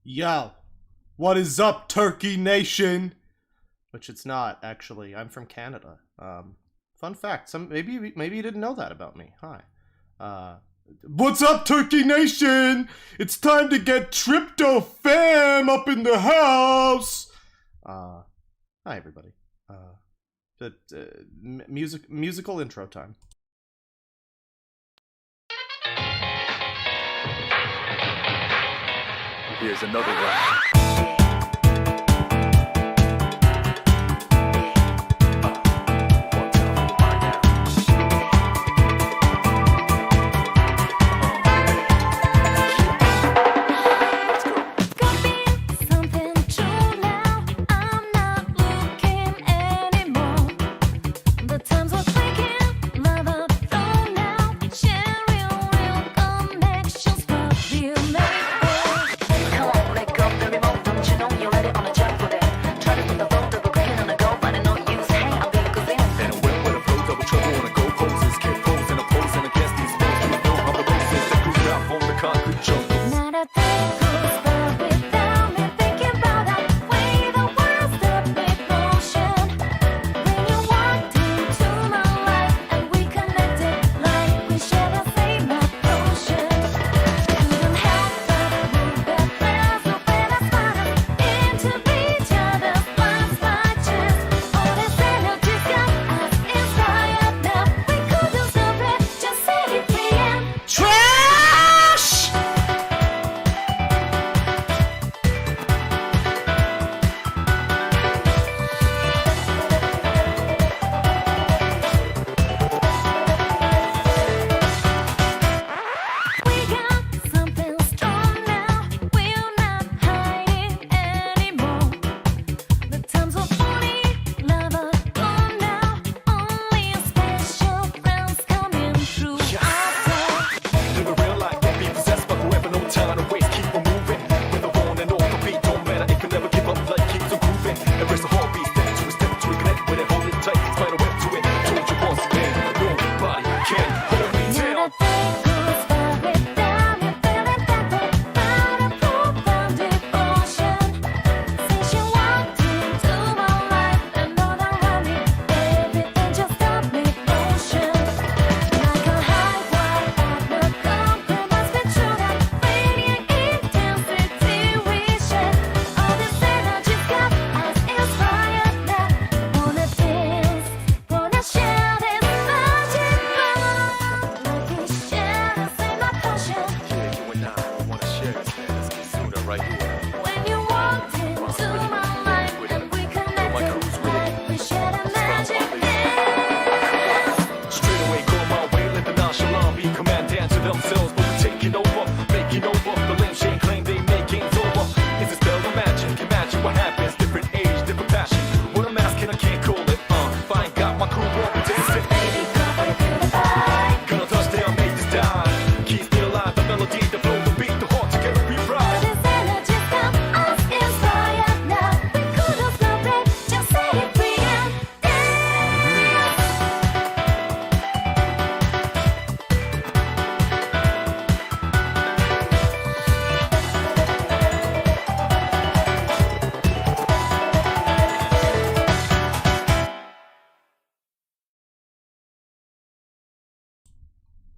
Yo, what is up, Turkey Nation? Which it's not, actually. I'm from Canada. Fun fact. Maybe you didn't know that about me. Hi. What's up, Turkey Nation? It's time to get tryptophan up in the house. Hi everybody. Musical intro time. Here's another one.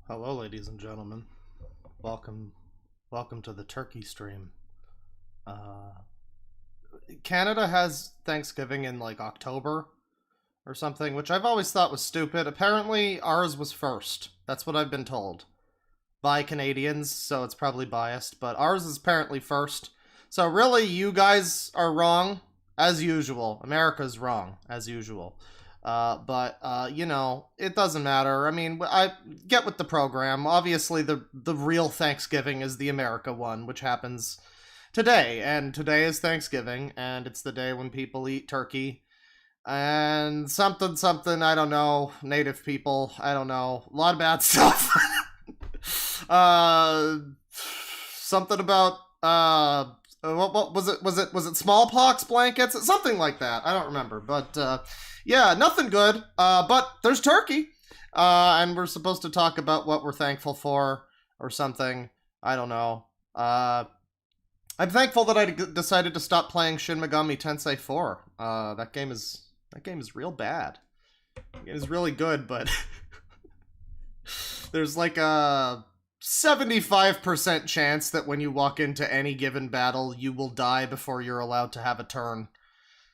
Hello, ladies and gentlemen. Welcome to the Turkey stream. Canada has Thanksgiving in like October or something, which I've always thought was stupid. Apparently, ours was first. That's what I've been told by Canadians, so it's probably biased, but ours is apparently first. So really, you guys are wrong, as usual. America's wrong, as usual. You know, it doesn't matter. I mean, I get with the program. Obviously, the real Thanksgiving is the America one, which happens today. And today is Thanksgiving, and it's the day when people eat turkey. And something, I don't know, native people, I don't know, a lot of bad stuff. Something about, what was it? Was it smallpox blankets? Something like that. I don't remember, but, yeah, nothing good, but there's turkey, and we're supposed to talk about what we're thankful for, or something, I don't know. I'm thankful that I decided to stop playing Shin Megami Tensei 4. That game is real bad. It is really good, but there's like a 75% chance that when you walk into any given battle, you will die before you're allowed to have a turn.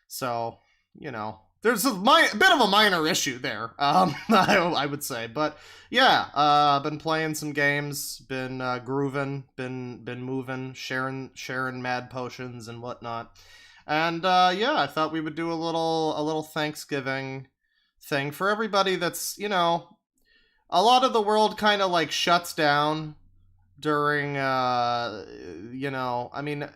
So, you know, there's a bit of a minor issue there, I would say. But yeah, been playing some games, been grooving, been moving, sharing mad potions and whatnot. And yeah, I thought we would do a little Thanksgiving thing for everybody that's, you know, a lot of the world kind of like shuts down during you know, I mean,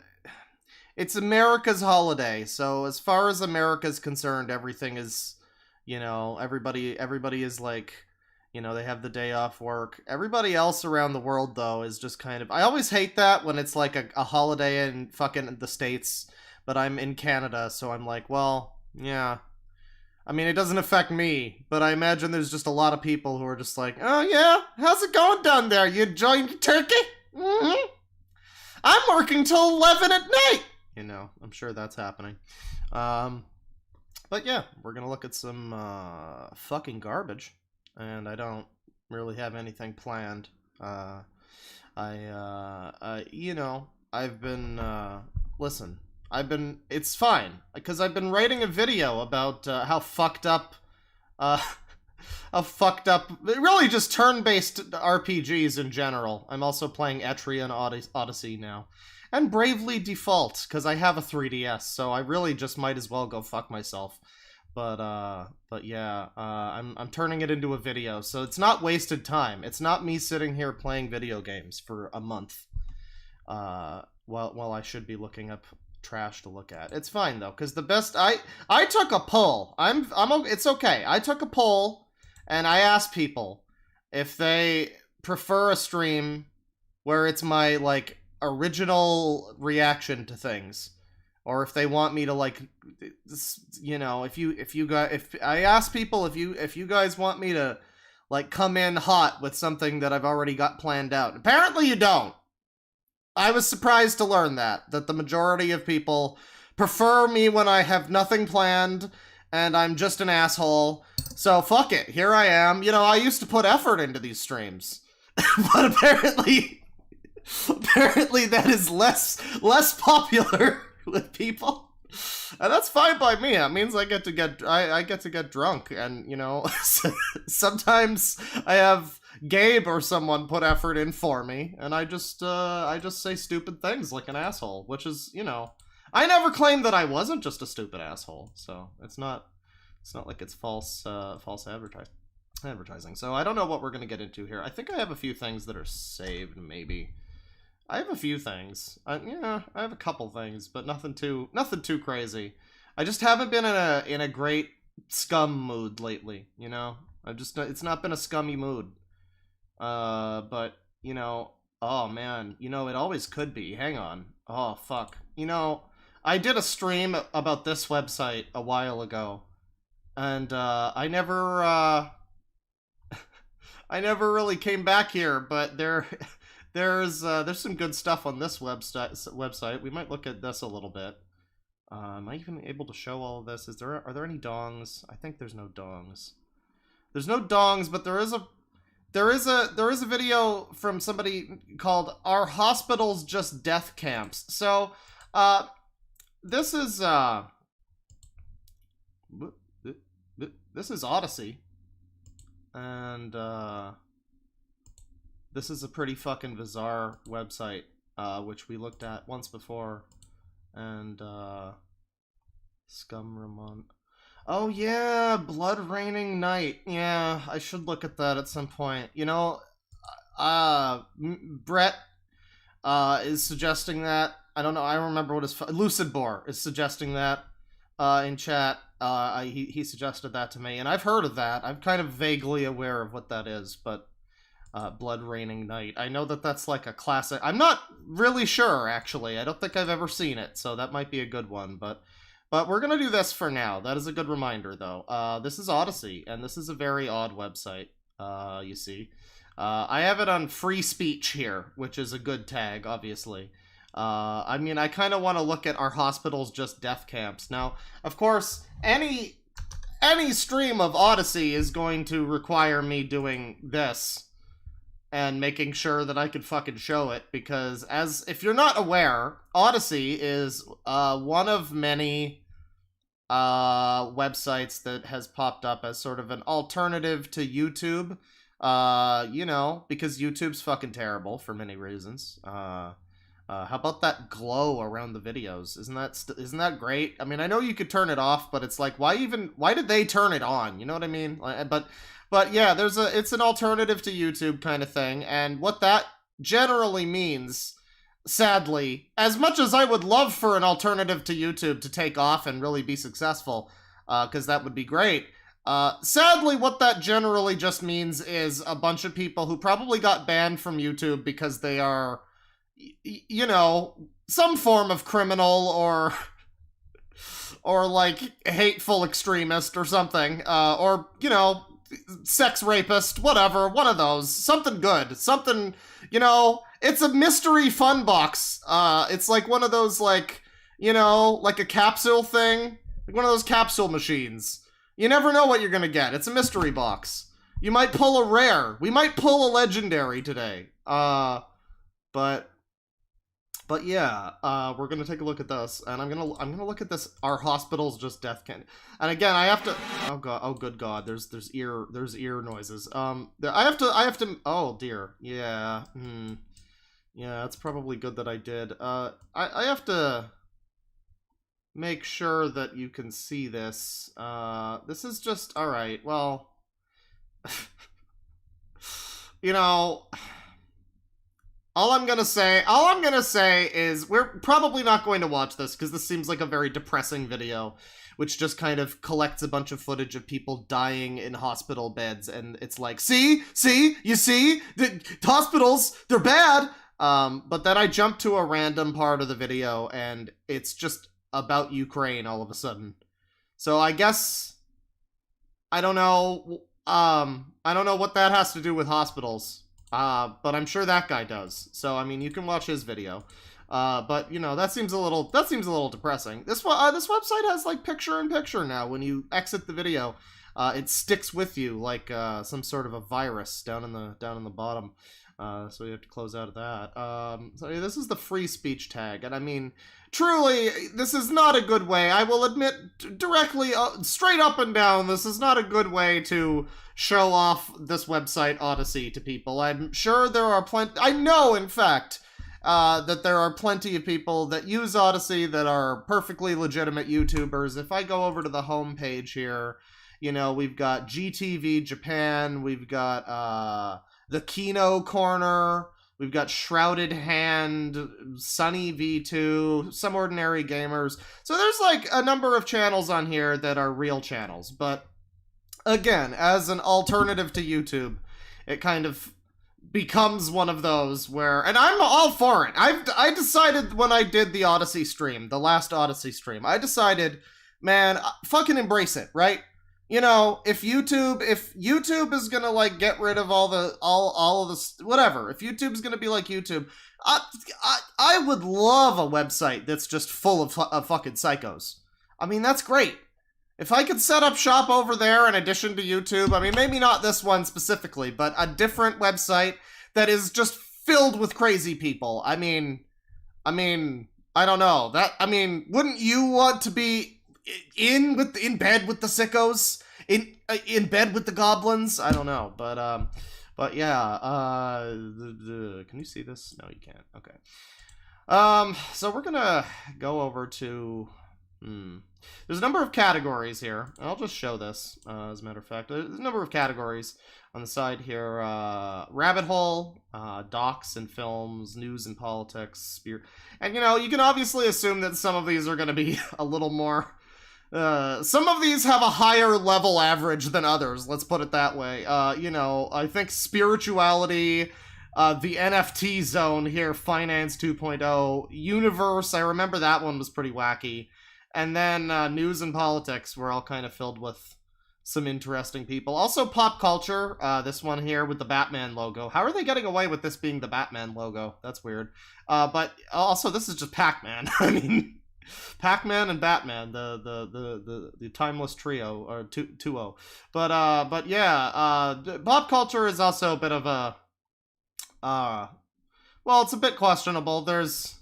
it's America's holiday, so as far as America's concerned, everything is, you know, everybody is like, you know, they have the day off work. Everybody else around the world, though, is just kind of, I always hate that when it's like a holiday in fucking the States, but I'm in Canada, so I'm like, well, yeah. I mean, it doesn't affect me, but I imagine there's just a lot of people who are just like, oh yeah, how's it going down there? You enjoying your turkey? Mm-hmm. I'm working till 11 at night. You know, I'm sure that's happening. But yeah, we're gonna look at some fucking garbage, and I don't really have anything planned. You know, I've been listen. It's fine because I've been writing a video about how fucked up, really just turn-based RPGs in general. I'm also playing Etrian Odyssey now. And Bravely Default, because I have a 3DS, so I really just might as well go fuck myself. But yeah, I'm turning it into a video, so it's not wasted time. It's not me sitting here playing video games for a month, while I should be looking up trash to look at. It's fine though, because the best I took a poll. It's okay. I took a poll, and I asked people if they prefer a stream where it's my like original reaction to things, or if they want me to like, you know, if I ask people if you guys want me to like come in hot with something that I've already got planned out. Apparently you don't. I was surprised to learn that the majority of people prefer me when I have nothing planned and I'm just an asshole. So fuck it, here I am. You know, I used to put effort into these streams, but apparently that is less popular with people, and that's fine by me. That means I get to get drunk, and you know, sometimes I have Gabe or someone put effort in for me, and I just say stupid things like an asshole, which is, you know, I never claimed that I wasn't just a stupid asshole, so it's not like it's false advertising. So I don't know what we're gonna get into here. I think I have a few things that are saved, maybe. I have a few things. Yeah, I have a couple things, but nothing too crazy. I just haven't been in a great scum mood lately, you know? It's not been a scummy mood. But, you know, oh man, you know, it always could be. Hang on. Oh, fuck. You know, I did a stream about this website a while ago, and I never I never really came back here, but there's some good stuff on this website. We might look at this a little bit. Am I even able to show all of this? Are there any dongs? I think there's no dongs. There's no dongs, but there is a video from somebody called "Are Hospitals Just Death Camps?" So, this is Odyssey, and this is a pretty fucking bizarre website, which we looked at once before, and Scum Ramon. Oh yeah, Blood Raining Night. Yeah, I should look at that at some point. You know, Brett is suggesting that. I don't know. I don't remember what his Lucid Boar is suggesting that in chat. He suggested that to me, and I've heard of that. I'm kind of vaguely aware of what that is, but Blood Raining Night. I know that that's like a classic. I'm not really sure, actually. I don't think I've ever seen it, so that might be a good one, but we're gonna do this for now. That is a good reminder, though. This is Odyssey, and this is a very odd website, you see. I have it on free speech here, which is a good tag, obviously. I mean, I kind of want to look at our hospitals just death camps. Now, of course, any stream of Odyssey is going to require me doing this and making sure that I could fucking show it, because if you're not aware, Odyssey is one of many websites that has popped up as sort of an alternative to YouTube. You know, because YouTube's fucking terrible for many reasons. How about that glow around the videos? Isn't that great? I mean, I know you could turn it off, but it's like, why did they turn it on? You know what I mean? But yeah, it's an alternative to YouTube kind of thing, and what that generally means, sadly, as much as I would love for an alternative to YouTube to take off and really be successful, because that would be great, sadly, what that generally just means is a bunch of people who probably got banned from YouTube because they are, you know, some form of criminal or like hateful extremist or something, or, you know, sex rapist, whatever, one of those, something good, something, you know, it's a mystery fun box. It's like one of those, like, you know, like a capsule thing, like one of those capsule machines. You never know what you're gonna get. It's a mystery box. You might pull a rare. We might pull a legendary today. But yeah, we're gonna take a look at this, and I'm gonna look at this. Our hospital's just death can. And again, I have to. Oh god. Oh good god. There's ear noises. I have to. Oh dear. Yeah. Yeah. It's probably good that I did. I have to make sure that you can see this. This is just all right. Well, you know. All I'm gonna say is we're probably not going to watch this because this seems like a very depressing video, which just kind of collects a bunch of footage of people dying in hospital beds, and it's like, see, you see, the hospitals, they're bad. But then I jump to a random part of the video, and it's just about Ukraine all of a sudden. So I guess I don't know. I don't know what that has to do with hospitals. But I'm sure that guy does. So I mean, you can watch his video. But you know, that seems a little depressing. This website has like picture-in-picture now. When you exit the video, it sticks with you like some sort of a virus down in the bottom. So you have to close out of that. So yeah, this is the free speech tag, and I mean, truly, this is not a good way. I will admit directly, straight up and down, this is not a good way to show off this website Odyssey to people. I'm sure there are I know, in fact, that there are plenty of people that use Odyssey that are perfectly legitimate YouTubers. If I go over to the homepage here, you know, we've got GTV Japan, we've got the Kino Corner, we've got Shrouded Hand, Sunny V2, Some Ordinary Gamers. So there's like a number of channels on here that are real channels, but again, as an alternative to YouTube, it kind of becomes one of those where, and I'm all for it. I decided when I did the Odyssey stream, the last Odyssey stream, I decided, man, fucking embrace it, right? You know, if YouTube is gonna like get rid of all of this, whatever, if YouTube's gonna be like YouTube, I would love a website that's just full of fucking psychos. I mean, that's great. If I could set up shop over there in addition to YouTube, I mean, maybe not this one specifically, but a different website that is just filled with crazy people. I mean, I don't know. Wouldn't you want to be in bed with the sickos? In bed with the goblins? I don't know, but yeah, can you see this? No, you can't. Okay. So we're gonna go over to, there's a number of categories here. I'll just show this, as a matter of fact. There's a number of categories on the side here. Rabbit hole, docs and films, news and politics, and you know, you can obviously assume that some of these are gonna be a little more, some of these have a higher level average than others, let's put it that way. You know, I think spirituality, the NFT zone here, finance 2.0, universe, I remember that one was pretty wacky. And then news and politics were all kind of filled with some interesting people. Also, pop culture. This one here with the Batman logo. How are they getting away with this being the Batman logo? That's weird. But also, this is just Pac-Man. I mean, Pac-Man and Batman, the timeless trio or duo. But yeah, pop culture is also a bit of a well, it's a bit questionable. There's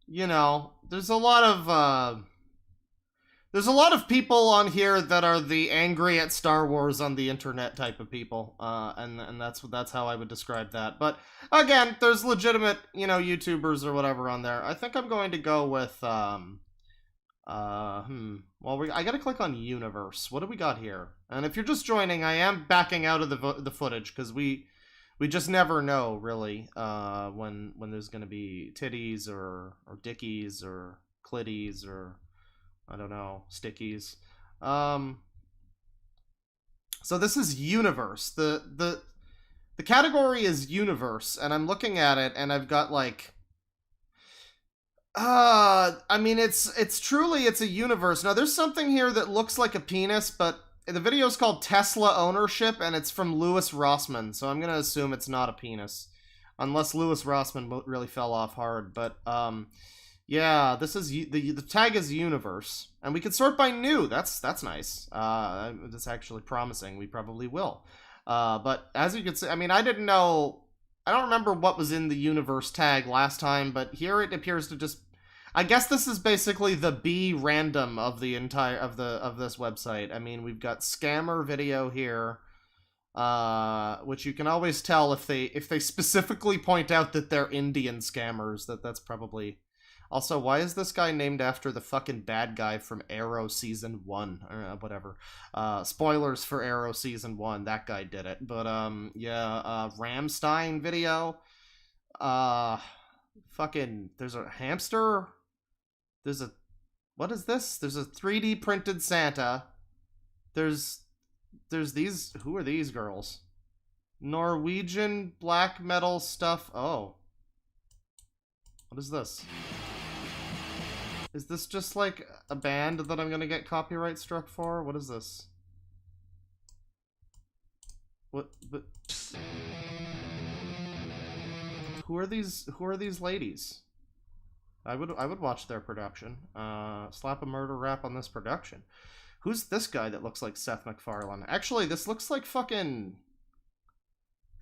there's a lot of people on here that are the angry at Star Wars on the internet type of people, and that's how I would describe that. But again, there's legitimate, YouTubers or whatever on there. I think I'm going to go with well, I gotta click on Universe. What do we got here? And if you're just joining, I am backing out of the footage because we just never know really when there's gonna be titties or dickies or clitties or I don't know, stickies. So this is Universe. The category is Universe, and I'm looking at it, and I've got like, I mean, it's truly a universe. Now there's something here that looks like a penis, but the video is called Tesla Ownership, and it's from Louis Rossmann, so I'm gonna assume it's not a penis, unless Louis Rossmann really fell off hard. But yeah, this is the tag is Universe, and we can sort by new. That's nice. That's actually promising. We probably will. But as you can see, I mean, I didn't know. I don't remember what was in the Universe tag last time, but here it appears to just. I guess this is basically the B random of the entire of this website. I mean, we've got scammer video here, which you can always tell if they specifically point out that they're Indian scammers. That's probably. Also, why is this guy named after the fucking bad guy from Arrow Season 1? Or whatever. Spoilers for Arrow Season 1. That guy did it. But, yeah, Ramstein video. Fucking, there's a hamster. There's a, what is this? There's a 3D printed Santa. There's these, who are these girls? Norwegian black metal stuff. Oh. What is this? Is this just like a band that I'm gonna get copyright struck for? What is this? What? But who are these ladies? I would watch their production. Slap a murder rap on this production. Who's this guy that looks like Seth MacFarlane? Actually, this looks like fucking.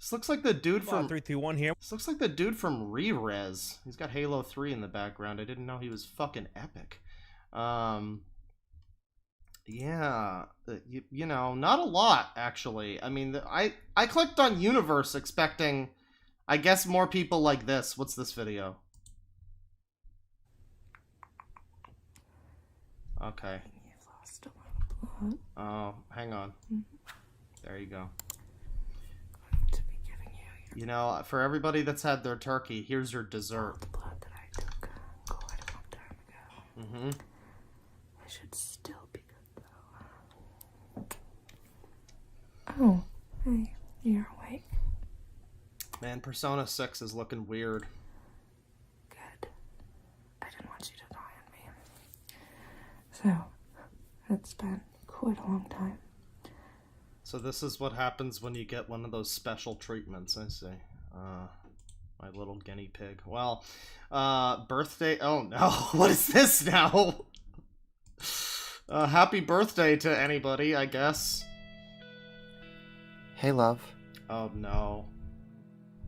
This looks like the dude from 3, 2, 1 here. This looks like the dude from Re-Res. He's got Halo 3 in the background. I didn't know he was fucking epic. Yeah, you know, not a lot actually. I mean, I clicked on Universe expecting, I guess, more people like this. What's this video? Okay. Oh, hang on. There you go. You know, for everybody that's had their turkey, here's your dessert. The blood that I took quite a long time ago. I should still be good, though. Oh, hey, you're awake. Man, Persona 6 is looking weird. Good. I didn't want you to die on me. So, it's been quite a long time. So this is what happens when you get one of those special treatments, I see. My little guinea pig. Well, birthday... Oh no, what is this now? Happy birthday to anybody, I guess. Hey, love. Oh no.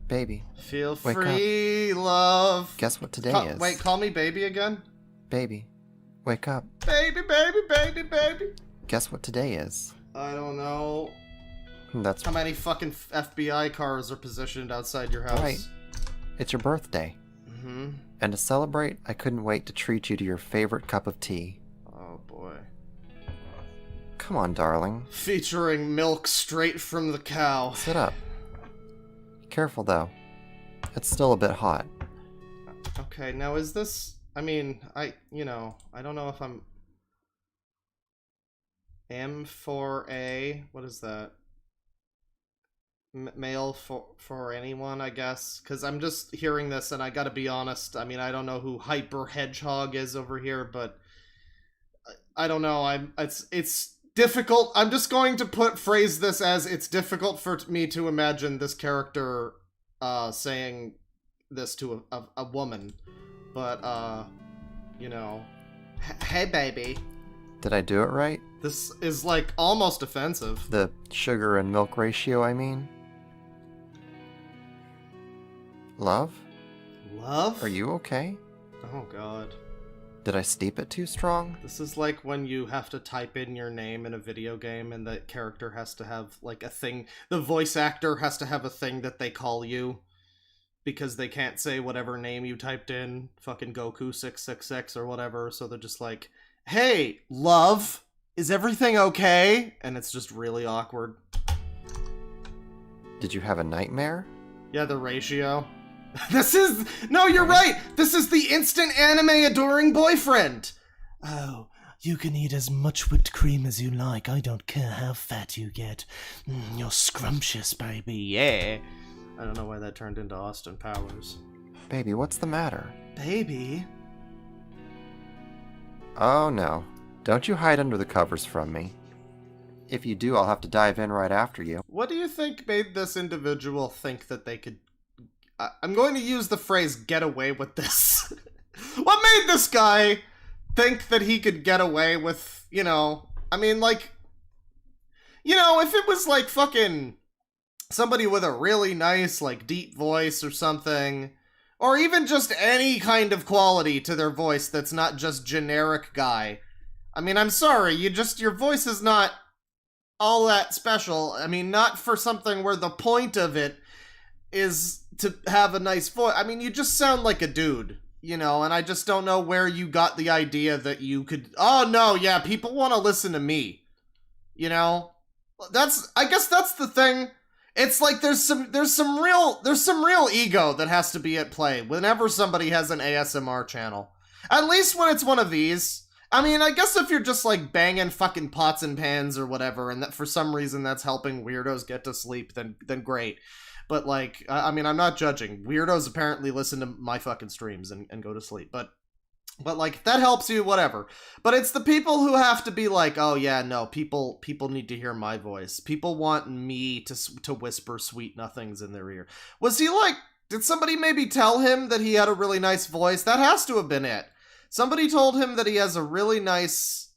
Baby. Feel Wake free, love. Guess what today is? Wait, call me baby again? Baby. Wake up. Baby, baby, baby, baby. Guess what today is? I don't know. That's How many fucking FBI cars are positioned outside your house? right. It's your birthday. And to celebrate, I couldn't wait to treat you to your favorite cup of tea. Oh boy. Come on, darling. Featuring milk straight from the cow. Sit up. Careful, though. It's still a bit hot. Okay, now is this... I mean, I don't know if I'm... M4A? What is that? Male for anyone, I guess? Because I'm just hearing this, and I gotta be honest, I mean, I don't know who Hyper Hedgehog is over here, but... I don't know, it's difficult. I'm just going to phrase this as it's difficult for me to imagine this character saying this to a woman. But, you know, hey baby. Did I do it right? This is like almost offensive. The sugar and milk ratio, I mean. Love? Love? Are you okay? Oh god. Did I steep it too strong? This is like when you have to type in your name in a video game and the character has to have like a thing. The voice actor has to have a thing that they call you because they can't say whatever name you typed in. Fucking Goku 666 or whatever. So they're just like, hey, love, is everything okay? And it's just really awkward. Did you have a nightmare? Yeah, the ratio. No, you're right! This is the instant anime adoring boyfriend! Oh, you can eat as much whipped cream as you like. I don't care how fat you get. You're scrumptious, baby, yeah. I don't know why that turned into Austin Powers. Baby, what's the matter? Baby? Oh no. Don't you hide under the covers from me. If you do, I'll have to dive in right after you. What do you think made this individual think that they could... I'm going to use the phrase, get away with this. What made this guy think that he could get away with, you know... I mean, like... You know, if it was like fucking... somebody with a really nice, like, deep voice or something... Or even just any kind of quality to their voice that's not just generic guy. I mean, I'm sorry, your voice is not all that special. I mean, not for something where the point of it is to have a nice voice. I mean, you just sound like a dude, you know, and I just don't know where you got the idea that you could, oh no, yeah, people want to listen to me, you know? I guess that's the thing. It's like there's some real ego that has to be at play whenever somebody has an ASMR channel. At least when it's one of these. I mean, I guess if you're just like banging fucking pots and pans or whatever, and that for some reason that's helping weirdos get to sleep, then great. But like, I mean, I'm not judging. Weirdos apparently listen to my fucking streams and go to sleep. But like, if that helps you, whatever. But it's the people who have to be like, oh yeah, no, people need to hear my voice. People want me to whisper sweet nothings in their ear. Was he like, did somebody maybe tell him that he had a really nice voice? That has to have been it. Somebody told him that he has a really nice,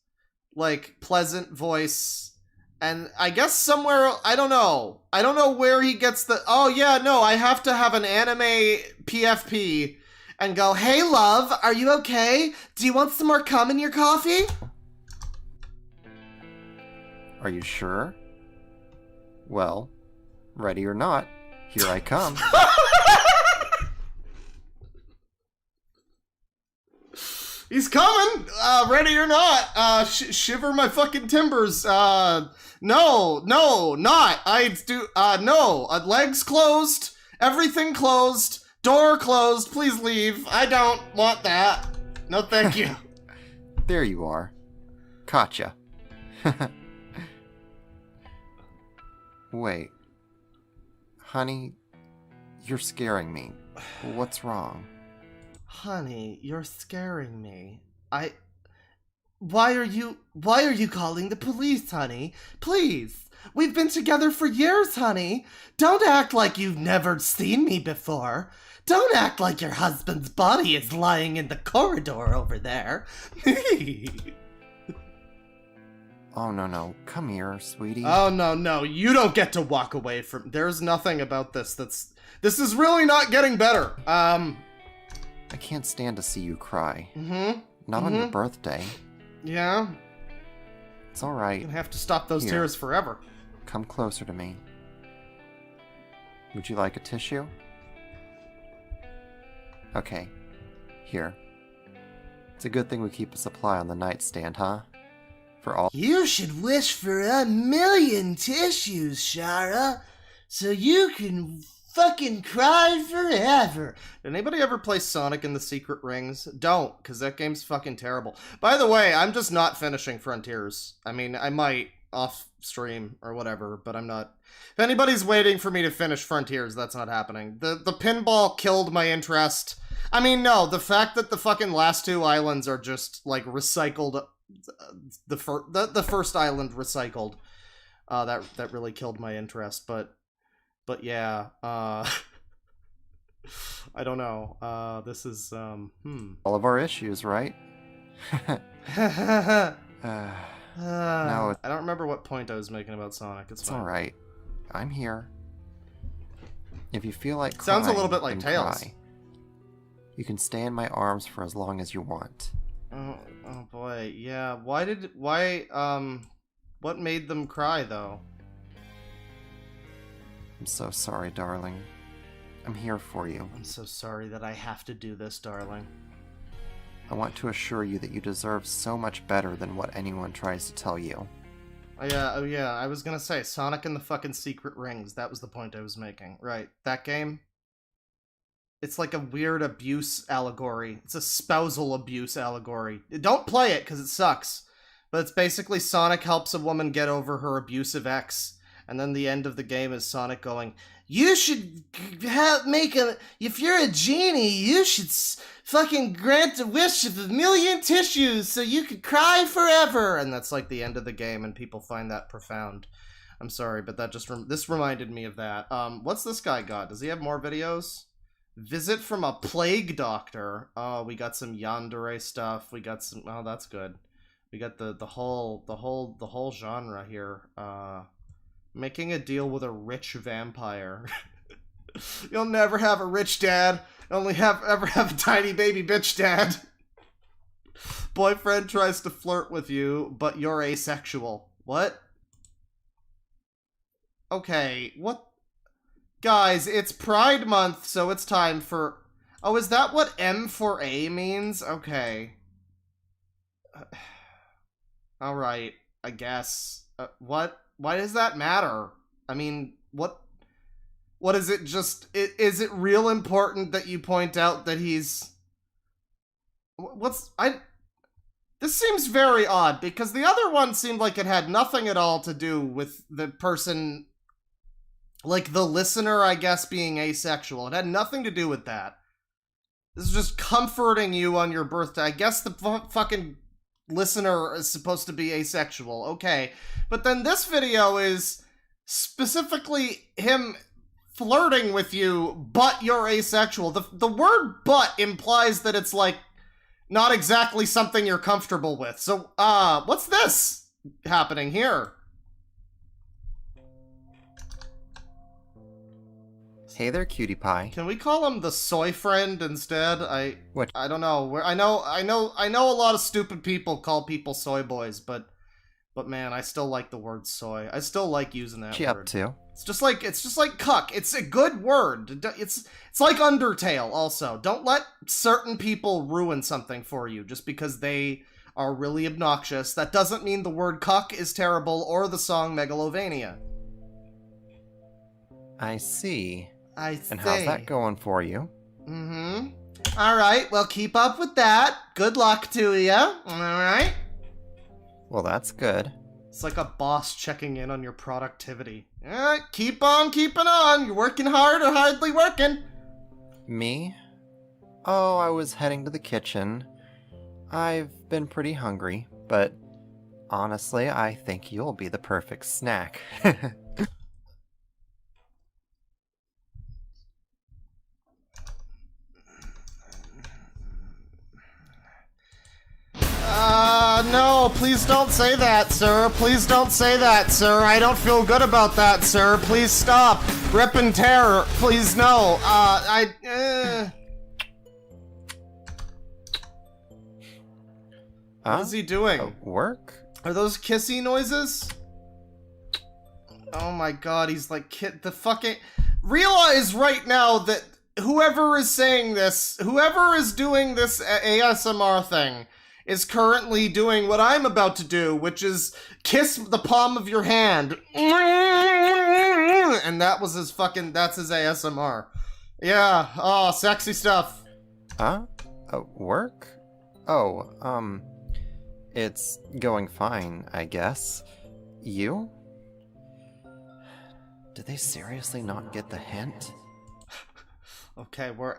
like, pleasant voice. And I guess somewhere, I don't know where he gets the, oh yeah, no, I have to have an anime PFP and go, hey love, are you okay? Do you want some more cum in your coffee? Are you sure? Well, ready or not, here I come. He's coming! Ready or not, shiver my fucking timbers, no, not, no, legs closed, everything closed, door closed, please leave, I don't want that, no thank you. There you are. Gotcha. Wait. Honey, you're scaring me. What's wrong? Honey, you're scaring me. Why are you calling the police, honey? Please. We've been together for years, honey. Don't act like you've never seen me before. Don't act like your husband's body is lying in the corridor over there. Oh, no. Come here, sweetie. Oh, no. You don't get to walk away from... There's nothing about this that's... This is really not getting better. I can't stand to see you cry. Mm-hmm. Not on your birthday. Yeah? It's alright. You're gonna have to stop those tears forever. Come closer to me. Would you like a tissue? Okay. Here. It's a good thing we keep a supply on the nightstand, huh? For all- You should wish for 1,000,000 tissues, Shara, so you can fucking cry forever. Did anybody ever play Sonic and the Secret Rings? Don't, because that game's fucking terrible. By the way, I'm just not finishing Frontiers. I mean, I might off stream or whatever, but I'm not. If anybody's waiting for me to finish Frontiers, that's not happening. The pinball killed my interest. I mean, no, the fact that the fucking last two islands are just, like, recycled the first island recycled. That really killed my interest, but yeah, I don't know. This is All of our issues, right? No, I don't remember what point I was making about Sonic. It's fine. all right. I'm here. If you feel like Sounds a crying, little bit like then Tails. cry. You can stay in my arms for as long as you want. Oh boy, yeah. What made them cry though? I'm so sorry, darling. I'm here for you. I'm so sorry that I have to do this, darling. I want to assure you that you deserve so much better than what anyone tries to tell you. Oh yeah, I was gonna say, Sonic and the fucking Secret Rings, that was the point I was making. Right, that game? It's like a weird abuse allegory. It's a spousal abuse allegory. Don't play it, because it sucks. But it's basically Sonic helps a woman get over her abusive ex, and then the end of the game is Sonic going, you should if you're a genie, you should fucking grant a wish of 1,000,000 tissues so you could cry forever. And that's like the end of the game, and people find that profound. I'm sorry, but that this reminded me of that. What's this guy got? Does he have more videos? Visit from a plague doctor. Oh, we got some yandere stuff. We got some, oh, that's good. We got the whole genre here. Making a deal with a rich vampire. You'll never have a rich dad. Only ever have a tiny baby bitch dad. Boyfriend tries to flirt with you, but you're asexual. What? Okay, what? Guys, it's Pride Month, so it's time for... Oh, is that what M for A means? Okay. Alright, I guess. What? Why does that matter? I mean, what is it just... Is it real important that you point out that he's... This seems very odd, because the other one seemed like it had nothing at all to do with the person... Like, the listener, I guess, being asexual. It had nothing to do with that. This is just comforting you on your birthday. I guess the fucking listener is supposed to be asexual. Okay. But then this video is specifically him flirting with you, but you're asexual. The word but implies that it's, like, not exactly something you're comfortable with. So, what's this happening here? Hey there, cutie pie. Can we call him the soy friend instead? What? I don't know. I know a lot of stupid people call people soy boys, but man, I still like the word soy. I still like using that What you word. up to? It's just like cuck. It's a good word. It's like Undertale also. Don't let certain people ruin something for you just because they are really obnoxious. That doesn't mean the word cuck is terrible or the song Megalovania. I see. I see. And how's that going for you? Mm-hmm. Alright, well, keep up with that. Good luck to ya. Alright? Well, that's good. It's like a boss checking in on your productivity. Alright, keep on keeping on. You're working hard or hardly working. Me? Oh, I was heading to the kitchen. I've been pretty hungry, but honestly, I think you'll be the perfect snack. No, please don't say that, sir. Please don't say that, sir. I don't feel good about that, sir. Please stop. Rip and tear. Please, no. What is he doing? Work? Are those kissy noises? Oh my god, he's like, the fucking... Realize right now that whoever is saying this, whoever is doing this ASMR thing, is currently doing what I'm about to do, which is kiss the palm of your hand. And that was his fucking, that's his ASMR. Yeah, oh, sexy stuff. Huh? Work? Oh, it's going fine, I guess. You? Did they seriously not get the hint? Okay, we're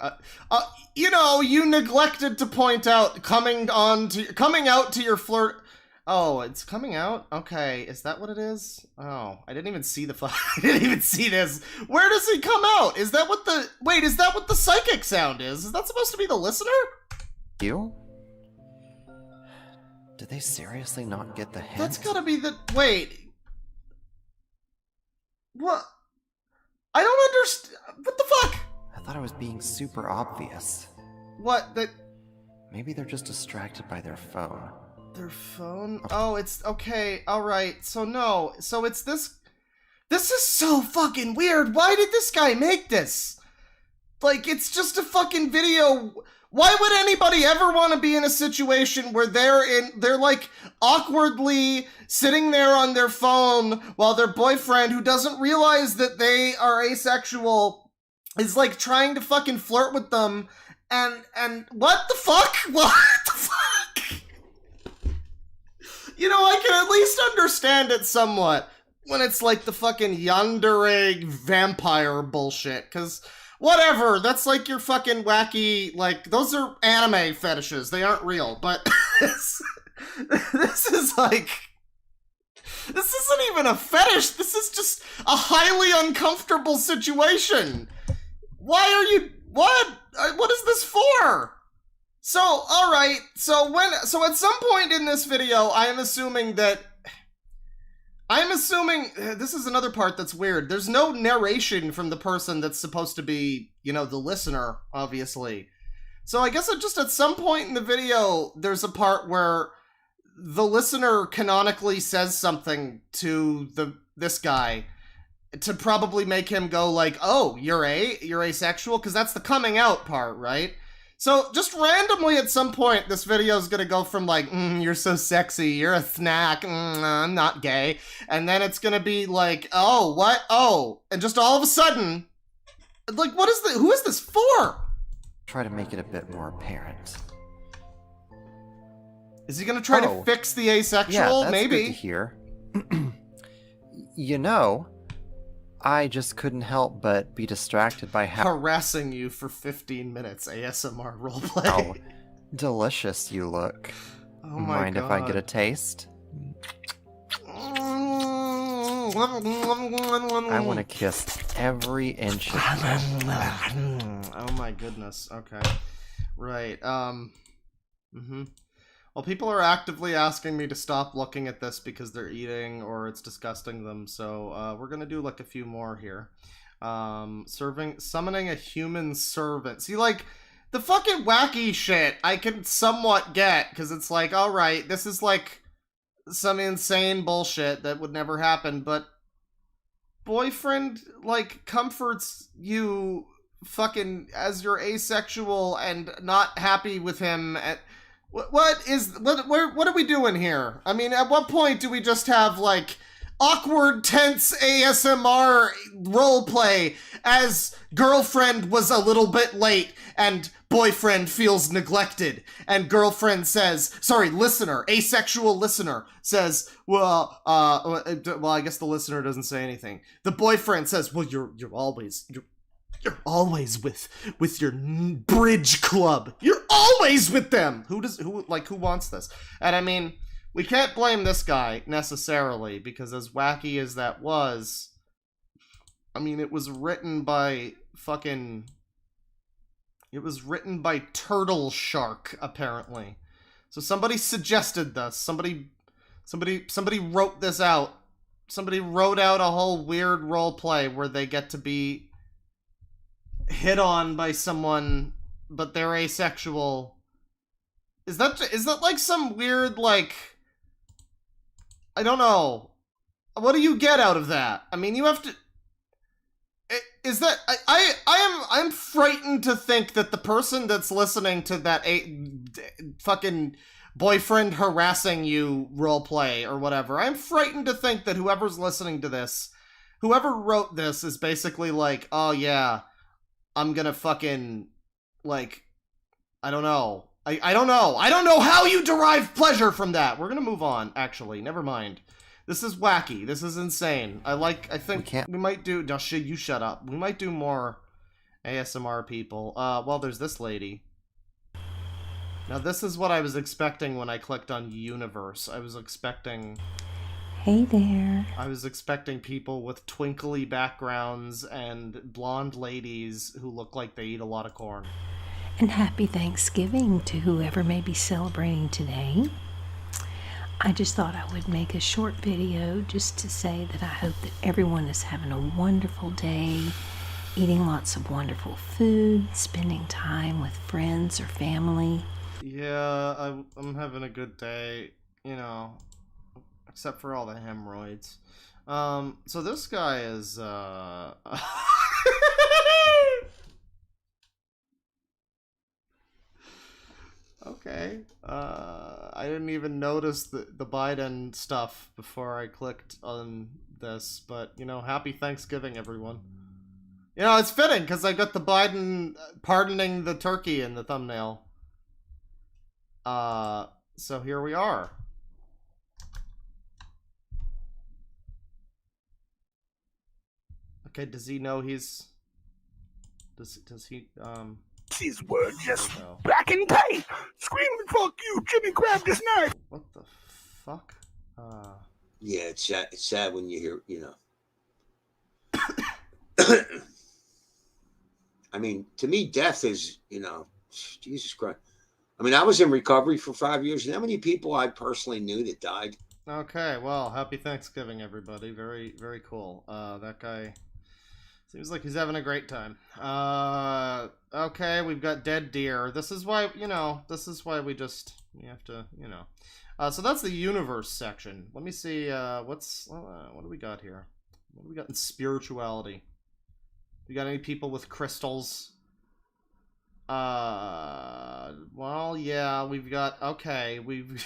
you know, you neglected to point out coming out to your flirt. Oh, it's coming out? Okay, is that what it is? Oh, I didn't even see the I didn't even see this. Where does it come out? Is that what the... Wait, is that what the psychic sound is? Is that supposed to be the listener? You? Did they seriously not get the hint? That's gotta be the... Wait. What? I don't understand. What the fuck? I thought I was being super obvious. What? That... Maybe they're just distracted by their phone. Their phone? Oh, it's... Okay, alright. So no. So it's this... This is so fucking weird. Why did this guy make this? Like, it's just a fucking video. Why would anybody ever want to be in a situation where they're like awkwardly sitting there on their phone while their boyfriend, who doesn't realize that they are asexual, is like trying to fucking flirt with them, and what the fuck? What the fuck? You know, I can at least understand it somewhat when it's like the fucking yandere vampire bullshit, because whatever, that's like your fucking wacky, like, those are anime fetishes, they aren't real, but this is like, this isn't even a fetish, this is just a highly uncomfortable situation. Why are you, what is this for? So, alright, so at some point in this video, I'm assuming, this is another part that's weird. There's no narration from the person that's supposed to be, you know, the listener, obviously. So I guess just at some point in the video, there's a part where the listener canonically says something to this guy to probably make him go like, oh, you're asexual? Because that's the coming out part, right? So, just randomly at some point, this video is gonna go from like, you're so sexy, you're a snack, I'm not gay, and then it's gonna be like, oh, what? Oh, and just all of a sudden, like, who is this for? Try to make it a bit more apparent. Is he gonna try to fix the asexual? Yeah, that's maybe. Good to hear. You know, I just couldn't help but be distracted by how harassing you for 15 minutes ASMR roleplay. How delicious you look. Oh my Mind God. if I get a taste? I want to kiss every inch of you. Oh my goodness. Okay. Right. Well, people are actively asking me to stop looking at this because they're eating or it's disgusting them, so we're gonna do like a few more here. Summoning a human servant. See, like, the fucking wacky shit I can somewhat get, because it's like, alright, this is like some insane bullshit that would never happen, but boyfriend, like, comforts you fucking as you're asexual and not happy with him at... What are we doing here? I mean, at what point do we just have, like, awkward, tense ASMR roleplay as girlfriend was a little bit late and boyfriend feels neglected, and girlfriend says, sorry, listener, asexual listener says, well, I guess the listener doesn't say anything. The boyfriend says, well, you're always with your bridge club. You're always with them. Who wants this? And I mean, we can't blame this guy necessarily, because as wacky as that was, I mean, it was written by Turtle Shark, apparently. So somebody suggested this. Somebody wrote this out. Somebody wrote out a whole weird role play where they get to be hit on by someone, but they're asexual. Is that like some weird, like, I don't know. What do you get out of that? I mean, you have to... Is that... I'm frightened to think that the person that's listening to that fucking boyfriend harassing you roleplay or whatever, I'm frightened to think that whoever's listening to this, whoever wrote this is basically like, oh yeah, I'm gonna fucking, like, I don't know. I don't know. I don't know how you derive pleasure from that. We're gonna move on, actually. Never mind. This is wacky. This is insane. I think we might do... No, you shut up. We might do more ASMR people. Well, there's this lady. Now this is what I was expecting when I clicked on universe. I was expecting people with twinkly backgrounds and blonde ladies who look like they eat a lot of corn. And happy Thanksgiving to whoever may be celebrating today. I just thought I would make a short video just to say that I hope that everyone is having a wonderful day, eating lots of wonderful food, spending time with friends or family. Yeah, I'm having a good day, you know, except for all the hemorrhoids. So this guy is, okay. I didn't even notice the Biden stuff before I clicked on this, but, you know, happy Thanksgiving, everyone. You know, it's fitting, because I got the Biden pardoning the turkey in the thumbnail. So here we are. Okay, does he know he's... Does he, These were just black and white. Screaming, fuck you, Jimmy grabbed his knife. What the fuck? Yeah, it's sad when you hear, you know. I mean, to me, death is, you know, Jesus Christ. I mean, I was in recovery for 5 years, and how many people I personally knew that died? Okay, well, happy Thanksgiving, everybody. Very, very cool. That guy seems like he's having a great time. Okay, we've got dead deer. This is why, you know, we have to, you know. So that's the universe section. Let me see, what do we got here? What do we got in spirituality? We got any people with crystals? Well, yeah, we've got, okay, we've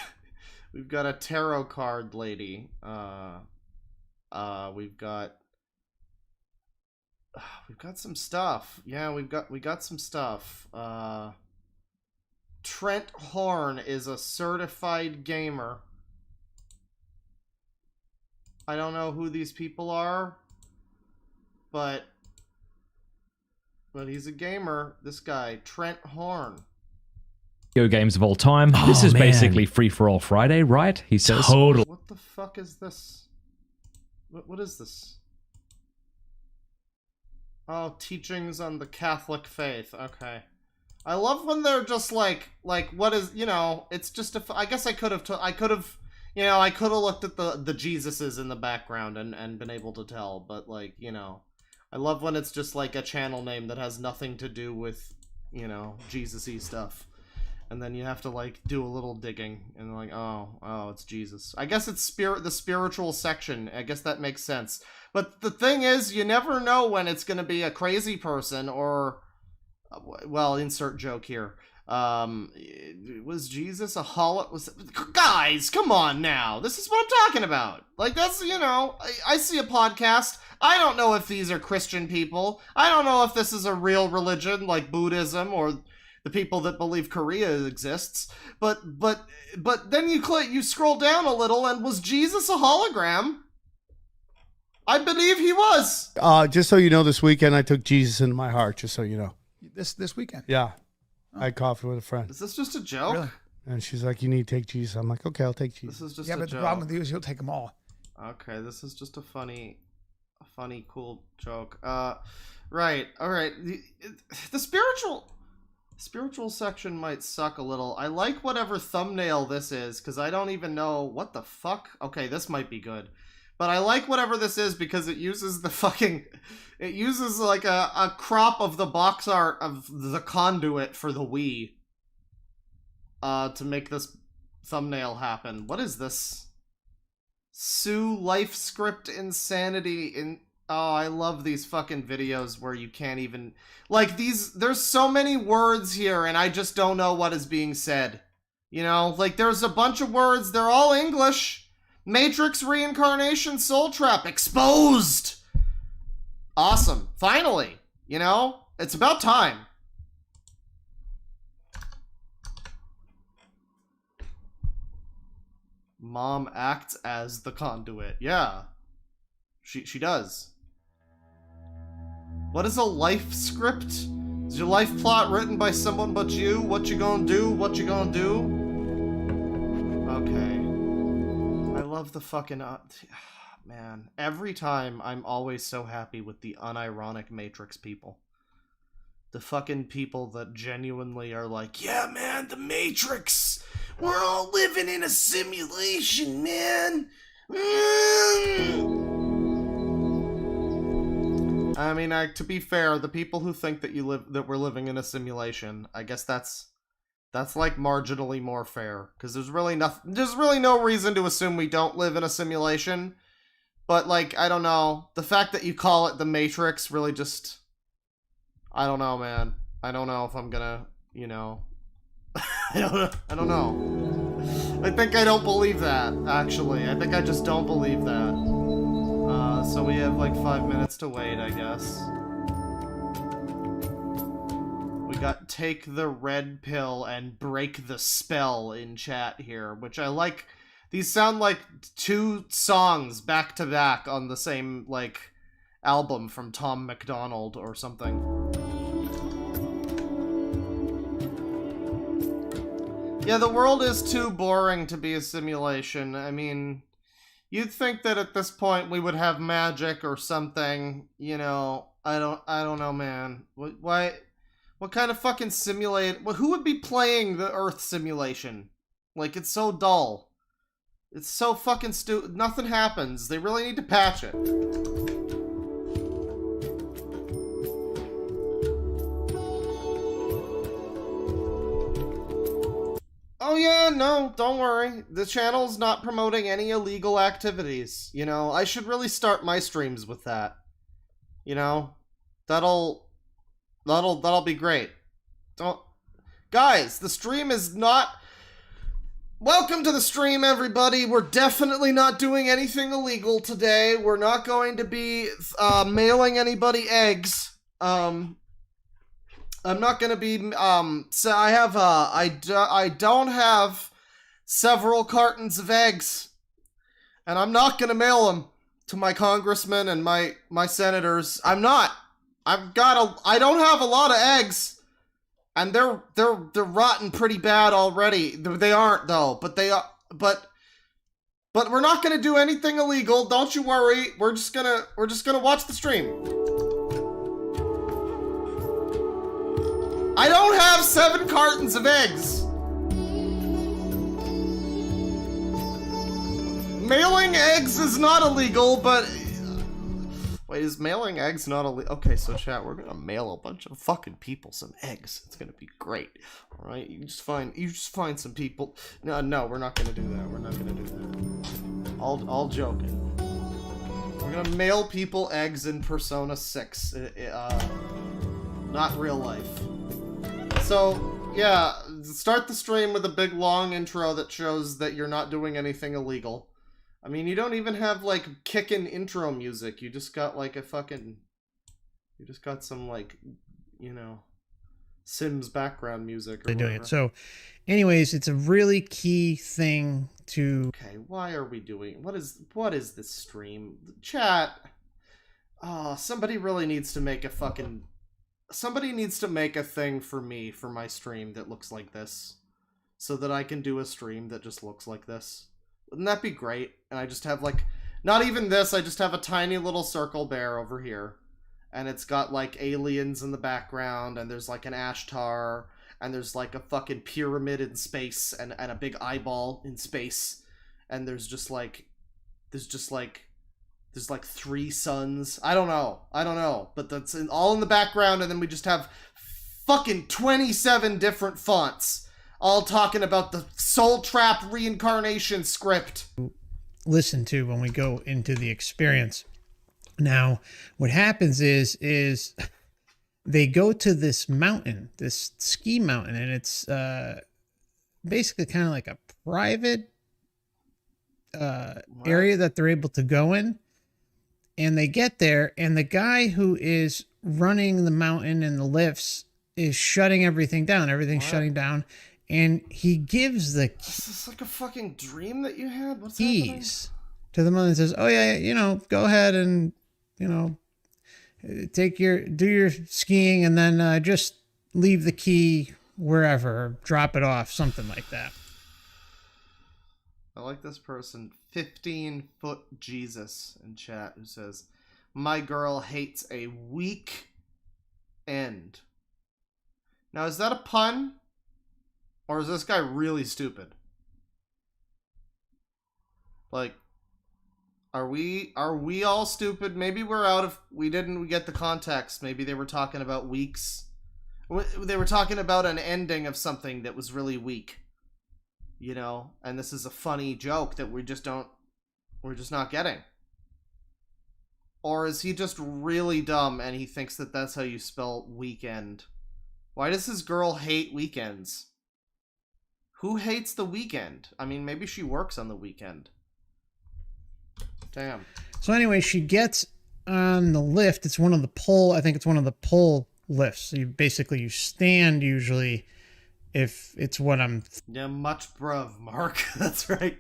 got a tarot card lady. We've got some stuff. Yeah, we got some stuff. Trent Horn is a certified gamer. I don't know who these people are, but he's a gamer. This guy, Trent Horn. Video games of all time. This is basically Free for All Friday, right? He says. Total. What the fuck is this? What is this? Oh, teachings on the Catholic faith. Okay. I love when they're just like what is, you know, it's just a, I guess I could have you know, I could have looked at the Jesuses in the background and been able to tell, but like, you know, I love when it's just like a channel name that has nothing to do with, you know, Jesus-y stuff. And then you have to like do a little digging and like, oh, it's Jesus. I guess it's the spiritual section. I guess that makes sense. But the thing is, you never know when it's going to be a crazy person or, well, insert joke here. Was Jesus a guys, come on now. This is what I'm talking about. Like, that's, you know, I see a podcast. I don't know if these are Christian people. I don't know if this is a real religion like Buddhism or the people that believe Korea exists. But then you scroll down a little, and was Jesus a hologram? I believe he was. Just so you know, this weekend I took Jesus into my heart, just so you know. This weekend? Yeah. I had coffee with a friend. Is this just a joke? Really? And she's like, you need to take Jesus. I'm like, okay, I'll take Jesus. This is just yeah, a but joke. the problem with you is you'll take them all. Okay, this is just a funny, cool joke. Right, all right. The spiritual section might suck a little. I like whatever thumbnail this is, because I don't even know what the fuck. Okay, this might be good. But I like whatever this is because it uses it uses like a crop of the box art of the conduit for the Wii to make this thumbnail happen. What is this? Sue Life Script Insanity in... Oh, I love these fucking videos where you can't even... Like, there's so many words here and I just don't know what is being said. You know, like there's a bunch of words, they're all English. Matrix Reincarnation Soul Trap exposed. Awesome. Finally. You know, it's about time. Mom acts as the conduit. Yeah. She does. What is a life script? Is your life plot written by someone but you? What you gonna do? What you gonna do? Okay. I love the fucking... man, every time I'm always so happy with the unironic Matrix people. The fucking people that genuinely are like, yeah, man, the Matrix! We're all living in a simulation, man! I mean, to be fair, the people who think that we're living in a simulation, I guess that's like marginally more fair, because there's really no reason to assume we don't live in a simulation. But like, I don't know, the fact that you call it the Matrix really just, I don't know, man. I don't know if I'm gonna, you know, I don't know. I think I don't believe that, actually. I think I just don't believe that. So we have like 5 minutes to wait, I guess. We got take the red pill and break the spell in chat here, which I like. These sound like 2 songs back to back on the same, like, album from Tom MacDonald or something. Yeah, the world is too boring to be a simulation. I mean, you'd think that at this point we would have magic or something, you know. I don't know, man. What kind of fucking who would be playing the Earth simulation? Like, it's so dull. It's so fucking stupid. Nothing happens. They really need to patch it. Oh yeah, no, don't worry. The channel's not promoting any illegal activities. You know, I should really start my streams with that. You know, that'll be great. Guys, the stream is not... Welcome to the stream, everybody. We're definitely not doing anything illegal today. We're not going to be mailing anybody eggs. I'm not going to be so I don't have several cartons of eggs, and I'm not going to mail them to my congressmen and my senators. I'm not. I don't have a lot of eggs. And they're rotten pretty bad already. They aren't though, but they are. But we're not gonna do anything illegal. Don't you worry. We're just gonna watch the stream. I don't have 7 cartons of eggs. Mailing eggs is not illegal, but. Wait, is mailing eggs not illegal? Okay, so chat, we're gonna mail a bunch of fucking people some eggs. It's gonna be great. Alright, you just find some people. No, we're not gonna do that. We're not gonna do that. All joking. We're gonna mail people eggs in Persona 6. Not real life. So, yeah, start the stream with a big long intro that shows that you're not doing anything illegal. I mean, you don't even have, like, kickin' intro music. You just got, like, you just got some, like, you know, Sims background music or They're doing whatever. it. So, anyways, it's a really key thing to... Okay, why are we doing... What is this stream? Chat. Oh, somebody really needs to make a fucking... Somebody needs to make a thing for me, for my stream that looks like this. So that I can do a stream that just looks like this. Wouldn't that be great? And I just have, like, not even this, I just have a tiny little circle bear over here. And it's got, like, aliens in the background, and there's, like, an Ashtar, and there's, like, a fucking pyramid in space, and a big eyeball in space. And there's like 3 suns. I don't know. But that's all in the background, and then we just have fucking 27 different fonts. All talking about the Soul Trap reincarnation script. Listen to when we go into the experience. Now, what happens is they go to this mountain, this ski mountain, and it's basically kind of like a private area that they're able to go in. And they get there, and the guy who is running the mountain and the lifts is shutting everything down. Everything's shutting down. And he gives the Is this like a fucking dream that you had? What's keys to the mountain and says, oh yeah, you know, go ahead and, you know, do your skiing, and then just leave the key wherever, or drop it off, something like that. I like this person, 15-foot Jesus in chat, who says, "My girl hates a weak end." Now, is that a pun? Or is this guy really stupid? Like, are we all stupid? Maybe we didn't get the context. Maybe they were talking about weeks. They were talking about an ending of something that was really weak. You know, and this is a funny joke that we're just not getting. Or is he just really dumb and he thinks that that's how you spell weekend? Why does his girl hate weekends? Who hates the weekend? I mean, maybe she works on the weekend. Damn. So anyway, she gets on the lift. It's one of the pull. I think it's one of the pull lifts. So you stand usually. If it's what I'm... Yeah, much bruv, Mark. That's right.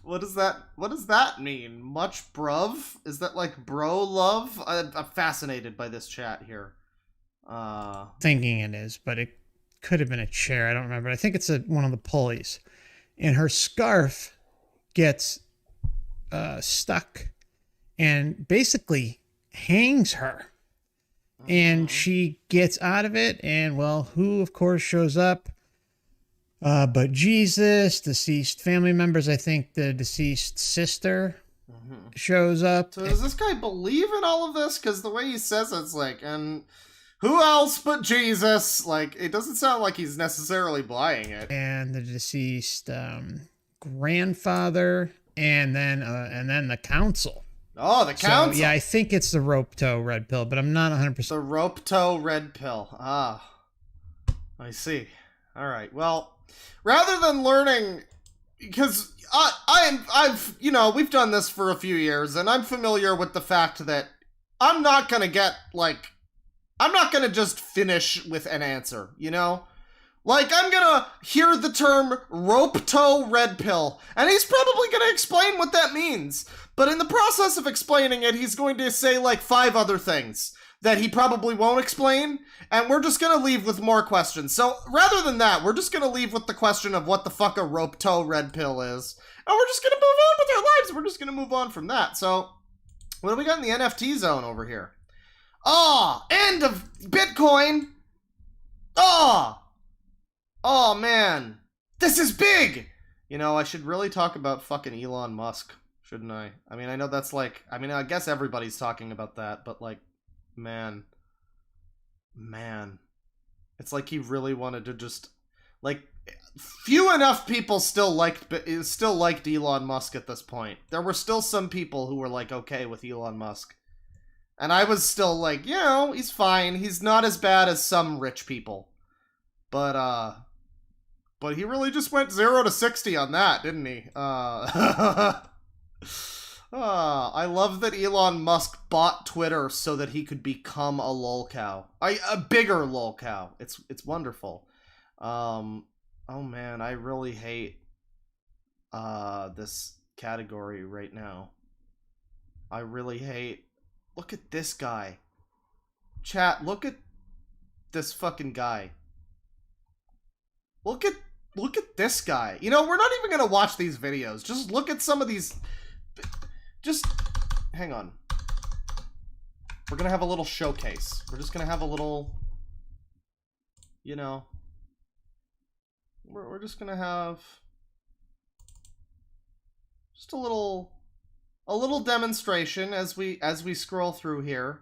What does that mean? Much bruv? Is that like bro love? I'm fascinated by this chat here. Thinking it is, but it could have been a chair. I don't remember. I think it's one of the pulleys. And her scarf gets stuck and basically hangs her. And she gets out of it, and, well, who, of course, shows up? But Jesus, deceased family members. I think the deceased sister shows up. So does this guy believe in all of this? Because the way he says it's like, and who else but Jesus? Like, it doesn't sound like he's necessarily buying it. And the deceased grandfather, and then the council. Oh, the council. So, yeah, I think it's the rope toe red pill, but I'm not 100%. The rope toe red pill. Ah, I see. All right. Well, rather than learning, because I've we've done this for a few years, and I'm familiar with the fact that I'm not gonna just finish with an answer, you know? Like, I'm gonna hear the term rope toe red pill, and he's probably gonna explain what that means. But in the process of explaining it, he's going to say like 5 other things that he probably won't explain, and we're just gonna leave with more questions. So rather than that, we're just gonna leave with the question of what the fuck a rope toe red pill is, and we're just gonna move on with our lives. We're just gonna move on from that. So what do we got in the NFT zone over here? Oh, end of Bitcoin. Oh man, this is big. You know, I should really talk about fucking Elon Musk, shouldn't I? I mean, I know that's like, I mean, I guess everybody's talking about that, but like, man, it's like he really wanted to just, like, few enough people still liked Elon Musk at this point. There were still some people who were like okay with Elon Musk, and I was still like, you know, he's fine. He's not as bad as some rich people, but he really just went 0 to 60 on that, didn't he? I love that Elon Musk bought Twitter so that he could become a lolcow. A bigger lolcow. It's wonderful. Oh man, I really hate this category right now. I really hate... Look at this guy. Chat, look at this fucking guy. Look at this guy. You know, we're not even gonna watch these videos. Just look at some of these. Just hang on. We're gonna have a little showcase. We're just gonna have a little, you know, we're just gonna have just a little demonstration as we scroll through here.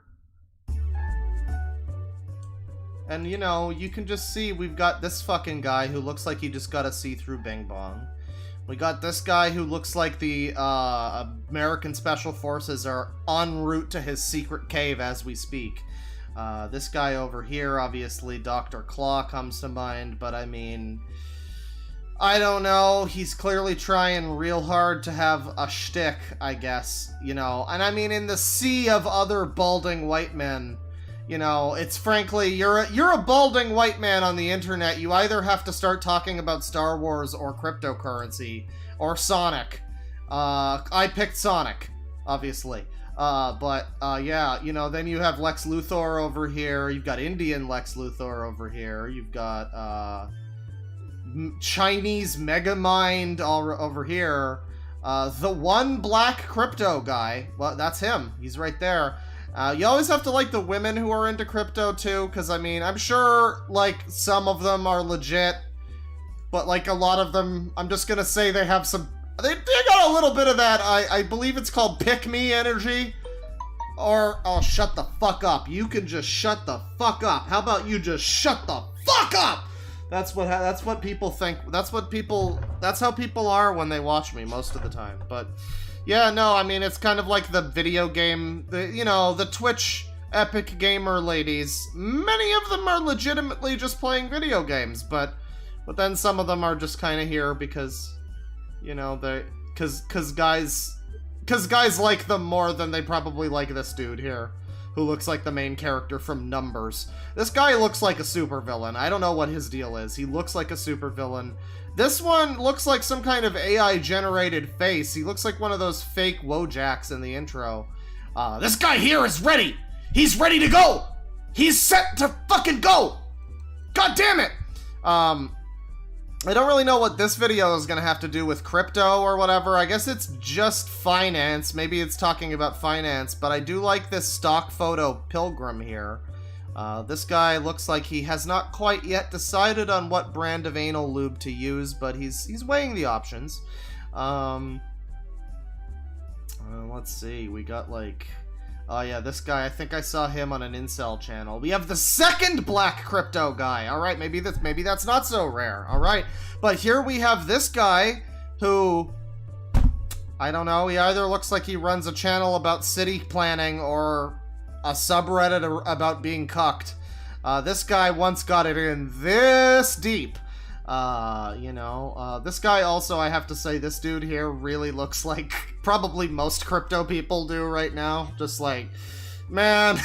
And, you know, you can just see we've got this fucking guy who looks like he just got a see-through Bing Bong. We got this guy who looks like the American Special Forces are en route to his secret cave as we speak. This guy over here, obviously, Dr. Claw comes to mind, but I mean... I don't know, he's clearly trying real hard to have a shtick, I guess, you know. And I mean, in the sea of other balding white men... You know, it's frankly, you're a balding white man on the internet. You either have to start talking about Star Wars or cryptocurrency or Sonic. I picked Sonic, obviously. Yeah, you know, then you have Lex Luthor over here. You've got Indian Lex Luthor over here. You've got Chinese Megamind over here. The one black crypto guy. Well, that's him. He's right there. You always have to like the women who are into crypto too, because I mean, I'm sure like some of them are legit, but like a lot of them, I'm just gonna say they have some. They got a little bit of that. I believe it's called pick me energy. Or oh, shut the fuck up. You can just shut the fuck up. How about you just shut the fuck up? That's what people think. That's how people are when they watch me most of the time. But yeah, no, I mean, it's kind of like the video game, the Twitch epic gamer ladies. Many of them are legitimately just playing video games, but then some of them are just kind of here because, because guys like them more than they probably like this dude here, who looks like the main character from Numbers. This guy looks like a supervillain. I don't know what his deal is. He looks like a supervillain. This one looks like some kind of AI-generated face. He looks like one of those fake Wojaks in the intro. This guy here is ready! He's ready to go! He's set to fucking go! God damn it! I don't really know what this video is gonna have to do with crypto or whatever. I guess it's just finance. Maybe it's talking about finance, but I do like this stock photo Pilgrim here. This guy looks like he has not quite yet decided on what brand of anal lube to use, but he's weighing the options. Let's see, we got like... Oh yeah, this guy, I think I saw him on an incel channel. We have the second black crypto guy. Alright, maybe that's not so rare. Alright, but here we have this guy who... I don't know, he either looks like he runs a channel about city planning or a subreddit about being cucked. This guy once got it in this deep. This guy also, I have to say, this dude here really looks like probably most crypto people do right now. Just like, man,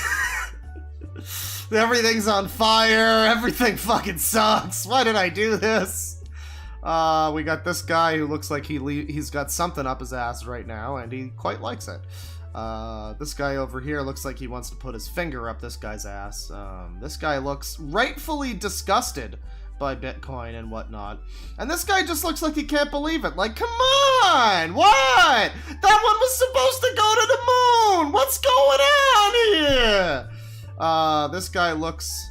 everything's on fire, everything fucking sucks, why did I do this? We got this guy who looks like he's got something up his ass right now, and he quite likes it. This guy over here looks like he wants to put his finger up this guy's ass. This guy looks rightfully disgusted by Bitcoin and whatnot. And this guy just looks like he can't believe it. Like, come on! What? That one was supposed to go to the moon! What's going on here? This guy looks...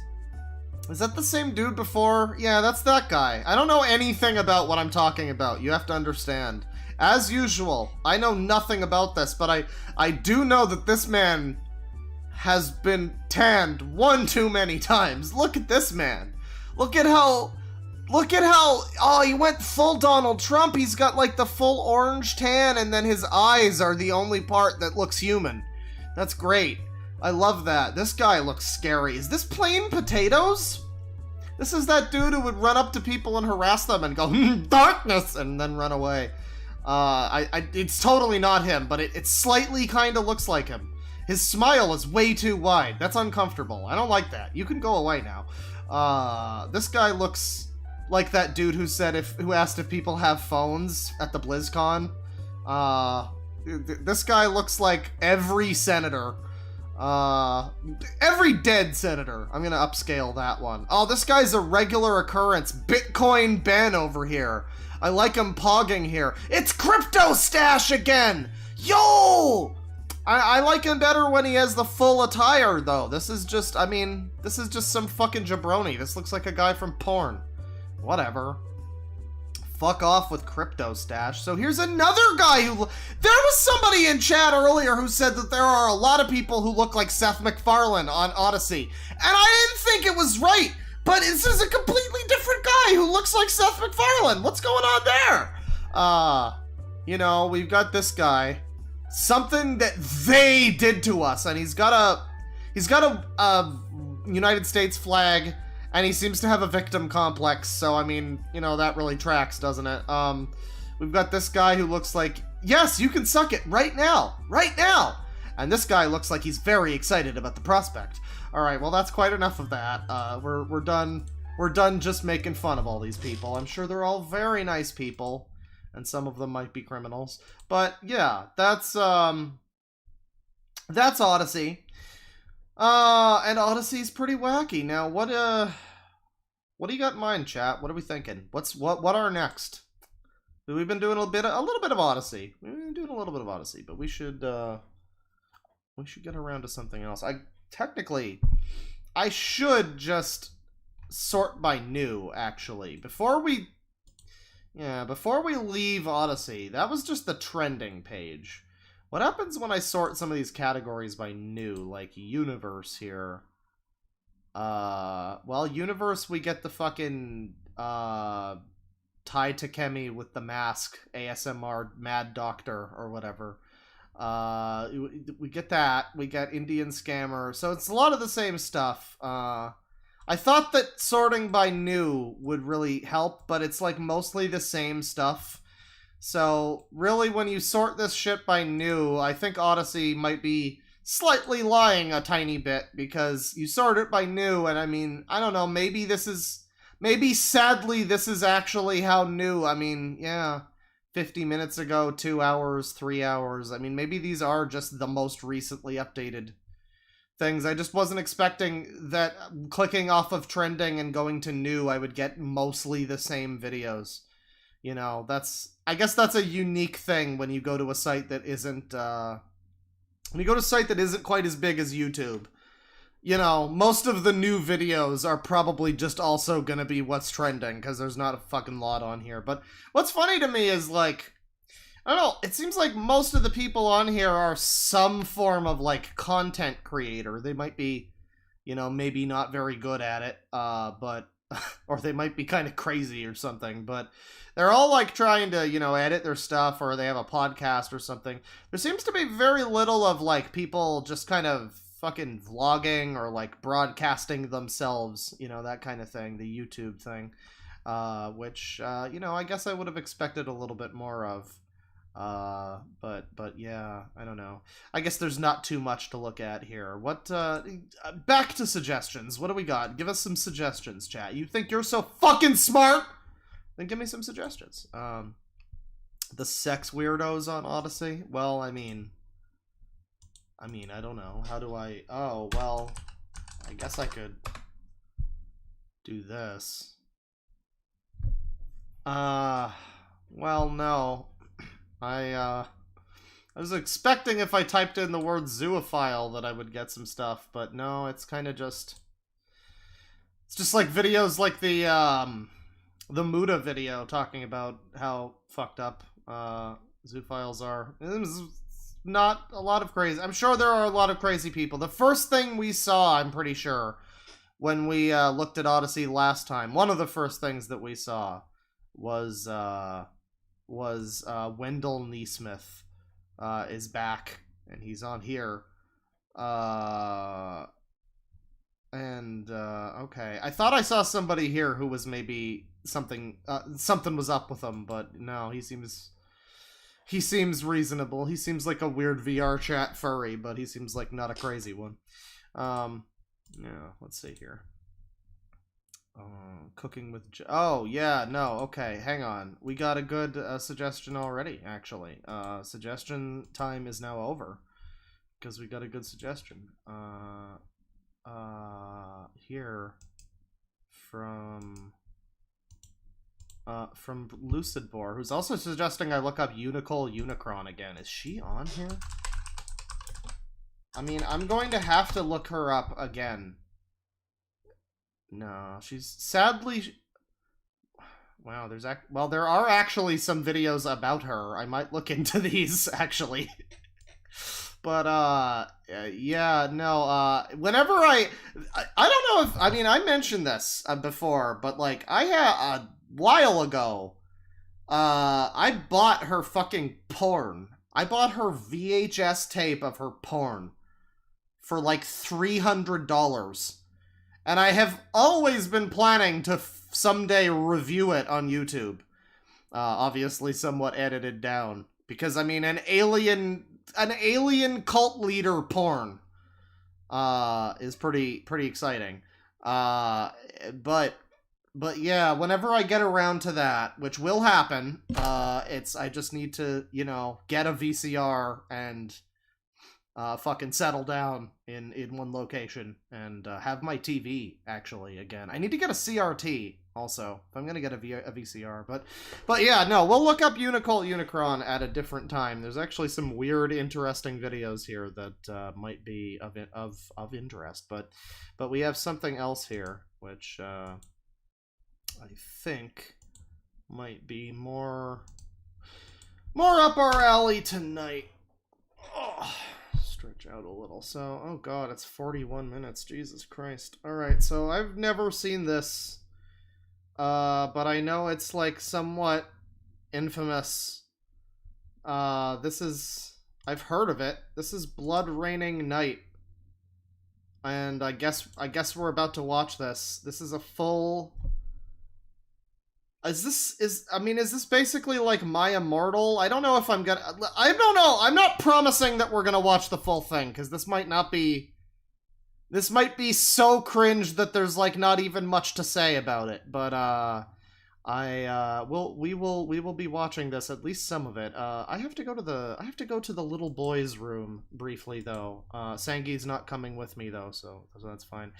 Is that the same dude before? Yeah, that's that guy. I don't know anything about what I'm talking about. You have to understand. As usual, I know nothing about this, but I do know that this man has been tanned one too many times. Look at this man. Look at how, oh, he went full Donald Trump. He's got like the full orange tan, and then his eyes are the only part that looks human. That's great. I love that. This guy looks scary. Is this Plain Potatoes? This is that dude who would run up to people and harass them and go, darkness, and then run away. It's totally not him, but it slightly kind of looks like him. His smile is way too wide. That's uncomfortable. I don't like that. You can go away now. This guy looks like that dude who asked if people have phones at the BlizzCon. This guy looks like every senator. Every dead senator. I'm gonna upscale that one. Oh, this guy's a regular occurrence. Bitcoin Ben over here. I like him pogging here. It's Crypto Stash again! Yo! I like him better when he has the full attire, though. This is just some fucking jabroni. This looks like a guy from porn. Whatever. Fuck off with Crypto Stash. So here's another guy who... There was somebody in chat earlier who said that there are a lot of people who look like Seth MacFarlane on Odyssey. And I didn't think it was right. But this is a completely different guy who looks like Seth MacFarlane. What's going on there? We've got this guy. Something that they did to us, and he's got a United States flag, and he seems to have a victim complex, so I mean, that really tracks, doesn't it? We've got this guy who looks like, yes, you can suck it right now, and this guy looks like he's very excited about the prospect. Alright, well that's quite enough of that. We're done just making fun of all these people. I'm sure they're all very nice people, and some of them might be criminals. But yeah, that's that's Odyssey. And Odyssey's pretty wacky. Now, what do you got in mind, chat? What are we thinking? What are next? We've been doing a little bit of Odyssey. We've been doing a little bit of Odyssey, but we should get around to something else. I should just sort by new, actually. Before we leave Odyssey, that was just the trending page. What happens when I sort some of these categories by new, like Universe here? Well, Universe, we get the fucking, Tai Takemi with the mask, ASMR Mad Doctor, or whatever. We get that. We get Indian Scammer. So it's a lot of the same stuff. I thought that sorting by new would really help, but it's like mostly the same stuff. So really, when you sort this shit by new, I think Odyssey might be slightly lying a tiny bit, because you sort it by new, and I mean, I don't know, maybe sadly this is actually how new. I mean, yeah, 50 minutes ago, 2 hours, 3 hours. I mean, maybe these are just the most recently updated things. I just wasn't expecting that clicking off of trending and going to new, I would get mostly the same videos. You know, I guess that's a unique thing when you go to a site that isn't, quite as big as YouTube. You know, most of the new videos are probably just also gonna be what's trending, because there's not a fucking lot on here. But what's funny to me is, like, I don't know, it seems like most of the people on here are some form of, like, content creator. They might be, you know, maybe not very good at it, but, or they might be kind of crazy or something, but they're all, like, trying to, you know, edit their stuff, or they have a podcast or something. There seems to be very little of, like, people just kind of fucking vlogging or, like, broadcasting themselves, you know, that kind of thing, the YouTube thing, which, you know, I guess I would have expected a little bit more of. But yeah, I don't know. I guess there's not too much to look at here. Back to suggestions. What do we got? Give us some suggestions, chat. You think you're so fucking smart? Then give me some suggestions. The sex weirdos on Odyssey? Well, I mean, I don't know. How do I... Oh, well, I guess I could do this. Well, no. I was expecting if I typed in the word zoophile that I would get some stuff, but no, it's kind of just... It's just like videos like the Muda video talking about how fucked up zoophiles are. There's not a lot of crazy... I'm sure there are a lot of crazy people. The first thing we saw, I'm pretty sure, when we looked at Odyssey last time, one of the first things that we saw was Wendell Neesmith is back, and he's on here. Okay. I thought I saw somebody here who was maybe something was up with him, but no, he seems reasonable. He seems like a weird VR chat furry, but he seems like not a crazy one. Yeah, let's see here. Cooking with... Oh, yeah, no, okay, hang on. We got a good suggestion already, actually. Suggestion time is now over, because we got a good suggestion. Here, from Lucidbore, who's also suggesting I look up Unicole Unicron again. Is she on here? I mean, I'm going to have to look her up again. No, she's sadly... Wow, there are actually some videos about her. I might look into these, actually. But, yeah, no, whenever I don't know if... I mean, I mentioned this before, but, like, I had... a while ago, I bought her fucking porn. I bought her VHS tape of her porn for, like, $300. And I have always been planning to someday review it on YouTube. Obviously somewhat edited down. Because, I mean, an alien cult leader porn is pretty exciting. But yeah, whenever I get around to that, which will happen, I just need to, you know, get a VCR and fucking settle down in one location and have my TV actually again. I need to get a CRT also if I'm gonna get a VCR. But yeah, no, we'll look up Unicult Unicron at a different time. There's actually some weird, interesting videos here that might be of interest. But we have something else here which I think might be more up our alley tonight. Oh. Stretch out a little. So, oh god, it's 41 minutes. Jesus Christ. Alright, so I've never seen this. But I know it's like somewhat infamous. This is... I've heard of it. This is Blood Raining Night. And I guess we're about to watch this. This is a full... Is this basically like My Immortal? I don't know if I'm gonna... I don't know! I'm not promising that we're gonna watch the full thing, because this might not be... This might be so cringe that there's like not even much to say about it, but we will be watching this, at least some of it. I have to go to the little boy's room briefly though. Sangi's not coming with me though, so that's fine.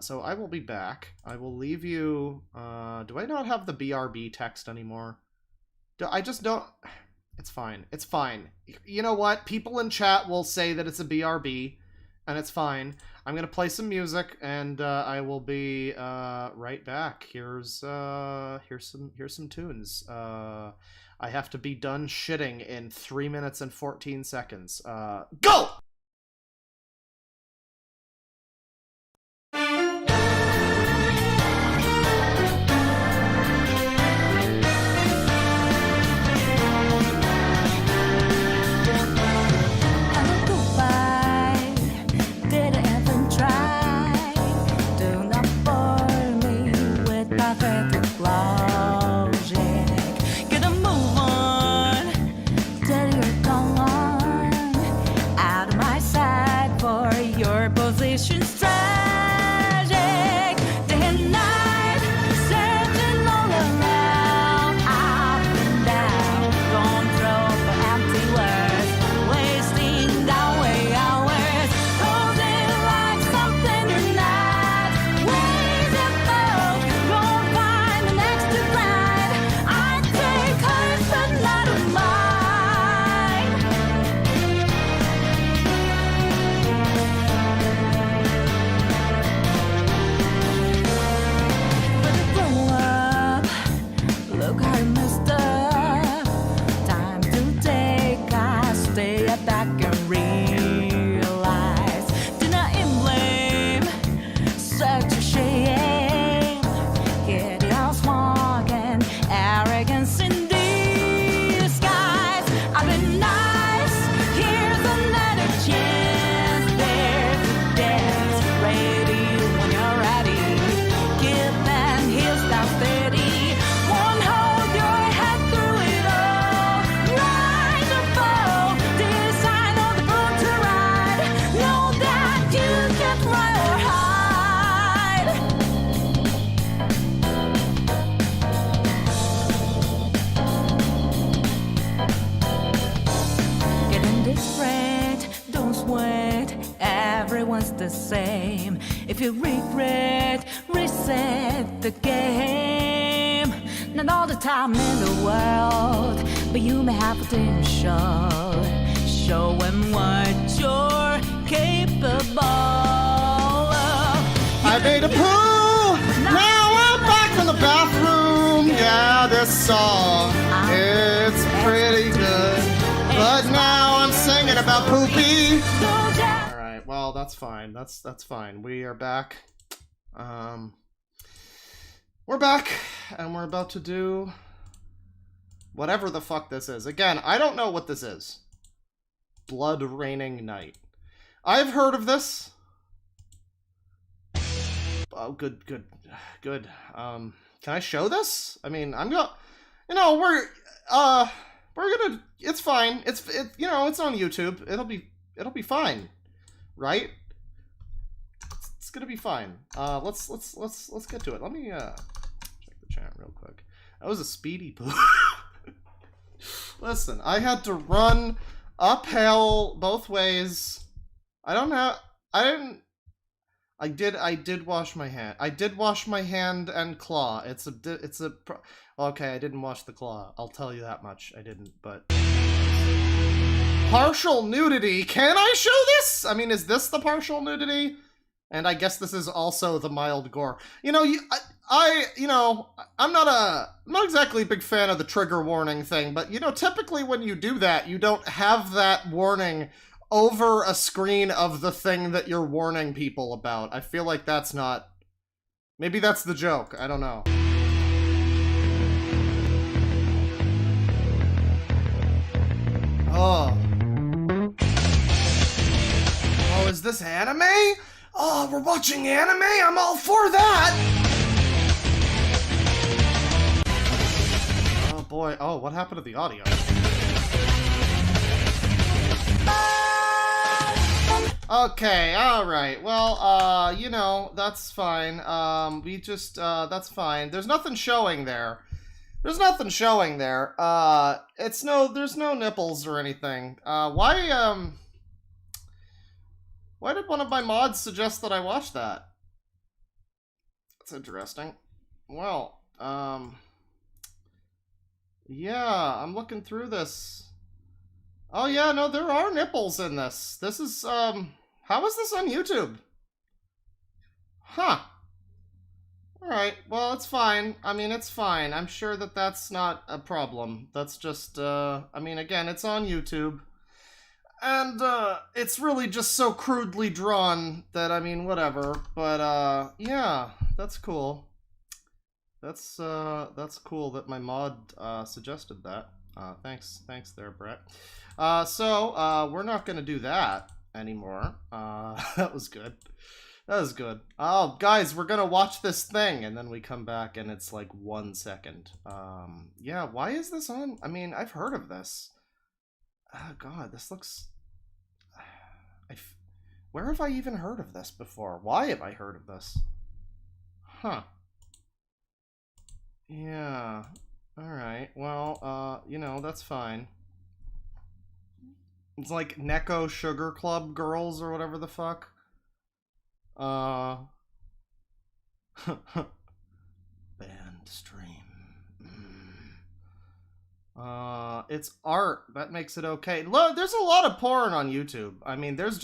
So I will be back. I will leave you. Do I not have the BRB text anymore? I just don't. It's fine. It's fine. You know what? People in chat will say that it's a BRB, and it's fine. I'm gonna play some music, and I will be right back. Here's some tunes. I have to be done shitting in 3 minutes and 14 seconds. Go! The same. If you regret, reset the game. Not all the time in the world, but you may have potential. Show them what you're capable of. I made a poo! Now I'm back from the bathroom. Yeah, this song, it's pretty good. But now I'm singing about poopy. Well, that's fine. That's fine. We are back. We're back, and we're about to do whatever the fuck this is. Again, I don't know what this is. Blood Raining Night. I've heard of this. Oh, good. Can I show this? I mean, I'm gonna, we're gonna. It's fine. It's on YouTube. It'll be fine. Right? It's gonna be fine. Let's get to it. Let me check the chat real quick. That was a speedy poo. Listen, I had to run uphill both ways I don't know. I did wash my hand. I did wash my hand and claw. Okay, I didn't wash the claw. I'll tell you that much. I didn't, but... Partial nudity? Can I show this? I mean, is this the partial nudity? And I guess this is also the mild gore. You know, I'm not exactly a big fan of the trigger warning thing, but you know, typically when you do that, you don't have that warning over a screen of the thing that you're warning people about. I feel like that's not... Maybe that's the joke. I don't know. Oh. Oh, is this anime? Oh, we're watching anime? I'm all for that! Oh boy. Oh, what happened to the audio? Okay, alright. Well, you know, that's fine. That's fine. There's nothing showing there. There's nothing showing there. There's no nipples or anything. Why did one of my mods suggest that I watch that? That's interesting. Well, yeah, I'm looking through this. Oh yeah, no, there are nipples in this. This is, how is this on YouTube? Huh. Alright, well, it's fine. I mean, it's fine. I'm sure that that's not a problem. That's just, I mean, again, it's on YouTube. And, it's really just so crudely drawn that, I mean, whatever. But, yeah, that's cool. That's cool that my mod, suggested that. Thanks there, Brett. So, we're not gonna do that anymore. That was good. That was good. Oh, guys, we're gonna watch this thing, and then we come back, and it's like 1 second. Yeah, why is this on? I mean, I've heard of this. Oh, God, this looks... Where have I even heard of this before? Why have I heard of this? Huh. Yeah. Alright, well, you know, that's fine. It's like Neko Sugar Club Girls or whatever the fuck. Band stream. It's art. That makes it okay. Look, there's a lot of porn on YouTube. I mean, there's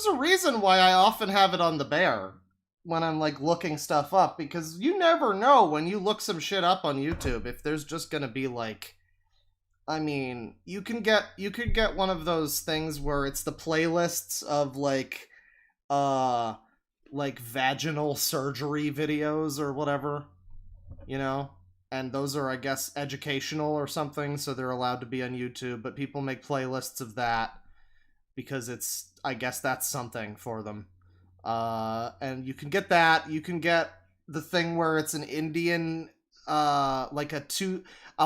a reason why I often have it on the bear when I'm like looking stuff up, because you never know when you look some shit up on YouTube if there's just gonna be like, I mean, you could get one of those things where it's the playlists of like vaginal surgery videos or whatever, you know, and those are, I guess, educational or something, so they're allowed to be on YouTube, but people make playlists of that because it's, I guess that's something for them. And you can get that. You can get the thing where it's an Indian, like a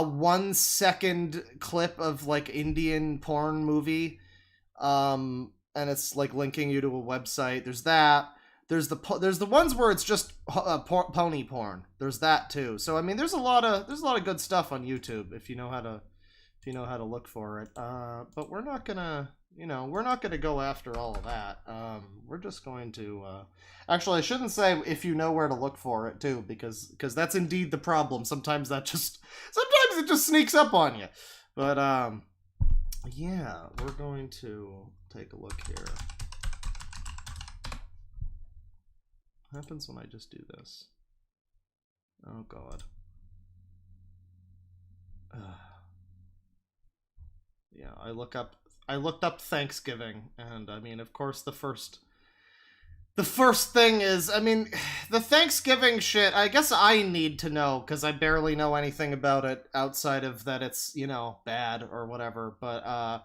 1 second clip of like Indian porn movie. And it's like linking you to a website. There's that. There's the ones where it's just pony porn. There's that too. So I mean, there's a lot of good stuff on YouTube if you know how to look for it. But we're not gonna, we're not gonna go after all of that. We're just going to, actually, I shouldn't say if you know where to look for it too, because that's indeed the problem. Sometimes it just sneaks up on you. But yeah, we're going to take a look here. What happens when I just do this? Oh God. Yeah, I looked up Thanksgiving, and I mean, of course, the first thing is, I mean, the Thanksgiving shit, I guess I need to know, because I barely know anything about it outside of that it's, bad or whatever, but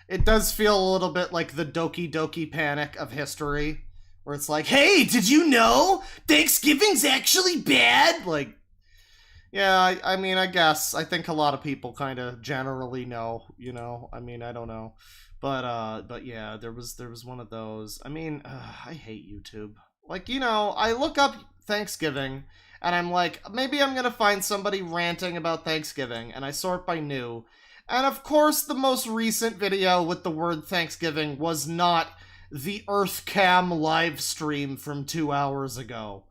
it does feel a little bit like the Doki Doki Panic of history, where it's like, hey, did you know Thanksgiving's actually bad? Like, yeah, I mean, I guess. I think a lot of people kind of generally know, I mean, I don't know. But yeah, there was one of those. I mean, I hate YouTube. Like, I look up Thanksgiving, and I'm like, maybe I'm gonna find somebody ranting about Thanksgiving, and I sort by new. And of course, the most recent video with the word Thanksgiving was not the EarthCam live stream from 2 hours ago.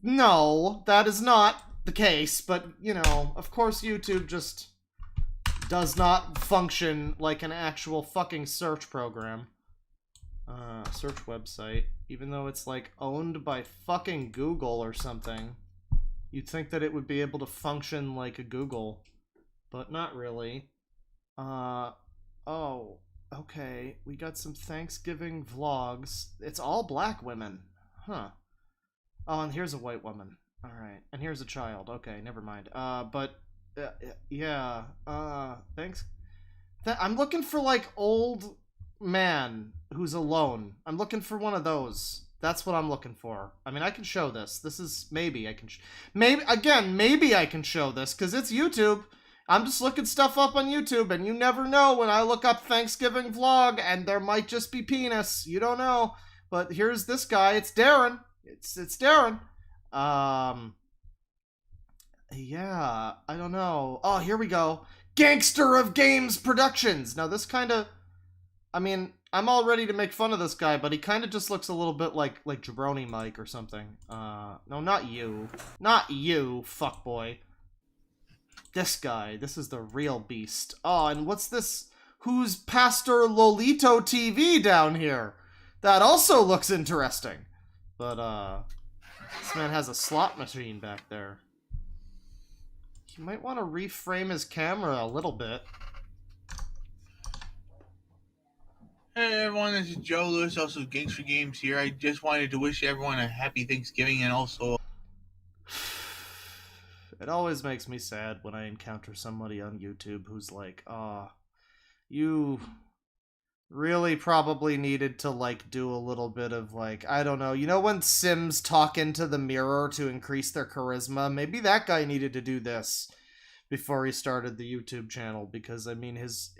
No, that is not the case, but, you know, of course YouTube just does not function like an actual fucking search program. Search website, even though it's like owned by fucking Google or something. You'd think that it would be able to function like a Google, but not really. Oh, okay. We got some Thanksgiving vlogs. It's all black women. Huh. Oh, and here's a white woman. Alright. And here's a child. Okay, never mind. Yeah. Thanks. I'm looking for, like, old man who's alone. I'm looking for one of those. That's what I'm looking for. I mean, I can show this. This is... Maybe I can... maybe I can show this, because it's YouTube. I'm just looking stuff up on YouTube, and you never know when I look up Thanksgiving vlog, and there might just be penis. You don't know. But here's this guy. It's Darren. It's Darren. Yeah, I don't know. Oh, here we go. Gangster of Games Productions. Now, this kind of... I mean, I'm all ready to make fun of this guy, but he kind of just looks a little bit like Jabroni Mike or something. No, not you. Not you, fuckboy. This guy. This is the real beast. Oh, and what's this? Who's Pastor Lolito TV down here? That also looks interesting. But, this man has a slot machine back there. You might want to reframe his camera a little bit. Hey everyone, this is Joe Lewis, also Gangster Games here. I just wanted to wish everyone a happy Thanksgiving and also... It always makes me sad when I encounter somebody on YouTube who's like, you really probably needed to, like, do a little bit of, like, I don't know, you know when Sims talk into the mirror to increase their charisma? Maybe that guy needed to do this before he started the YouTube channel, because, I mean, he's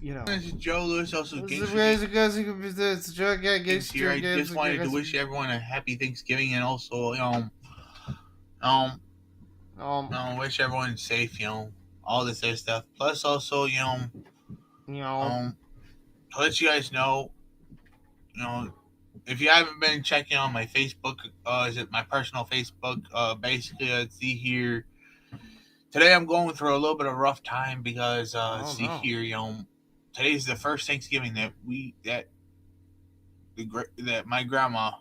you know. This is Joe Lewis, also Gangster Games here. I just wanted to wish everyone a happy Thanksgiving and also, wish everyone safe, all this other stuff. Plus also, to let you guys know, if you haven't been checking on my Facebook, is it my personal Facebook? Basically, let's see here. Today I'm going through a little bit of a rough time because, here, today's the first Thanksgiving that my grandma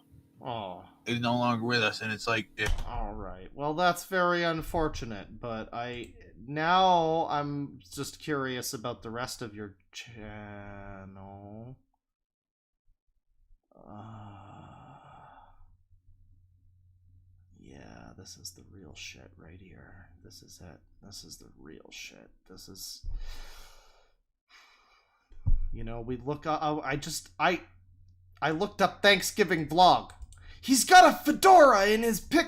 is no longer with us, and it's like... Alright, well that's very unfortunate, but I'm just curious about the rest of your channel. Yeah, this is the real shit right here. This is it. This is the real shit. This is... we look up... I looked up Thanksgiving vlog. He's got a fedora in his pic...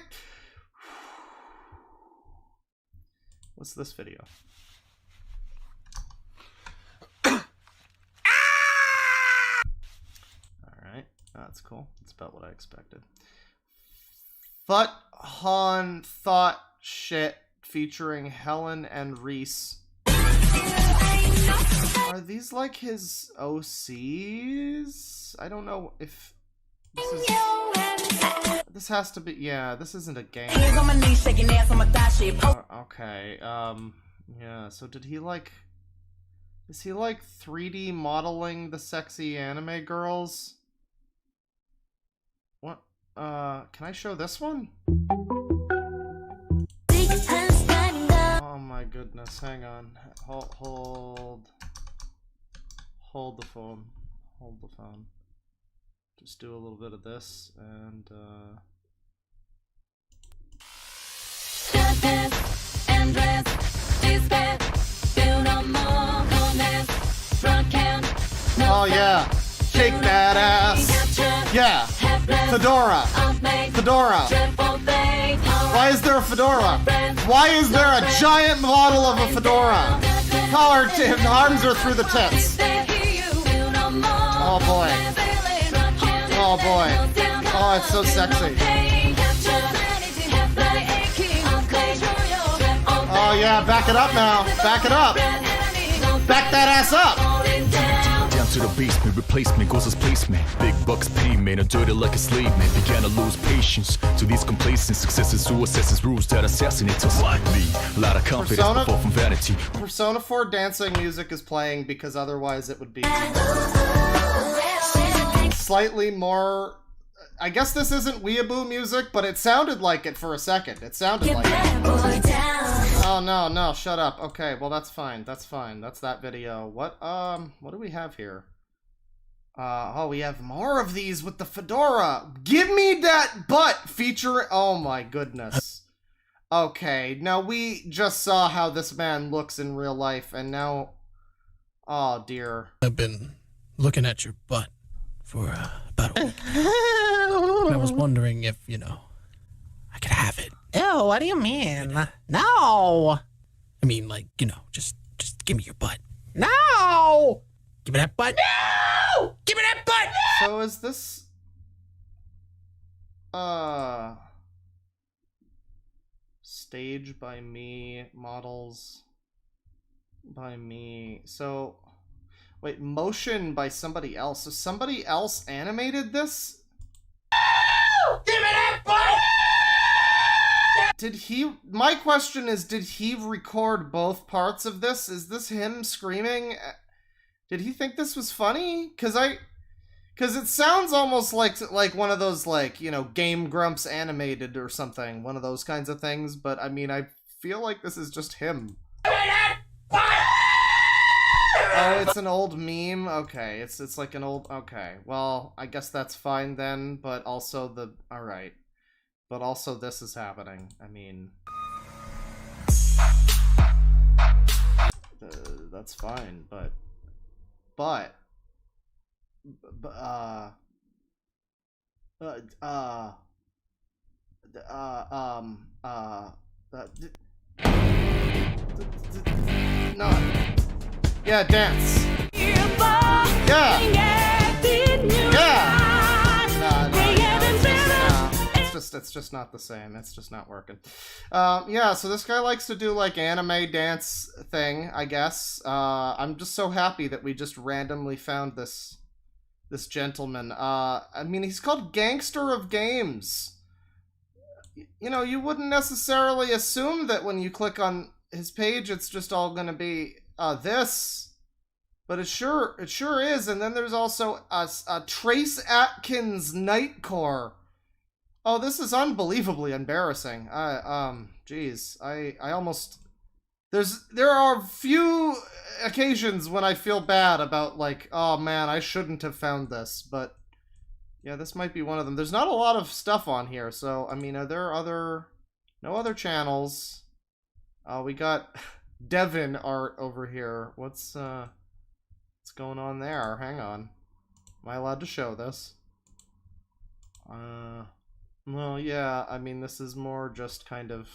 What's this video? Alright, that's cool. That's about what I expected. Fut Han Thought Shit featuring Helen and Reese. Are these like his OCs? I don't know if this is... This has to be... Yeah, this isn't a game. Okay, yeah, so did he like... Is he like 3D modeling the sexy anime girls? What? Can I show this one? Oh my goodness, hang on. Hold the phone. Hold the phone. Just do a little bit of this, and, Oh yeah! Shake that ass! Yeah! Fedora! Fedora! Why is there a fedora? Why is there a giant model of a fedora? Collar, his arms are through the tits. Oh boy. Oh boy. Oh, it's so sexy. Oh yeah, back it up now. Back it up. Back that ass up. Down to the basement, replacement, goes as placement. Big bucks payment, I'm dirty like a slave man. Began to lose patience to these complacent successes who assesses rules that assassinate us. Likely, a lot of confidence before from vanity. Persona 4 dancing music is playing because otherwise it would be slightly more. I guess this isn't weeaboo music, but it sounded like it for a second. It sounded like it. Oh, no, shut up. Okay, well, that's fine. That's fine. That's that video. What do we have here? Oh, we have more of these with the fedora. Give me that butt feature. Oh, my goodness. Okay, now we just saw how this man looks in real life, and now... Oh, dear. I've been looking at your butt for about a week. And I was wondering if, you know, I could have it. Ew, what do you mean? No! I mean, like, you know, just give me your butt. No! Give me that butt. No! Give me that butt! So is this... Stage by me, models by me. So... Wait, motion by somebody else. So somebody else animated this? No! Give me that butt! Did he... My question is, did he record both parts of this? Is this him screaming? Did he think this was funny? Because it sounds almost like one of those, like, you know, Game Grumps animated or something. One of those kinds of things. But, I mean, I feel like this is just him. Oh, it's an old meme? Okay, it's like an old... Okay, well, I guess that's fine then, but also the... Alright. But also this is happening. I mean... that's fine, but... No. Yeah, dance. Yeah. It's just not the same. It's just not working. Yeah, so this guy likes to do like anime dance thing, I guess. I'm just so happy that we just randomly found this gentleman. I mean, he's called Gangster of Games. You know, you wouldn't necessarily assume that when you click on his page, it's just all gonna be this, but it sure is. And then there's also a Trace Atkins Nightcore. Oh, this is unbelievably embarrassing. Geez, I almost... There are few occasions when I feel bad about, like, oh man, I shouldn't have found this, but yeah, this might be one of them. There's not a lot of stuff on here, so, I mean, are there no other channels? We got Devin art over here. What's going on there? Hang on. Am I allowed to show this? Well, yeah, I mean, this is more just kind of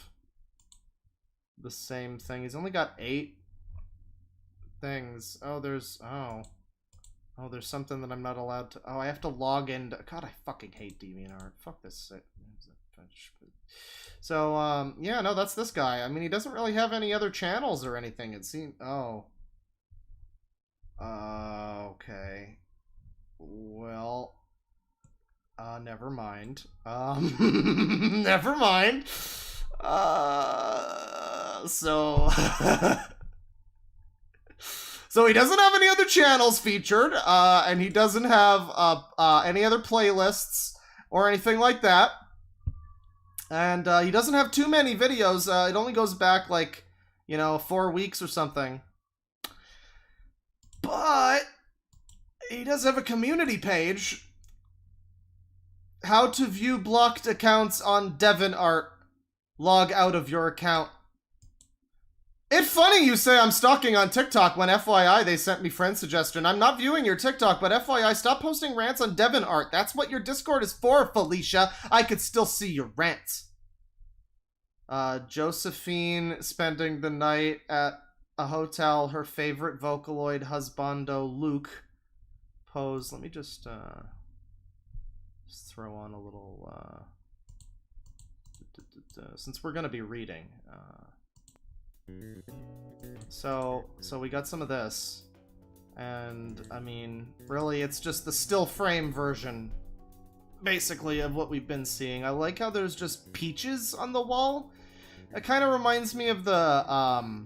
the same thing. He's only got 8 things. Oh, there's something that I'm not allowed to... Oh, I have to log in. God, I fucking hate DeviantArt. Fuck this shit. So, yeah, no, that's this guy. I mean, he doesn't really have any other channels or anything. It seems... Oh. Okay. Well... never mind. Never mind. So... So he doesn't have any other channels featured, and he doesn't have any other playlists or anything like that. And he doesn't have too many videos. It only goes back, like, you know, 4 weeks or something. But he does have a community page. How to view blocked accounts on DeviantArt. Log out of your account. It's funny you say I'm stalking on TikTok when FYI they sent me friend suggestion. I'm not viewing your TikTok, but FYI, stop posting rants on DeviantArt. That's what your Discord is for, Felicia. I could still see your rants. Josephine spending the night at a hotel. Her favorite Vocaloid husbando, Luke. Pose. Let me just throw on a little... since we're going to be reading... So we got some of this. And, I mean, really, it's just the still frame version, basically, of what we've been seeing. I like how there's just peaches on the wall. It kind of reminds me of the,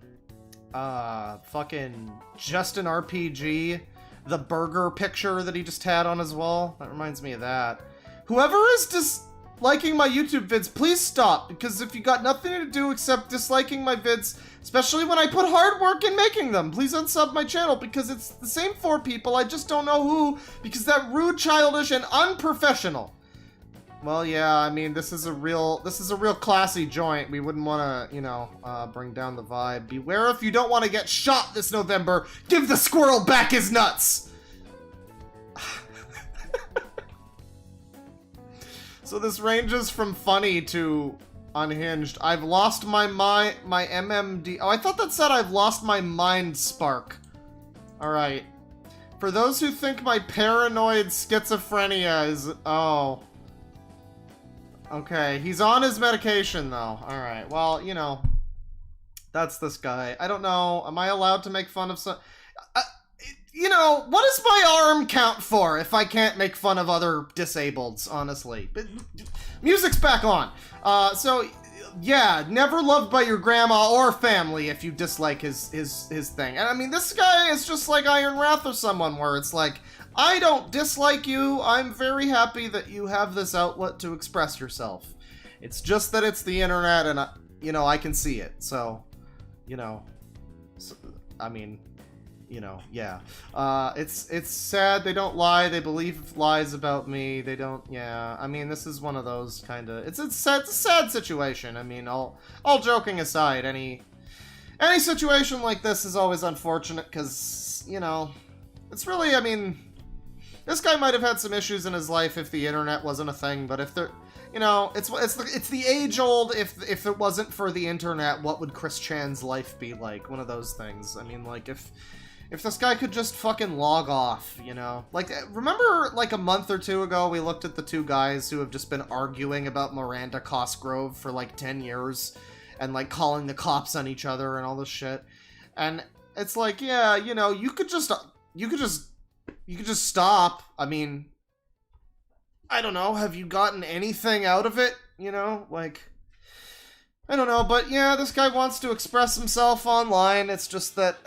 fucking Justin RPG, the burger picture that he just had on his wall. That reminds me of that. Whoever is disliking my YouTube vids, please stop, because if you got nothing to do except disliking my vids, especially when I put hard work in making them, please unsub my channel, because it's the same 4 people, I just don't know who, because that rude, childish, and unprofessional. Well, yeah, I mean, this is a real classy joint. We wouldn't want to, you know, bring down the vibe. Beware if you don't want to get shot this November. Give the squirrel back his nuts! So this ranges from funny to unhinged. I've lost my MMD. Oh, I thought that said I've lost my mind spark. Alright. For those who think my paranoid schizophrenia is... Oh. Okay, he's on his medication, though. Alright, well, you know, that's this guy. I don't know, am I allowed to make fun of some... you know, what does my arm count for if I can't make fun of other disableds, honestly? But, music's back on. So, yeah, never loved by your grandma or family if you dislike his thing. And I mean, this guy is just like Iron Wrath or someone where it's like, I don't dislike you, I'm very happy that you have this outlet to express yourself. It's just that it's the internet and, you know, I can see it. So, you know, I mean... You know, yeah. It's sad. They don't lie. They believe lies about me. They don't. Yeah. I mean, this is one of those kind of. It's a sad situation. I mean, all joking aside, any situation like this is always unfortunate because, you know, it's really. I mean, this guy might have had some issues in his life if the internet wasn't a thing. But if there, you know, it's the age old. If it wasn't for the internet, what would Chris Chan's life be like? One of those things. I mean, like if this guy could just fucking log off, you know? Like, remember, like, a month or 2 ago, we looked at the 2 guys who have just been arguing about Miranda Cosgrove for, like, 10 years, and, like, calling the cops on each other and all this shit. And it's like, yeah, you know, you could just stop. I mean, I don't know, have you gotten anything out of it? You know, like, I don't know, but yeah, this guy wants to express himself online. It's just that...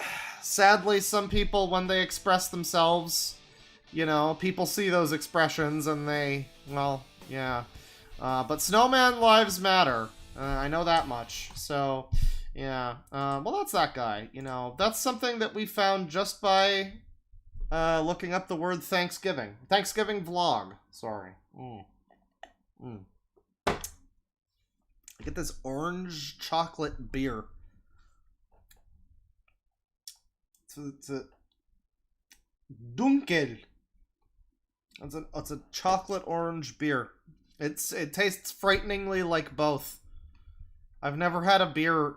Sadly, some people, when they express themselves, you know, people see those expressions and they, well, yeah. But snowman lives matter. I know that much. So, yeah. Well, that's that guy. You know, that's something that we found just by looking up the word Thanksgiving. Thanksgiving vlog. Sorry. I get this orange chocolate beer. It's a Dunkel. It's a chocolate orange beer. It tastes frighteningly like both. I've never had a beer.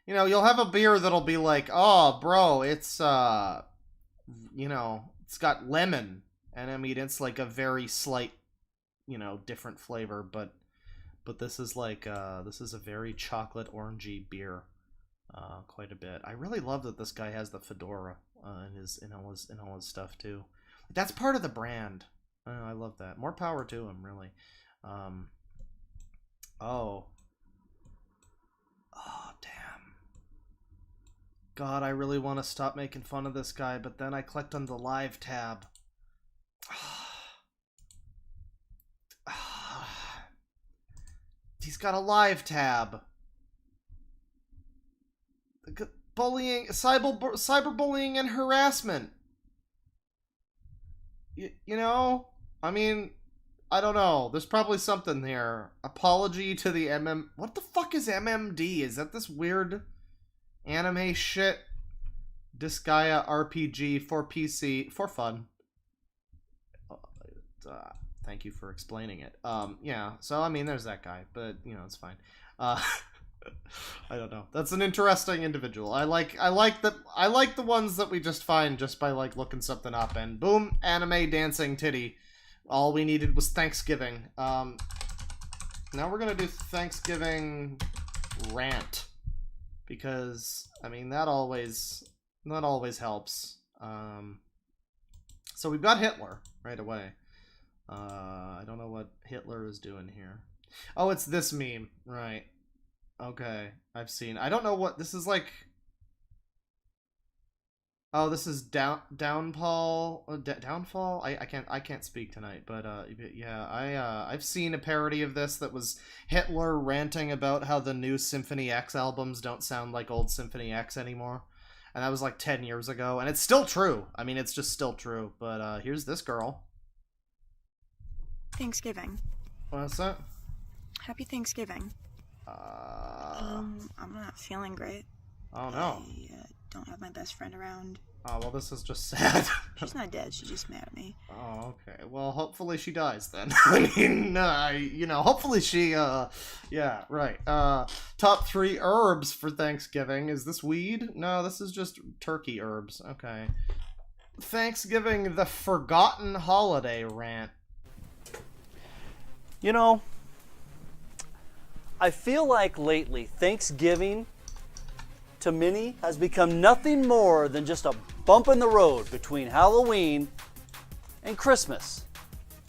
You know, you'll have a beer that'll be like, oh, bro, it's you know, it's got lemon, and I mean, it's like a very slight, you know, different flavor, but this is like this is a very chocolate orangey beer. Quite a bit. I really love that this guy has the fedora in all his stuff too. That's part of the brand. I love that. More power to him, really. Oh, damn. God, I really want to stop making fun of this guy, but then I clicked on the live tab. He's got a live tab. Bullying, cyberbullying and harassment. You know? I mean, I don't know. There's probably something there. Apology to the What the fuck is MMD? Is that this weird anime shit? Disgaea RPG for PC for fun. Thank you for explaining it. Yeah, so I mean, there's that guy, but you know, it's fine. I don't know. That's an interesting individual. I like the ones that we just find just by like looking something up and boom, anime dancing titty. All we needed was Thanksgiving. Now we're gonna do Thanksgiving rant, because I mean that always helps. So we've got Hitler right away. I don't know what Hitler is doing here. Oh, it's this meme, right? Okay, I've seen. I don't know what this is like. Oh, this is downfall. Downfall. I can't speak tonight, but yeah, I've seen a parody of this that was Hitler ranting about how the new Symphony X albums don't sound like old Symphony X anymore, and that was like 10 years ago, and it's still true. I mean, it's just still true. But here's this girl. Thanksgiving. What's that? Happy Thanksgiving. I'm not feeling great. Oh no. I don't have my best friend around. Oh, well, this is just sad. She's not dead, she's just mad at me. Oh, okay. Well, hopefully she dies then. I mean, you know, hopefully she, yeah, right. Top 3 herbs for Thanksgiving. Is this weed? No, this is just turkey herbs. Okay. Thanksgiving, the forgotten holiday rant. You know, I feel like lately Thanksgiving to many has become nothing more than just a bump in the road between Halloween and Christmas.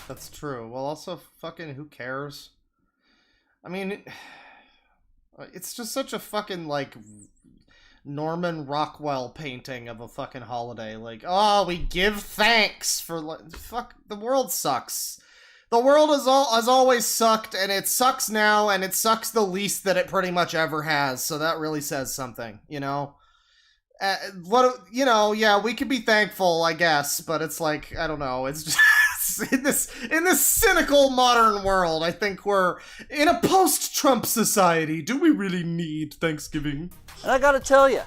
That's true. Well, also, fucking, who cares? I mean, it's just such a fucking, like, Norman Rockwell painting of a fucking holiday. Like, oh, we give thanks for, like, fuck, the world sucks. The world has always sucked, and it sucks now, and it sucks the least that it pretty much ever has, so that really says something, you know? Yeah, we could be thankful, I guess, but it's like, I don't know, it's just, in this cynical modern world, I think we're in a post-Trump society. Do we really need Thanksgiving? And I gotta tell you,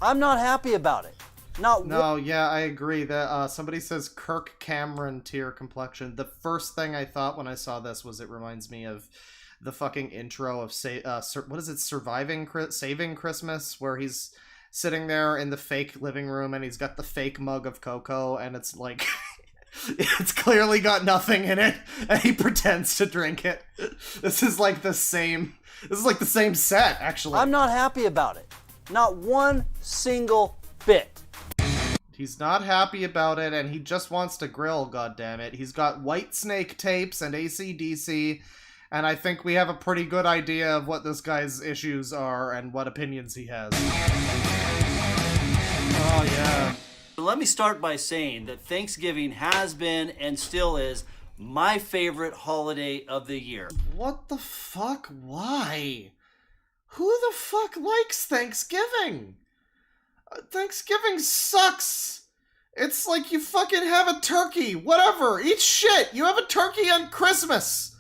I'm not happy about it. No, yeah, I agree. That somebody says Kirk Cameron tier complexion. The first thing I thought when I saw this was it reminds me of the fucking intro of what is it? Saving Christmas, where he's sitting there in the fake living room and he's got the fake mug of cocoa and it's like it's clearly got nothing in it and he pretends to drink it. This is like the same set, actually. I'm not happy about it. Not one single bit. He's not happy about it, and he just wants to grill, goddammit. He's got Whitesnake tapes and AC/DC, and I think we have a pretty good idea of what this guy's issues are and what opinions he has. Oh, yeah. Let me start by saying that Thanksgiving has been and still is my favorite holiday of the year. What the fuck? Why? Who the fuck likes Thanksgiving? Thanksgiving sucks. It's like you fucking have a turkey. Whatever. Eat shit. You have a turkey on Christmas.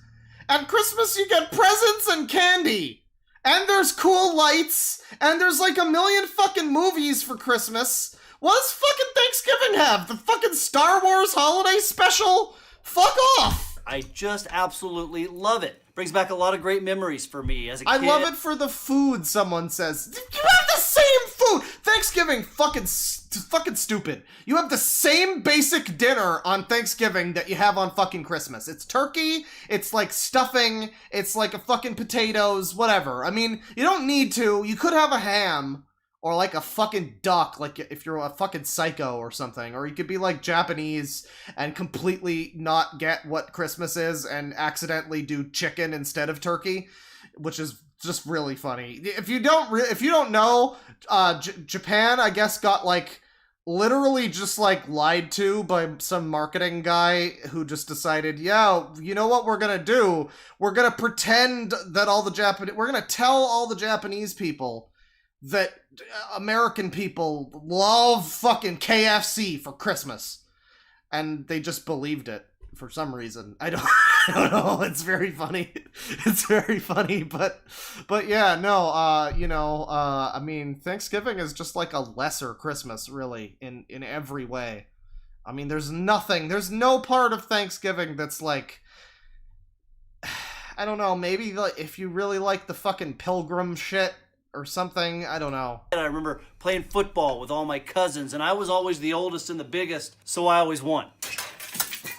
At Christmas you get presents and candy. And there's cool lights. And there's like a million fucking movies for Christmas. What does fucking Thanksgiving have? The fucking Star Wars holiday special? Fuck off. I just absolutely love it. Brings back a lot of great memories for me as a kid. I love it for the food, someone says. You have the same food! Thanksgiving, fucking stupid. You have the same basic dinner on Thanksgiving that you have on fucking Christmas. It's turkey, it's like stuffing, it's like a fucking potatoes, whatever. I mean, you don't need to. You could have a ham. Or like a fucking duck, like if you're a fucking psycho or something. Or you could be like Japanese and completely not get what Christmas is and accidentally do chicken instead of turkey, which is just really funny. If you don't know, Japan, I guess, got like literally just like lied to by some marketing guy who just decided, yeah, you know what we're gonna do? We're gonna pretend that we're gonna tell all the Japanese people that American people love fucking KFC for Christmas. And they just believed it for some reason. I don't know. It's very funny. It's very funny, but yeah, no, I mean, Thanksgiving is just like a lesser Christmas, really, in every way. I mean, there's no part of Thanksgiving that's like, I don't know, maybe like if you really like the fucking pilgrim shit, or something, I don't know. I remember playing football with all my cousins, and I was always the oldest and the biggest, so I always won.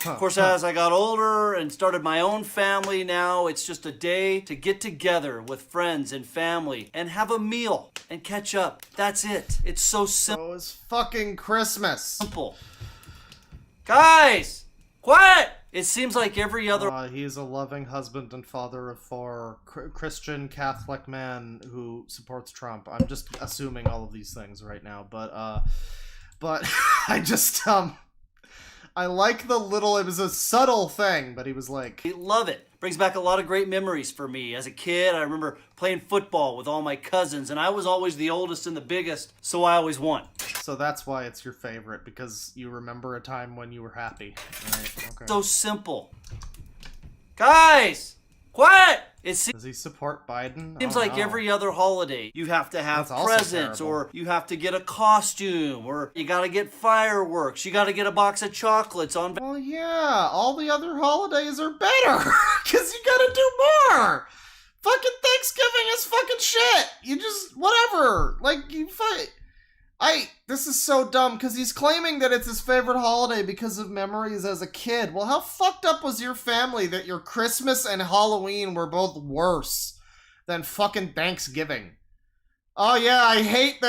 Of course, as I got older and started my own family now, it's just a day to get together with friends and family and have a meal and catch up. That's it. It's so simple. So it's fucking Christmas. Simple. Guys, quiet! It seems like every other... He's a loving husband and father of four, Christian Catholic man who supports Trump. I'm just assuming all of these things right now, but I just, I like the little, it was a subtle thing, but he was like... I love it. Brings back a lot of great memories for me. As a kid, I remember playing football with all my cousins, and I was always the oldest and the biggest, so I always won. So that's why it's your favorite, because you remember a time when you were happy. Right, okay. So simple. Guys, quiet! Does he support Biden? Seems like every other holiday, you have to have That's presents, or you have to get a costume, or you gotta get fireworks, you gotta get a box of chocolates on... Well, yeah, all the other holidays are better, because you gotta do more! Fucking Thanksgiving is fucking shit! You just, whatever, like, you fight... This is so dumb, because he's claiming that it's his favorite holiday because of memories as a kid. Well, how fucked up was your family that your Christmas and Halloween were both worse than fucking Thanksgiving? Oh yeah, I hate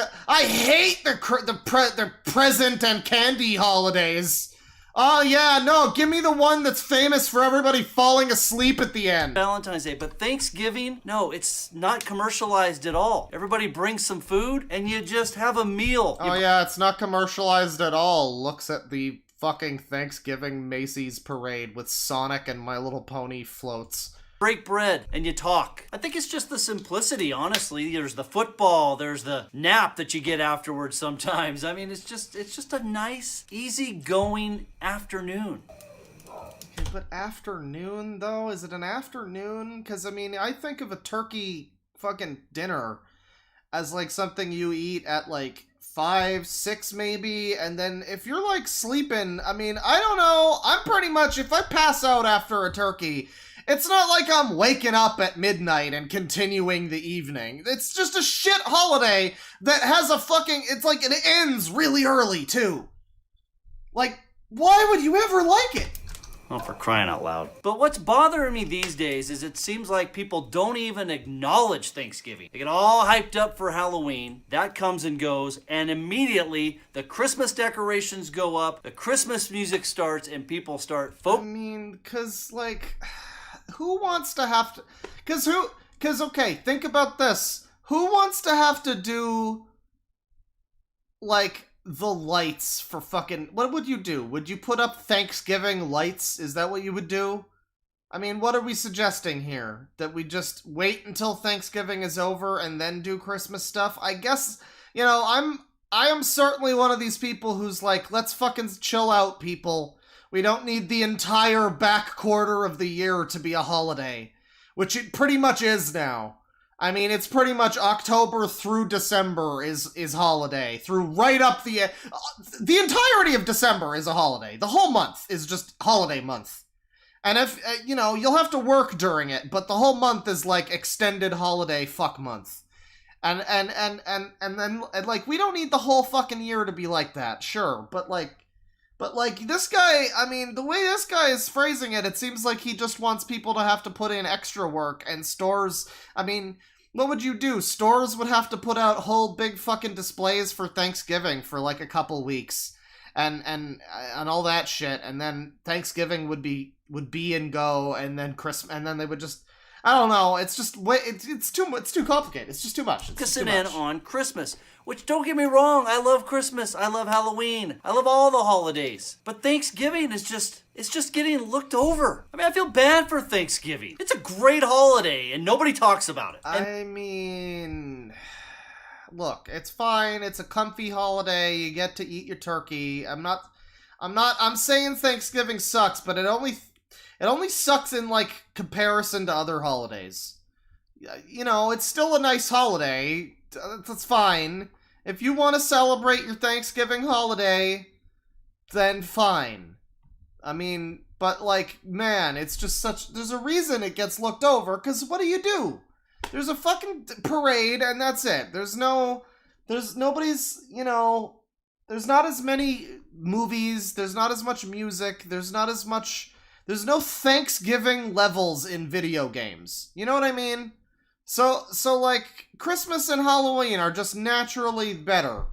the present and candy holidays. Oh yeah, no, give me the one that's famous for everybody falling asleep at the end. Valentine's Day, but Thanksgiving, no, it's not commercialized at all. Everybody brings some food and you just have a meal. Oh yeah, it's not commercialized at all. Looks at the fucking Thanksgiving Macy's parade with Sonic and My Little Pony floats. Break bread and you talk. I think it's just the simplicity, honestly. There's the football, there's the nap that you get afterwards sometimes. I mean, it's just a nice, easy-going afternoon. Okay, but afternoon, though? Is it an afternoon? Because, I mean, I think of a turkey fucking dinner as, like, something you eat at, like, 5, 6 maybe, and then if you're, like, sleeping, I mean, I don't know. I'm pretty much, if I pass out after a turkey... It's not like I'm waking up at midnight and continuing the evening. It's just a shit holiday that has a fucking... It's like it ends really early, too. Like, why would you ever like it? Oh, for crying out loud. But what's bothering me these days is it seems like people don't even acknowledge Thanksgiving. They get all hyped up for Halloween. That comes and goes. And immediately, the Christmas decorations go up, the Christmas music starts, and people start... I mean, because, like... Who wants to have to... Because, okay, think about this. Who wants to have to do, like, the lights for fucking... What would you do? Would you put up Thanksgiving lights? Is that what you would do? I mean, what are we suggesting here? That we just wait until Thanksgiving is over and then do Christmas stuff? I guess, you know, I am certainly one of these people who's like, let's fucking chill out, people. We don't need the entire back quarter of the year to be a holiday, which it pretty much is now. I mean, it's pretty much October through December is holiday. Through right up the entirety of December is a holiday. The whole month is just holiday month. And if, you know, you'll have to work during it, but the whole month is like extended holiday fuck month. And then, like, we don't need the whole fucking year to be like that, sure, but like, this guy, I mean, the way this guy is phrasing it, it seems like he just wants people to have to put in extra work, and stores, I mean, what would you do? Stores would have to put out whole big fucking displays for Thanksgiving for like a couple weeks, and all that shit, and then Thanksgiving would be and go, and then Christmas, and then they would just, I don't know, it's just, it's too complicated, it's just too much. Focusing in on Christmas. Which, don't get me wrong, I love Christmas, I love Halloween, I love all the holidays. But Thanksgiving is just, it's just getting looked over. I mean, I feel bad for Thanksgiving. It's a great holiday, and nobody talks about it. I mean, look, it's fine, it's a comfy holiday, you get to eat your turkey. I'm saying Thanksgiving sucks, but it only sucks in, like, comparison to other holidays. You know, it's still a nice holiday. That's fine. If you want to celebrate your Thanksgiving holiday, then fine. I mean, but like, man, it's just such... There's a reason it gets looked over, because what do? There's a fucking parade, and that's it. There's nobody's, you know... There's not as many movies, there's not as much music, there's no Thanksgiving levels in video games. You know what I mean? So like, Christmas and Halloween are just naturally better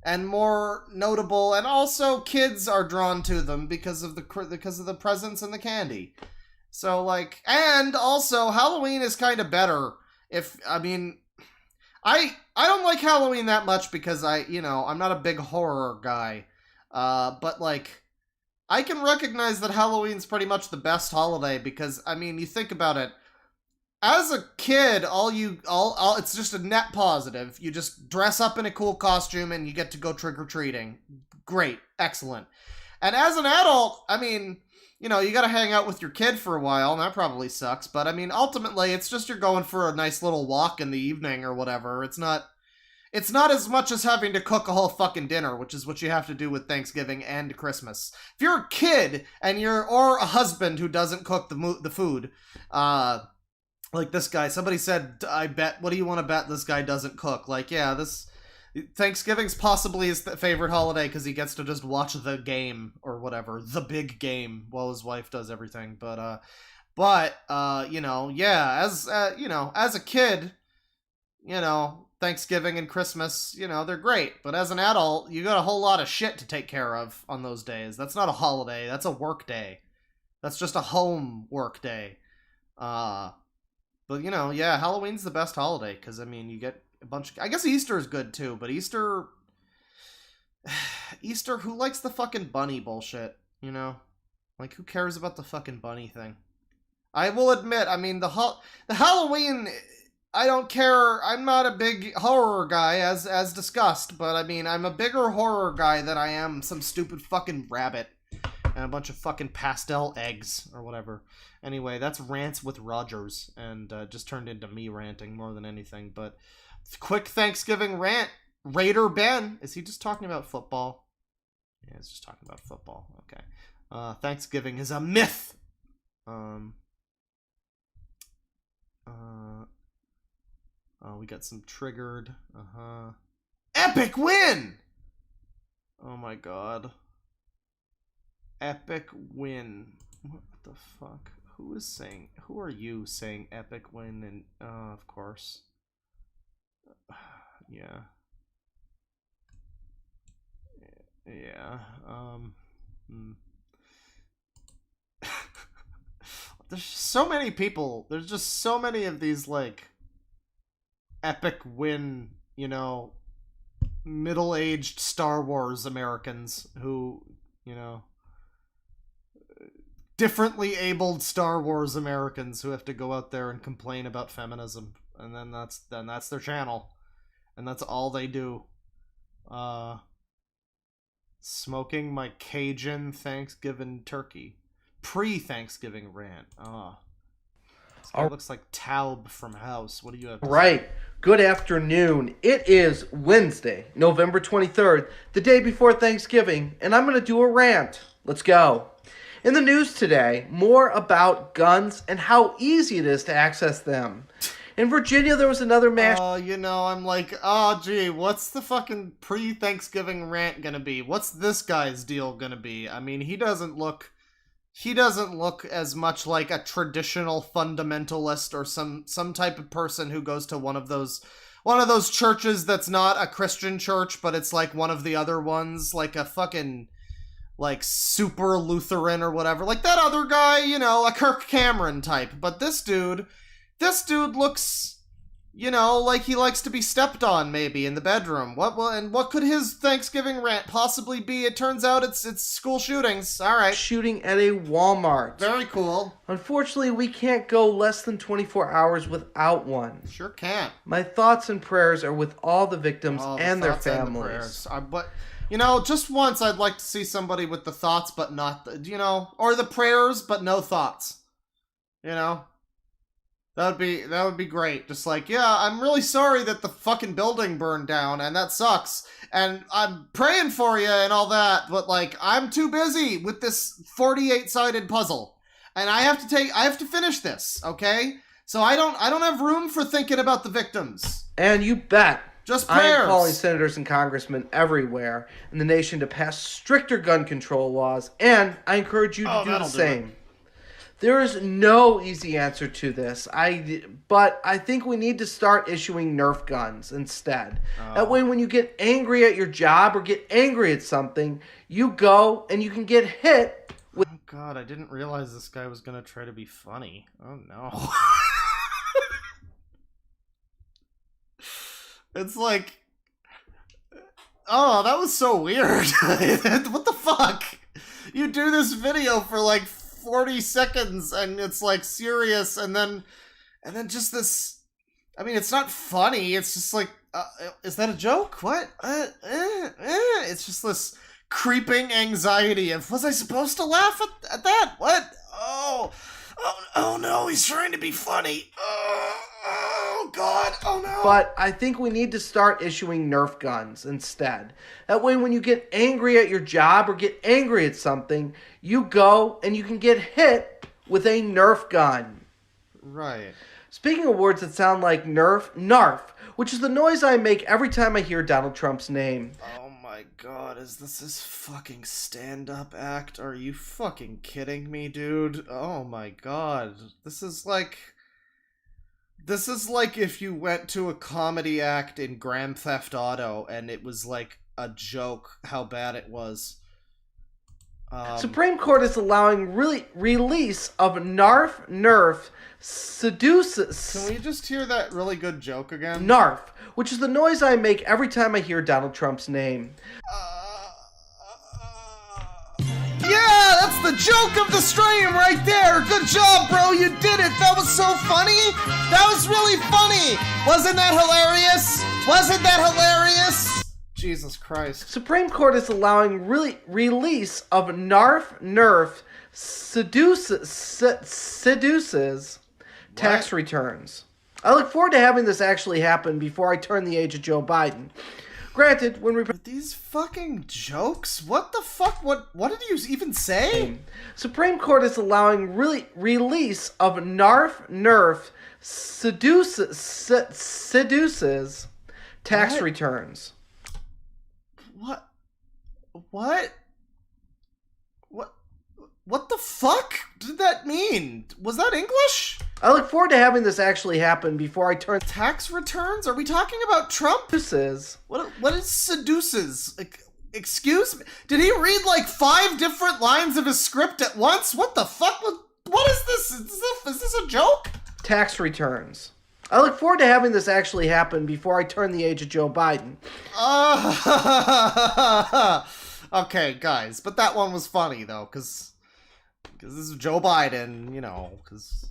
and more notable, and also kids are drawn to them because of the presents and the candy. So like, and also Halloween is kind of better. I don't like Halloween that much because I'm not a big horror guy. But like, I can recognize that Halloween's pretty much the best holiday because, you think about it. As a kid, it's just a net positive. You just dress up in a cool costume and you get to go trick-or-treating. Great. Excellent. And as an adult, you gotta hang out with your kid for a while, and that probably sucks, but ultimately, it's just you're going for a nice little walk in the evening or whatever. It's not as much as having to cook a whole fucking dinner, which is what you have to do with Thanksgiving and Christmas. If you're a kid or a husband who doesn't cook the food, like this guy, somebody said, what do you want to bet this guy doesn't cook? Like, yeah, Thanksgiving's possibly his favorite holiday because he gets to just watch the game or whatever, the big game, while his wife does everything. As a kid, Thanksgiving and Christmas, they're great. But as an adult, you got a whole lot of shit to take care of on those days. That's not a holiday. That's a work day. That's just a home work day. But Halloween's the best holiday because, you get a bunch of... I guess Easter is good too, but Easter, who likes the fucking bunny bullshit, Like, who cares about the fucking bunny thing? I will admit, the Halloween... I don't care. I'm not a big horror guy, as discussed, but I'm a bigger horror guy than I am some stupid fucking rabbit and a bunch of fucking pastel eggs or whatever. Anyway, that's Rants with Rogers, and just turned into me ranting more than anything. But quick Thanksgiving rant. Raider Ben, is he just talking about football? Yeah, he's just talking about football. Okay. Thanksgiving is a myth. We got some triggered. Epic win! Oh my god. Epic win. What the fuck? Who are you saying epic win? And, of course. Yeah. Yeah. There's so many people. There's just so many of these, like, epic win, middle-aged Star Wars Americans who, differently abled Star Wars Americans who have to go out there and complain about feminism, and then that's their channel, and that's all they do. Smoking my Cajun Thanksgiving turkey. Pre-Thanksgiving rant. This guy looks like Taub from House. What do you have to say? Good afternoon. It is Wednesday, November 23rd, the day before Thanksgiving, and I'm going to do a rant. Let's go. In the news today, more about guns and how easy it is to access them. In Virginia, there was another mass... I'm like, gee, what's the fucking pre-Thanksgiving rant gonna be? What's this guy's deal gonna be? He doesn't look as much like a traditional fundamentalist or some type of person who goes to one of those churches that's not a Christian church, but it's like one of the other ones, like a fucking, like, super Lutheran or whatever. Like that other guy, a Kirk Cameron type. But this dude looks, like he likes to be stepped on, maybe, in the bedroom. What could his Thanksgiving rant possibly be? It turns out it's school shootings. All right. Shooting at a Walmart. Very cool. Unfortunately, we can't go less than 24 hours without one. Sure can't. My thoughts and prayers are with all the victims and their families. But, just once I'd like to see somebody with the thoughts, but not or the prayers, but no thoughts. That would be great. Just like, yeah, I'm really sorry that the fucking building burned down, and that sucks. And I'm praying for you and all that, but like, I'm too busy with this 48-sided puzzle, and I have to finish this, okay? So I don't have room for thinking about the victims. And you bet. Just I am prayers. calling senators and congressmen everywhere in the nation to pass stricter gun control laws, and I encourage you to do the same. There is no easy answer to this, but I think we need to start issuing Nerf guns instead. That way, when you get angry at your job or get angry at something, you go and you can get hit with... Oh god, I didn't realize this guy was gonna try to be funny. Oh no. It's like... Oh, that was so weird. What the fuck? You do this video for like 40 seconds and it's like serious, and then just this... I mean, it's not funny, it's just like, is that a joke? What? It's just this creeping anxiety of, was I supposed to laugh at that? What? Oh no, he's trying to be funny. Oh god, oh no. But I think we need to start issuing Nerf guns instead. That way, when you get angry at your job or get angry at something, you go and you can get hit with a Nerf gun. Right. Speaking of words that sound like narf, which is the noise I make every time I hear Donald Trump's name. Oh my god, is this his fucking stand-up act? Are you fucking kidding me, dude? Oh my god. This is like if you went to a comedy act in Grand Theft Auto and it was like a joke how bad it was. Supreme Court is allowing release of Nerf seduces. Can we just hear that really good joke again? Narf, which is the noise I make every time I hear Donald Trump's name. Yeah, that's the joke of the stream right there. Good job, bro. You did it. That was so funny. That was really funny. Wasn't that hilarious? Wasn't that hilarious? Jesus Christ. Supreme Court is allowing release of Nerf seduces tax returns. I look forward to having this actually happen before I turn the age of Joe Biden. Granted, when these fucking jokes? What the fuck? What did you even say? Supreme Court is allowing release of Nerf seduces tax returns. What the fuck did that mean? Was that English? I look forward to having this actually happen before I turn... Tax returns? Are we talking about Trump? What is seduces? Excuse me? Did he read like 5 different lines of his script at once? What the fuck? What is this? Is this a joke? Tax returns. I look forward to having this actually happen before I turn the age of Joe Biden. Okay, guys, but that one was funny though, because this is Joe Biden, you know, because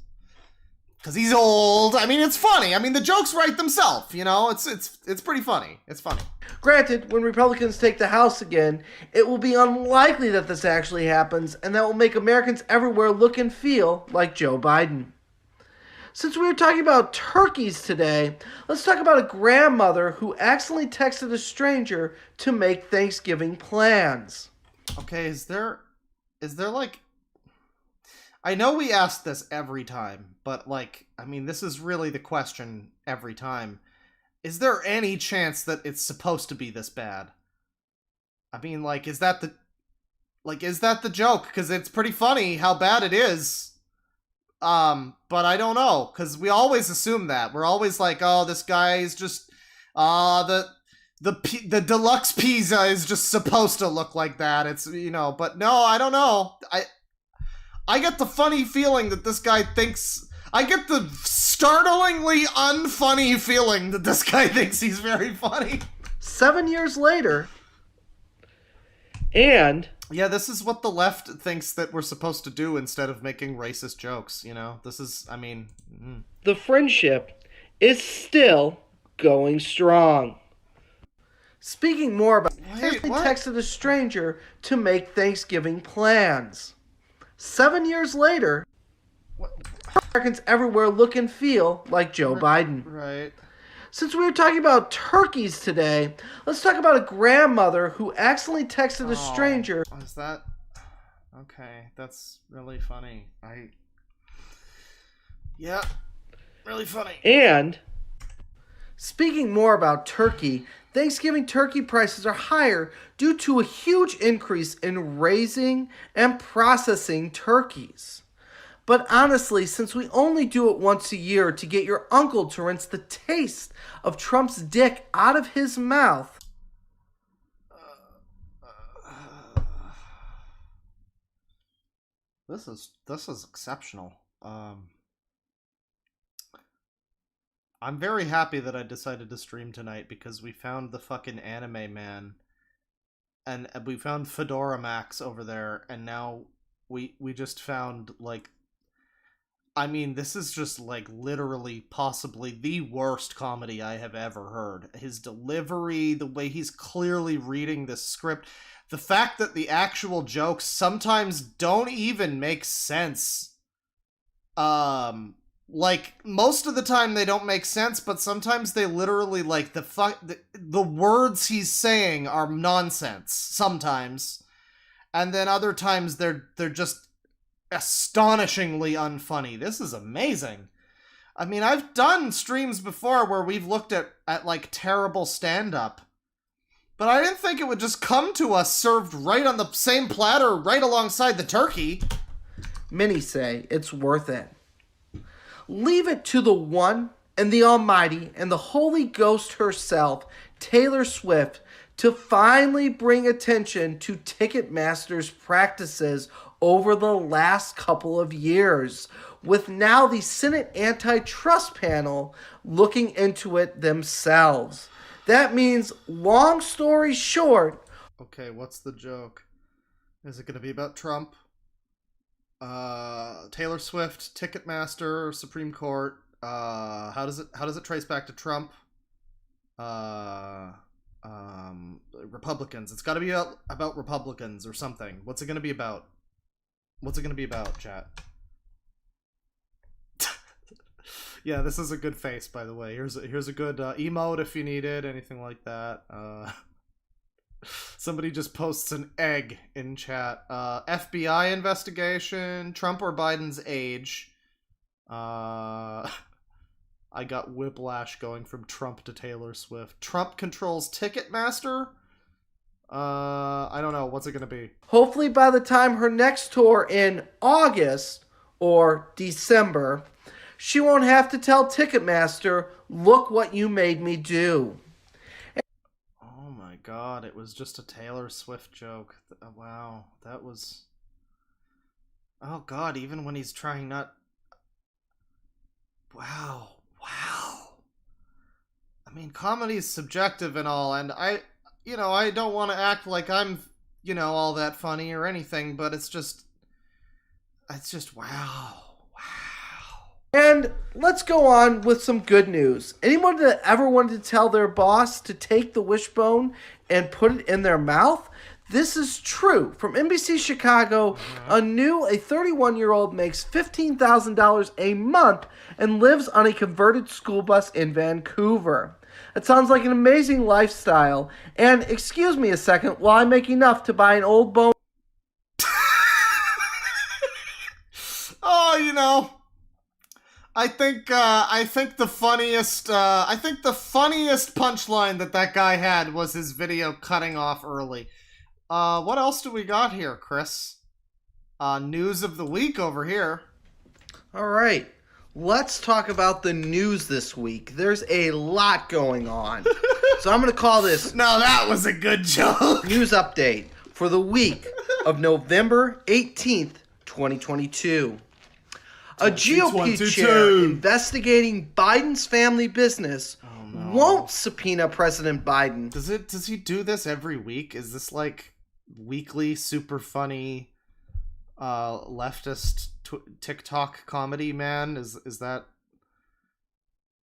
he's old. I mean, it's funny. I mean, the jokes write themselves, you know. It's pretty funny. It's funny. Granted, when Republicans take the House again, it will be unlikely that this actually happens, and that will make Americans everywhere look and feel like Joe Biden. Since we were talking about turkeys today, let's talk about a grandmother who accidentally texted a stranger to make Thanksgiving plans. Okay, is there like... I know we ask this every time, but like, I mean, this is really the question every time. Is there any chance that it's supposed to be this bad? I mean, like, is that the joke? Because it's pretty funny how bad it is. But I don't know, because we always assume that. We're always like, oh, this guy is just, the deluxe pizza is just supposed to look like that. It's, you know, but no, I don't know. I get the funny feeling that this guy thinks... I get the startlingly unfunny feeling that this guy thinks he's very funny. 7 years later, and... Yeah, this is what the left thinks that we're supposed to do instead of making racist jokes, you know? This is, I mean... The friendship is still going strong. Speaking more about... He texted a stranger to make Thanksgiving plans. 7 years later, Americans everywhere look and feel like Joe Biden. Right. Since we were talking about turkeys today, let's talk about a grandmother who accidentally texted a stranger. Is that... Okay, that's really funny. Yeah, really funny. And Speaking more about turkey, Thanksgiving turkey prices are higher due to a huge increase in raising and processing turkeys. But honestly, since we only do it once a year to get your uncle to rinse the taste of Trump's dick out of his mouth, This is exceptional. I'm very happy that I decided to stream tonight because we found the fucking anime man, and we found Fedora Max over there, and now we just found, like, I mean, this is just, like, literally possibly the worst comedy I have ever heard. His delivery, the way he's clearly reading the script, the fact that the actual jokes sometimes don't even make sense. Like, most of the time they don't make sense, but sometimes they literally, like, the words he's saying are nonsense, sometimes. And then other times they're just astonishingly unfunny. This is amazing. I mean, I've done streams before where we've looked at like, terrible stand-up, but I didn't think it would just come to us served right on the same platter, right alongside the turkey. many say it's worth it. Leave it to the one and the almighty and the Holy Ghost herself, Taylor Swift, to finally bring attention to Ticketmaster's practices over the last couple of years, with now the Senate Antitrust Panel looking into it themselves. That means, long story short... Okay, what's the joke? Is it going to be about Trump? Taylor Swift, Ticketmaster, Supreme Court. How does it trace back to Trump? Republicans. It's got to be about Republicans or something. What's it going to be about? What's it going to be about, chat? Yeah, this is a good face, by the way. Here's a good emote if you need it, anything like that. Somebody just posts an egg in chat. FBI investigation, Trump or Biden's age. I got whiplash going from Trump to Taylor Swift. Trump controls Ticketmaster? I don't know. What's it going to be? Hopefully by the time her next tour in August or December, she won't have to tell Ticketmaster, look what you made me do. Oh my god, it was just a Taylor Swift joke. Wow, that was... Oh god, even when he's trying not... Wow. I mean, comedy is subjective and all, and I don't want to act like I'm, all that funny or anything, but it's just wow. And let's go on with some good news. Anyone that ever wanted to tell their boss to take the wishbone and put it in their mouth? This is true. From NBC Chicago, a 31-year-old makes $15,000 a month and lives on a converted school bus in Vancouver. It sounds like an amazing lifestyle. And excuse me a second while I make enough to buy an old bone. Oh, I think the funniest punchline that guy had was his video cutting off early. What else do we got here, Chris? News of the week over here. All right. Let's talk about the news this week. There's a lot going on. So I'm going to call this... Now that was a good joke. News update for the week of November 18th, 2022. A GOP chair investigating Biden's family business won't subpoena President Biden. Does he do this every week? Is this like weekly super funny leftist TikTok comedy, man? Is that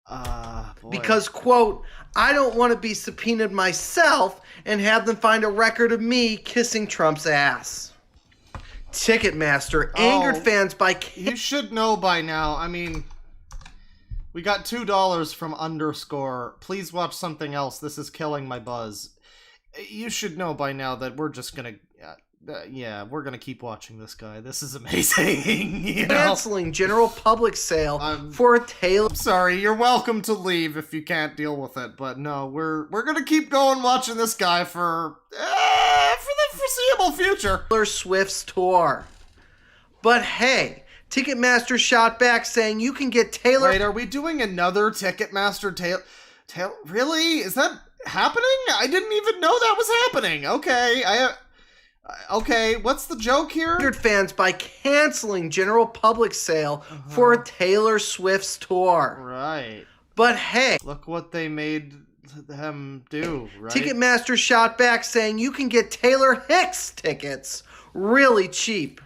boy. Because, quote, I don't want to be subpoenaed myself and have them find a record of me kissing Trump's ass. Ticketmaster angered fans by... You should know by now. I mean, we got $2 from Underscore. Please watch something else. This is killing my buzz. You should know by now that we're just gonna... yeah, we're gonna keep watching this guy. This is amazing. You know? Canceling general public sale for a Taylor. I'm sorry, you're welcome to leave if you can't deal with it, but no, we're gonna keep going watching this guy for the foreseeable future. Taylor Swift's tour. But hey, Ticketmaster shot back saying you can get Taylor. Wait, are we doing another Ticketmaster Taylor? Really? Is that happening? I didn't even know that was happening. Okay, okay, what's the joke here? Fans by canceling general public sale for a Taylor Swift's tour. Right. But hey, look what they made them do, right? Ticketmaster shot back saying you can get Taylor Hicks tickets really cheap.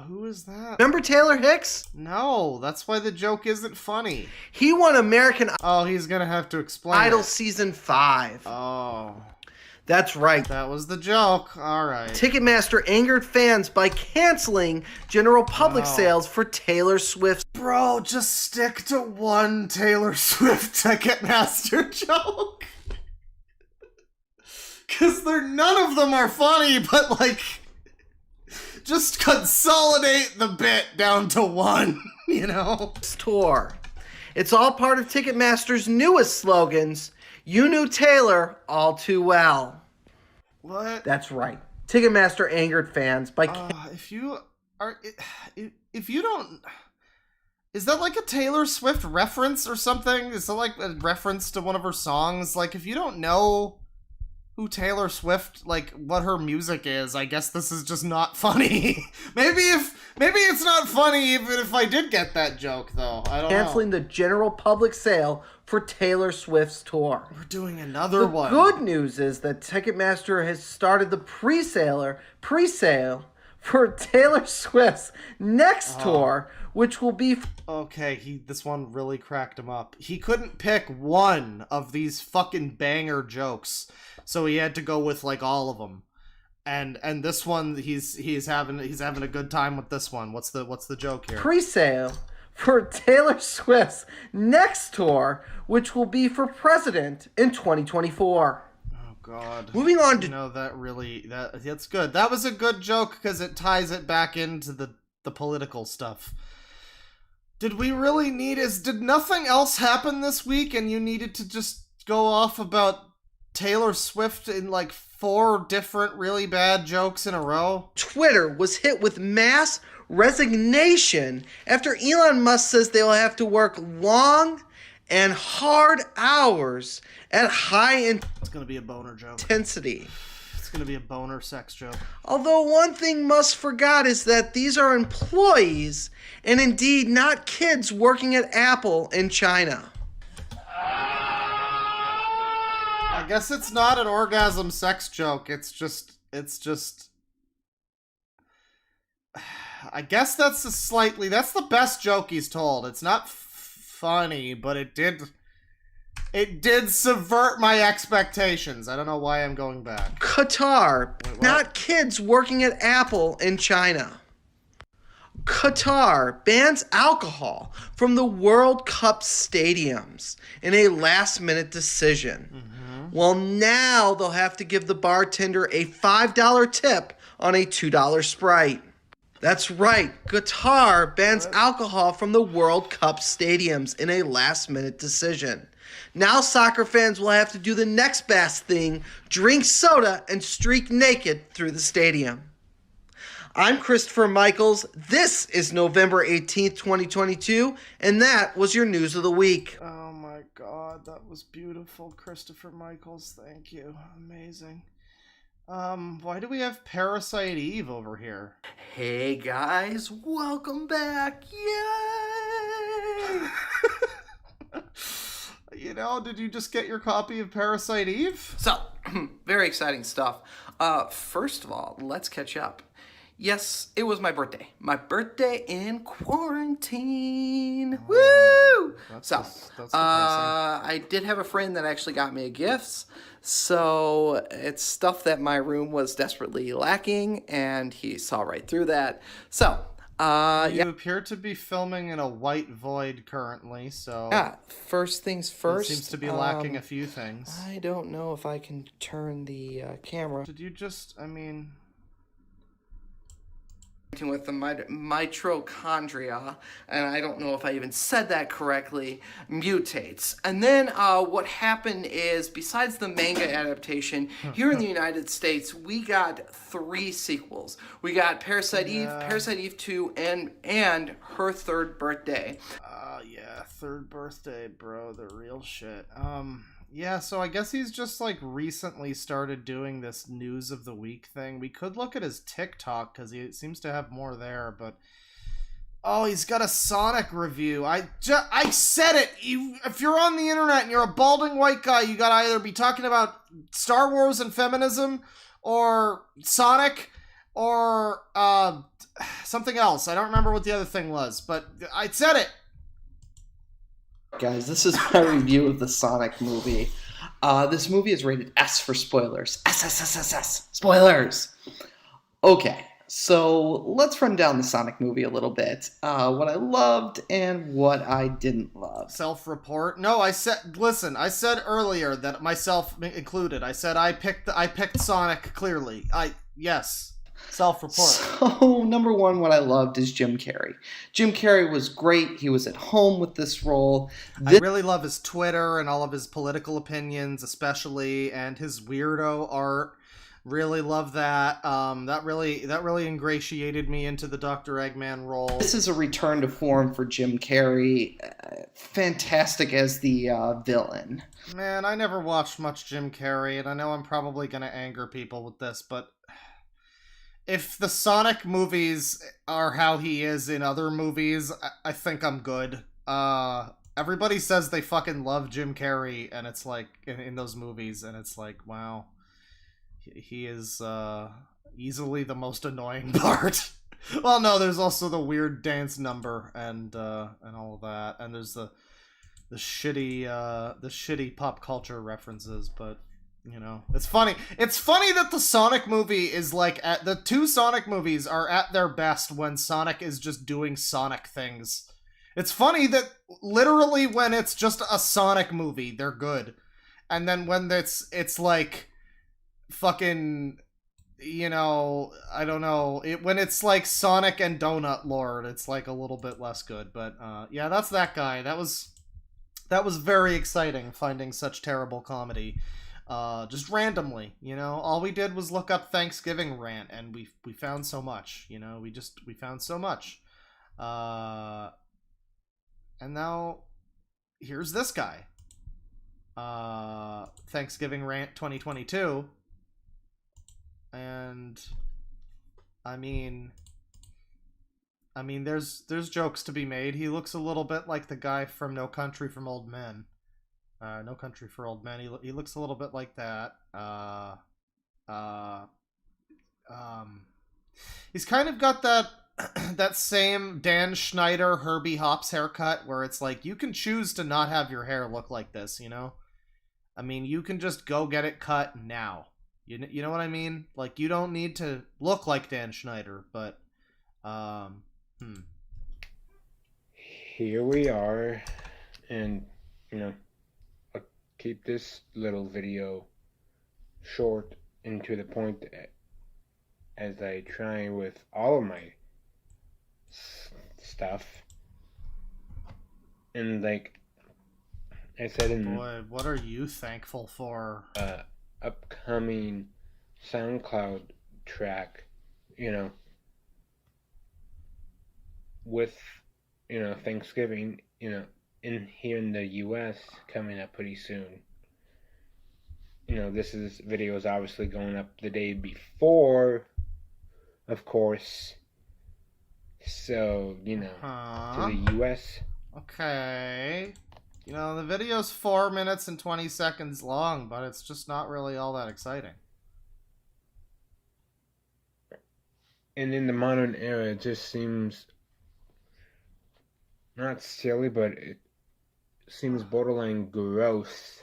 Who is that? Remember Taylor Hicks? No, that's why the joke isn't funny. He won American Oh, he's gonna have to explain Idol it. Season 5. Oh. That's right. That was the joke. Alright. Ticketmaster angered fans by canceling general public sales for Taylor Swift. Bro, just stick to one Taylor Swift Ticketmaster joke. Because none of them are funny, but like, just consolidate the bit down to one, you know? Tour. It's all part of Ticketmaster's newest slogans. You knew Taylor all too well. What? That's right. Ticketmaster angered fans by if you don't, is that like a Taylor Swift reference or something? Is that like a reference to one of her songs? Like, if you don't know who Taylor Swift, like, what her music is, I guess this is just not funny. maybe it's not funny even if I did get that joke, though. I don't canceling know. the general public sale for Taylor Swift's tour. We're doing another one. The good news is that Ticketmaster has started the pre-sale for Taylor Swift's next tour, which will be... Okay, this one really cracked him up. He couldn't pick one of these fucking banger jokes, so he had to go with like all of them. And this one, he's having a good time with this one. What's the joke here? Pre-sale for Taylor Swift's next tour, which will be for president in 2024. Oh God. Moving on to... No, that's good. That was a good joke because it ties it back into the political stuff. Did we really did nothing else happen this week and you needed to just go off about Taylor Swift in like 4 different really bad jokes in a row? Twitter was hit with mass resignation after Elon Musk says they will have to work long and hard hours at high It's gonna be a boner joke. intensity. It's gonna be a boner sex joke. Although one thing Musk forgot is that these are employees and indeed not kids working at Apple in China. I guess it's not an orgasm sex joke. It's just I guess that's the best joke he's told. It's not funny, but it did subvert my expectations. I don't know why I'm going back. Qatar, not kids working at Apple in China. Qatar bans alcohol from the World Cup stadiums in a last-minute decision. Well, now they'll have to give the bartender a $5 tip on a $2 Sprite. That's right, Qatar bans alcohol from the World Cup stadiums in a last-minute decision. Now soccer fans will have to do the next best thing, drink soda and streak naked through the stadium. I'm Christopher Michaels. This is November 18th, 2022, and that was your news of the week. Oh my God, that was beautiful, Christopher Michaels. Thank you. Amazing. Why do we have Parasite Eve over here? Hey guys, welcome back. Yay! You know, did you just get your copy of Parasite Eve? So, very exciting stuff. First of all, let's catch up. Yes, it was my birthday. My birthday in quarantine. Woo! That's I did have a friend that actually got me a gift. So it's stuff that my room was desperately lacking, and he saw right through that. So You appear to be filming in a white void currently, so... Yeah, first things first. It seems to be lacking a few things. I don't know if I can turn the camera. Did you just, I mean... With the mitochondria, and I don't know if I even said that correctly, mutates. And then what happened is, besides the manga adaptation, here in the United States, we got 3 sequels. We got Parasite Eve, Parasite Eve 2, and Her Third Birthday. Yeah, third birthday, bro, the real shit. Yeah, so I guess he's just, like, recently started doing this news of the week thing. We could look at his TikTok, because he seems to have more there, but... Oh, he's got a Sonic review. I said it! If you're on the internet and you're a balding white guy, you gotta either be talking about Star Wars and feminism, or Sonic, or, something else. I don't remember what the other thing was, but I said it! Guys, this is my review of the Sonic movie. This movie is rated S for spoilers. S. Spoilers! Okay, so let's run down the Sonic movie a little bit. What I loved and what I didn't love. Self-report? No, I said earlier that myself included. I said I picked Sonic clearly. Yes. Self-report. So, number one, what I loved is Jim Carrey. Jim Carrey was great. He was at home with this role. I really love his Twitter and all of his political opinions, especially, and his weirdo art. Really love that. That really ingratiated me into the Dr. Eggman role. This is a return to form for Jim Carrey. Fantastic as the villain. Man, I never watched much Jim Carrey, and I know I'm probably going to anger people with this, but... if the Sonic movies are how he is in other movies, I think I'm good. Everybody says they fucking love Jim Carrey, and it's like, in those movies, and it's like, wow. He is, easily the most annoying part. Well, no, there's also the weird dance number, and all of that, and there's the shitty pop culture references, but... you know, it's funny. It's funny that the Sonic movie is like the 2 Sonic movies are at their best when Sonic is just doing Sonic things. It's funny that literally when it's just a Sonic movie, they're good. And then when it's like fucking, you know, I don't know, when it's like Sonic and Donut Lord, it's like a little bit less good. But yeah, that's that guy. That was very exciting, finding such terrible comedy. Just randomly, you know, all we did was look up Thanksgiving rant, and we found so much, you know, we found so much, and now here's this guy, Thanksgiving rant 2022, and I mean, there's jokes to be made. He looks a little bit like the guy from No Country for Old Men. No Country for Old Men. He looks a little bit like that. He's kind of got that that same Dan Schneider, Herbie Hops haircut, where it's like you can choose to not have your hair look like this. You know, I mean, you can just go get it cut now. You know what I mean? Like, you don't need to look like Dan Schneider, but Here we are, and you know, keep this little video short and to the point as I try with all of my stuff. And like I said in boy, what are you thankful for? Upcoming SoundCloud track, you know, with, you know, Thanksgiving, you know, here in the US coming up pretty soon. You know, this video is obviously going up the day before, of course. So, you know, to the US. Okay. You know, the video's 4 minutes and 20 seconds long, but it's just not really all that exciting. And in the modern era, it just seems not silly, but it seems borderline gross.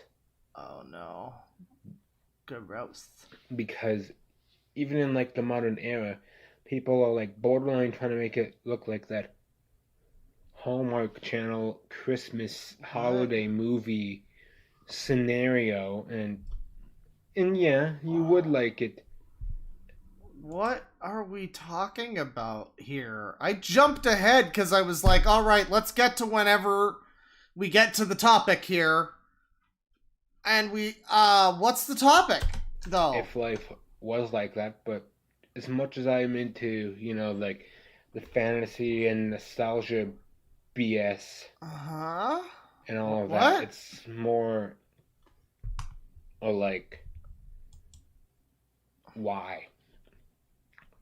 Oh no. Gross. Because even in like the modern era, people are like borderline trying to make it look like that Hallmark Channel Christmas holiday movie scenario, and yeah, you would like it. What are we talking about here? I jumped ahead because I was like, all right, let's get to whenever we get to the topic here. And what's the topic, though? If life was like that, but as much as I'm into, like the fantasy and nostalgia BS and all of that, it's more like, why?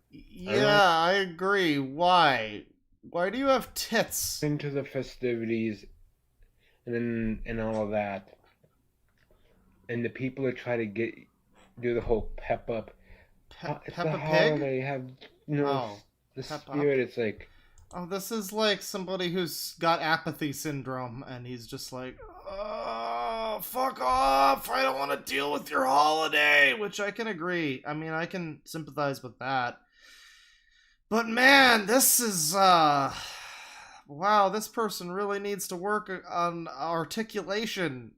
Yeah, I agree. Why? Why do you have tits? Into the festivities and all of that. And the people that try to do the whole pep up. It's Peppa the Pig? holiday, have, the Pep spirit. Up? It's like, oh, this is like somebody who's got apathy syndrome, and he's just like, oh, fuck off, I don't want to deal with your holiday, which I can agree. I mean, I can sympathize with that. But man, this is, wow, this person really needs to work on articulation.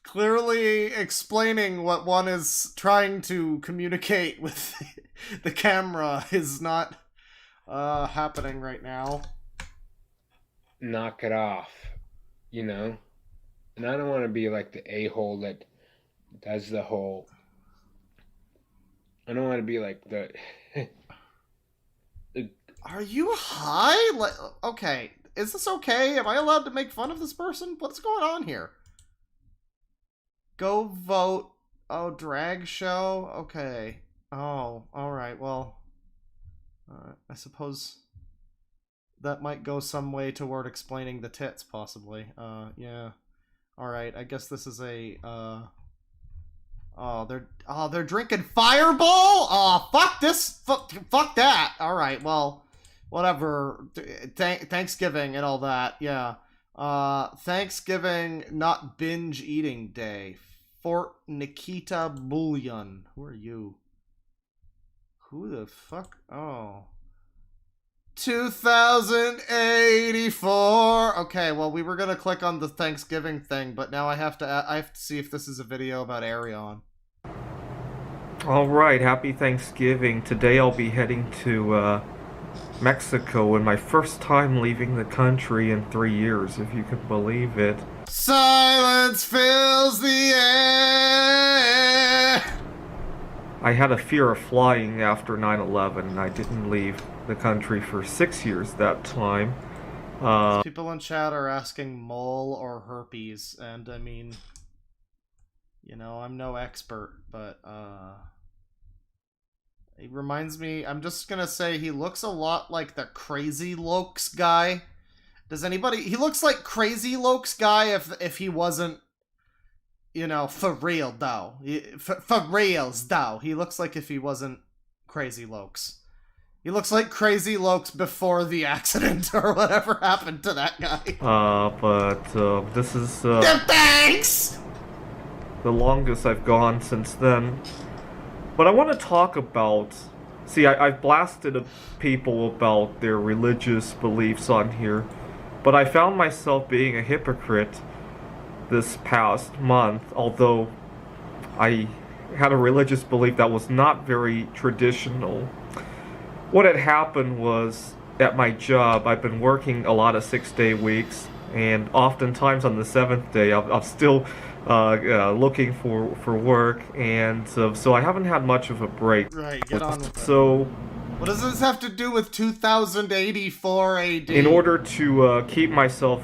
Clearly explaining what one is trying to communicate with the camera is not happening right now. knock it off, And I don't want to be like the a-hole that does the whole... I don't want to be like the... Are you high? Like, okay, is this okay? Am I allowed to make fun of this person? What's going on here? Go vote. Oh, drag show? Okay. Oh, alright, well... I suppose that might go some way toward explaining the tits, possibly. Yeah. Alright, I guess this is a, Oh, they're drinking Fireball? Oh, fuck this! Fuck that! Alright, well, whatever. Thanksgiving and all that, yeah. Thanksgiving, not binge eating day. Fort Nikita Bullion. Who are you? Who the fuck? Oh. 2084. Okay, well, we were gonna click on the Thanksgiving thing, but now I have to see if this is a video about Arion. Alright, happy Thanksgiving. Today I'll be heading to Mexico and my first time leaving the country in 3 years, if you can believe it. Silence fills the air. I had a fear of flying after 9/11, and I didn't leave the country for 6 years that time. People in chat are asking mole or herpes, and I mean, I'm no expert, but he reminds me, I'm just gonna say he looks a lot like the Crazy Lokes guy. Does anybody, he looks like Crazy Lokes guy if he wasn't, for real though. For reals though. He looks like if he wasn't Crazy Lokes. He looks like Crazy Lokes before the accident or whatever happened to that guy. This is thanks! The longest I've gone since then. But I want to talk about... See, I've blasted people about their religious beliefs on here, but I found myself being a hypocrite this past month, although I had a religious belief that was not very traditional. What had happened was, at my job, I've been working a lot of 6-day weeks, and oftentimes on the 7th day, I'm still looking for work, and so I haven't had much of a break. Right, get on with it. So, what does this have to do with 2084 AD? in order to keep myself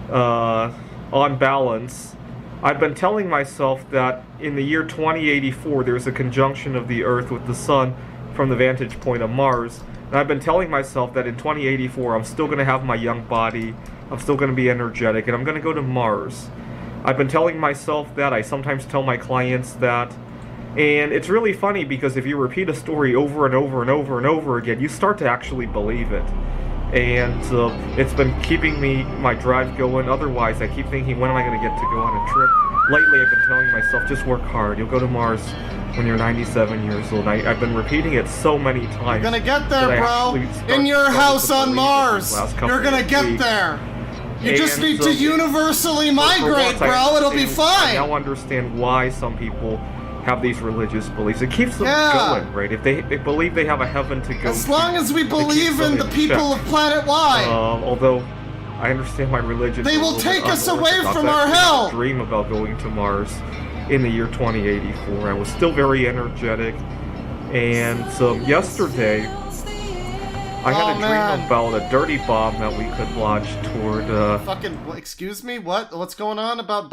on balance, I've been telling myself that in the year 2084, there's a conjunction of the Earth with the Sun from the vantage point of Mars. And I've been telling myself that in 2084, I'm still going to have my young body, I'm still going to be energetic, and I'm going to go to Mars. I've been telling myself that. I sometimes tell my clients that. And it's really funny because if you repeat a story over and over and over and over again, you start to actually believe it. and it's been keeping my drive going. Otherwise, I keep thinking, when am I going to get to go on a trip? Lately, I've been telling myself, just work hard. You'll go to Mars when you're 97 years old. I've been repeating it so many times. You're gonna get there, bro. In your house on Mars. You're gonna get there. You just need to universally migrate, bro. It'll be fine. I now understand why some people have these religious beliefs. It keeps them going, right? If they believe they have a heaven to go as long as we believe in the people of Planet Y. Although I understand my religion. They will take us away from our hell. I dream about going to Mars in the year 2084. I was still very energetic, and yesterday I had a dream about a dirty bomb that we could launch toward. Fucking excuse me, what? What's going on about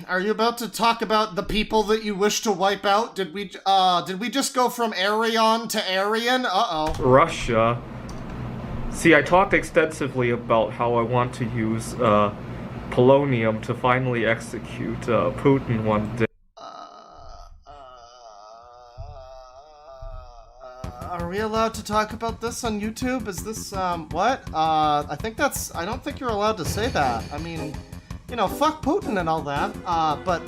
Are you about to talk about the people that you wish to wipe out? Did we just go from Aryan to Aryan? Russia. See, I talked extensively about how I want to use polonium to finally execute Putin one day. Are we allowed to talk about this on YouTube? Is this what? I don't think you're allowed to say that. I mean, you know, fuck Putin and all that. But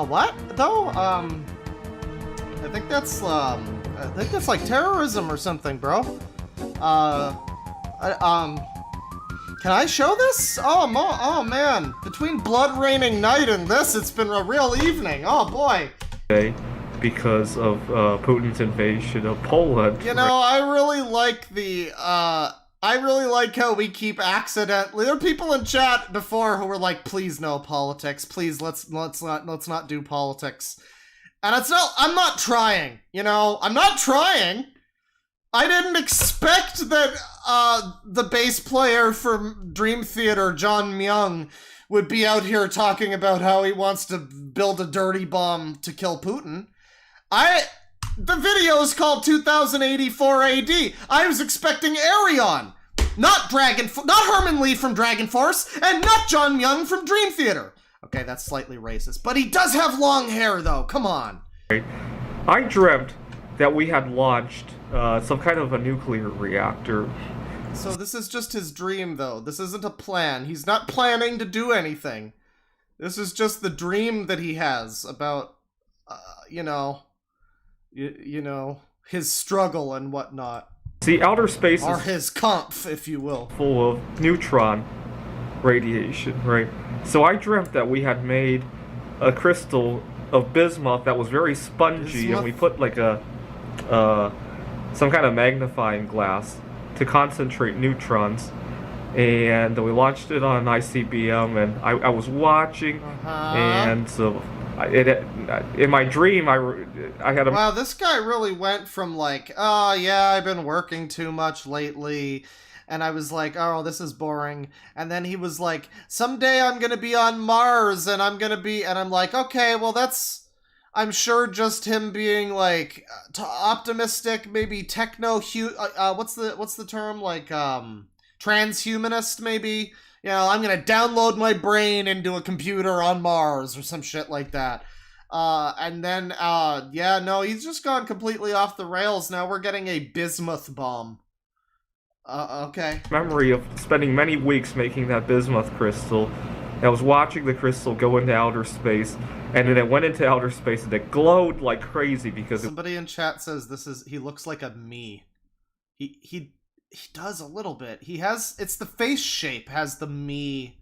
what though? I think that's like terrorism or something, bro. Can I show this? Oh man, between Blood Raining Night and this, it's been a real evening. Oh boy. Because of Putin's invasion of Poland. You know, I really like how we keep accidentally. There are people in chat before who were like, "Please no politics. Please let's not do politics." And I'm not trying. You know, I'm not trying. I didn't expect that the bass player from Dream Theater, John Myung, would be out here talking about how he wants to build a dirty bomb to kill Putin. The video is called 2084 AD. I was expecting Arion, not Herman Lee from Dragon Force, and not John Myung from Dream Theater. Okay, that's slightly racist, but he does have long hair, though. Come on. I dreamt that we had launched some kind of a nuclear reactor. So this is just his dream, though. This isn't a plan. He's not planning to do anything. This is just the dream that he has about, you know, his struggle and whatnot. See, outer space or is his Kampf, if you will, full of neutron radiation, right? So I dreamt that we had made a crystal of bismuth that was very spongy, and we put like some kind of magnifying glass to concentrate neutrons, and we launched it on an ICBM, and I was watching, and so in my dream I had a... Wow, this guy really went from like, oh yeah, I've been working too much lately, and I was like, oh, this is boring, and then he was like, someday I'm gonna be on Mars, and I'm like, okay, well that's, I'm sure just him being like optimistic, maybe what's the term, like transhumanist, maybe, you know, I'm gonna download my brain into a computer on Mars or some shit like that. And then yeah, no, he's just gone completely off the rails. Now we're getting a bismuth bomb. Okay. Memory of spending many weeks making that bismuth crystal. I was watching the crystal go into outer space, and then it went into outer space, and it glowed like crazy because somebody in chat says he looks like a me. He does a little bit. He has, it's the face shape has the me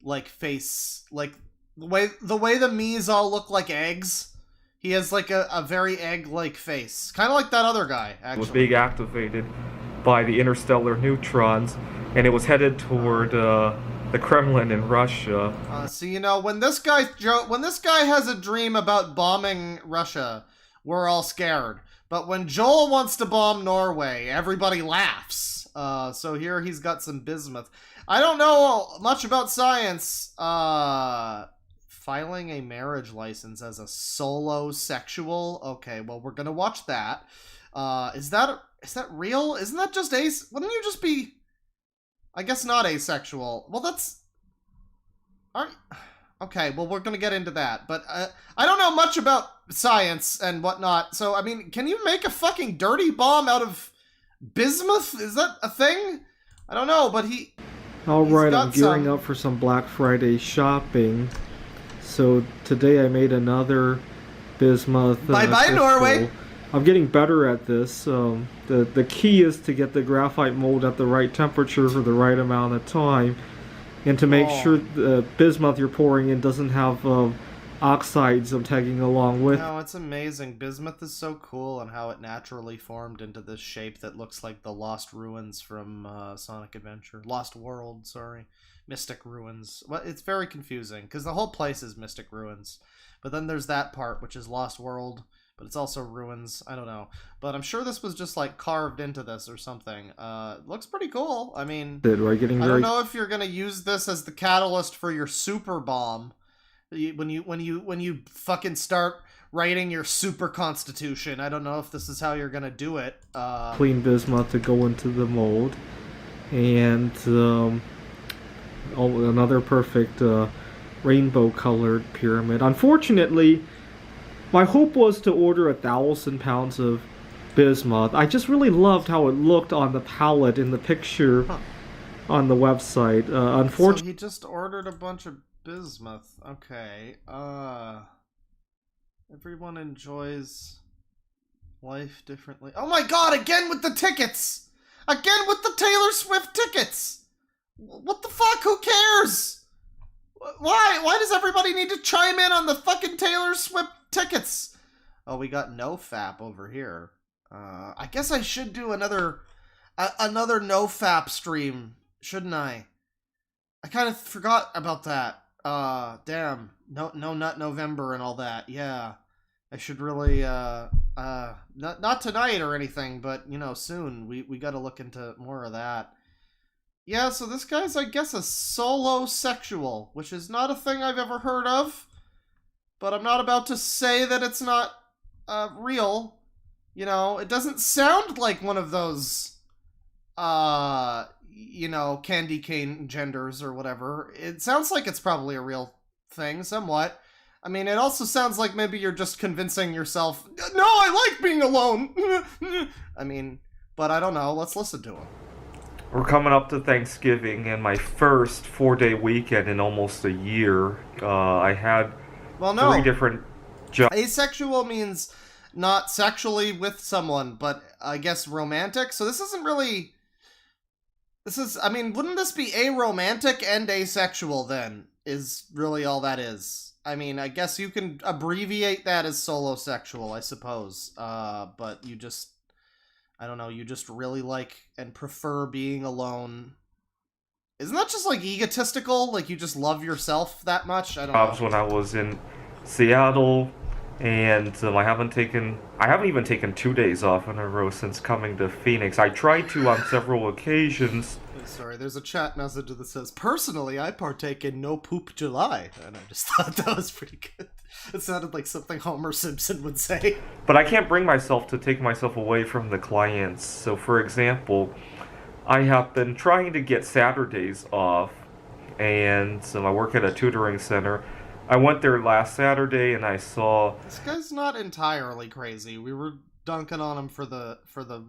like face, like the way the me's all look like eggs. He has like a very egg-like face, kind of like that other guy. Actually, it was being activated by the interstellar neutrons, and it was headed toward the Kremlin in Russia. So you know, when this guy has a dream about bombing Russia, we're all scared. But when Joel wants to bomb Norway, everybody laughs. So here he's got some bismuth. I don't know much about science. Filing a marriage license as a solo sexual. Okay, well we're gonna watch that. Is that real? Isn't that just wouldn't you just be? I guess not asexual. Well, that's... Okay, well, we're gonna get into that. But I don't know much about science and whatnot. So, I mean, can you make a fucking dirty bomb out of Bismuth? Is that a thing? I don't know, but Alright, got I'm gearing some. up for some Black Friday shopping. So today I made another bismuth. Bye-bye, crystal. Norway! I'm getting better at this. The key is to get the graphite mold at the right temperature for the right amount of time, and to make sure the bismuth you're pouring in doesn't have oxides tagging along with. No, it's amazing. Bismuth is so cool and how it naturally formed into this shape that looks like the Lost Ruins from Sonic Adventure. Lost World, sorry. Mystic Ruins. Well, it's very confusing, because the whole place is Mystic Ruins. But then there's that part, which is Lost World, but it's also Ruins. I don't know. But I'm sure this was just, like, carved into this or something. It looks pretty cool. I mean, I don't know if you're going to use this as the catalyst for your super bomb. When you fucking start writing your super constitution, I don't know if this is how you're gonna do it. Clean bismuth to go into the mold, and another perfect rainbow-colored pyramid. Unfortunately, my hope was to order 1,000 pounds of bismuth. I just really loved how it looked on the palette in the picture on the website. Unfortunately, so he just ordered a bunch of bismuth. Okay. Everyone enjoys life differently. Oh my god, again with the tickets! Again with the Taylor Swift tickets! What the fuck? Who cares? Why does everybody need to chime in on the fucking Taylor Swift tickets? Oh, we got NoFap over here. I guess I should do another NoFap stream, shouldn't I? I kind of forgot about that. Damn. No Nut November and all that. Yeah. I should really, not tonight or anything, but, you know, soon. We gotta look into more of that. Yeah, so this guy's, I guess, a solo sexual, which is not a thing I've ever heard of, but I'm not about to say that it's not, real. You know, it doesn't sound like one of those, you know, candy cane genders or whatever. It sounds like it's probably a real thing, somewhat. I mean, it also sounds like maybe you're just convincing yourself, no, I like being alone. I mean, but I don't know. Let's listen to him. we're coming up to Thanksgiving, and my first 4-day weekend in almost a year. I had 3 different jobs. Asexual means not sexually with someone, but I guess romantic. So this isn't really... This is, I mean, wouldn't this be aromantic and asexual then? Is really all that is. I mean, I guess you can abbreviate that as solosexual, I suppose. But you just, I don't know, you just really like and prefer being alone. Isn't that just like egotistical? Like you just love yourself that much? I don't know. When I was in Seattle, and I haven't even taken 2 days off in a row since coming to Phoenix. I tried to on several occasions. Sorry, there's a chat message that says, personally, I partake in No Poop July. And I just thought that was pretty good. It sounded like something Homer Simpson would say. But I can't bring myself to take myself away from the clients. So, for example, I have been trying to get Saturdays off, and so I work at a tutoring center. I went there last Saturday and I saw... This guy's not entirely crazy. We were dunking on him for the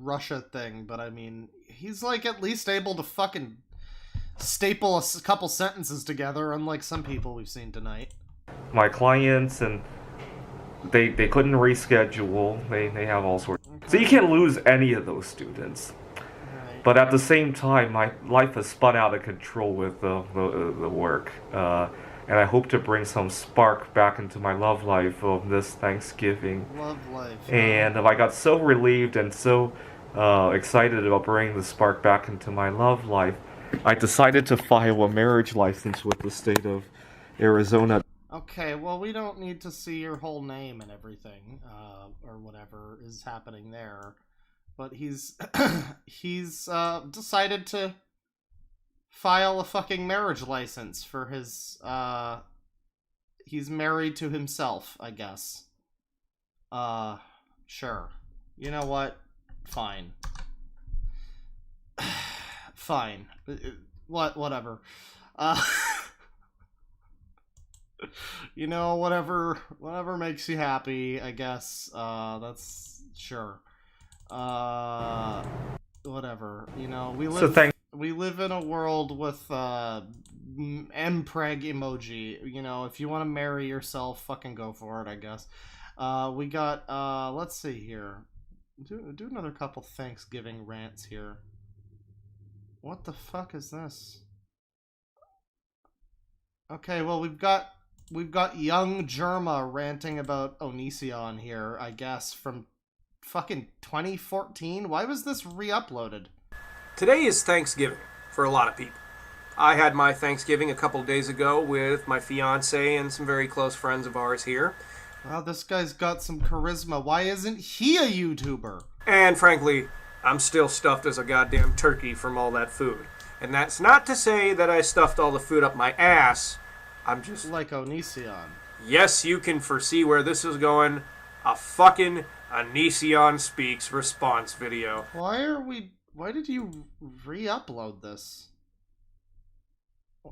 Russia thing, but I mean, he's like at least able to fucking staple a couple sentences together, unlike some people we've seen tonight. My clients, and they couldn't reschedule. They have all sorts. Okay. So you can't lose any of those students. Right. But at the same time, my life has spun out of control with the work. And I hope to bring some spark back into my love life of this Thanksgiving. Love life. And I got so relieved and so excited about bringing the spark back into my love life, I decided to file a marriage license with the state of Arizona. Okay, well, we don't need to see your whole name and everything, or whatever is happening there. But he's decided to file a fucking marriage license for his, he's married to himself, I guess. Sure. You know what? Fine. Fine. Whatever. You know, whatever makes you happy, I guess. That's, sure. Well, whatever. You know, we So live we live in a world with mpreg emoji. You know, if you want to marry yourself, fucking go for it, I guess. We got let's see here. Do another couple Thanksgiving rants here. What the fuck is this? Okay, well we've got young Germa ranting about Onision here, I guess, from fucking 2014. Why was this re-uploaded? Today is Thanksgiving for a lot of people. I had my Thanksgiving a couple days ago with my fiance and some very close friends of ours here. Wow, this guy's got some charisma. Why isn't he a YouTuber? And frankly, I'm still stuffed as a goddamn turkey from all that food. And that's not to say that I stuffed all the food up my ass. I'm just... like Onision. Yes, you can foresee where this is going. A fucking Onision Speaks response video. Why did you re-upload this?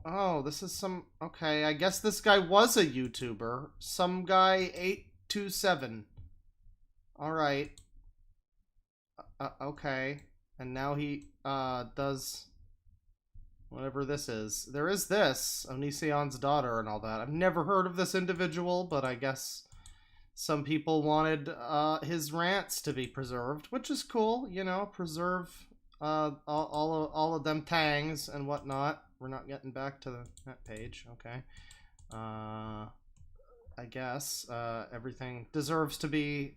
Oh, this is some... Okay, I guess this guy was a YouTuber. Some guy 827. Alright. Okay. And now he, does... whatever this is. There is this, Onision's daughter and all that. I've never heard of this individual, but I guess some people wanted his rants to be preserved, which is cool, you know, preserve all of them tangs and whatnot. We're not getting back to that page, okay. I guess everything deserves to be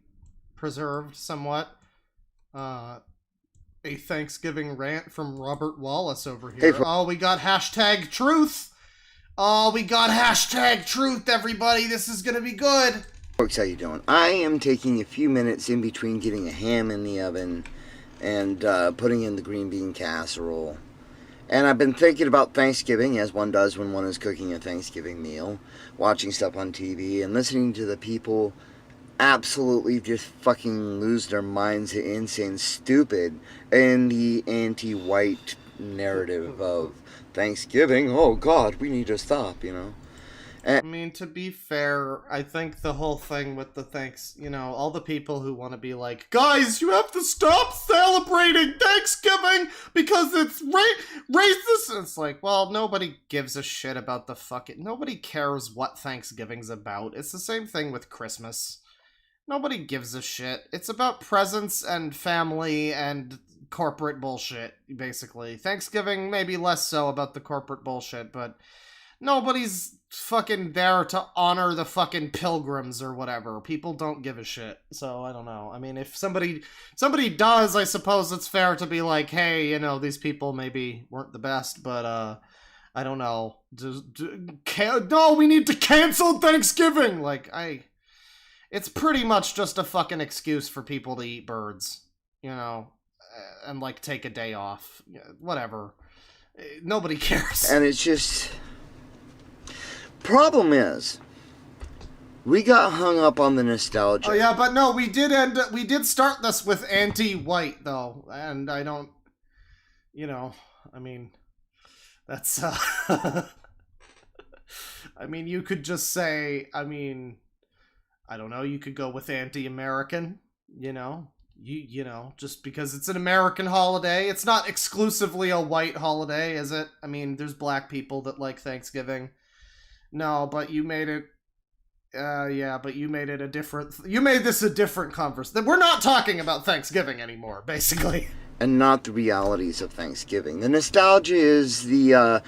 preserved somewhat. A Thanksgiving rant from Robert Wallace over here. Hey, oh, we got hashtag truth. Oh, we got hashtag truth, everybody. This is going to be good. Folks, how you doing? I am taking a few minutes in between getting a ham in the oven and putting in the green bean casserole. And I've been thinking about Thanksgiving, as one does when one is cooking a Thanksgiving meal, watching stuff on TV, and listening to the people absolutely just fucking lose their minds insane stupid in the anti-white narrative of Thanksgiving. Oh God, we need to stop, you know. I mean, to be fair, I think the whole thing with the you know, all the people who want to be like, guys, you have to stop celebrating Thanksgiving because it's racist. It's like, well, nobody gives a shit about the fucking... Nobody cares what Thanksgiving's about. It's the same thing with Christmas. Nobody gives a shit. It's about presents and family and corporate bullshit, basically. Thanksgiving, maybe less so about the corporate bullshit, but nobody's fucking there to honor the fucking pilgrims or whatever. People don't give a shit. So, I don't know. I mean, if somebody does, I suppose it's fair to be like, hey, you know, these people maybe weren't the best, but, I don't know. No, we need to cancel Thanksgiving! Like, it's pretty much just a fucking excuse for people to eat birds, you know, and, like, take a day off. Whatever. Nobody cares. And it's just... Problem is, we got hung up on the nostalgia. Oh yeah, but no, we did start this with anti-white though, and I don't, you know, I mean, that's I mean, you could just say, I mean, I don't know, you could go with anti-American, you know, you know, just because it's an American holiday. It's not exclusively a white holiday, is it? I mean, there's black people that like Thanksgiving. No, but you made it, yeah, but you made it a different, you made this a different conversation. We're not talking about Thanksgiving anymore, basically. And not the realities of Thanksgiving. The nostalgia is the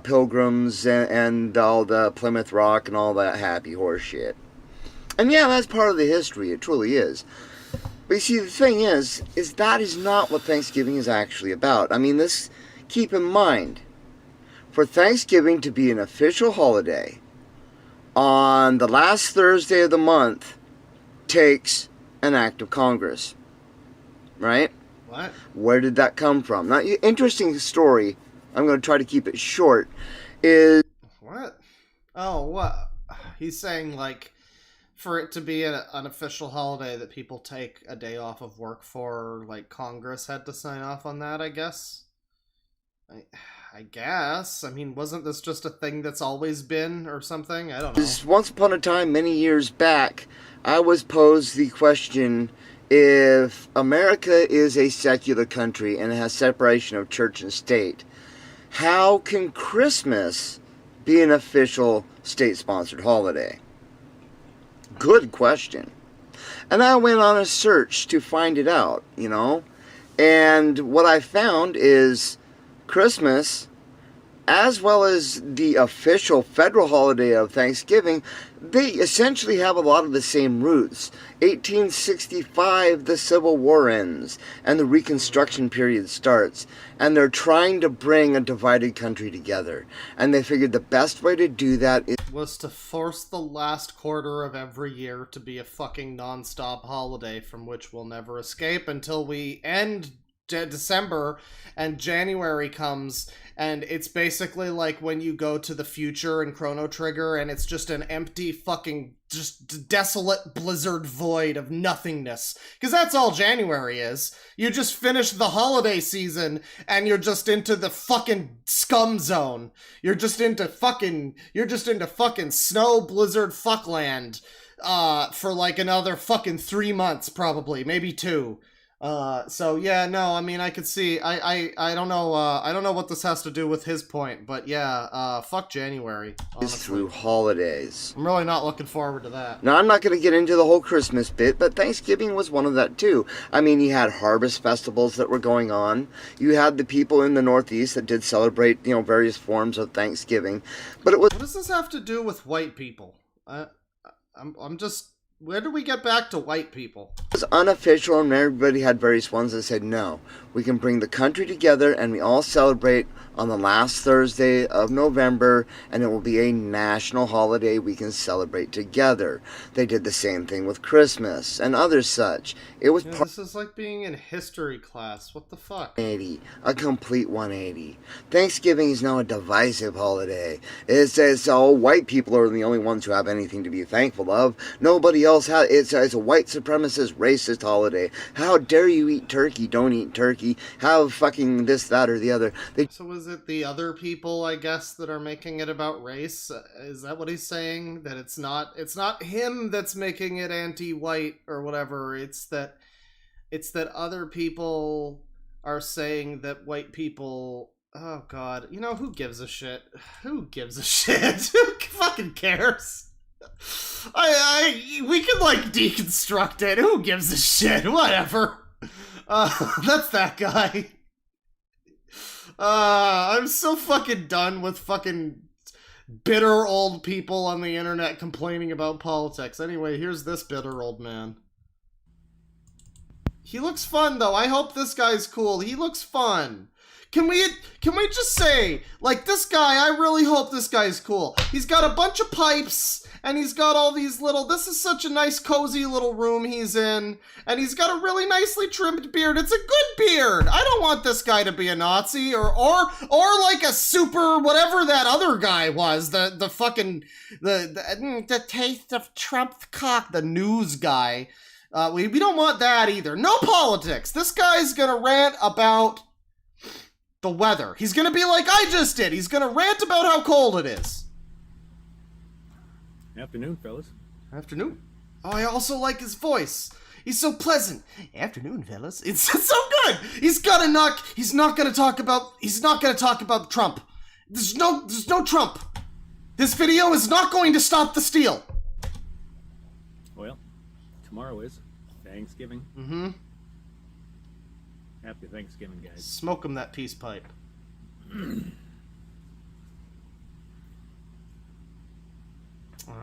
Pilgrims and all the Plymouth Rock and all that happy horse shit. And yeah, that's part of the history, it truly is. But you see, the thing is that is not what Thanksgiving is actually about. I mean, keep in mind, for Thanksgiving to be an official holiday on the last Thursday of the month takes an act of Congress. Right? What? Where did that come from? Now, interesting story, I'm going to try to keep it short, is... What? Oh, what? He's saying, like, for it to be an official holiday that people take a day off of work for, like, Congress had to sign off on that, I guess? I guess. I mean, wasn't this just a thing that's always been or something? I don't know. Once upon a time, many years back, I was posed the question if America is a secular country and it has separation of church and state, how can Christmas be an official state-sponsored holiday? Good question. And I went on a search to find it out, you know. And what I found is Christmas, as well as the official federal holiday of Thanksgiving, they essentially have a lot of the same roots. 1865, the Civil War ends, and the Reconstruction period starts, and they're trying to bring a divided country together. And they figured the best way to do that was to force the last quarter of every year to be a fucking non-stop holiday from which we'll never escape until we end December and January comes, and it's basically like when you go to the future in Chrono Trigger and it's just an empty fucking just desolate blizzard void of nothingness, because that's all January is. You just finish the holiday season and you're just into the fucking scum zone. You're just into fucking snow blizzard fuckland for like another fucking 3 months, probably, maybe 2. So yeah, no, I mean, I could see, I don't know what this has to do with his point, but yeah, fuck January, honestly. is through holidays. I'm really not looking forward to that. Now, I'm not going to get into the whole Christmas bit, but Thanksgiving was one of that too. I mean, you had harvest festivals that were going on. You had the people in the Northeast that did celebrate, you know, various forms of Thanksgiving. But it was... What does this have to do with white people? I'm just... Where do we get back to white people? It was unofficial, and everybody had various ones that said, no, we can bring the country together and we all celebrate on the last Thursday of November, and it will be a national holiday we can celebrate together. They did the same thing with Christmas and others such. It was this is like being in history class. What the fuck? A complete 180. Thanksgiving is now a divisive holiday. It's all white people are the only ones who have anything to be thankful of. Nobody else has. It's a white supremacist, racist holiday. How dare you eat turkey? Don't eat turkey. Have fucking this, that, or the other. So is it the other people, I guess, that are making it about race? Is that what he's saying? That it's not him that's making it anti-white or whatever. It's that other people are saying that white people... Oh god, you know, who gives a shit? Who gives a shit? Who fucking cares? We can like deconstruct it. Who gives a shit? Whatever. That's that guy. I'm so fucking done with fucking bitter old people on the internet complaining about politics. Anyway, here's this bitter old man. He looks fun, though. I hope this guy's cool. He looks fun. Can we just say, like, this guy, I really hope this guy's cool. He's got a bunch of pipes, and he's got all these little, this is such a nice, cozy little room he's in, and he's got a really nicely trimmed beard. It's a good beard. I don't want this guy to be a Nazi, or like a super, whatever that other guy was, the fucking, the taste of Trump cock, the news guy. We don't want that either. No politics. This guy's gonna rant about the weather. He's gonna be like I just did. He's gonna rant about how cold it is. Afternoon, fellas. Afternoon. Oh, I also like his voice. He's so pleasant. Afternoon, fellas. It's so good. He's not gonna talk about Trump. There's no Trump. This video is not going to stop the steal. Well, tomorrow is Thanksgiving. Mm-hmm. Happy Thanksgiving, guys. Smoke him that peace pipe.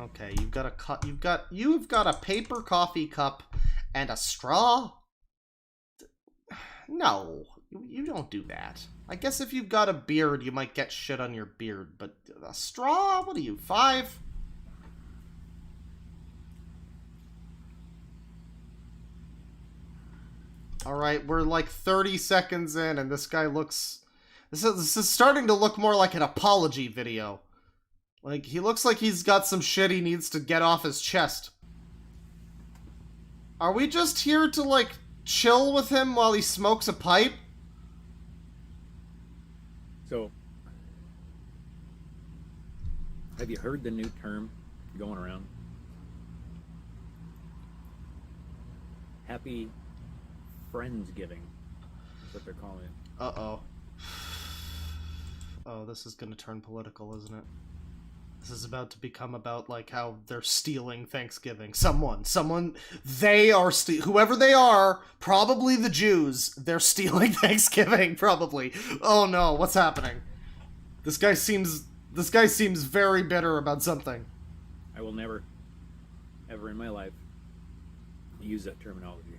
Okay, you've got a paper coffee cup and a straw? No, you don't do that. I guess if you've got a beard, you might get shit on your beard, but a straw? What are you, 5? Alright, we're like 30 seconds in, and this guy looks... This is starting to look more like an apology video. Like, he looks like he's got some shit he needs to get off his chest. Are we just here to, like, chill with him while he smokes a pipe? So, have you heard the new term going around? Happy Friendsgiving. That's what they're calling it. Uh-oh. Oh, this is gonna turn political, isn't it? This is about to become about, like, how they're stealing Thanksgiving. They are whoever they are, probably the Jews, they're stealing Thanksgiving, probably. Oh no, what's happening? This guy seems very bitter about something. I will never, ever in my life, use that terminology.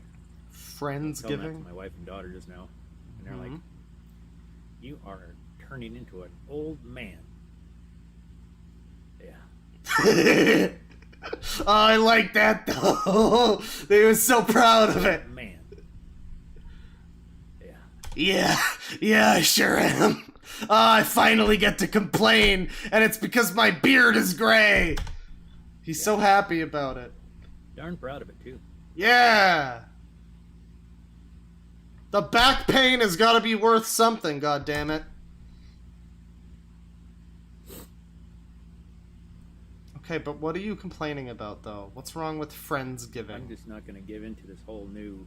Friendsgiving? I was my wife and daughter just now, and they're like, "You are turning into an old man." Yeah. Oh, I like that though. They were so proud of it. Man. Yeah, I sure am. I finally get to complain, and it's because my beard is gray. He's so happy about it. Darn proud of it too. Yeah. The back pain has got to be worth something, goddammit. Okay, but what are you complaining about, though? What's wrong with Friendsgiving? I'm just not going to give in to this whole new...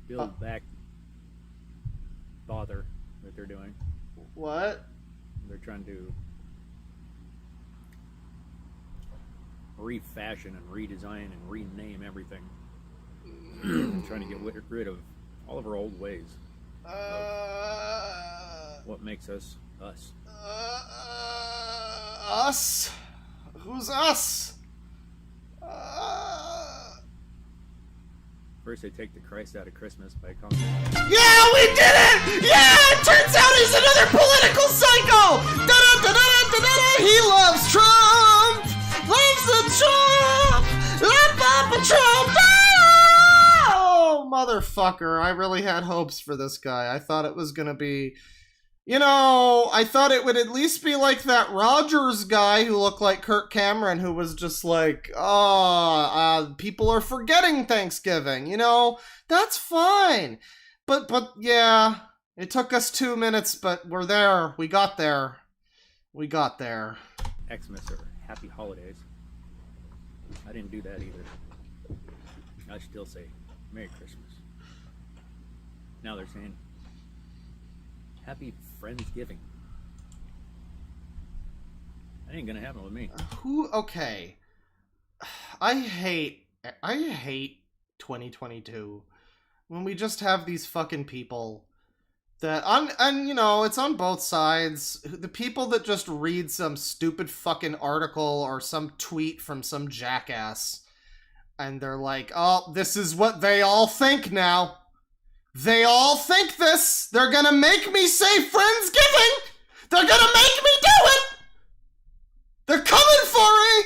Build back bother that they're doing. What? They're trying to refashion and redesign and rename everything. And trying to get rid of all of our old ways. What makes us us. Us? Who's us? First they take the Christ out of Christmas by calling Yeah, we did it! Yeah, it turns out he's another political psycho! Da-da-da-da-da-da-da! He loves Trump! Loves the Trump! Love Papa Trump! Oh, motherfucker. I really had hopes for this guy. I thought it was gonna be... I thought it would at least be like that Rogers guy who looked like Kirk Cameron, who was just like, people are forgetting Thanksgiving, that's fine. But yeah, it took us 2 minutes, but we're there. We got there. Xmas or Happy Holidays. I didn't do that either. I still say Merry Christmas. Now they're saying Happy Friendsgiving. That ain't gonna happen with me. Okay. I hate 2022 when we just have these fucking people that it's on both sides. The people that just read some stupid fucking article or some tweet from some jackass and they're like, "Oh, this is what they all think now. They all think this. They're gonna make me say Friendsgiving. They're gonna make me do it. They're coming for me.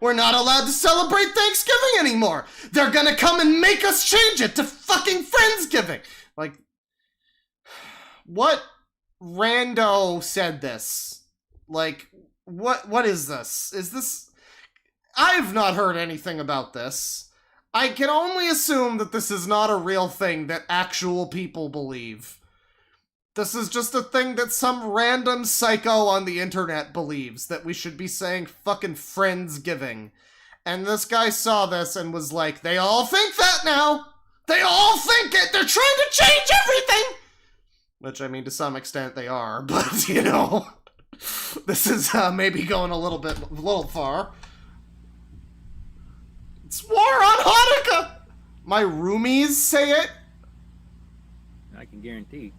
We're not allowed to celebrate Thanksgiving anymore. They're gonna come and make us change it to fucking Friendsgiving." Like, what rando said this? Like, what is this? Is this... I've not heard anything about this. I can only assume that this is not a real thing that actual people believe. This is just a thing that some random psycho on the internet believes, that we should be saying fucking Friendsgiving. And this guy saw this and was like, they all think that now! They all think it! They're trying to change everything! Which, I mean, to some extent they are, but, this is maybe going a little far. It's war on Hanukkah! My roomies say it. I can guarantee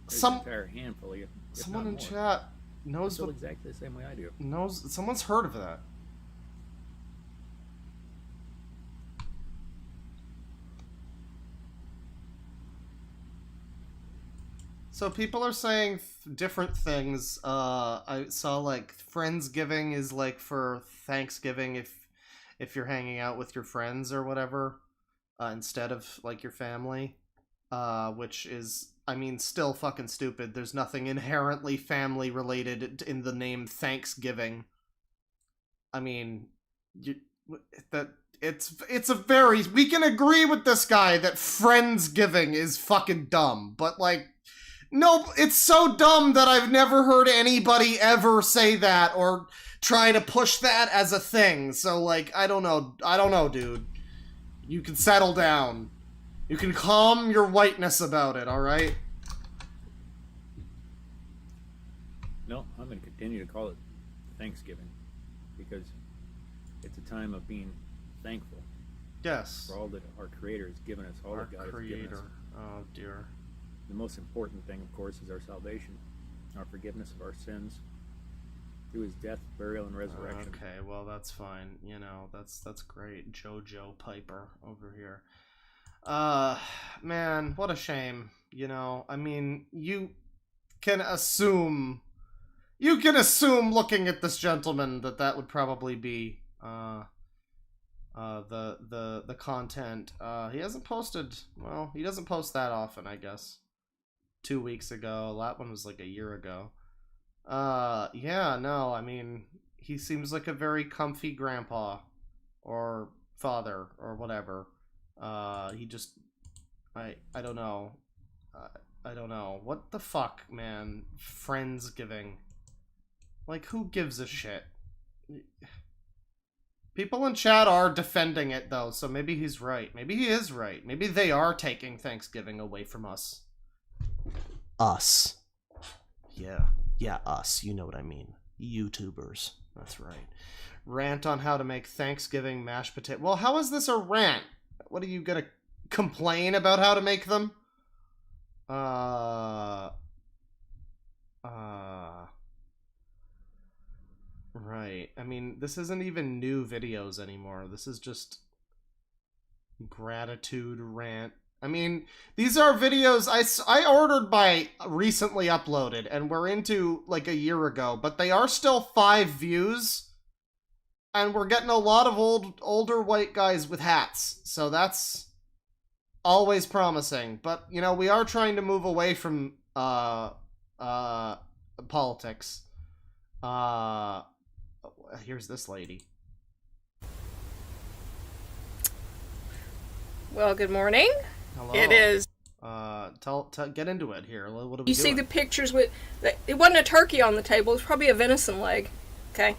there's Some- an entire handful of you. if Someone not in more. chat knows Feel what... exactly the same way I do. Someone's heard of that. So people are saying different things. I saw like Friendsgiving is like for Thanksgiving if you're hanging out with your friends or whatever, instead of like your family, which is, I mean, still fucking stupid. There's nothing inherently family related in the name Thanksgiving. I mean, it's a very, we can agree with this guy that Friendsgiving is fucking dumb, but like, no, it's so dumb that I've never heard anybody ever say that or try to push that as a thing. So, like, I don't know, dude. You can settle down. You can calm your whiteness about it, alright? No, I'm going to continue to call it Thanksgiving because it's a time of being thankful. Yes. For all that our Creator has given us, all that God has given us. Oh, dear. The most important thing, of course, is our salvation, our forgiveness of our sins through His death, burial, and resurrection. Okay, well, that's fine. You know, that's great. Jojo Piper over here. Man, what a shame. You know, I mean, you can assume looking at this gentleman that would probably be the content. He hasn't posted, well, he doesn't post that often, I guess. 2 weeks ago. That one was like a year ago. Yeah, no, I mean, he seems like a very comfy grandpa or father or whatever. He just, I don't know. I don't know. What the fuck, man? Friendsgiving. Like, who gives a shit? People in chat are defending it, though, so maybe he's right. Maybe he is right. Maybe they are taking Thanksgiving away from us. Us. Yeah, us. You know what I mean. YouTubers. That's right. Rant on how to make Thanksgiving mashed potato. Well, how is this a rant? What are you gonna complain about how to make them? Right. I mean, this isn't even new videos anymore. This is just gratitude rant. I mean, these are videos I ordered by recently uploaded, and we're into like a year ago, but they are still 5 views, and we're getting a lot of older white guys with hats, so that's always promising. But, you know, we are trying to move away from politics. Here's this lady. Well, good morning. Hello. It is. Get into it here. What are we You see doing? the pictures with... It wasn't a turkey on the table. It was probably a venison leg. Okay?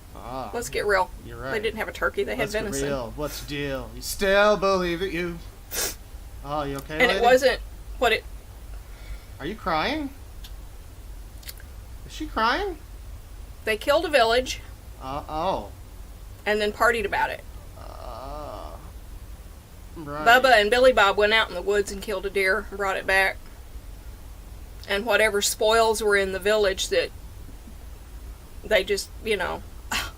Let's get real. You're right. They didn't have a turkey. They had venison. Let's get real. What's the deal? You still believe it, you? Oh, you okay, And lady? it wasn't what it... Are you crying? Is she crying? They killed a village. Oh. And then partied about it. Right. Bubba and Billy Bob went out in the woods and killed a deer and brought it back. And whatever spoils were in the village that they just, you know,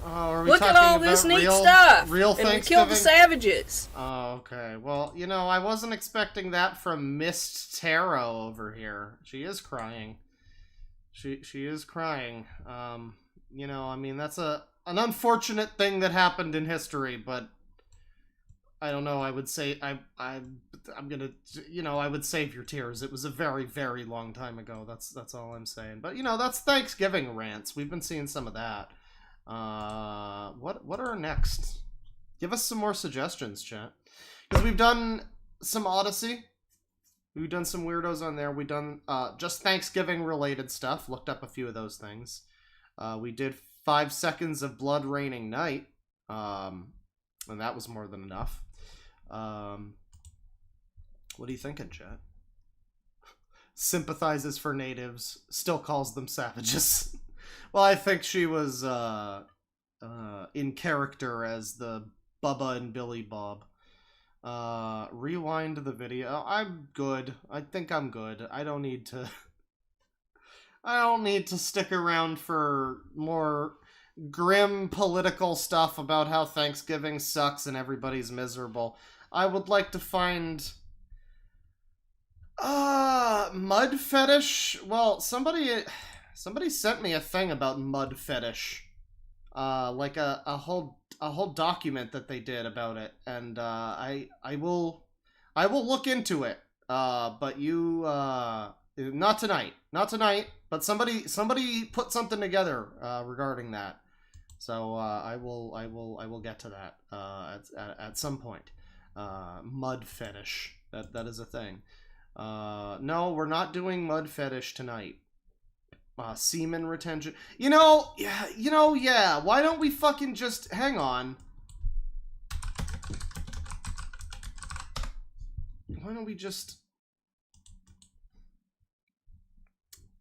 look at all this neat stuff. Real and we Thanksgiving? killed the savages. Oh, okay. Well, you know, I wasn't expecting that from Mist Tarot over here. She is crying. She is crying. You know, I mean, that's an unfortunate thing that happened in history, but I don't know. I would say I'm gonna, you know, I would save your tears. It was a very, very long time ago. That's all I'm saying. But you know, that's Thanksgiving rants. We've been seeing some of that. What are next? Give us some more suggestions, chat. Because we've done some Odyssey. We've done some weirdos on there. We've done just Thanksgiving related stuff. Looked up a few of those things. We did 5 seconds of Blood Raining Night. And that was more than enough. What are you thinking, chat? Sympathizes for natives, still calls them savages. Well, I think she was in character as the Bubba and Billy Bob. Rewind the video. I'm good. I think I'm good. I don't need to stick around for more grim political stuff about how Thanksgiving sucks and everybody's miserable. I would like to find mud fetish. Well, somebody sent me a thing about mud fetish. Like a whole document that they did about it, and I will look into it. But you not tonight, but somebody put something together regarding that. So I will get to that at some point. Mud fetish, that is a thing. No, we're not doing mud fetish tonight. semen retention. Yeah. Why don't we fucking just hang on? Why don't we just?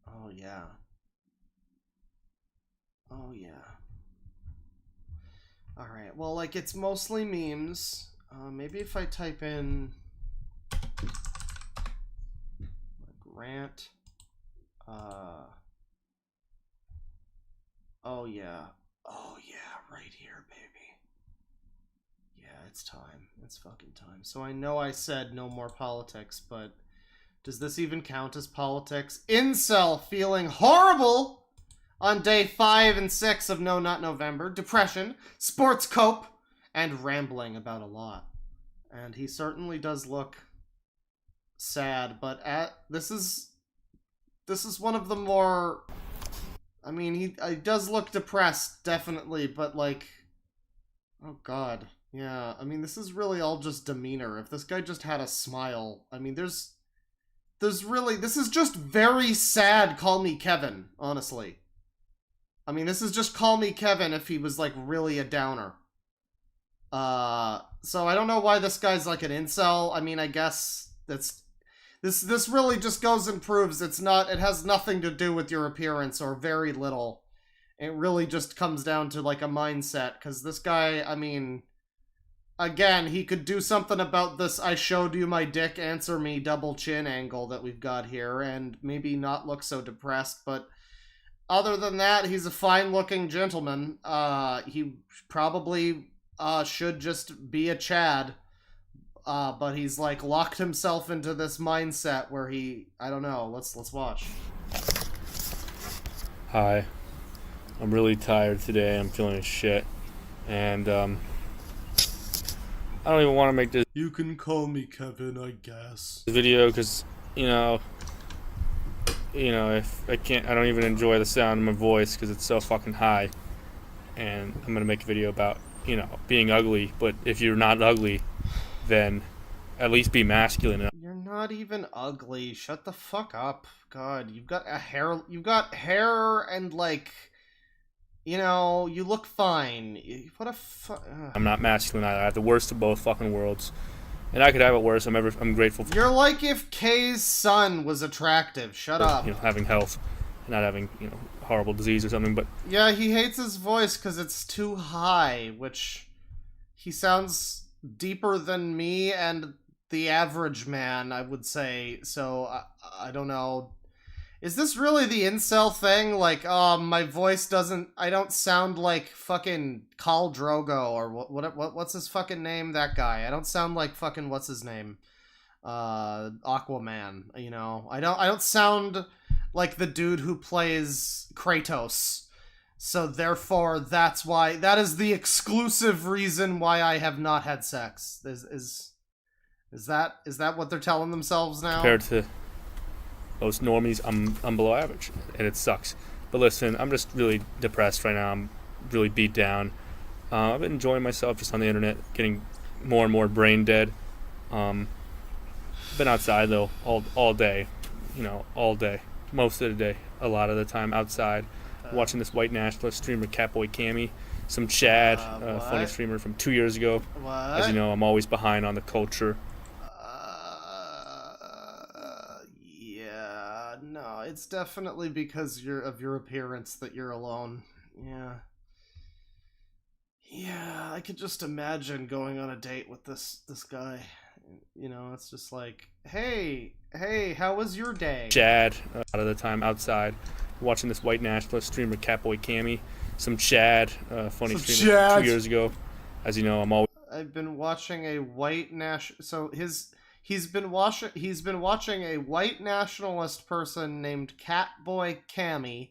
Oh yeah. Oh yeah. All right. Well, like it's mostly memes. Maybe if I type in rant. Oh yeah. Oh yeah, right here, baby. Yeah, it's time. It's fucking time. So I know I said no more politics, but does this even count as politics? Incel feeling horrible on day 5 and 6 of No Not November. Depression, sports cope, and rambling about a lot. And he certainly does look sad, but this is one of the more, I mean, he does look depressed, definitely, but like, oh god, yeah, I mean, this is really all just demeanor. If this guy just had a smile, I mean, there's really, this is just very sad Call Me Kevin, honestly. I mean, this is just Call Me Kevin if he was like really a downer. So I don't know why this guy's like an incel. I mean, I guess that's, this really just goes and proves it has nothing to do with your appearance, or very little. It really just comes down to like a mindset, because this guy, I mean, again, he could do something about this I showed you my dick, answer me double chin angle that we've got here, and maybe not look so depressed, but other than that, he's a fine-looking gentleman. He probably should just be a Chad. But he's like locked himself into this mindset where I don't know, let's watch. Hi. I'm really tired today. I'm feeling shit. And I don't even want to make this You can call me Kevin, I guess. video because, if I don't even enjoy the sound of my voice because it's so fucking high. And I'm going to make a video about, being ugly, but if you're not ugly, then at least be masculine. You're not even ugly. Shut the fuck up. God, you've got hair and like, you look fine. What a I'm not masculine either. I have the worst of both fucking worlds. And I could have it worse. I'm grateful for You're like if Kay's son was attractive. Shut up. Having health and not having, horrible disease or something, but yeah, he hates his voice because it's too high, which he sounds deeper than me and the average man, I would say. So I don't know. Is this really the incel thing? Like, my voice I don't sound like fucking Khal Drogo or what's his fucking name? That guy. I don't sound like fucking what's his name? Aquaman. I don't sound like the dude who plays Kratos. So therefore, that is the exclusive reason why I have not had sex. Is that what they're telling themselves now? Compared to most normies, I'm below average, and it sucks. But listen, I'm just really depressed right now. I'm really beat down. I've been enjoying myself just on the internet, getting more and more brain dead. Been outside though all day, all day, most of the day, a lot of the time outside. Watching this white nationalist streamer, Catboy Cammy, some Chad, funny streamer from 2 years ago. What? As you know, I'm always behind on the culture. Yeah, no, it's definitely because of your appearance that you're alone. Yeah, I could just imagine going on a date with this guy. It's just like, hey, how was your day? Chad, a lot of the time outside, watching this white nationalist streamer, Catboy Cammy, some Chad, funny streamer from 2 years ago. As you know, I'm always. I've been watching a white so he's been watching a white nationalist person named Catboy Cammy,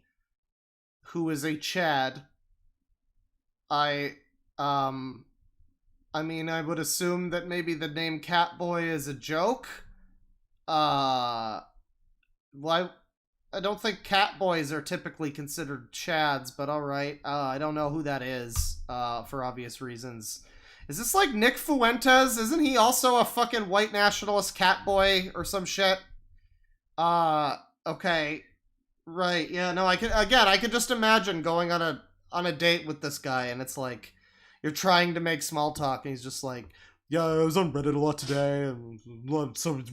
who is a Chad. I mean, I would assume that maybe the name Catboy is a joke. Why? I don't think Catboys are typically considered Chads, but alright. I don't know who that is, for obvious reasons. Is this like Nick Fuentes? Isn't he also a fucking white nationalist Catboy or some shit? Okay. Right, yeah, no, I could just imagine going on a date with this guy, and it's like, you're trying to make small talk, and he's just like, yeah, I was on Reddit a lot today, and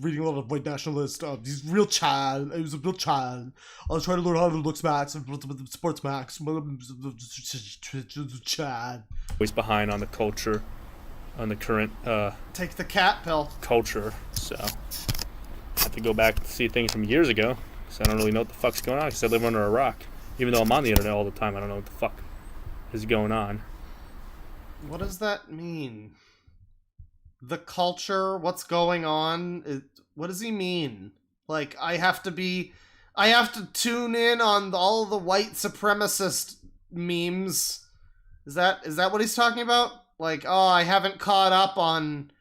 reading a lot of white nationalist, he's real child, he was a real child, I was trying to learn how to look smacks, and sports max, child. Always behind on the culture, on the current, Take the cat pill. Culture, so I have to go back and see things from years ago. So I don't really know what the fuck's going on because I live under a rock. Even though I'm on the internet all the time, I don't know what the fuck is going on. What does that mean? The culture, what's going on? What does he mean? Like, I have to tune in on all the white supremacist memes. Is that what he's talking about? Like, oh, I haven't caught up on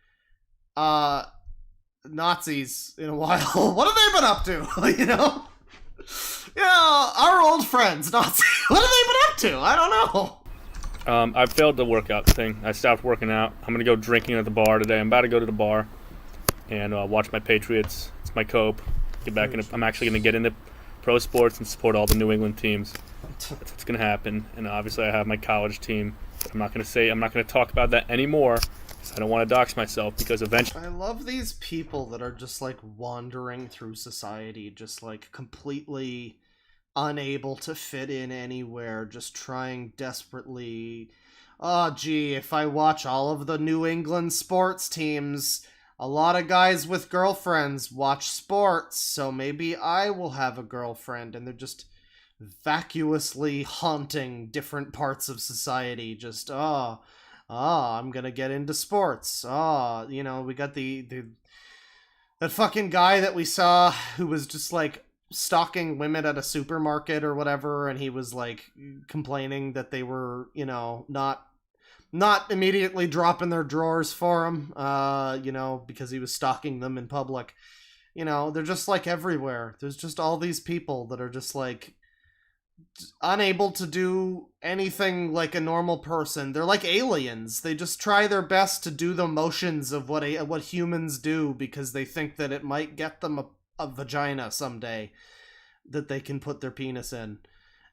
Nazis in a while. What have they been up to? You know? Yeah, our old friends, Nazis. What have they been up to? I don't know. I failed the workout thing. I stopped working out. I'm gonna go drinking at the bar today. I'm about to go to the bar and watch my Patriots. It's my cope. Get back in. I'm actually gonna get into pro sports and support all the New England teams. That's what's gonna happen. And obviously, I have my college team. I'm not gonna talk about that anymore. I don't want to dox myself because eventually... I love these people that are just, like, wandering through society, just, like, completely unable to fit in anywhere, just trying desperately... Oh, gee, if I watch all of the New England sports teams, a lot of guys with girlfriends watch sports, so maybe I will have a girlfriend, and they're just vacuously haunting different parts of society, just, I'm gonna get into sports. You know, we got that fucking guy that we saw who was just, like, stalking women at a supermarket or whatever, and he was, like, complaining that they were, you know, not immediately dropping their drawers for him, you know, because he was stalking them in public. You know, they're just, like, everywhere. There's just all these people that are just, like, unable to do anything like a normal person. They're like aliens. They just try their best to do the motions of what humans do because they think that it might get them a vagina someday that they can put their penis in.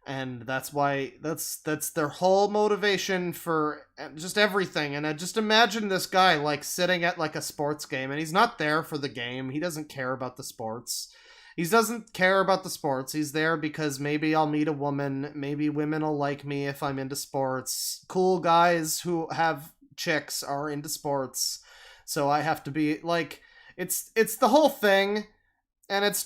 And that's why that's their whole motivation for just everything. And I just imagine this guy like sitting at like a sports game, and he's not there for the game. He doesn't care about the sports. He doesn't care about the sports. He's there because maybe I'll meet a woman. Maybe women will like me if I'm into sports. Cool guys who have chicks are into sports. So I have to be like, it's the whole thing. And it's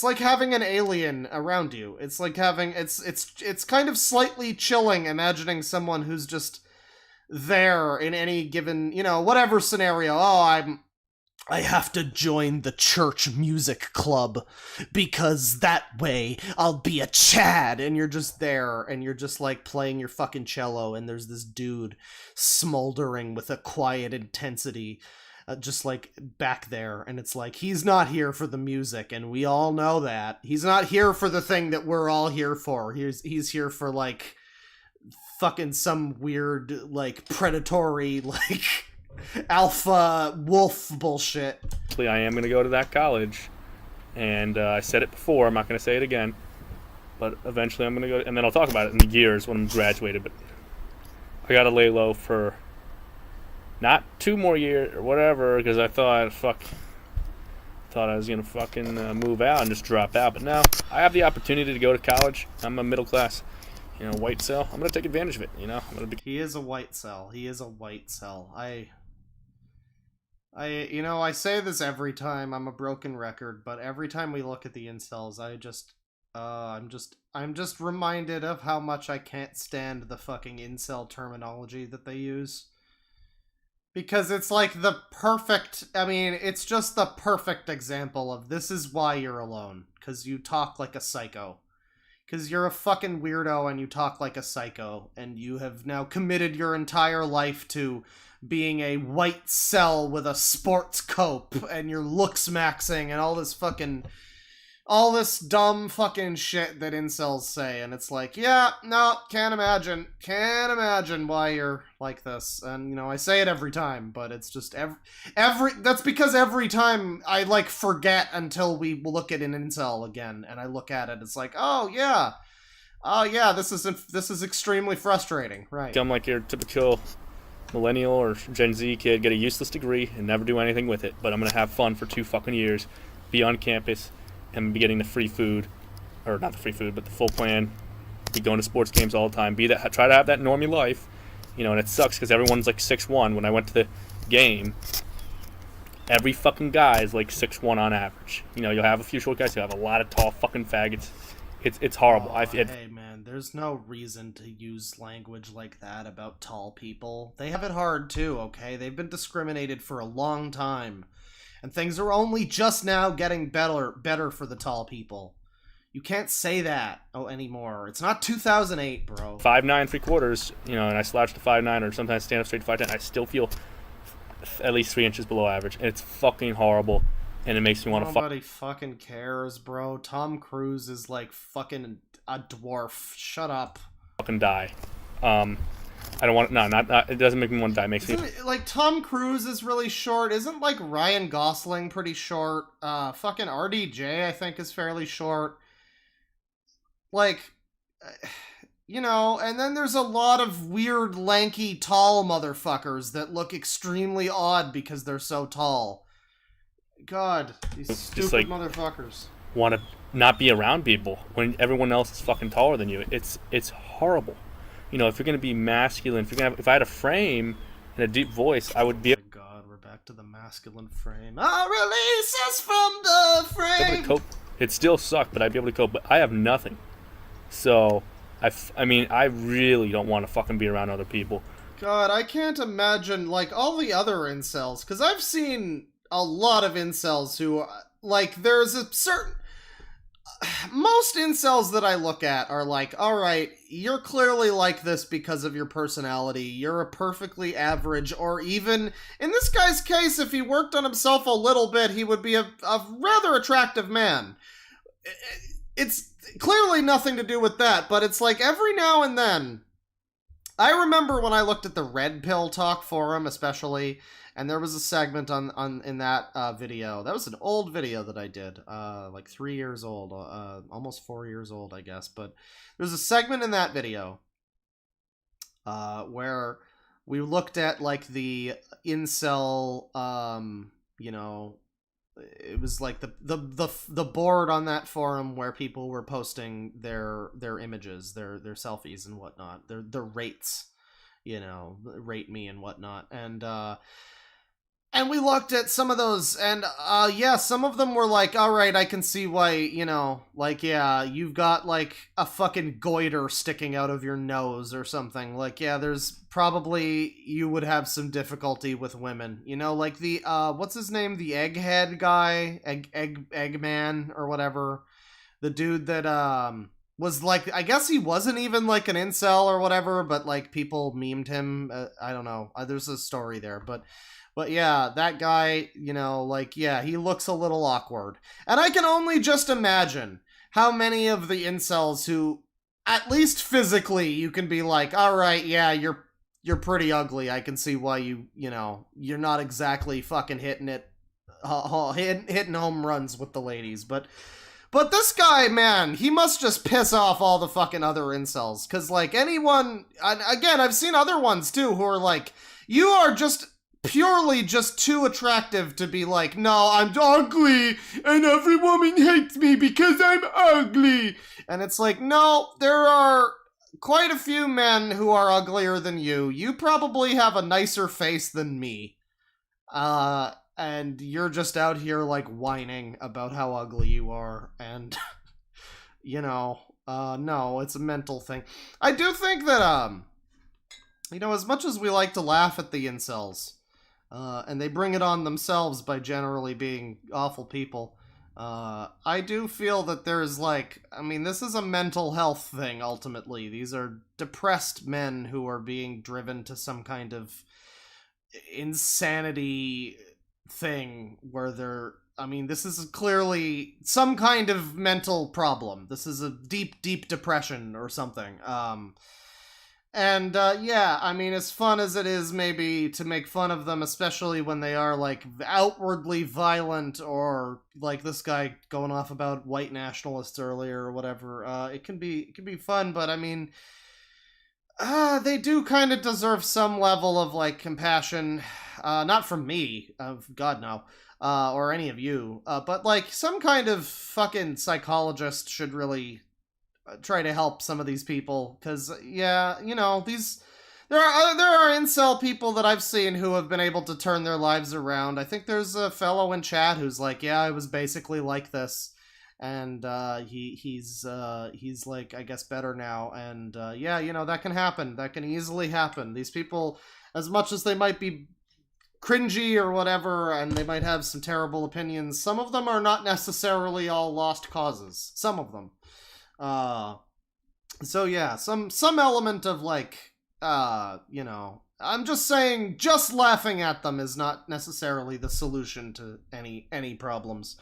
like having an alien around you. It's like having, it's kind of slightly chilling imagining someone who's just there in any given, you know, whatever scenario. I have to join the church music club because that way I'll be a Chad. And you're just there and you're just like playing your fucking cello, and there's this dude smoldering with a quiet intensity, just like back there. And it's like, he's not here for the music, and we all know that. He's not here for the thing that we're all here for. He's here for like fucking some weird like predatory like alpha wolf bullshit. I am going to go to that college, and I said it before, I'm not going to say it again, but eventually I'm going to go, and then I'll talk about it in the years when I'm graduated, but I got to lay low for not 2 more years or whatever, because I thought I was going to fucking move out and just drop out, but now I have the opportunity to go to college. I'm a middle class, you know, white cell. I'm going to take advantage of it, you know. He is a white cell. You know, I say this every time. I'm a broken record, but every time we look at the incels, I'm just reminded of how much I can't stand the fucking incel terminology that they use. Because it's like it's just the perfect example of this is why you're alone. Because you talk like a psycho. Because you're a fucking weirdo and you talk like a psycho. And you have now committed your entire life to being a white cell with a sports cope, and you're looks maxing and all this fucking all this dumb fucking shit that incels say, and it's like, yeah, no, can't imagine why you're like this. And, you know, I say it every time, but it's just that's because every time I, like, forget until we look at an incel again, and I look at it, it's like, oh, yeah, this is extremely frustrating, right? I'm like your typical millennial or Gen Z kid, get a useless degree and never do anything with it, but I'm gonna have fun for 2 fucking years, be on campus, and be getting the free food, or not the free food, but the full plan, be going to sports games all the time, try to have that normie life, you know. And it sucks because everyone's like 6'1". When I went to the game, every fucking guy is like 6'1" on average. You know, you'll have a few short guys, you'll have a lot of tall fucking faggots. It's horrible. Hey man, there's no reason to use language like that about tall people. They have it hard too, okay? They've been discriminated for a long time. And things are only just now getting better for the tall people. You can't say that anymore. It's not 2008, bro. 5'9", 3/4", you know, and I slouch to 5'9", or sometimes stand up straight to 5'10". I still feel at least 3 inches below average, and it's fucking horrible. And it makes me want to fuck. Nobody fucking cares, bro. Tom Cruise is like fucking a dwarf. Shut up. Fucking die. I don't want not it doesn't make me want to die. It makes me like Tom Cruise is really short. Isn't like Ryan Gosling pretty short? Fucking RDJ I think is fairly short. Like, you know, and then there's a lot of weird lanky tall motherfuckers that look extremely odd because they're so tall. God, these stupid like, motherfuckers want to not be around people when everyone else is fucking taller than you. It's horrible. You know, if you're gonna be masculine, if I had a frame and a deep voice, I would be. Oh my God, we're back to the masculine frame. I'll release us from the frame. Cope. It still sucked, but I'd be able to cope. But I have nothing, so I mean, I really don't want to fucking be around other people. God, I can't imagine like all the other incels, because I've seen a lot of incels who, like, there's a certain... Most incels that I look at are like, alright, you're clearly like this because of your personality, you're a perfectly average, or even, in this guy's case, if he worked on himself a little bit, he would be a rather attractive man. It's clearly nothing to do with that, but it's like every now and then... I remember when I looked at the Red Pill Talk forum, especially... And there was a segment in that video. That was an old video that I did, like 3 years old, almost 4 years old, I guess. But there's a segment in that video where we looked at like the incel, you know, it was like the board on that forum where people were posting their images, their selfies and whatnot, their rates, you know, rate me and whatnot, and we looked at some of those, and, yeah, some of them were like, alright, I can see why, you know, like, yeah, you've got, like, a fucking goiter sticking out of your nose or something. Like, yeah, there's probably, you would have some difficulty with women. You know, like the, what's his name? The egghead guy? Eggman, or whatever. The dude that, was like, I guess he wasn't even, like, an incel or whatever, but, like, people memed him. I don't know. There's a story there, But yeah, that guy, you know, like, yeah, he looks a little awkward. And I can only just imagine how many of the incels who, at least physically, you can be like, alright, yeah, you're pretty ugly. I can see why you know, you're not exactly fucking hitting home runs with the ladies. But this guy, man, he must just piss off all the fucking other incels. Because, like, anyone, again, I've seen other ones, too, who are like, you are just... purely just too attractive to be like, no, I'm ugly, and every woman hates me because I'm ugly. And it's like, no, there are quite a few men who are uglier than you. You probably have a nicer face than me. And you're just out here, like, whining about how ugly you are. And, you know, no, it's a mental thing. I do think that, you know, as much as we like to laugh at the incels, and they bring it on themselves by generally being awful people, I do feel that there's, like, I mean, this is a mental health thing, ultimately. These are depressed men who are being driven to some kind of insanity thing where they're, I mean, this is clearly some kind of mental problem. This is a deep, deep depression or something. Yeah, I mean, as fun as it is maybe to make fun of them, especially when they are, like, outwardly violent, or, like, this guy going off about white nationalists earlier or whatever, it can be fun, but, I mean, they do kind of deserve some level of, like, compassion, not from me, God no, or any of you, but, like, some kind of fucking psychologist should really try to help some of these people, because, yeah, you know, there are incel people that I've seen who have been able to turn their lives around. I think there's a fellow in chat who's like, yeah, I was basically like this, and he's like, I guess, better now, and yeah, you know, that can happen. That can easily happen. These people, as much as they might be cringy or whatever, and they might have some terrible opinions, some of them are not necessarily all lost causes. Some of them. So yeah, some element of, like, you know, I'm just saying, just laughing at them is not necessarily the solution to any problems.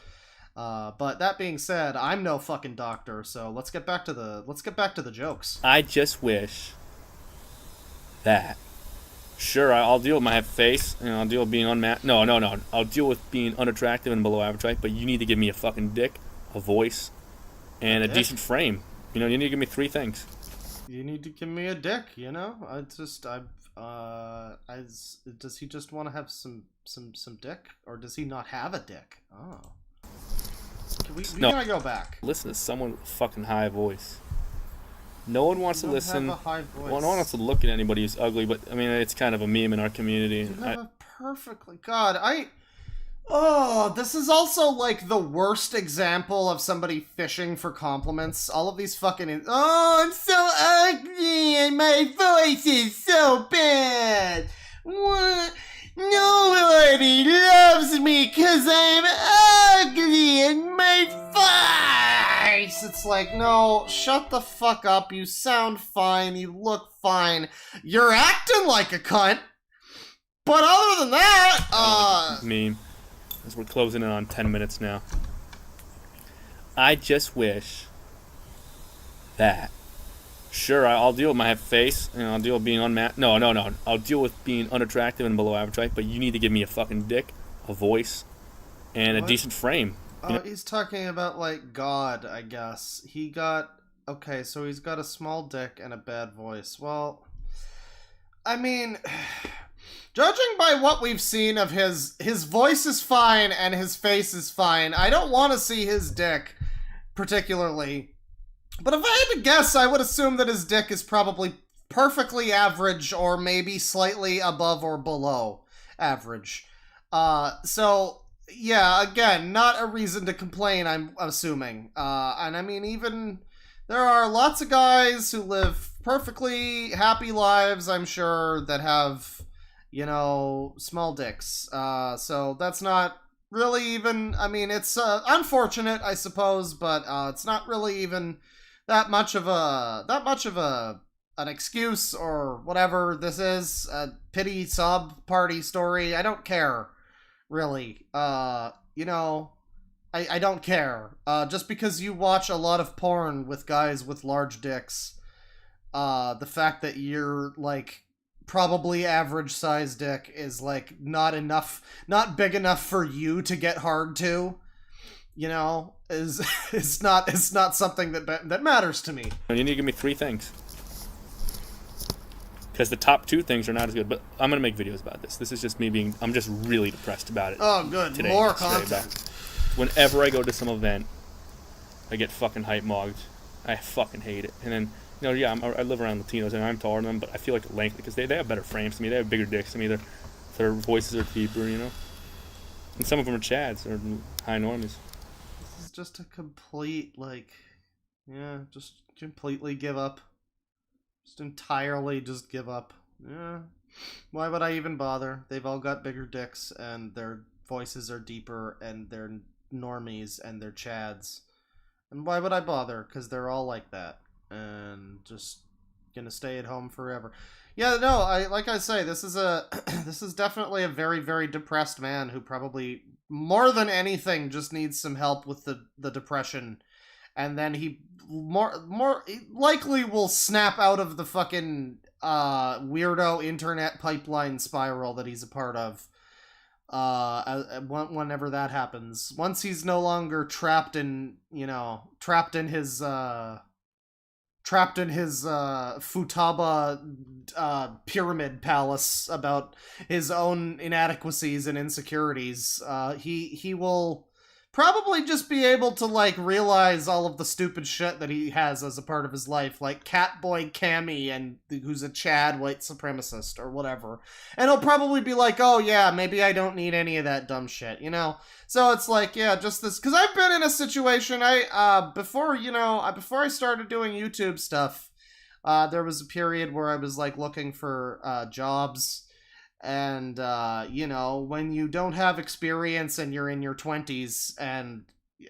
But that being said, I'm no fucking doctor, so let's get back to the jokes. I just wish that, sure, I'll deal with my face, and I'll deal with being unmatched. No, I'll deal with being unattractive and below average height, but you need to give me a fucking dick, a voice, and a decent frame. You know, you need to give me 3 things. You need to give me a dick, you know? Does he just want to have some dick? Or does he not have a dick? Oh. We gotta go back. Listen to someone with a fucking high voice. No one wants to listen. Have a high voice. Well, no one wants to look at anybody who's ugly, but, I mean, it's kind of a meme in our community. You have a perfectly... God, Oh, this is also, like, the worst example of somebody fishing for compliments. All of these fucking... Oh, I'm so ugly and my voice is so bad. What? Nobody loves me because I'm ugly and my voice. It's like, no, shut the fuck up. You sound fine. You look fine. You're acting like a cunt. But other than that, meme. As we're closing in on 10 minutes now. I just wish that, sure, I'll deal with my face, and I'll deal with being unmatched. No, I'll deal with being unattractive and below average height, but you need to give me a fucking dick, a voice, and a decent frame. Oh, he's talking about, like, God, I guess. Okay, so he's got a small dick and a bad voice. Well, I mean... Judging by what we've seen of his voice is fine and his face is fine. I don't want to see his dick, particularly. But if I had to guess, I would assume that his dick is probably perfectly average, or maybe slightly above or below average. So, yeah, again, not a reason to complain, I'm assuming. And I mean, even... There are lots of guys who live perfectly happy lives, I'm sure, that have... you know, small dicks. So that's not really even, I mean, it's unfortunate, I suppose, but it's not really even that much of an excuse or whatever this is. A pity sub party story. I don't care, really. You know, I don't care. Just because you watch a lot of porn with guys with large dicks, the fact that you're, like, probably average size dick is, like, not big enough for you to get hard to, you know, it's not something that matters to me. You need to give me 3 things, because the top 2 things are not as good, but I'm gonna make videos about this. This is just me I'm just really depressed about it. Oh, good. Today, More content. Whenever I go to some event, I get fucking hype mogged. I fucking hate it. And then, you know, yeah, I live around Latinos, and I'm taller than them, but I feel like length, because they have better frames to me. They have bigger dicks to me. Their voices are deeper, you know? And some of them are chads, or high normies. This is just a complete, like, yeah, just completely give up. Just entirely just give up. Yeah. Why would I even bother? They've all got bigger dicks, and their voices are deeper, and they're normies, and they're chads. And why would I bother? Because they're all like that. And just, gonna stay at home forever. Yeah, no, like I say, this is this is definitely a very, very depressed man who probably, more than anything, just needs some help with the depression, and then he more likely will snap out of the fucking weirdo internet pipeline spiral that he's a part of. Whenever that happens, once he's no longer trapped in his Futaba pyramid palace about his own inadequacies and insecurities, he will probably just be able to, like, realize all of the stupid shit that he has as a part of his life, like Catboy Cammy, and who's a Chad white supremacist or whatever. And he'll probably be like, oh yeah, maybe I don't need any of that dumb shit, you know? So it's like, yeah, just this, because I've been in a situation, before I started doing YouTube stuff, there was a period where I was, like, looking for jobs. And, when you don't have experience and you're in your 20s, and,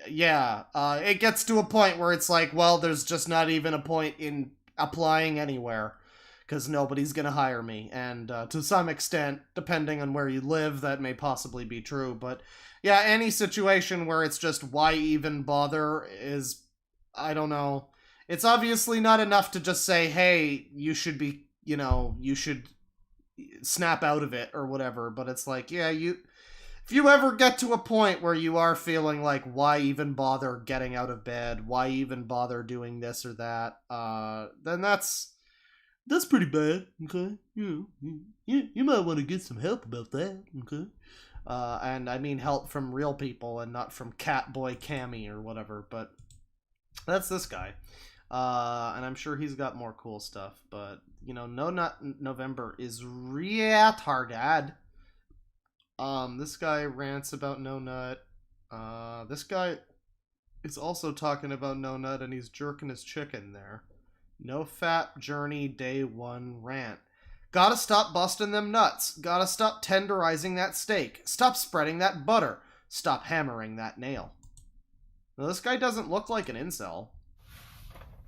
yeah, it gets to a point where it's like, well, there's just not even a point in applying anywhere, because nobody's gonna hire me. And, to some extent, depending on where you live, that may possibly be true. But, yeah, any situation where it's just, why even bother is, I don't know. It's obviously not enough to just say, hey, you should be, you should snap out of it or whatever, but it's like, yeah, if you ever get to a point where you are feeling like, why even bother getting out of bed, why even bother doing this or that, then that's pretty bad. Okay, you might want to get some help about that. Okay, and I mean help from real people and not from Catboy Cammy or whatever. But that's this guy. And I'm sure he's got more cool stuff, but, No Nut November is retarded. This guy rants about No Nut. This guy is also talking about No Nut, and he's jerking his chicken there. No Fap Journey Day 1 rant. Gotta stop busting them nuts. Gotta stop tenderizing that steak. Stop spreading that butter. Stop hammering that nail. Now, this guy doesn't look like an incel.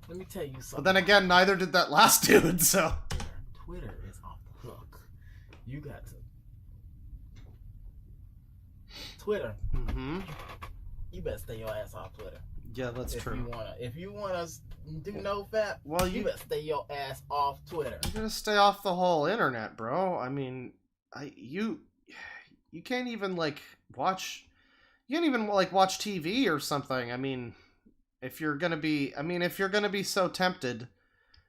Let me tell you something. But then again, neither did that last dude, so. Twitter is off the hook. You got to. Twitter. Mm-hmm. You better stay your ass off Twitter. Yeah, that's true. If you wanna do no fap, well, you better stay your ass off Twitter. You gotta stay off the whole internet, bro. I mean, you can't even watch. You can't even watch TV or something. I mean. If you're gonna be so tempted,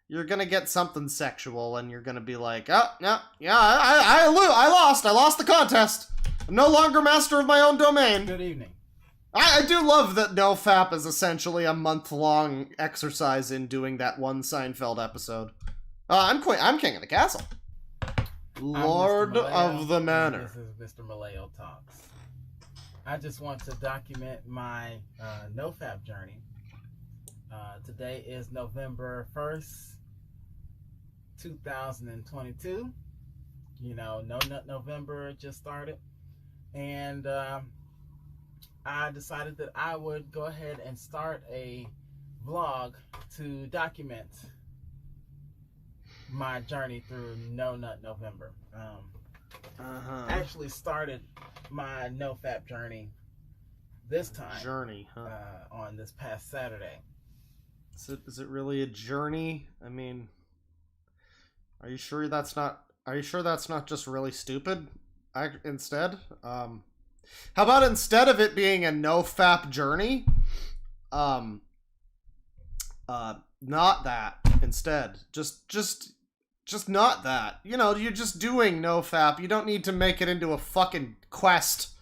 you're gonna get something sexual, and you're gonna be like, oh, no, yeah, I lost the contest. I'm no longer master of my own domain. Good evening. I do love that NoFap is essentially a month-long exercise in doing that one Seinfeld episode. I'm king of the castle. Lord of the Manor. This is Mr. Maleo Talks. I just want to document my NoFap journey. Today is November 1st, 2022. No Nut November just started. And I decided that I would go ahead and start a vlog to document my journey through No Nut November. I actually started my NoFap journey this time. On this past Saturday. Is it really a journey? I mean, are you sure that's not just really stupid? Instead, how about instead of it being a NoFap journey, not that instead. Just not that. You're just doing NoFap. You don't need to make it into a fucking quest.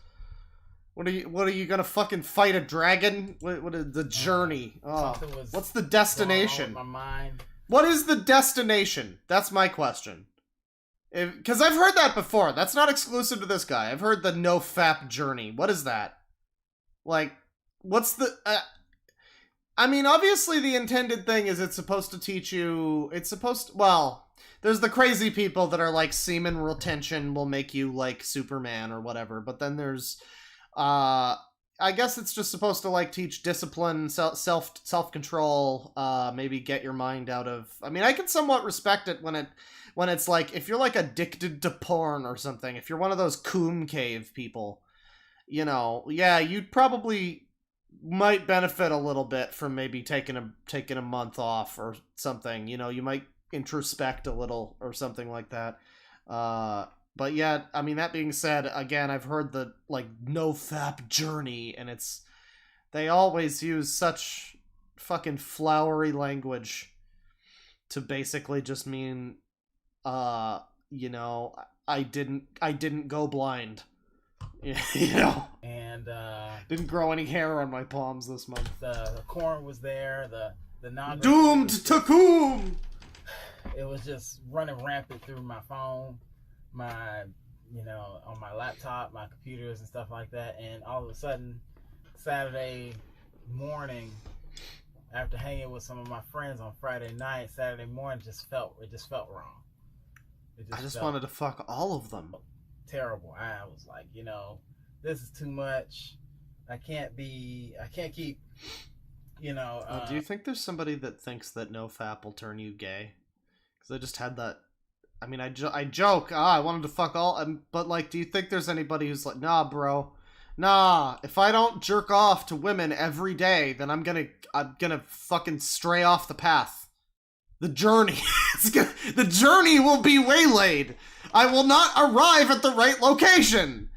What are you gonna fucking fight a dragon? What is the journey? What's the destination? My mind. What is the destination? That's my question. Because I've heard that before. That's not exclusive to this guy. I've heard the NoFap journey. What is that? What's the... I mean, obviously the intended thing is it's supposed to teach you... Well, there's the crazy people that are like, semen retention will make you like Superman or whatever. But then there's... I I guess it's just supposed to like teach discipline, self control, maybe get your mind out of. I mean, I can somewhat respect it when it's like if you're like addicted to porn or something. If you're one of those coom cave people, you know, yeah, you'd probably might benefit a little bit from maybe taking a month off or something. You know, you might introspect a little or something like that. But yeah, I mean, that being said, again, I've heard the like no-fap journey, and they always use such fucking flowery language to basically just mean, you know, I didn't go blind. You know, and didn't grow any hair on my palms this month. The corn was there. The non doomed to coom. It was just running rampant through my phone, on my laptop, my computers and stuff like that. And all of a sudden, Saturday morning, after hanging with some of my friends on Friday night, Saturday morning just felt wrong. I just wanted to fuck all of them. Terrible. I was like, this is too much. I can't keep, do you think there's somebody that thinks that no fap will turn you gay? Because I just had that. I mean, I joke. I wanted to fuck all. But like, do you think there's anybody who's like, nah, bro, nah. If I don't jerk off to women every day, then I'm gonna fucking stray off the path. The journey. The journey will be waylaid. I will not arrive at the right location.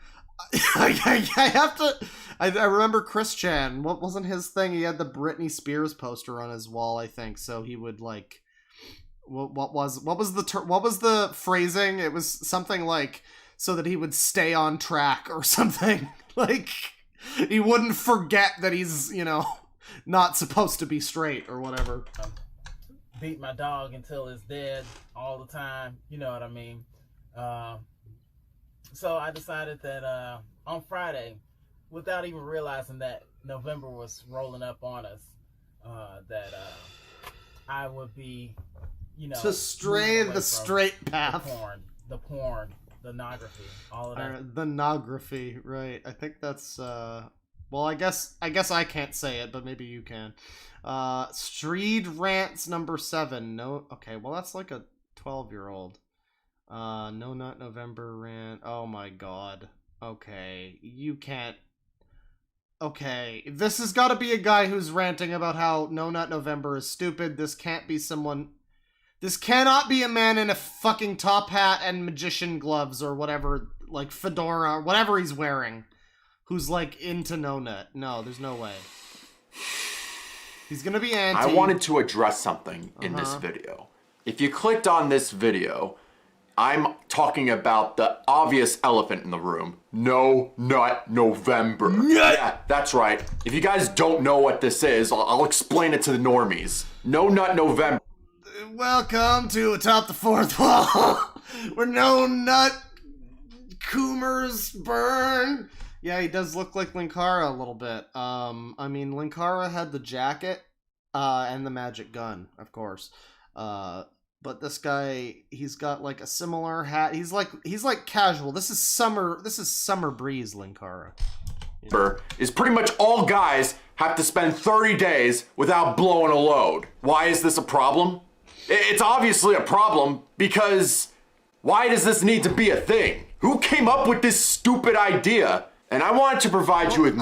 I have to. I remember Chris Chan. What wasn't his thing? He had the Britney Spears poster on his wall, I think. So he would like. What was the phrasing? It was something like so that he would stay on track or something. Like he wouldn't forget that he's not supposed to be straight or whatever. Beat my dog until it's dead all the time. You know what I mean? So I decided that on Friday, without even realizing that November was rolling up on us, that I would be, to stray the straight path. The porn, the pornography, all of that. The pornography, right? I think that's. Well, I guess I can't say it, but maybe you can. Street Rants number 7. No, okay. Well, that's like a 12-year-old. No, not November rant. Oh my god. Okay, you can't. Okay, this has got to be a guy who's ranting about how No Not November is stupid. This can't be someone. This cannot be a man in a fucking top hat and magician gloves or whatever, like fedora or whatever he's wearing, who's like into No Nut. No, there's no way. He's gonna be anti. I wanted to address something in this video. If you clicked on this video, I'm talking about the obvious elephant in the room. No Nut November. Yeah, that's right. If you guys don't know what this is, I'll explain it to the normies. No Nut November. Welcome to Atop the Fourth Wall, where no nut coomers burn. Yeah, he does look like Linkara a little bit. I mean, Linkara had the jacket, and the magic gun, of course. But this guy, he's got like a similar hat. He's like casual. This is summer breeze, Linkara. Is pretty much all guys have to spend 30 days without blowing a load. Why is this a problem? It's obviously a problem because why does this need to be a thing? Who came up with this stupid idea? And I wanted to provide you with,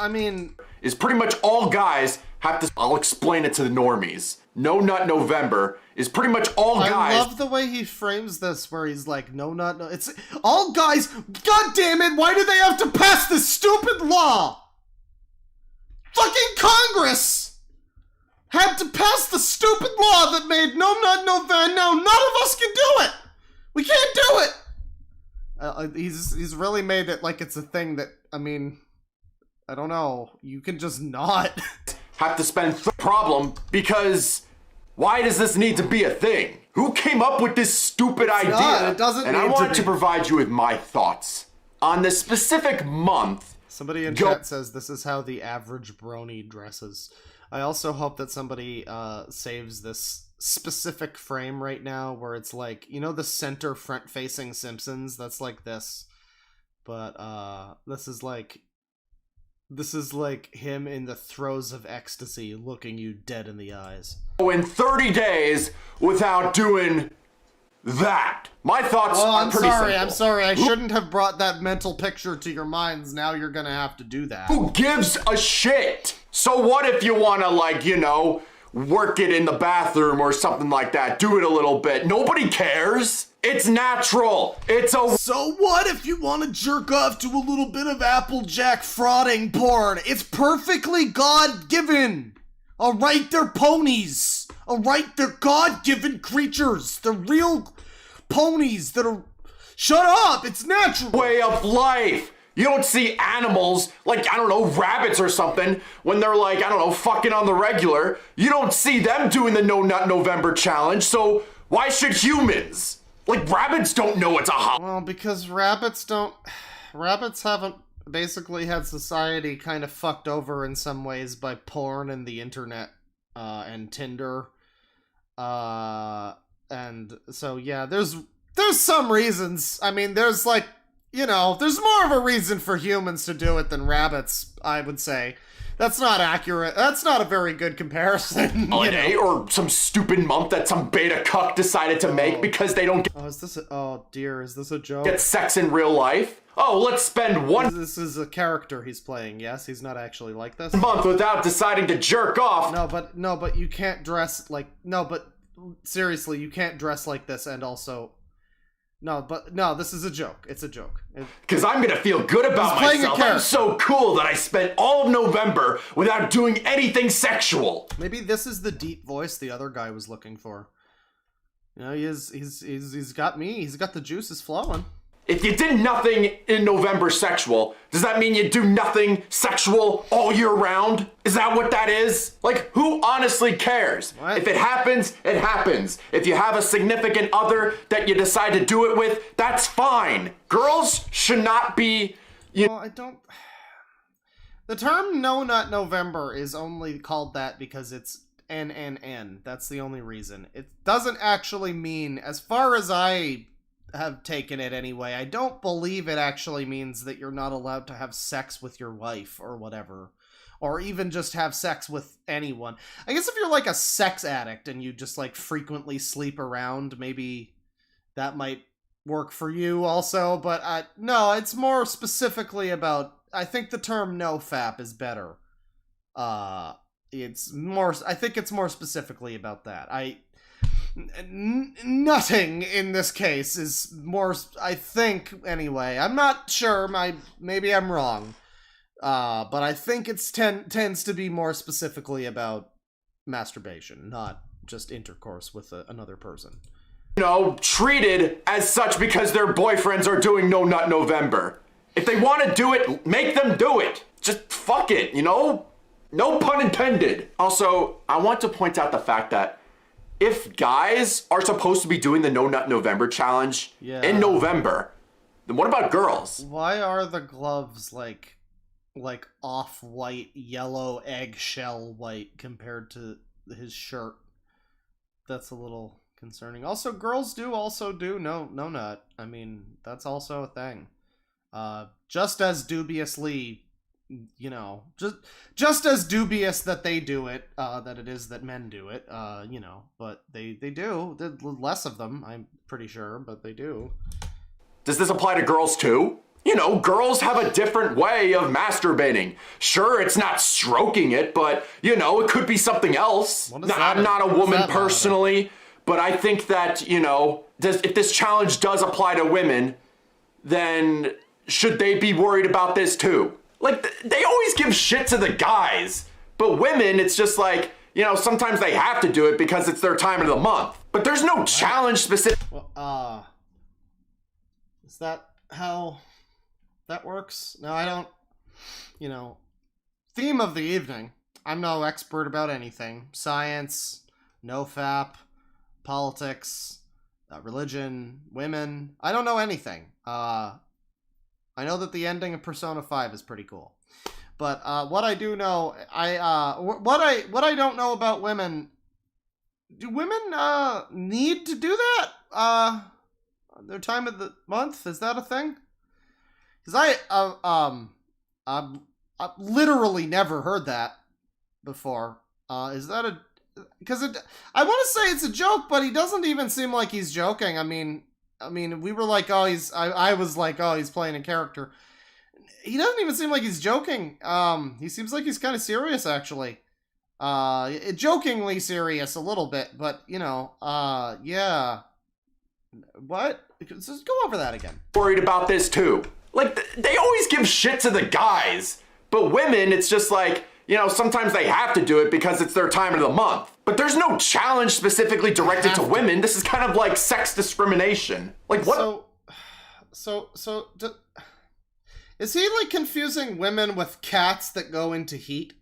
is pretty much all guys have to, I'll explain it to the normies. No Nut November is pretty much all guys. I love the way he frames this where he's like, no, it's all guys, god damn it, why do they have to pass this stupid law? Fucking Congress had to pass the stupid law that made no Nut November. No, none of us can do it. We can't do it. He's really made it like it's a thing that, I mean, I don't know. You can just not have to spend problem because why does this need to be a thing? Who came up with this stupid idea? It doesn't. And I wanted to provide you with my thoughts on this specific month. Somebody in chat says this is how the average brony dresses. I also hope that somebody saves this specific frame right now where it's like, the center front-facing Simpsons? That's like this. But this is like This is like him in the throes of ecstasy, looking you dead in the eyes. In 30 days without doing that. My thoughts are pretty simple. I'm sorry. I shouldn't have brought that mental picture to your minds. Now you're gonna have to do that. Who gives a shit? So what if you wanna, like, you know, work it in the bathroom or something like that? Do it a little bit. Nobody cares. It's natural. So what if you want to jerk off to a little bit of Applejack frauding porn? It's perfectly God-given. Alright, they're ponies. Alright, they're God-given creatures. They're real ponies that are... Shut up! It's natural! Way of life! You don't see animals, like, I don't know, rabbits or something, when they're like, I don't know, fucking on the regular. You don't see them doing the No Nut November challenge, so why should humans? Like, rabbits don't know it's a holiday. Well, because rabbits haven't basically had society kind of fucked over in some ways by porn and the internet, and Tinder. And so, yeah, there's some reasons. I mean, there's like, you know, there's more of a reason for humans to do it than rabbits, I would say. That's not accurate. That's not a very good comparison. Holiday, you know? Or some stupid month that some beta cuck decided to make because they don't get... Oh, is this a... Oh, dear, is this a joke? Get sex in real life? Oh, let's spend one... This is a character he's playing, yes? He's not actually like this? ...month without deciding to jerk off. No, but you can't dress like... No, but seriously, you can't dress like this and also... No, this is a joke. It's a joke. Because I'm going to feel good about myself. I'm so cool that I spent all of November without doing anything sexual. Maybe this is the deep voice the other guy was looking for. You know, he's got me. He's got the juices flowing. If you did nothing in November sexual, does that mean you do nothing sexual all year round? Is that what that is? Like, who honestly cares? What? If it happens, it happens. If you have a significant other that you decide to do it with, that's fine. Girls should not be... Well, I don't... The term No Nut November is only called that because it's NNN. That's the only reason. It doesn't actually mean, as far as I have taken it anyway, I don't believe it actually means that you're not allowed to have sex with your wife or whatever, or even just have sex with anyone. I guess if you're like a sex addict and you just like frequently sleep around, maybe that might work for you also, but no, it's more specifically about, I think the term nofap is better. I think it's more specifically about that. Nutting in this case is more, I think, anyway. I'm not sure, maybe I'm wrong. But I think it tends to be more specifically about masturbation, not just intercourse with another person. You know, treated as such because their boyfriends are doing No Nut November. If they want to do it, make them do it. Just fuck it, you know? No pun intended. Also, I want to point out the fact that if guys are supposed to be doing the No Nut November challenge in November, then what about girls? Why are the gloves like off-white, yellow, eggshell white compared to his shirt? That's a little concerning. Also, girls do no nut. I mean, that's also a thing. Just as dubiously, you know, just as dubious that they do it, that it is that men do it, you know, but they do. There's less of them, I'm pretty sure, but they do. Does this apply to girls too? You know, girls have a different way of masturbating. Sure, it's not stroking it, but, you know, it could be something else. I'm not a woman personally, but I think that, you know, if this challenge does apply to women, then should they be worried about this too? Like, they always give shit to the guys, but women, it's just like, you know, sometimes they have to do it because it's their time of the month. But there's no challenge specific. Well, is that how that works? No, I don't, you know, theme of the evening. I'm no expert about anything. Science, nofap, politics, religion, women. I don't know anything. I know that the ending of Persona 5 is pretty cool. But what I do know, what I don't know about women, do women need to do that? Their time of the month, is that a thing? Because I've literally never heard that before. Is that a... Because I want to say it's a joke, but he doesn't even seem like he's joking. I mean, we were like, oh, I was like, oh, he's playing a character. He doesn't even seem like he's joking. He seems like he's kind of serious, actually. Jokingly serious a little bit, but, you know, yeah. What? Just go over that again. Worried about this too. Like, they always give shit to the guys. But women, it's just like, you know, sometimes they have to do it because it's their time of the month. But there's no challenge specifically directed to women. This is kind of like sex discrimination. Like, what? Is he, like, confusing women with cats that go into heat?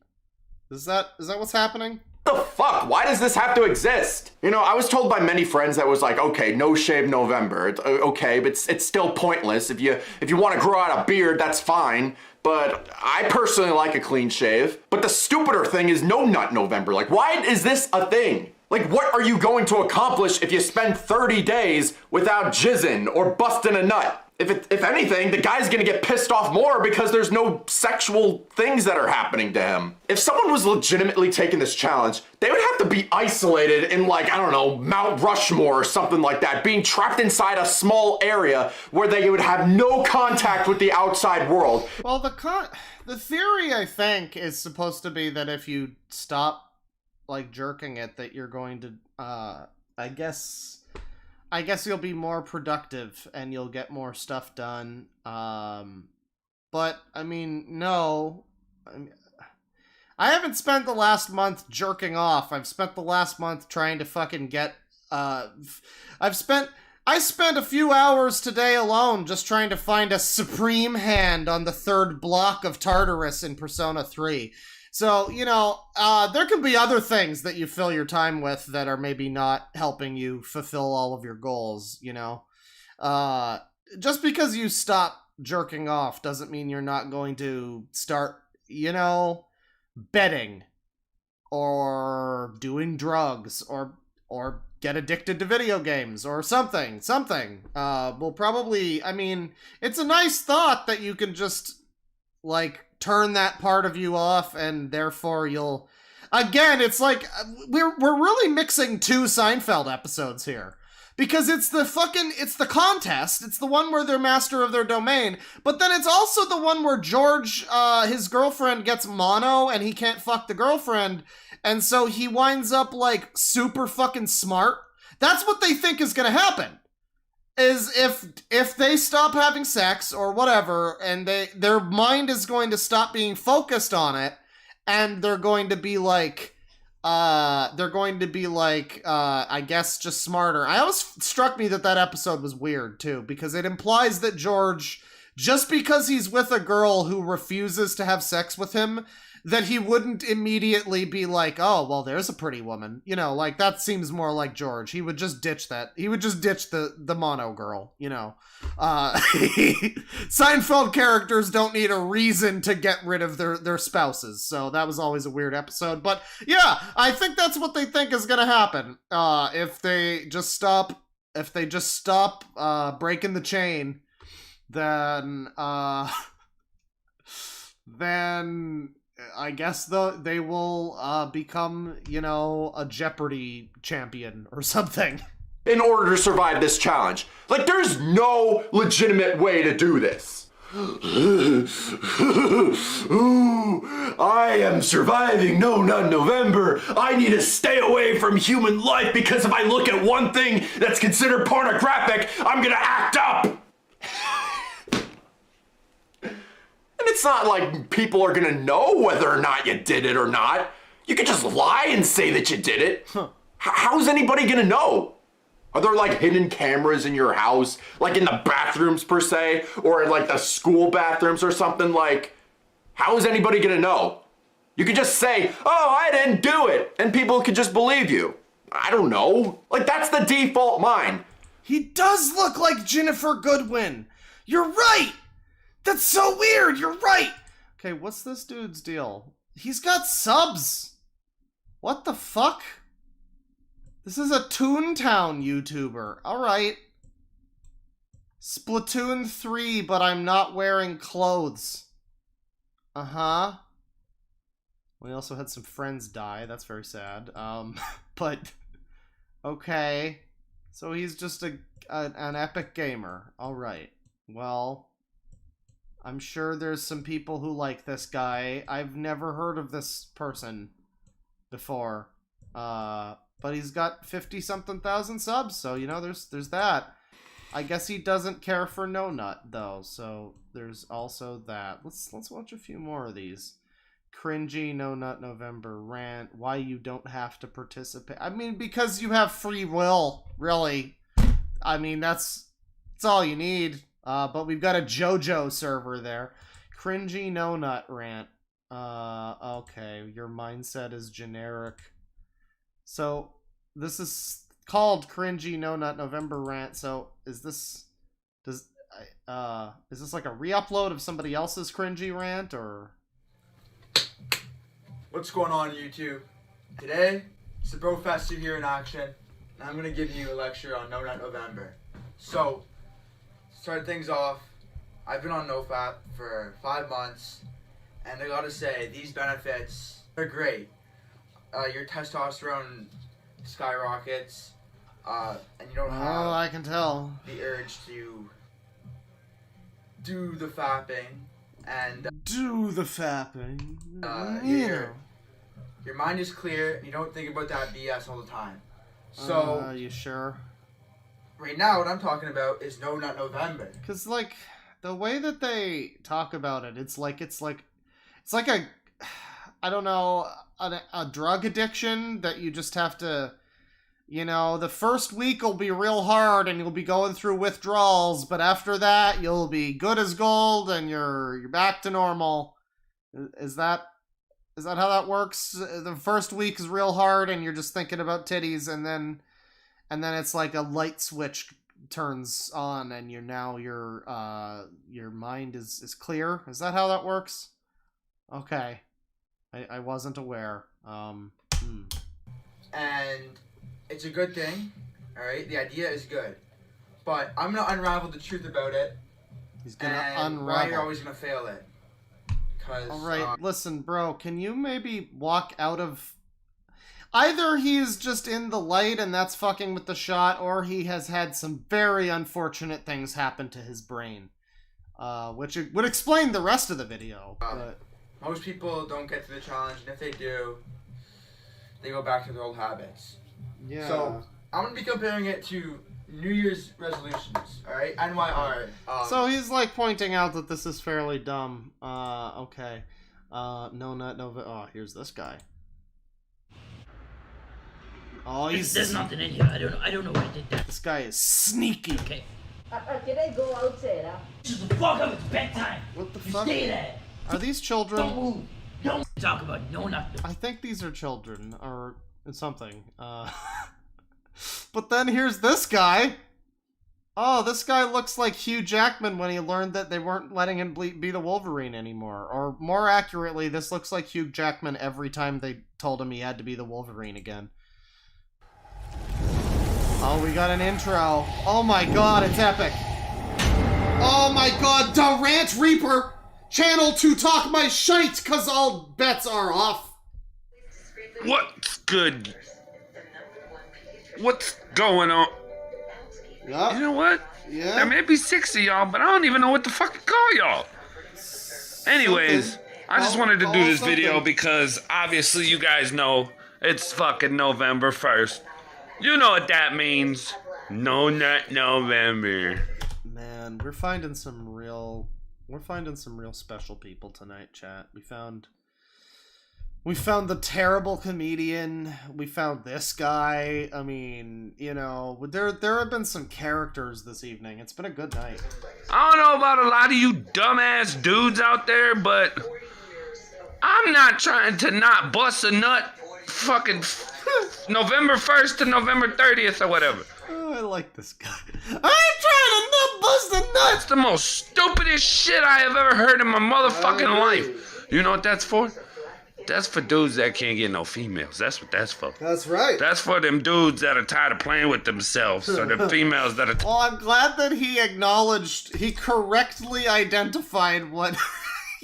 Is that what's happening? The fuck? Why does this have to exist? You know, I was told by many friends that was like, okay, no shave November. It's okay, but it's still pointless. If you want to grow out a beard, that's fine. But I personally like a clean shave. But the stupider thing is no nut November. Like, why is this a thing? Like, what are you going to accomplish if you spend 30 days without jizzing or busting a nut? If anything, the guy's gonna get pissed off more because there's no sexual things that are happening to him. If someone was legitimately taking this challenge, they would have to be isolated in, like, I don't know, Mount Rushmore or something like that, being trapped inside a small area where they would have no contact with the outside world. Well, the theory, I think, is supposed to be that if you stop, like, jerking it, that you're going to, I guess you'll be more productive and you'll get more stuff done. But, I mean, no. I haven't spent the last month jerking off. I've spent the last month trying to fucking get... I spent a few hours today alone just trying to find a supreme hand on the third block of Tartarus in Persona 3. So, you know, there can be other things that you fill your time with that are maybe not helping you fulfill all of your goals, you know? Just because you stop jerking off doesn't mean you're not going to start, you know, betting or doing drugs or get addicted to video games or something. Will probably, I mean, it's a nice thought that you can just, like, turn that part of you off, and therefore you'll... Again, it's like, we're really mixing two Seinfeld episodes here. Because it's the contest, it's the one where they're master of their domain, but then it's also the one where George, his girlfriend gets mono, and he can't fuck the girlfriend, and so he winds up, like, super fucking smart. That's what they think is gonna happen. Is if they stop having sex or whatever, and their mind is going to stop being focused on it, and they're going to be like, I guess just smarter. I always struck me that episode was weird too, because it implies that George, just because he's with a girl who refuses to have sex with him, that he wouldn't immediately be like, oh, well, there's a pretty woman. You know, like, that seems more like George. He would just ditch that. He would just ditch the mono girl, you know. Seinfeld characters don't need a reason to get rid of their spouses, so that was always a weird episode. But, yeah, I think that's what they think is gonna happen. If they just stop breaking the chain, then I guess they will become, you know, a Jeopardy champion or something. In order to survive this challenge. Like, there's no legitimate way to do this. Ooh, I am surviving No Nut November. I need to stay away from human life because if I look at one thing that's considered pornographic, I'm gonna act up. And it's not like people are gonna know whether or not you did it or not. You could just lie and say that you did it. How's anybody gonna know? Are there, like, hidden cameras in your house? Like, in the bathrooms, per se? Or in, like, the school bathrooms or something? Like, how is anybody gonna know? You could just say, oh, I didn't do it. And people could just believe you. I don't know. Like, that's the default mind. He does look like Jennifer Goodwin. You're right. That's so weird. You're right. Okay, what's this dude's deal? He's got subs. What the fuck? This is a Toontown YouTuber. Alright. Splatoon 3, but I'm not wearing clothes. Uh-huh. We also had some friends die. That's very sad. But okay. So he's just an epic gamer. All right. Well, I'm sure there's some people who like this guy. I've never heard of this person before. But he's got 50-something thousand subs, so you know there's that. I guess he doesn't care for No Nut though, so there's also that. Let's watch a few more of these. Cringy No Nut November rant. Why you don't have to participate? I mean, because you have free will, really. I mean, that's all you need. But we've got a JoJo server there. Cringy No Nut rant. Okay, your mindset is generic. So this is called Cringy No Nut November rant. So is this like a re-upload of somebody else's cringy rant, or? What's going on, YouTube? Today, it's the Bro Festival here in action, and I'm gonna give you a lecture on No Nut November. So, start things off. I've been on NoFap for 5 months, and I gotta say, these benefits are great. Your testosterone skyrockets, and you don't have I can tell the urge to do the fapping, and do the fapping. Your mind is clear, and you don't think about that BS all the time. So, you sure? Right now, what I'm talking about is No Nut November. Cause like the way that they talk about it, it's like a, I don't know, a drug addiction that you just have to, you know, the first week will be real hard and you'll be going through withdrawals, but after that you'll be good as gold and you're back to normal. Is that how that works? The first week is real hard and you're just thinking about titties, and then it's like a light switch turns on and your mind is clear. Is that how that works? Okay. I wasn't aware. And it's a good thing, alright? The idea is good. But I'm gonna unravel the truth about it. He's gonna unravel why you're always gonna fail it. Alright, listen, bro, can you maybe walk out of... Either he's just in the light and that's fucking with the shot, or he has had some very unfortunate things happen to his brain. Which would explain the rest of the video. But... most people don't get to the challenge, and if they do, they go back to their old habits. Yeah. So, I'm gonna be comparing it to New Year's resolutions, alright? NYR. So he's like pointing out that this is fairly dumb. Okay. Oh, here's this guy. Oh, There's nothing in here. I don't know why I did that. This guy is sneaky. Okay. Can I go outside, huh? Just the fuck up. It's bedtime. What the You fuck? stay there. Are these children? Don't move. Don't talk about no nut. I think these are children or something. But then here's this guy. Oh, this guy looks like Hugh Jackman when he learned that they weren't letting him be the Wolverine anymore. Or more accurately, this looks like Hugh Jackman every time they told him he had to be the Wolverine again. Oh, we got an intro. Oh my god, it's epic. Oh my god, the Rant Reaper! Channel to talk my shite, cause all bets are off. What's good? What's going on? Yeah. You know what? Yeah. There may be 6 of y'all, but I don't even know what to fucking call y'all. Anyways, I just wanted to do this video because obviously you guys know it's fucking November 1st. You know what that means. No Nut November. Man, we're finding some real special people tonight, chat. We found the terrible comedian. We found this guy. I mean, you know, there have been some characters this evening. It's been a good night. I don't know about a lot of you dumbass dudes out there, but I'm not trying to not bust a nut fucking November 1st to November 30th or whatever. Oh, I like this guy. I'm trying to not bust a nut! That's the most stupidest shit I have ever heard in my motherfucking life. You know what that's for? That's for dudes that can't get no females. That's what that's for. That's right. That's for them dudes that are tired of playing with themselves, or the females that are... Well, I'm glad that he correctly identified what...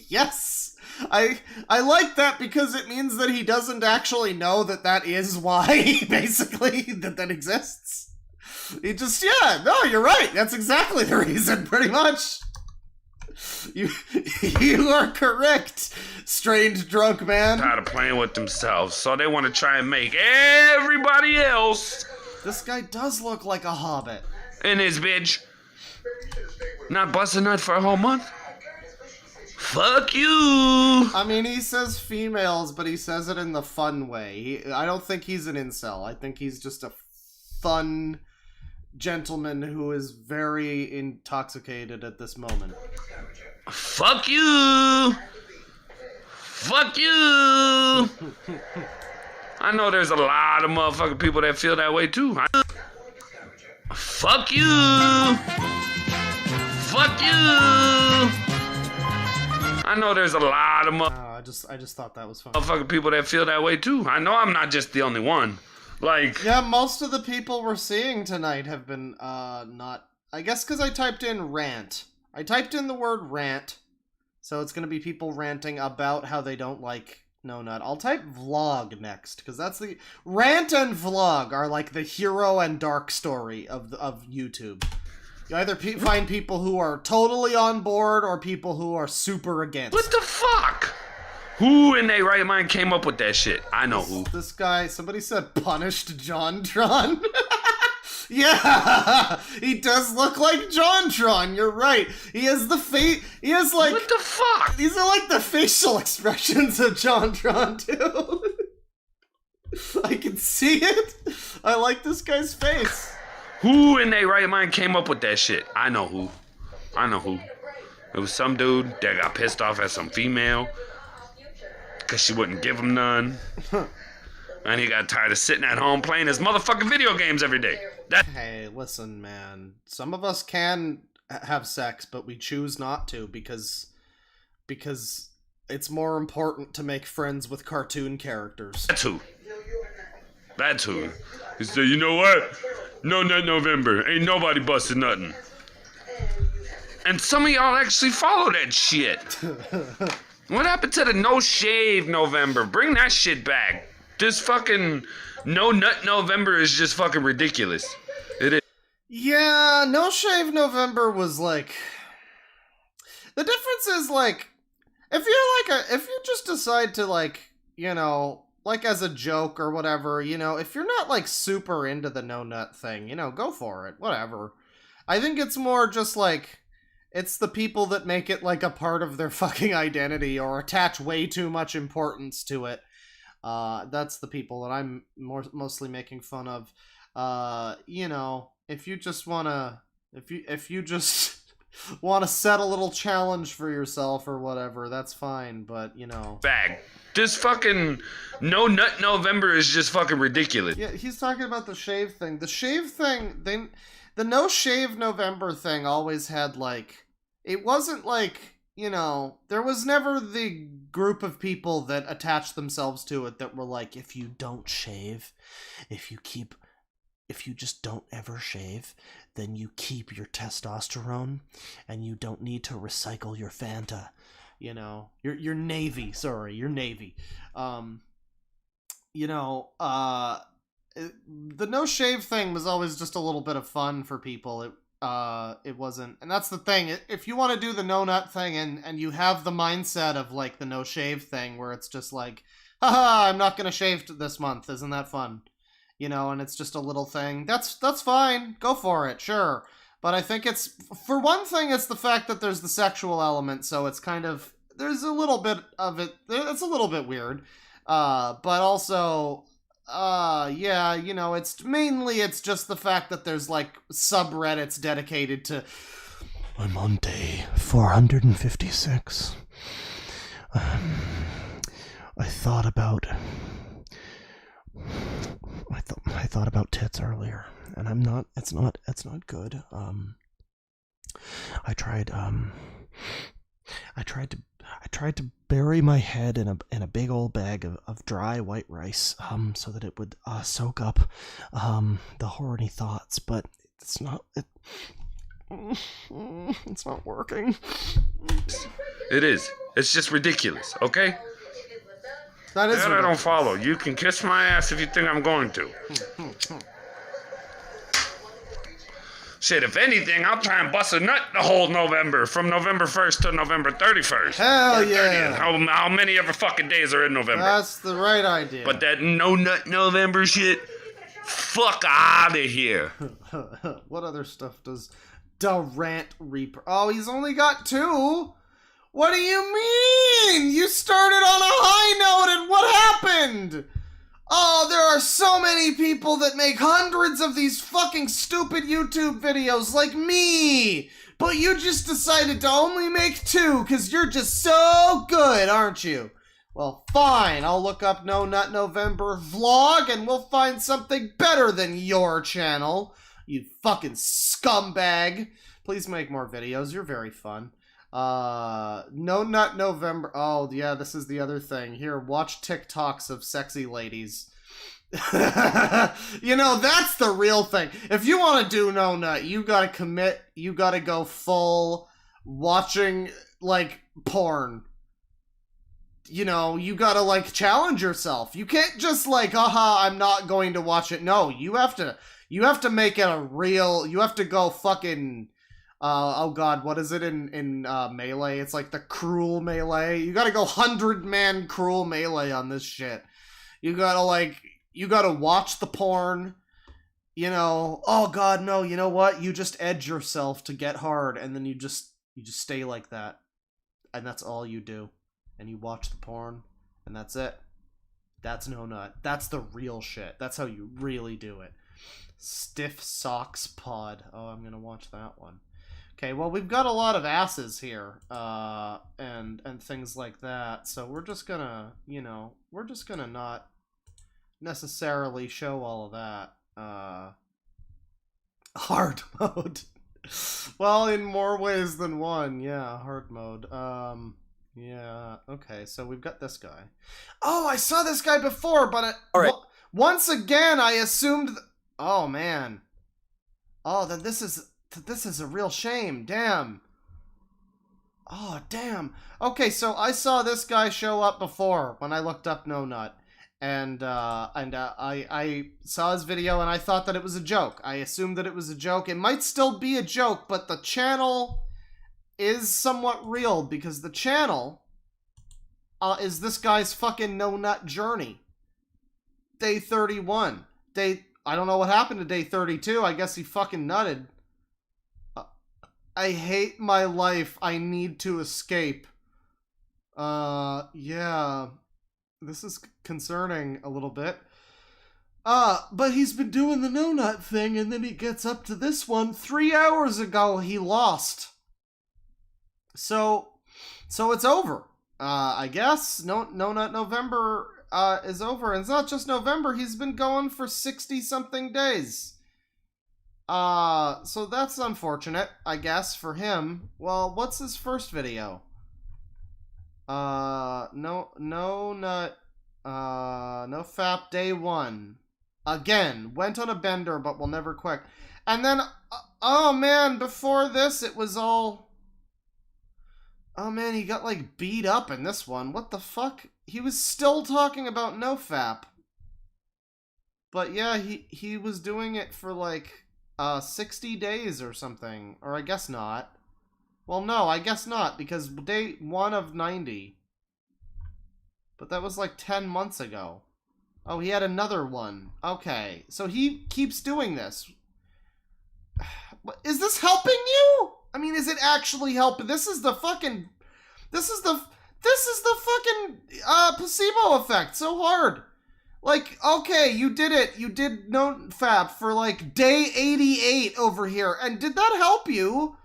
Yes! I like that because it means that he doesn't actually know that that is why, basically, that exists. He just, yeah, no, you're right. That's exactly the reason, pretty much. You are correct, strange drunk man. Tired of playing with themselves, so they want to try and make everybody else. This guy does look like a hobbit. And his bitch. Not bust a nut for a whole month? Fuck you! I mean, he says females, but he says it in the fun way. I don't think he's an incel. I think he's just a fun gentleman who is very intoxicated at this moment. Fuck you! Fuck you! I know there's a lot of motherfucking people that feel that way too. Fuck you! Fuck you! I know there's a lot of I just thought that was funny. motherfucking people that feel that way too. I know I'm not just the only one. Like, yeah, most of the people we're seeing tonight have been not. I guess because I typed in rant. I typed in the word rant, so it's gonna be people ranting about how they don't like No Nut. I'll type vlog next because that's the rant and vlog are like the hero and dark story of YouTube. You either find people who are totally on board or people who are super against. what the fuck? Who in their right mind came up with that shit? I know who. This guy, somebody said punished JonTron. Yeah, he does look like JonTron. You're right. He has the face. He has like. What the fuck? These are like the facial expressions of JonTron too. I can see it. I like this guy's face. Who in their right mind came up with that shit? I know who. I know who. It was some dude that got pissed off at some female because she wouldn't give him none. And he got tired of sitting at home playing his motherfucking video games every day. Hey, listen, man. Some of us can have sex, but we choose not to because it's more important to make friends with cartoon characters. That's who. That's who. He said, you know what? No Nut November. Ain't nobody busted nothing. And some of y'all actually follow that shit. What happened to the No Shave November? Bring that shit back. This fucking No Nut November is just fucking ridiculous. It is. Yeah, No Shave November was like... The difference is like, if you just decide to like, you know, like as a joke or whatever, you know, if you're not like super into the No Nut thing, you know, go for it, whatever. I think it's more just like, it's the people that make it like a part of their fucking identity or attach way too much importance to it. That's the people that I'm mostly making fun of. You know, if you just wanna set a little challenge for yourself or whatever, that's fine, but you know. Bag. This fucking No Nut November is just fucking ridiculous. Yeah, he's talking about the shave thing. The shave thing, the No Shave November thing always had like, it wasn't like, you know, there was never the group of people that attached themselves to it that were like, if you don't shave, if you just don't ever shave, then you keep your testosterone and you don't need to recycle your Fanta. You know, your Navy, sorry, your Navy. You know, the no shave thing was always just a little bit of fun for people. It wasn't, and that's the thing. If you want to do the no nut thing and you have the mindset of like the no shave thing where it's just like, haha, I'm not gonna shave this month. Isn't that fun? You know, and it's just a little thing. That's fine. Go for it, sure. But I think it's, for one thing, it's the fact that there's the sexual element, so it's kind of, there's a little bit of it, it's a little bit weird. But also, yeah, you know, it's just the fact that there's, like, subreddits dedicated to, I'm on day 456. I thought about tits earlier, and it's not good. I tried to bury my head in a big old bag of dry white rice, so that it would soak up the horny thoughts, but it's not working. It is. It's just ridiculous, okay? That is That I don't follow. You can kiss my ass if you think I'm going to. Shit, if anything, I'll try and bust a nut the whole November, from November 1st to November 31st. Hell Or yeah. 30th. How many ever fucking days are in November? That's the right idea. But that no nut November shit, fuck out of here. What other stuff does Durant Reaper? Oh, he's only got 2. What do you mean? You started on a high note and what happened? Oh, there are so many people that make hundreds of these fucking stupid YouTube videos like me. But you just decided to only make 2 because you're just so good, aren't you? Well, fine. I'll look up No Nut November vlog and we'll find something better than your channel. You fucking scumbag. Please make more videos. You're very fun. No Nut November. Oh, yeah, this is the other thing. Here, watch TikToks of sexy ladies. You know, that's the real thing. If you want to do No Nut, you gotta commit. You gotta go full watching, like, porn. You know, you gotta, like, challenge yourself. You can't just, like, I'm not going to watch it. No, you have to make it a real, you have to go fucking, oh god, what is it in Melee? It's like the cruel Melee. You gotta go 100-man cruel Melee on this shit. You gotta watch the porn. You know, oh god, no, you know what? You just edge yourself to get hard, and then you just stay like that. And that's all you do. And you watch the porn, and that's it. That's No Nut. That's the real shit. That's how you really do it. Stiff Socks Pod. Oh, I'm gonna watch that one. Okay, well, we've got a lot of asses here, and things like that, so we're just gonna, you know, we're just gonna not necessarily show all of that. Hard mode. Well, in more ways than one, yeah, hard mode. Yeah, okay, so we've got this guy. Oh, I saw this guy before, but once again, I assumed... Oh, man. Oh, then this is a real shame. Damn. Oh, damn. Okay, so I saw this guy show up before when I looked up No Nut. And I saw his video and I thought that it was a joke. I assumed that it was a joke. It might still be a joke, but the channel is somewhat real because the channel is this guy's fucking No Nut journey. Day 31. I don't know what happened to day 32. I guess he fucking nutted. I hate my life. I need to escape. Yeah. This is concerning a little bit. But he's been doing the No Nut thing, and then he gets up to this one. 3 hours ago, he lost. So it's over. I guess No Nut November is over. And it's not just November, he's been going for 60-something days. So that's unfortunate, I guess, for him. Well, what's his first video? No Nut, no Fap Day 1. Again, went on a bender, but will never quit. And then, oh man, before this, it was all... Oh man, he got, like, beat up in this one. What the fuck? He was still talking about NoFap. But yeah, he was doing it for, like, 60 days or something. Or I guess not. Well, no, I guess not, because day 1 of 90. But that was, like, 10 months ago. Oh, he had another one. Okay, so he keeps doing this. Is this helping you? I mean, is it actually helping? This is the fucking placebo effect. So hard. Like, okay, you did it. You did NoFap for like day 88 over here. And did that help you?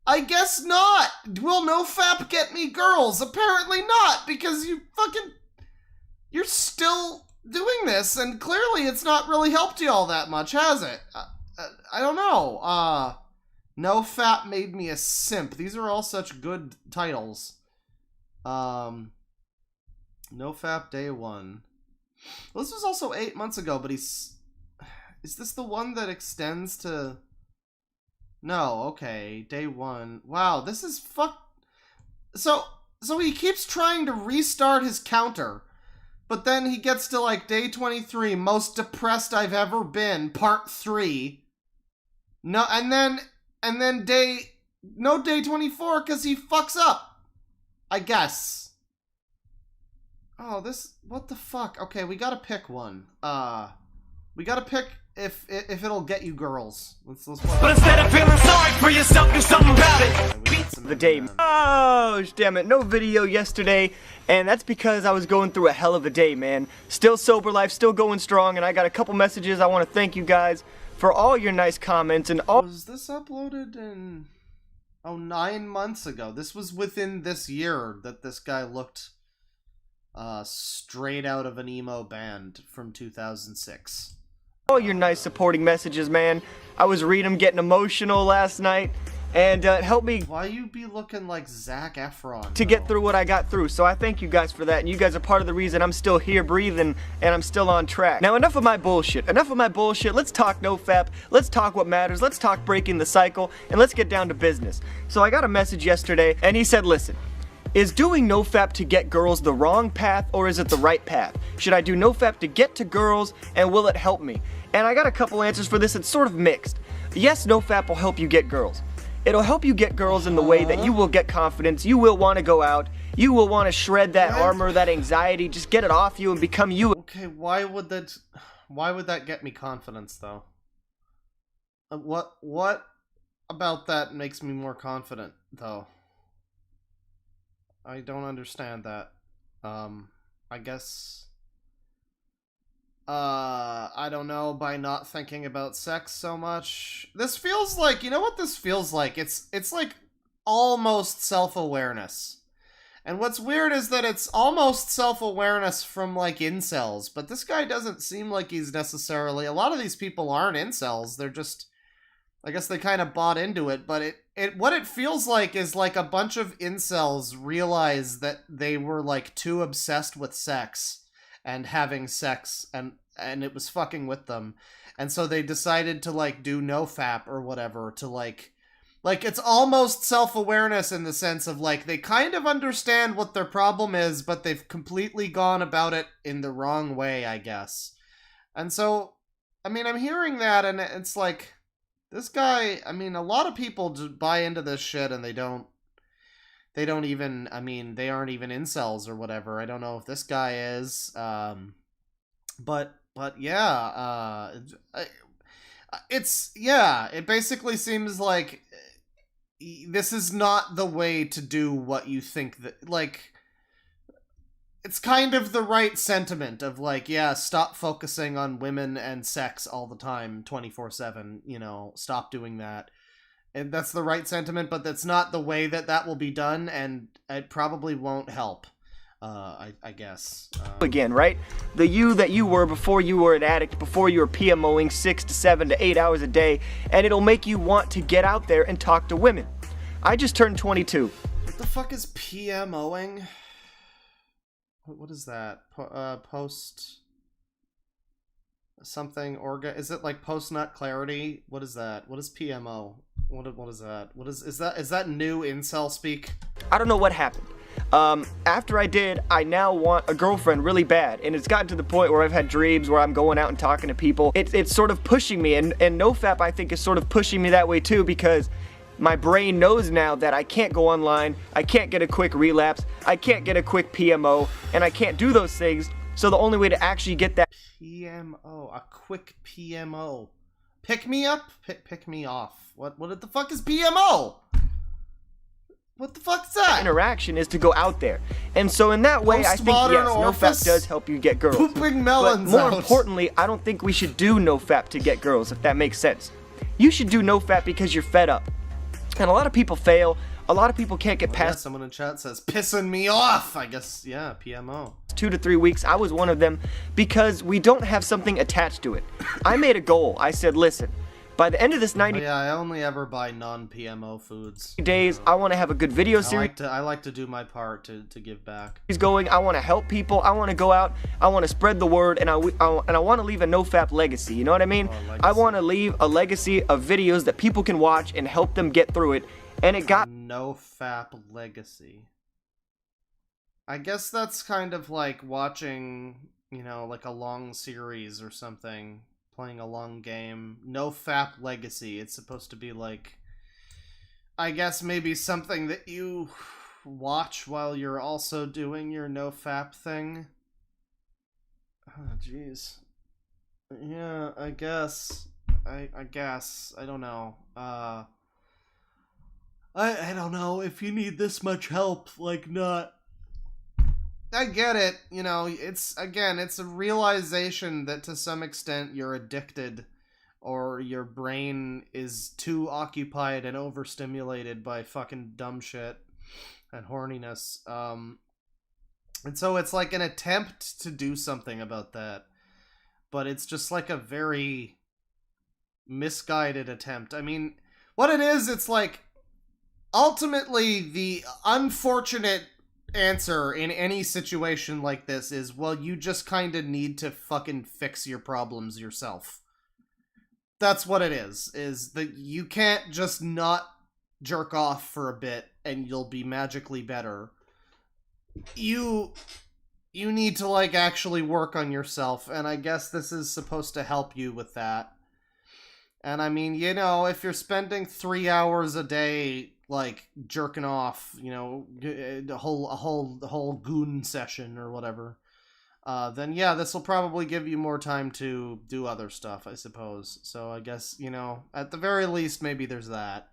I guess not. Will NoFap get me girls? Apparently not, because you're still doing this, and clearly it's not really helped you all that much, has it? I don't know. NoFap made me a simp. These are all such good titles. NoFap Day 1. Well, this was also 8 months ago, but is this the one that extends to... No, okay, Day 1. Wow, this is So, So he keeps trying to restart his counter, but then he gets to like day 23, most depressed I've ever been, part 3. No, and then day 24 because he fucks up, I guess. Oh, what the fuck? Okay, we gotta pick one. We gotta pick if it'll get you girls. Let's But instead of feeling sorry for yourself, do something about it. The day. Oh, damn it. No video yesterday, and that's because I was going through a hell of a day, man. Still sober life, still going strong, and I got a couple messages. I want to thank you guys for all your nice comments and all. Was this uploaded in 9 months ago? This was within this year that this guy looked straight out of an emo band from 2006. All your nice supporting messages, man. I was reading them, getting emotional last night, and it helped me. Why you be looking like Zac Efron? To get through what I got through, so I thank you guys for that, and you guys are part of the reason I'm still here breathing, and I'm still on track. Now, enough of my bullshit. Let's talk NoFap, let's talk what matters, let's talk breaking the cycle, and let's get down to business. So I got a message yesterday, and he said, listen, is doing NoFap to get girls the wrong path, or is it the right path? Should I do NoFap to get to girls, and will it help me? And I got a couple answers for this. It's sort of mixed. Yes, NoFap will help you get girls. It'll help you get girls in the way that you will get confidence, you will want to go out, you will want to shred that armor, that anxiety, just get it off you and become you. Okay, why would that get me confidence, though? What about that makes me more confident, though? I don't understand that. I guess... I don't know, by not thinking about sex so much. This feels like, you know what this feels like? It's like almost self-awareness. And what's weird is that it's almost self-awareness from, like, incels. But this guy doesn't seem like he's necessarily... A lot of these people aren't incels. They're just... I guess they kind of bought into it. But what it feels like is like a bunch of incels realized that they were, like, too obsessed with sex and having sex, and it was fucking with them. And so they decided to, like, do NoFap or whatever to, like, it's almost self-awareness in the sense of, like, they kind of understand what their problem is, but they've completely gone about it in the wrong way, I guess. And so, I mean, I'm hearing that, and it's like, this guy, I mean, a lot of people just buy into this shit, and they don't even, I mean, they aren't even incels or whatever. I don't know if this guy is, but yeah, it basically seems like this is not the way to do what you think that, like, it's kind of the right sentiment of, like, yeah, stop focusing on women and sex all the time, 24/7, you know, stop doing that. And that's the right sentiment, but that's not the way that will be done, and it probably won't help, I guess. Again, right? The you that you were before you were an addict, before you were PMOing 6 to 7 to 8 hours a day, and it'll make you want to get out there and talk to women. I just turned 22. What the fuck is PMOing? What is that? Post... something is it like post nut clarity? What is that? What is PMO? What is that? Is that new incel speak? I don't know what happened. After I did, I now want a girlfriend really bad, and it's gotten to the point where I've had dreams where I'm going out and talking to people. It's sort of pushing me, and NoFap, I think, is sort of pushing me that way too, because my brain knows now that I can't go online, I can't get a quick relapse, I can't get a quick PMO, and I can't do those things. So the only way to actually get that PMO, a quick PMO, pick me up, pick me off. What the fuck is PMO? What the fuck is that? Interaction is to go out there, and so in that way, I think yes, NoFap does help you get girls. Pooping melons. But more importantly, I don't think we should do NoFap to get girls, if that makes sense. You should do NoFap because you're fed up, and a lot of people fail. A lot of people can't get past. Yeah, someone in chat says pissing me off. I guess, yeah, PMO. 2 to 3 weeks. I was one of them because we don't have something attached to it. I made a goal. I said, listen, by the end of this 90 yeah, I only ever buy non-PMO foods. Days, I want to have a good video series. I like to do my part to give back. He's going. I want to help people. I want to go out. I want to spread the word, and I want to leave a NoFap legacy. You know what I mean? I want to leave a legacy of videos that people can watch and help them get through it. And it got NoFap legacy. I guess that's kind of like watching, you know, like a long series or something, playing a long game. No Fap Legacy. It's supposed to be like, I guess maybe something that you watch while you're also doing your no Fap thing. Oh, jeez. Yeah, I guess. I guess. I don't know. I don't know if you need this much help, like, not... I get it, you know, it's a realization that to some extent you're addicted, or your brain is too occupied and overstimulated by fucking dumb shit and horniness. And so it's like an attempt to do something about that, but it's just like a very misguided attempt. I mean, what it is, it's like, ultimately, the unfortunate answer in any situation like this is, well, you just kind of need to fucking fix your problems yourself. That's what it is that you can't just not jerk off for a bit and you'll be magically better. You need to, like, actually work on yourself, and I guess this is supposed to help you with that. And I mean, you know, if you're spending 3 hours a day, like, jerking off, you know, a whole goon session or whatever, then yeah, this will probably give you more time to do other stuff, I suppose. So I guess, you know, at the very least, maybe there's that.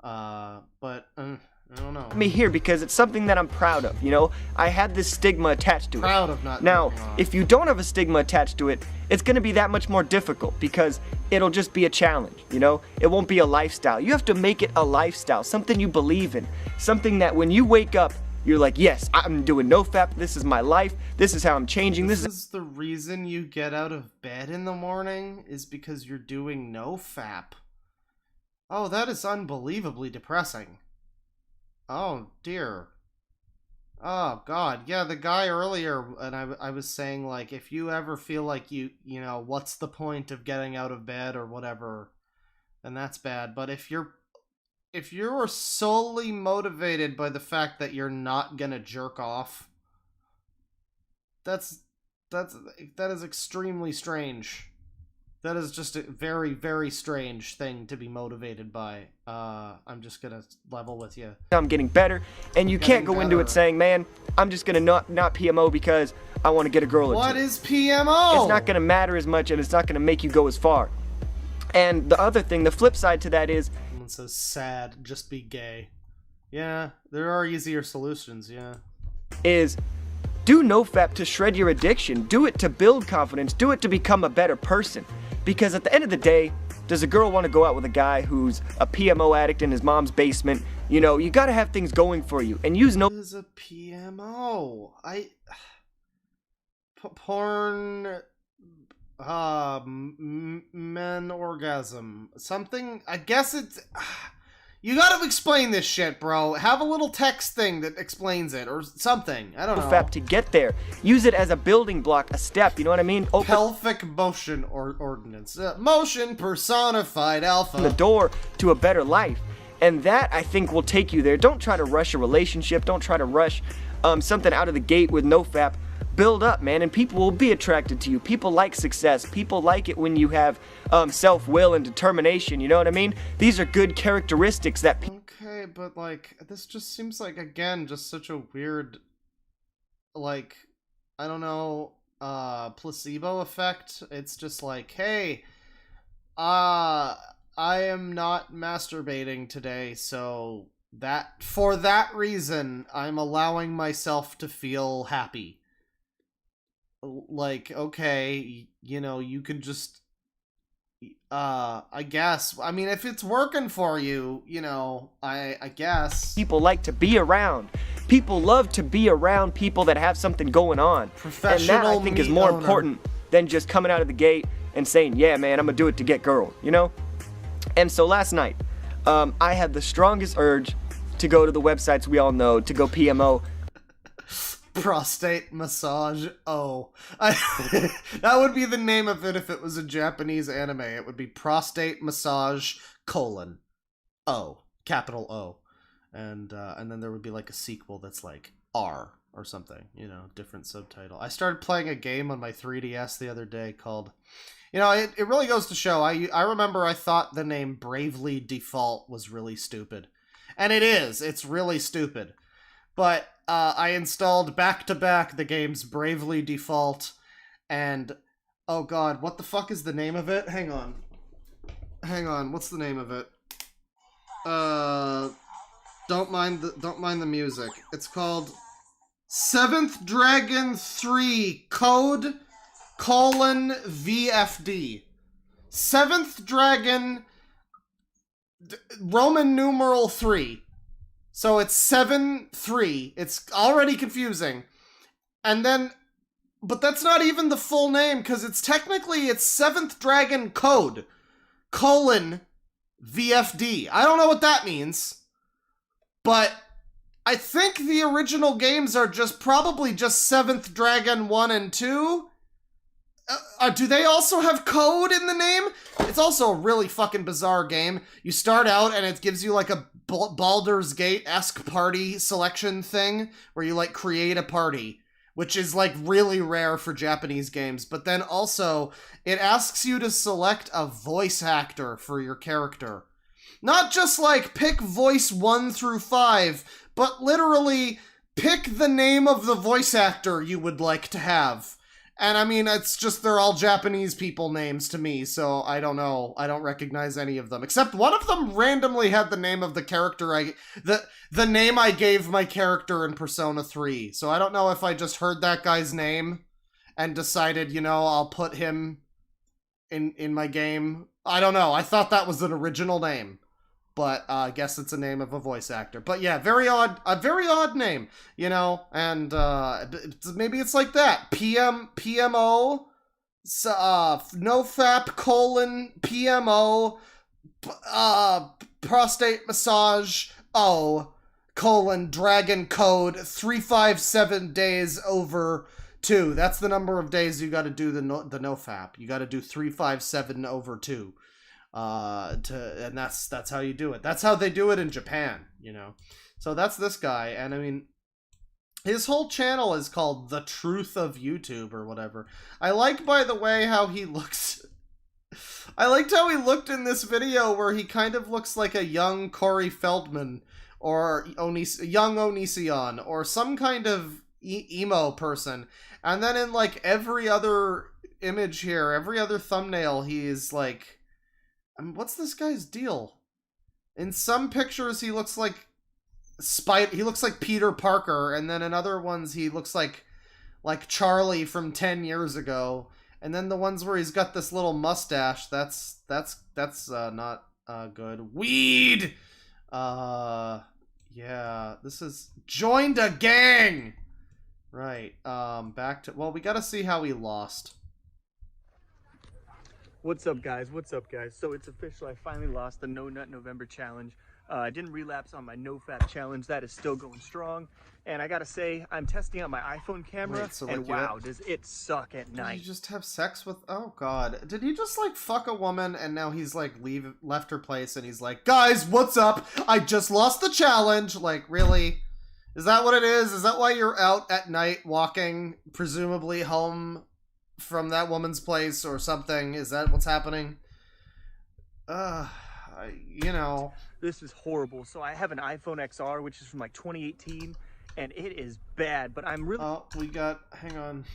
But I don't know. Me here because it's something that I'm proud of, you know? I had this stigma attached to it. Proud of not Now, jerking off. if you don't have a stigma attached to it, it's gonna be that much more difficult because it'll just be a challenge, you know? It won't be a lifestyle. You have to make it a lifestyle, something you believe in, something that when you wake up, you're like, yes, I'm doing no Fap, this is my life, this is how I'm changing, This is the reason you get out of bed in the morning, is because you're doing no Fap. Oh, that is unbelievably depressing. Oh, dear. Oh, God. Yeah, the guy earlier, and I was saying, like, if you ever feel like you know, what's the point of getting out of bed or whatever, then that's bad. But if you're solely motivated by the fact that you're not gonna jerk off, that is extremely strange. That is just a very, very strange thing to be motivated by. I'm just gonna level with you. I'm getting better, and you can't go into it saying, man, I'm just gonna not PMO because I want to get a girl or two. What is PMO? It's not gonna matter as much, and it's not gonna make you go as far. And the other thing, the flip side to that is... Someone says sad, just be gay. Yeah, there are easier solutions, yeah. Is... do no Fap to shred your addiction. Do it to build confidence. Do it to become a better person. Because at the end of the day, does a girl want to go out with a guy who's a PMO addict in his mom's basement? You know, you gotta have things going for you. And use no... What is a PMO? Porn... men orgasm. Something... I guess it's... You gotta explain this shit, bro. Have a little text thing that explains it, or something. I don't know. Fap to get there. Use it as a building block, a step, you know what I mean? Open Pelvic motion ordinance. Motion personified alpha. the door to a better life. And that, I think, will take you there. Don't try to rush a relationship. Don't try to rush something out of the gate with no Fap. Build up, man, and people will be attracted to you. People like success. People like it when you have self-will and determination, you know what I mean? These are good characteristics that Okay, but, like, this just seems like, again, just such a weird, like, I don't know, placebo effect. It's just like, hey, I am not masturbating today, so for that reason, I'm allowing myself to feel happy. Like, okay, you know, you can just, I guess, I mean, if it's working for you, you know, I guess. People like to be around. People love to be around people that have something going on. Professional and that, I think, is more owner. important than just coming out of the gate and saying, yeah, man, I'm gonna do it to get girls, you know? And so last night, I had the strongest urge to go to the websites we all know, to go PMO. Prostate massage. Oh, that would be the name of it if it was a Japanese anime. It would be prostate massage : O, capital O, and then there would be like a sequel that's like R, or something, you know, different subtitle. I started playing a game on my 3DS the other day called, you know, it really goes to show, I remember I thought the name Bravely Default was really stupid. And it is, it's really stupid. But I installed back-to-back the games Bravely Default and, oh god, what the fuck is the name of it? Hang on, what's the name of it? Don't mind the music. It's called Seventh Dragon 3 Code: VFD. Seventh Dragon Roman numeral 3. So it's 7-3. It's already confusing. And then, but that's not even the full name, because it's Seventh Dragon Code: VFD. I don't know what that means, but I think the original games are probably just Seventh Dragon 1 and 2. Do they also have code in the name? It's also a really fucking bizarre game. You start out and it gives you like a Baldur's Gate-esque party selection thing where you like create a party, which is like really rare for Japanese games. But then also it asks you to select a voice actor for your character. Not just like pick voice 1 through 5, but literally pick the name of the voice actor you would like to have. And I mean, it's just, they're all Japanese people names to me, so I don't know. I don't recognize any of them. Except one of them randomly had the name of the character the name I gave my character in Persona 3. So I don't know if I just heard that guy's name and decided, you know, I'll put him in my game. I don't know. I thought that was an original name. But I guess it's a name of a voice actor. But yeah, a very odd name, you know, and maybe it's like that. PMO, nofap, PMO, prostate massage, dragon code, 357 days over 2. That's the number of days you gotta do the nofap. You gotta do 357 over 2. And that's how you do it. That's how they do it in Japan, you know. So that's this guy, and I mean, his whole channel is called The Truth of YouTube or whatever. I like, by the way, how he looks. I liked how he looked in this video where he kind of looks like a young Corey Feldman or young Onision or some kind of emo person. And then in like every other image here, every other thumbnail, he's like, what's this guy's deal? In some pictures, he looks like he looks like Peter Parker, and then in other ones, he looks like Charlie from 10 years ago. And then the ones where he's got this little mustache, that's not good. Weed. Yeah, this is joined a gang. Right. Back to, well, we got to see how he lost. What's up, guys? So it's official. I finally lost the No Nut November challenge. I didn't relapse on my No Fap challenge. That is still going strong. And I gotta say, I'm testing out my iPhone camera, and wow, does it suck at night. Did you just have sex with... Oh, God. Did he just, like, fuck a woman, and now he's, like, left her place, and he's like, guys, what's up? I just lost the challenge. Like, really? Is that what it is? Is that why you're out at night walking, presumably home from that woman's place or something? Is that what's happening? You know. This is horrible. So I have an iPhone XR, which is from like 2018, and it is bad, but I'm really... Oh, we got, hang on.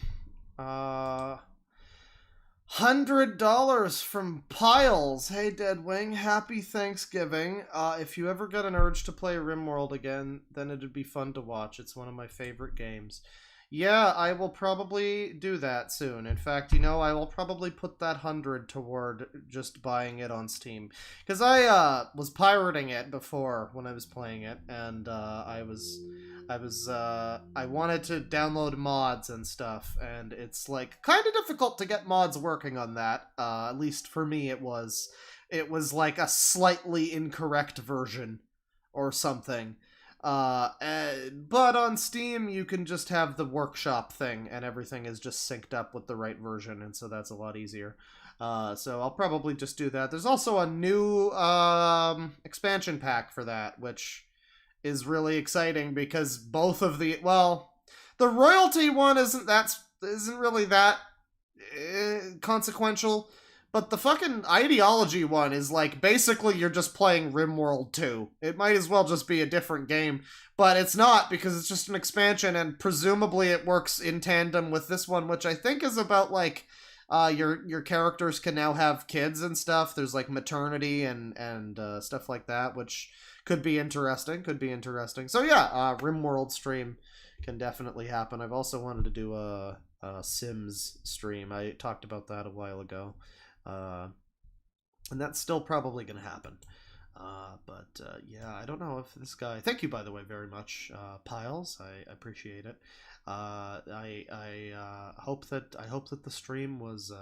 $100 from Piles. Hey, Deadwing, happy Thanksgiving. If you ever get an urge to play RimWorld again, then it'd be fun to watch. It's one of my favorite games. Yeah, I will probably do that soon. In fact, you know, I will probably put that 100 toward just buying it on Steam. Because I was pirating it before when I was playing it, and I wanted to download mods and stuff, and it's like kind of difficult to get mods working on that. At least for me it was. It was like a slightly incorrect version or something. But on Steam, you can just have the workshop thing, and everything is just synced up with the right version, and so that's a lot easier. So I'll probably just do that. There's also a new expansion pack for that, which is really exciting because both of the... Well, The royalty one isn't really that consequential, but the fucking ideology one is like basically you're just playing RimWorld 2. It might as well just be a different game, but it's not because it's just an expansion, and presumably it works in tandem with this one, which I think is about like your characters can now have kids and stuff. There's like maternity and stuff like that, which could be interesting. So yeah, RimWorld stream can definitely happen. I've also wanted to do a Sims stream. I talked about that a while ago. And that's still probably going to happen. But yeah, I don't know if this guy... Thank you, by the way, very much, Piles. I appreciate it. I hope that the stream was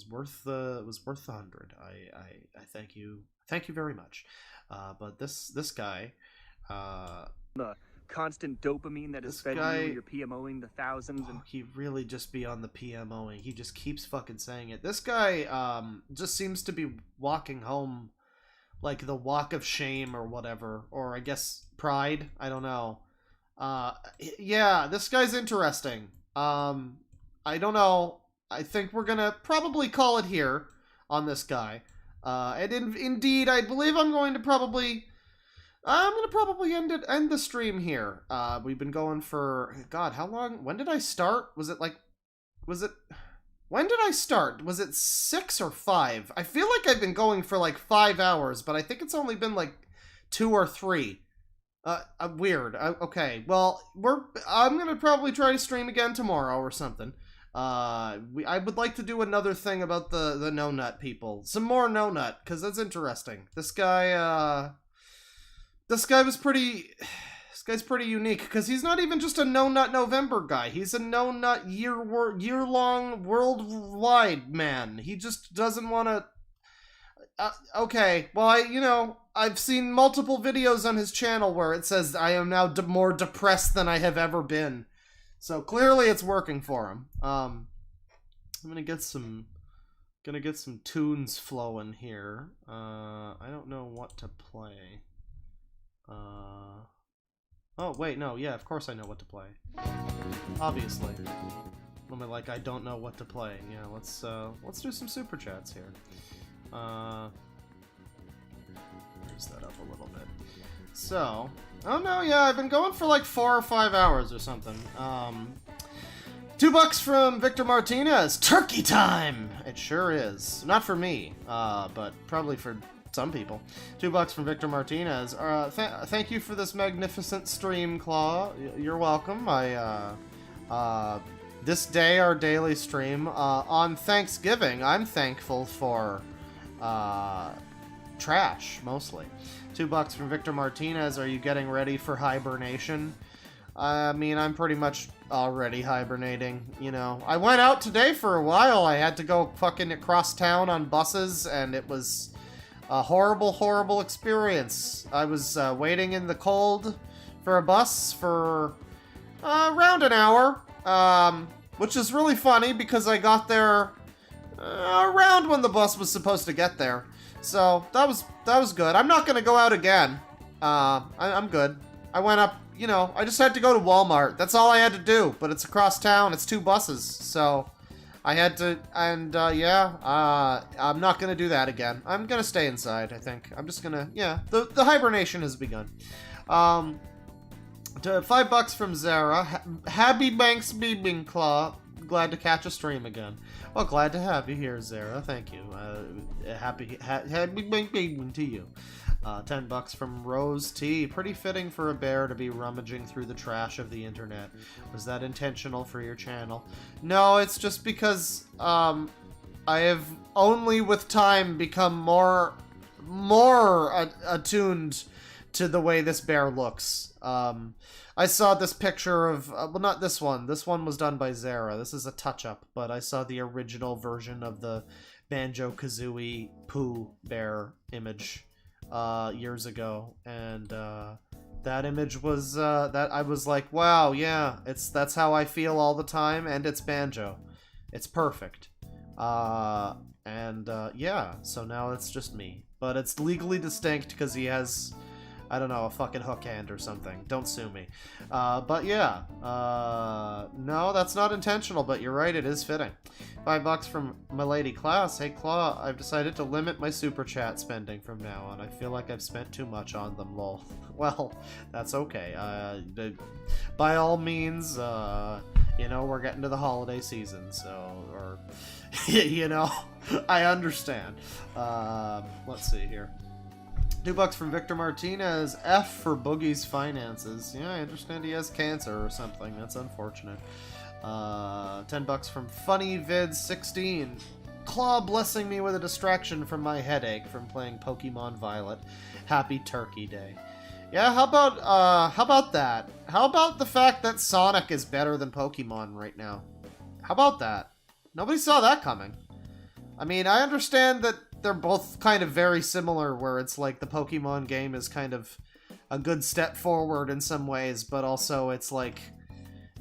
worth the 100. I thank you very much. But this guy, the constant dopamine that is fed you when you're PMOing the thousands, and he really just be on the PMOing. He just keeps fucking saying it. This guy just seems to be walking home like the walk of shame or whatever, or I guess pride. I don't know. Yeah, this guy's interesting. I don't know. I think we're gonna probably call it here on this guy. And indeed, I believe I'm going to probably end the stream here. We've been going for, God, how long? When did I start? When did I start? Was it 6 or 5? I feel like I've been going for like 5 hours, but I think it's only been like 2 or 3. Weird. Okay, well, I'm gonna probably try to stream again tomorrow or something. I would like to do another thing about the No Nut people. Some more No Nut, because that's interesting. This guy's pretty unique, because he's not even just a No Nut November guy. He's a No Nut year-long worldwide man. He just doesn't want to... okay, well, I've seen multiple videos on his channel where it says I am now more depressed than I have ever been. So clearly it's working for him. I'm gonna get some tunes flowing here. I don't know what to play. Oh wait, no, yeah, of course I know what to play. Obviously. I don't know what to play. Yeah, let's do some super chats here. Raise that up a little bit. So, oh no, yeah, I've been going for like 4 or 5 hours or something. $2 from Victor Martinez. Turkey time! It sure is. Not for me, but probably for some people. $2 from Victor Martinez. Thank you for this magnificent stream, Claw. You're welcome. This day, our daily stream, on Thanksgiving, I'm thankful for, trash, mostly. $2 from Victor Martinez. Are you getting ready for hibernation? I mean, I'm pretty much already hibernating, I went out today for a while. I had to go fucking across town on buses, and it was a horrible, horrible experience. I was waiting in the cold for a bus for around an hour, which is really funny because I got there around when the bus was supposed to get there. So that was good. I'm not gonna go out again. I'm good. I went up, I just had to go to Walmart. That's all I had to do, but it's across town. It's 2 buses, so I had to, and yeah, I'm not gonna do that again. I'm gonna stay inside, I think. I'm just gonna, yeah, the hibernation has begun. To $5 from Zara. Happy Banks Beebing Claw. Glad to catch a stream again. Well, glad to have you here, Zara. Thank you. Happy Banks Beebing to you. $10 from Rose T. Pretty fitting for a bear to be rummaging through the trash of the internet. Was that intentional for your channel? No, it's just because I have only with time become more attuned to the way this bear looks. I saw this picture of, well, not this one. This one was done by Zara. This is a touch-up, but I saw the original version of the Banjo-Kazooie Pooh bear image years ago, and that image was that I was like, wow, yeah, that's how I feel all the time, and it's Banjo. It's perfect. Yeah, so now it's just me, but it's legally distinct because he has I don't know, a fucking hook hand or something. Don't sue me. But yeah, no, that's not intentional, but you're right, it is fitting. $5 from my lady Class. Hey Claw, I've decided to limit my super chat spending from now on. I feel like I've spent too much on them, lol. Well, that's okay. By all means, you know, we're getting to the holiday season, so, or, you know, I understand. Let's see here. $2 from Victor Martinez. F for Boogie's finances. Yeah, I understand he has cancer or something. That's unfortunate. $10 from FunnyVid16. Claw blessing me with a distraction from my headache from playing Pokemon Violet. Happy Turkey Day. Yeah, how about that? How about the fact that Sonic is better than Pokemon right now? How about that? Nobody saw that coming. I mean, I understand that they're both kind of very similar, where it's like the Pokemon game is kind of a good step forward in some ways, but also it's like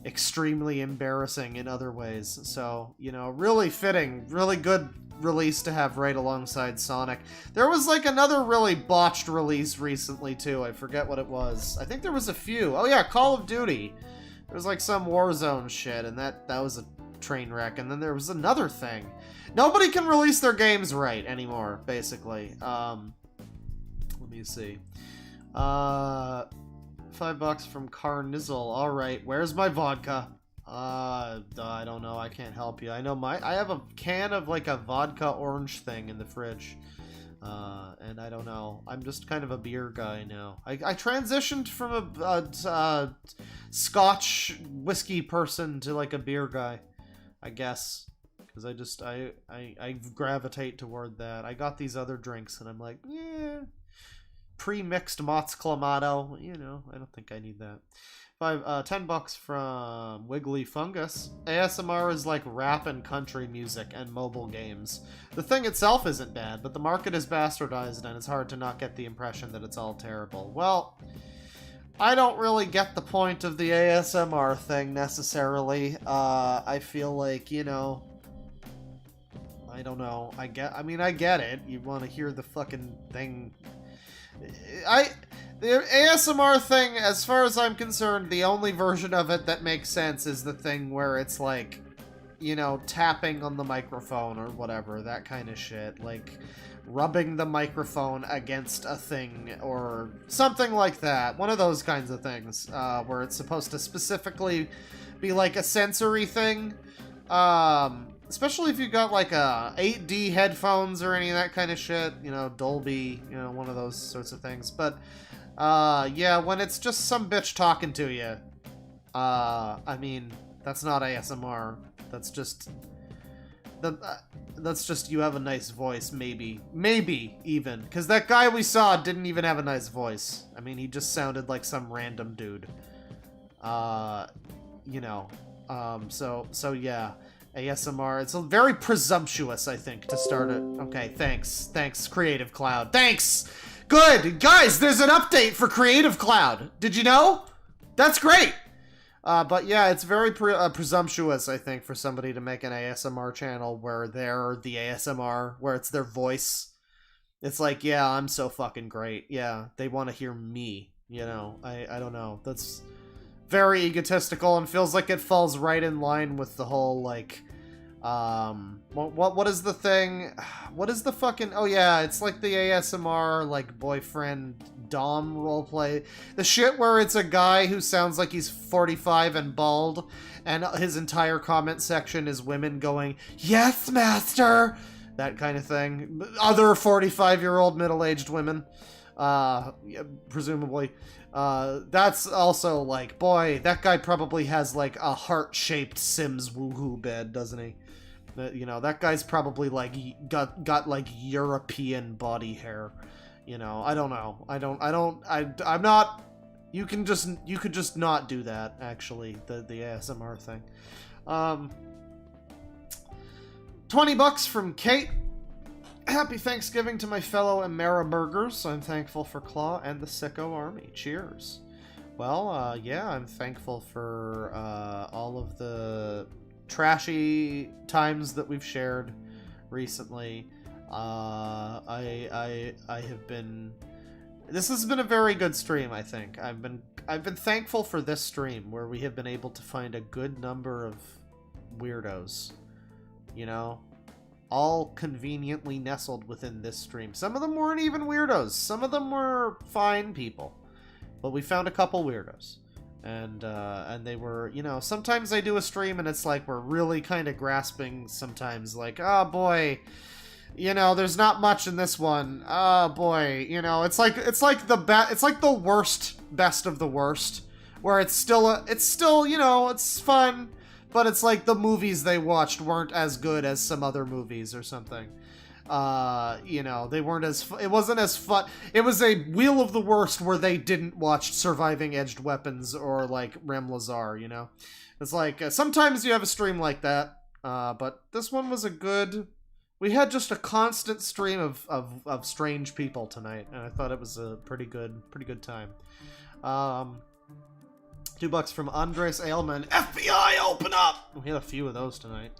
extremely embarrassing in other ways. So, you know, really fitting, really good release to have right alongside Sonic. There was like another really botched release recently too. I forget what it was. I think there was a few. Oh yeah, Call of Duty. There was like some Warzone shit, and that was a train wreck. And then there was another thing. Nobody can release their games right anymore, basically. Let me see. $5 from Carnizzle. All right, where's my vodka? I don't know. I can't help you. I know I have a can of like a vodka orange thing in the fridge. And I don't know. I'm just kind of a beer guy now. I transitioned from a Scotch whiskey person to like a beer guy, I guess. Because I gravitate toward that. I got these other drinks and I'm like, yeah, pre-mixed Mott's Clamato. You know, I don't think I need that. $10 from Wiggly Fungus. ASMR is like rap and country music and mobile games. The thing itself isn't bad, but the market is bastardized and it's hard to not get the impression that it's all terrible. Well, I don't really get the point of the ASMR thing necessarily. I feel like, you know, I don't know. I get it. You want to hear the fucking thing. The ASMR thing, as far as I'm concerned, the only version of it that makes sense is the thing where it's like, you know, tapping on the microphone or whatever, that kind of shit. Like, rubbing the microphone against a thing or something like that. One of those kinds of things, where it's supposed to specifically be like a sensory thing. Especially if you got like a 8D headphones or any of that kind of shit, you know, Dolby, you know, one of those sorts of things. But, yeah, when it's just some bitch talking to you, I mean, that's not ASMR. That's just, that's just you have a nice voice, maybe. Maybe, even. Because that guy we saw didn't even have a nice voice. I mean, he just sounded like some random dude. You know, so yeah. ASMR. It's very presumptuous, I think, to start it. Okay, thanks. Thanks, Creative Cloud. Thanks! Good! Guys, there's an update for Creative Cloud. Did you know? That's great! But yeah, it's very presumptuous, I think, for somebody to make an ASMR channel where they're the ASMR, where it's their voice. It's like, yeah, I'm so fucking great. Yeah, they want to hear me, you know? I don't know. That's very egotistical and feels like it falls right in line with the whole, like, what is the thing? What is the fucking, oh yeah, it's like the ASMR, like, boyfriend dom roleplay. The shit where it's a guy who sounds like he's 45 and bald, and his entire comment section is women going, yes, master! That kind of thing. Other 45-year-old middle-aged women, presumably. That's also like, boy, that guy probably has like a heart-shaped Sims woohoo bed, doesn't he? You know, that guy's probably like got like European body hair. You know, I don't know. I'm not. You could just not do that. Actually, the ASMR thing. $20 from Kate. Happy Thanksgiving to my fellow Ameriburgers. I'm thankful for Claw and the Sicko Army. Cheers. Well, yeah, I'm thankful for all of the trashy times that we've shared recently. I have been This has been a very good stream, I think. I've been thankful for this stream where we have been able to find a good number of weirdos. You know? All conveniently nestled within this stream. Some of them weren't even weirdos. Some of them were fine people. But we found a couple weirdos. And they were, you know, sometimes I do a stream and it's like we're really kind of grasping sometimes, like, oh boy, you know, there's not much in this one. Oh boy, you know, it's like the worst best of the worst, where it's still, you know, it's fun, but it's like the movies they watched weren't as good as some other movies or something. You know, they weren't as it wasn't as fun. It was a Wheel of the Worst where they didn't watch Surviving Edged Weapons or like Rem Lazar, you know? It's like sometimes you have a stream like that, but this one was a good. We had just a constant stream of strange people tonight, and I thought it was a pretty good time. $2 from Andres Ailman. FBI, open up! We had a few of those tonight.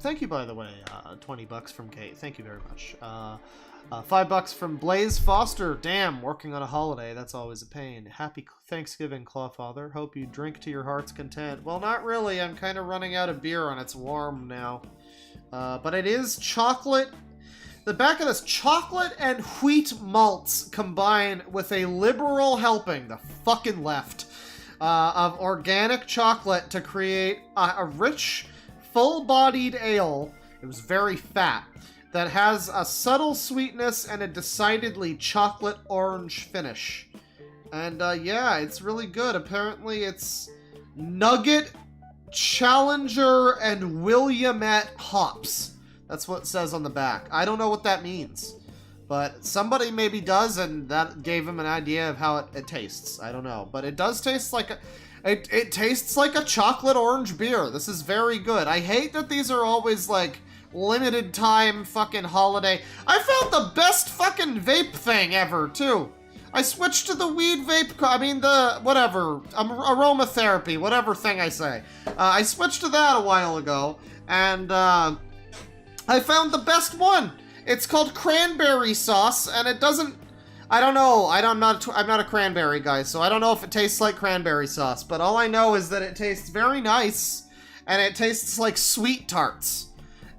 Thank you, by the way. $20 from Kate. Thank you very much. $5 from Blaze Foster. Damn, working on a holiday. That's always a pain. Happy Thanksgiving, Clawfather. Hope you drink to your heart's content. Well, not really. I'm kind of running out of beer and it's warm now. But it is chocolate. The back of this, chocolate and wheat malts combine with a liberal helping, the fucking left, of organic chocolate to create a rich, full-bodied ale. It was very fat, that has a subtle sweetness and a decidedly chocolate orange finish. And yeah, it's really good. Apparently it's Nugget, Challenger, and Williamette hops. That's what it says on the back. I don't know what that means, but somebody maybe does, and that gave him an idea of how it tastes. I don't know, but it does taste like it tastes like a chocolate orange beer. This is very good. I hate that these are always like limited time fucking holiday. I found the best fucking vape thing ever too. I switched to the weed vape, the whatever, aromatherapy, whatever thing I say. I switched to that a while ago, and I found the best one. It's called cranberry sauce, and it doesn't. I don't know. I'm not a cranberry guy, so I don't know if it tastes like cranberry sauce. But all I know is that it tastes very nice, and it tastes like sweet tarts.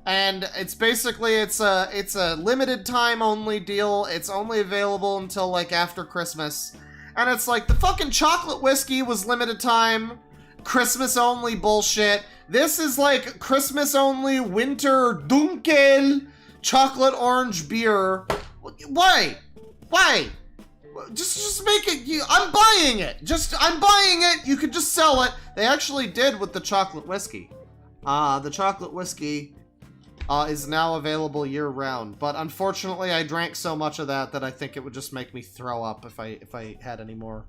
And it's basically it's a limited time only deal. It's only available until like after Christmas, and it's like the fucking chocolate whiskey was limited time, Christmas only bullshit. This is like Christmas only winter dunkel chocolate orange beer. Why? Just make it. I'm buying it. I'm buying it. You could just sell it. They actually did with the chocolate whiskey. The chocolate whiskey is now available year-round, but unfortunately I drank so much of that I think it would just make me throw up if I had any more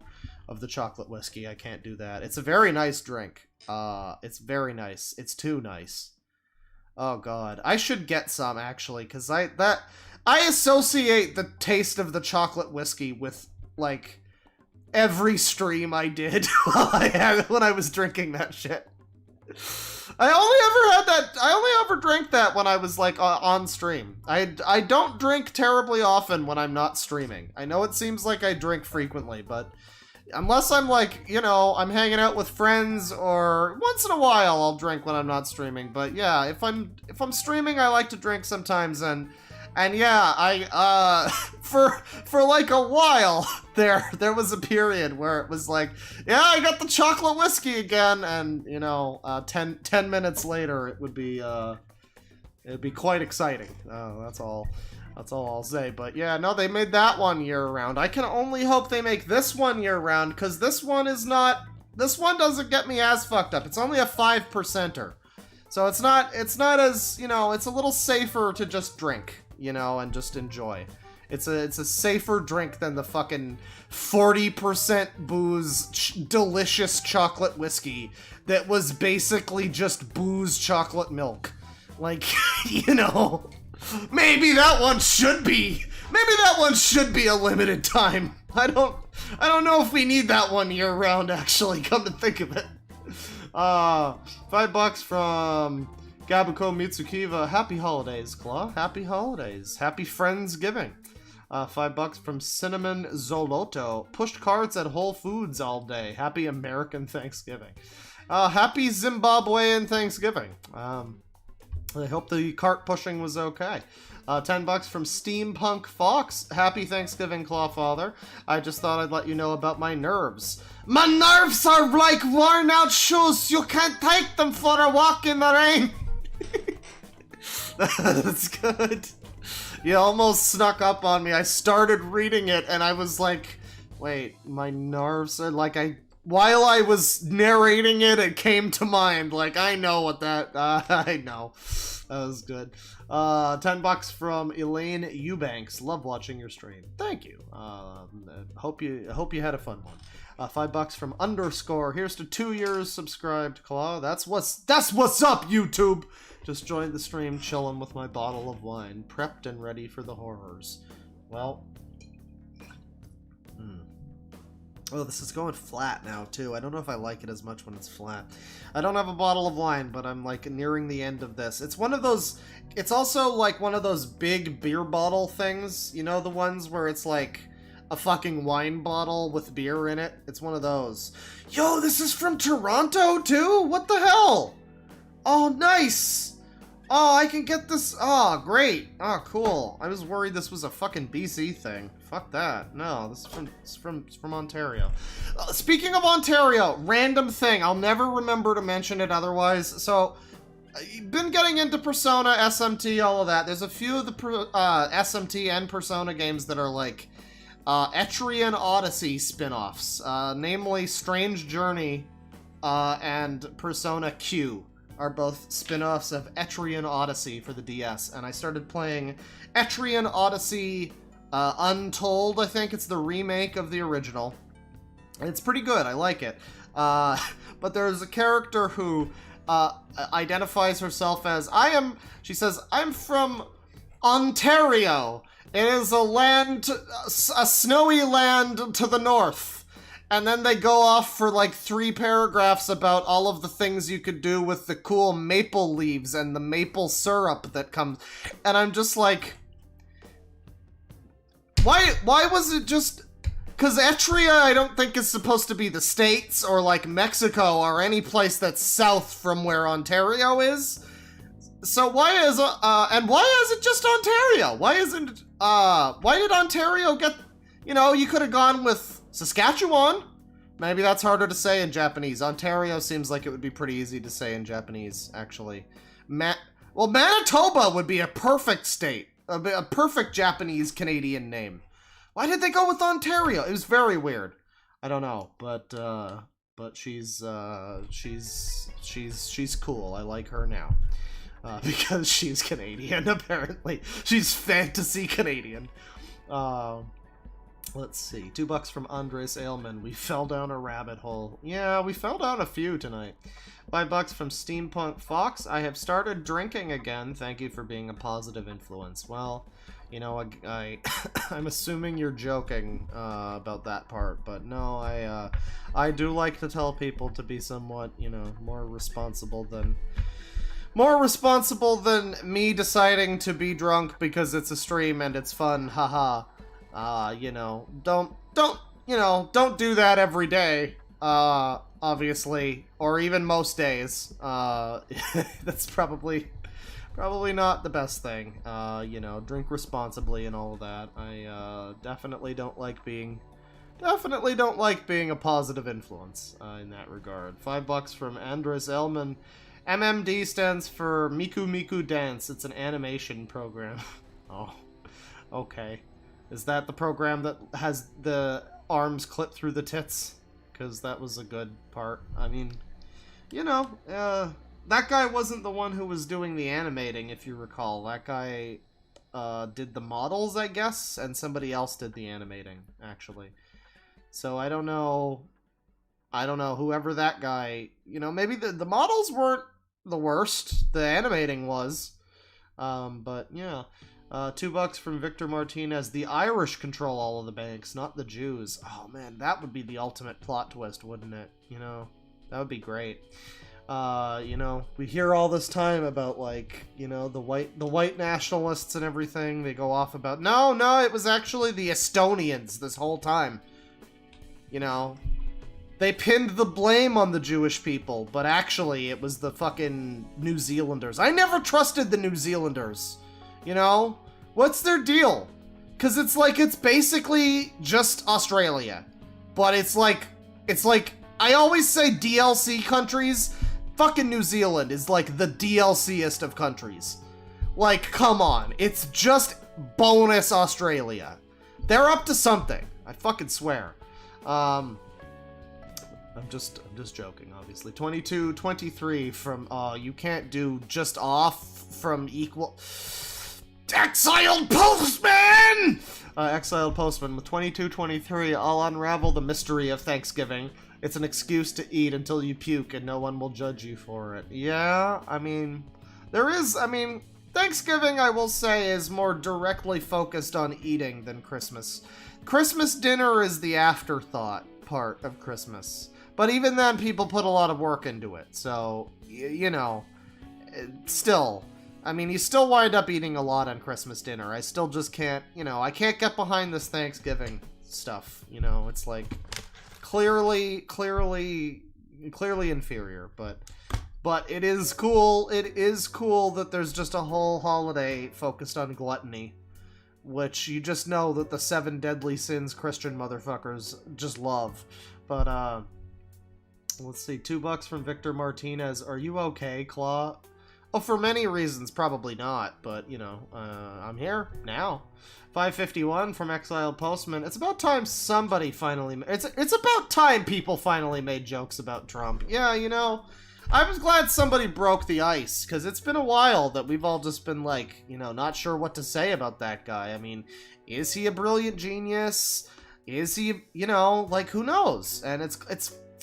of the chocolate whiskey. I can't do that. It's a very nice drink. It's very nice. It's too nice. Oh god. I should get some, actually, because I associate the taste of the chocolate whiskey with, like, every stream I did when I was drinking that shit. I only ever drank that when I was, like, on stream. I don't drink terribly often when I'm not streaming. I know it seems like I drink frequently, but unless I'm, like, you know, I'm hanging out with friends, or once in a while I'll drink when I'm not streaming. But yeah, if I'm streaming, I like to drink sometimes, and yeah, for like a while there was a period where it was like, yeah, I got the chocolate whiskey again, and you know, 10 minutes later it'd be quite exciting. That's all I'll say. But yeah, no, they made that one year round. I can only hope they make this one year round, because this one doesn't get me as fucked up. It's only a 5%er. So it's not as, you know, it's a little safer to just drink, you know, and just enjoy. It's a safer drink than the fucking 40% booze delicious chocolate whiskey that was basically just booze chocolate milk. Like, you know, maybe that one should be a limited time. I don't know if we need that one year round, actually, come to think of it. $5 from Gabuko Mitsukiva. Happy holidays, Claw. Happy holidays. Happy Friendsgiving. $5 from Cinnamon Zoloto. Pushed carts at Whole Foods all day. Happy American Thanksgiving. Happy Zimbabwean Thanksgiving. I hope the cart pushing was okay. $10 from Steampunk Fox. Happy Thanksgiving, Clawfather. I just thought I'd let you know about my nerves. My nerves are like worn out shoes. You can't take them for a walk in the rain. That's good. You almost snuck up on me. I started reading it and I was like, wait, my nerves are like while I was narrating it, it came to mind. Like, I know what that, I know. That was good. $10 from Elaine Eubanks. Love watching your stream. Thank you. Hope you had a fun one. $5 from Underscore. Here's to 2 years subscribed, Claw. That's what's up, YouTube. Just joined the stream, chilling with my bottle of wine, prepped and ready for the horrors. Well, oh, this is going flat now, too. I don't know if I like it as much when it's flat. I don't have a bottle of wine, but I'm, like, nearing the end of this. It's one of those... It's also, like, one of those big beer bottle things. You know, the ones where it's, like, a fucking wine bottle with beer in it? It's one of those. Yo, this is from Toronto, too? What the hell? Oh, nice! Oh, I can get this... Oh, great. Oh, cool. I was worried this was a fucking BC thing. Fuck that. No, this is from Ontario. Speaking of Ontario, random thing. I'll never remember to mention it otherwise. So, I've been getting into Persona, SMT, all of that. There's a few of the SMT and Persona games that are like Etrian Odyssey spin-offs. Namely, Strange Journey and Persona Q. Are both spin-offs of Etrian Odyssey for the DS, and I started playing Etrian Odyssey Untold, I think. It's the remake of the original. And it's pretty good, I like it. But there's a character who identifies herself as, she says, I'm from Ontario. It is a land, a snowy land to the north. And then they go off for like 3 paragraphs about all of the things you could do with the cool maple leaves and the maple syrup that comes. And I'm just like, why was it just... Because Etria, I don't think is supposed to be the States or like Mexico or any place that's south from where Ontario is. So why is, and why is it just Ontario? Why did Ontario get, you could have gone with Saskatchewan. Maybe that's harder to say in Japanese. Ontario seems like it would be pretty easy to say in Japanese, actually. Well, Manitoba would be a perfect state. A perfect Japanese-Canadian name. Why did they go with Ontario? It was very weird. I don't know, but she's cool. I like her now. Because she's Canadian, apparently. She's fantasy Canadian. Let's see. $2 from Andres Ailman. We fell down a rabbit hole. Yeah, we fell down a few tonight. $5 from Steampunk Fox. I have started drinking again. Thank you for being a positive influence. Well, I'm assuming you're joking about that part, but no, I do like to tell people to be somewhat, more responsible than me deciding to be drunk because it's a stream and it's fun. Haha. Don't do that every day, obviously, or even most days. That's probably not the best thing. Drink responsibly and all of that. I definitely don't like being a positive influence in that regard. $5 from Andres Elman. MMD stands for Miku Miku Dance. It's an animation program. Oh, okay. Is that the program that has the arms clipped through the tits? Because that was a good part. I mean, that guy wasn't the one who was doing the animating, if you recall. That guy did the models, I guess, and somebody else did the animating, actually. So I don't know, whoever that guy, maybe the models weren't the worst. The animating was. But yeah. $2 from Victor Martinez. The Irish control all of the banks, not the Jews. Oh man, that would be the ultimate plot twist, wouldn't it? That would be great. You know, we hear all this time about, like, you know, the white nationalists and everything. They go off about, no, it was actually the Estonians this whole time. You know, they pinned the blame on the Jewish people, but actually it was the fucking New Zealanders. I never trusted the New Zealanders. You know? What's their deal? Because it's like, it's basically just Australia. But it's like, I always say DLC countries. Fucking New Zealand is like the DLCest of countries. Like, come on. It's just bonus Australia. They're up to something. I fucking swear. I'm just joking, obviously. 22-23 from, you can't do just off from equal... Exiled Postman! Exiled Postman with 22-23, I'll unravel the mystery of Thanksgiving. It's an excuse to eat until you puke and no one will judge you for it. Yeah, I mean, Thanksgiving, I will say, is more directly focused on eating than Christmas. Christmas dinner is the afterthought part of Christmas. But even then, people put a lot of work into it. So, you know, still, I mean, you still wind up eating a lot on Christmas dinner. I still just can't, you know, I can't get behind this Thanksgiving stuff. You know, it's like clearly inferior, but it is cool. It is cool that there's just a whole holiday focused on gluttony, which you just know that the 7 deadly sins Christian motherfuckers just love. But, let's see, $2 from Victor Martinez. Are you okay, Claw? Oh, for many reasons, probably not, but, you know, I'm here now. 551 from Exiled Postman. It's about time somebody finally... It's about time people finally made jokes about Trump. Yeah, you know, I was glad somebody broke the ice, because it's been a while that we've all just been, like, you know, not sure what to say about that guy. I mean, is he a brilliant genius? Is he, you know, like, who knows? And it's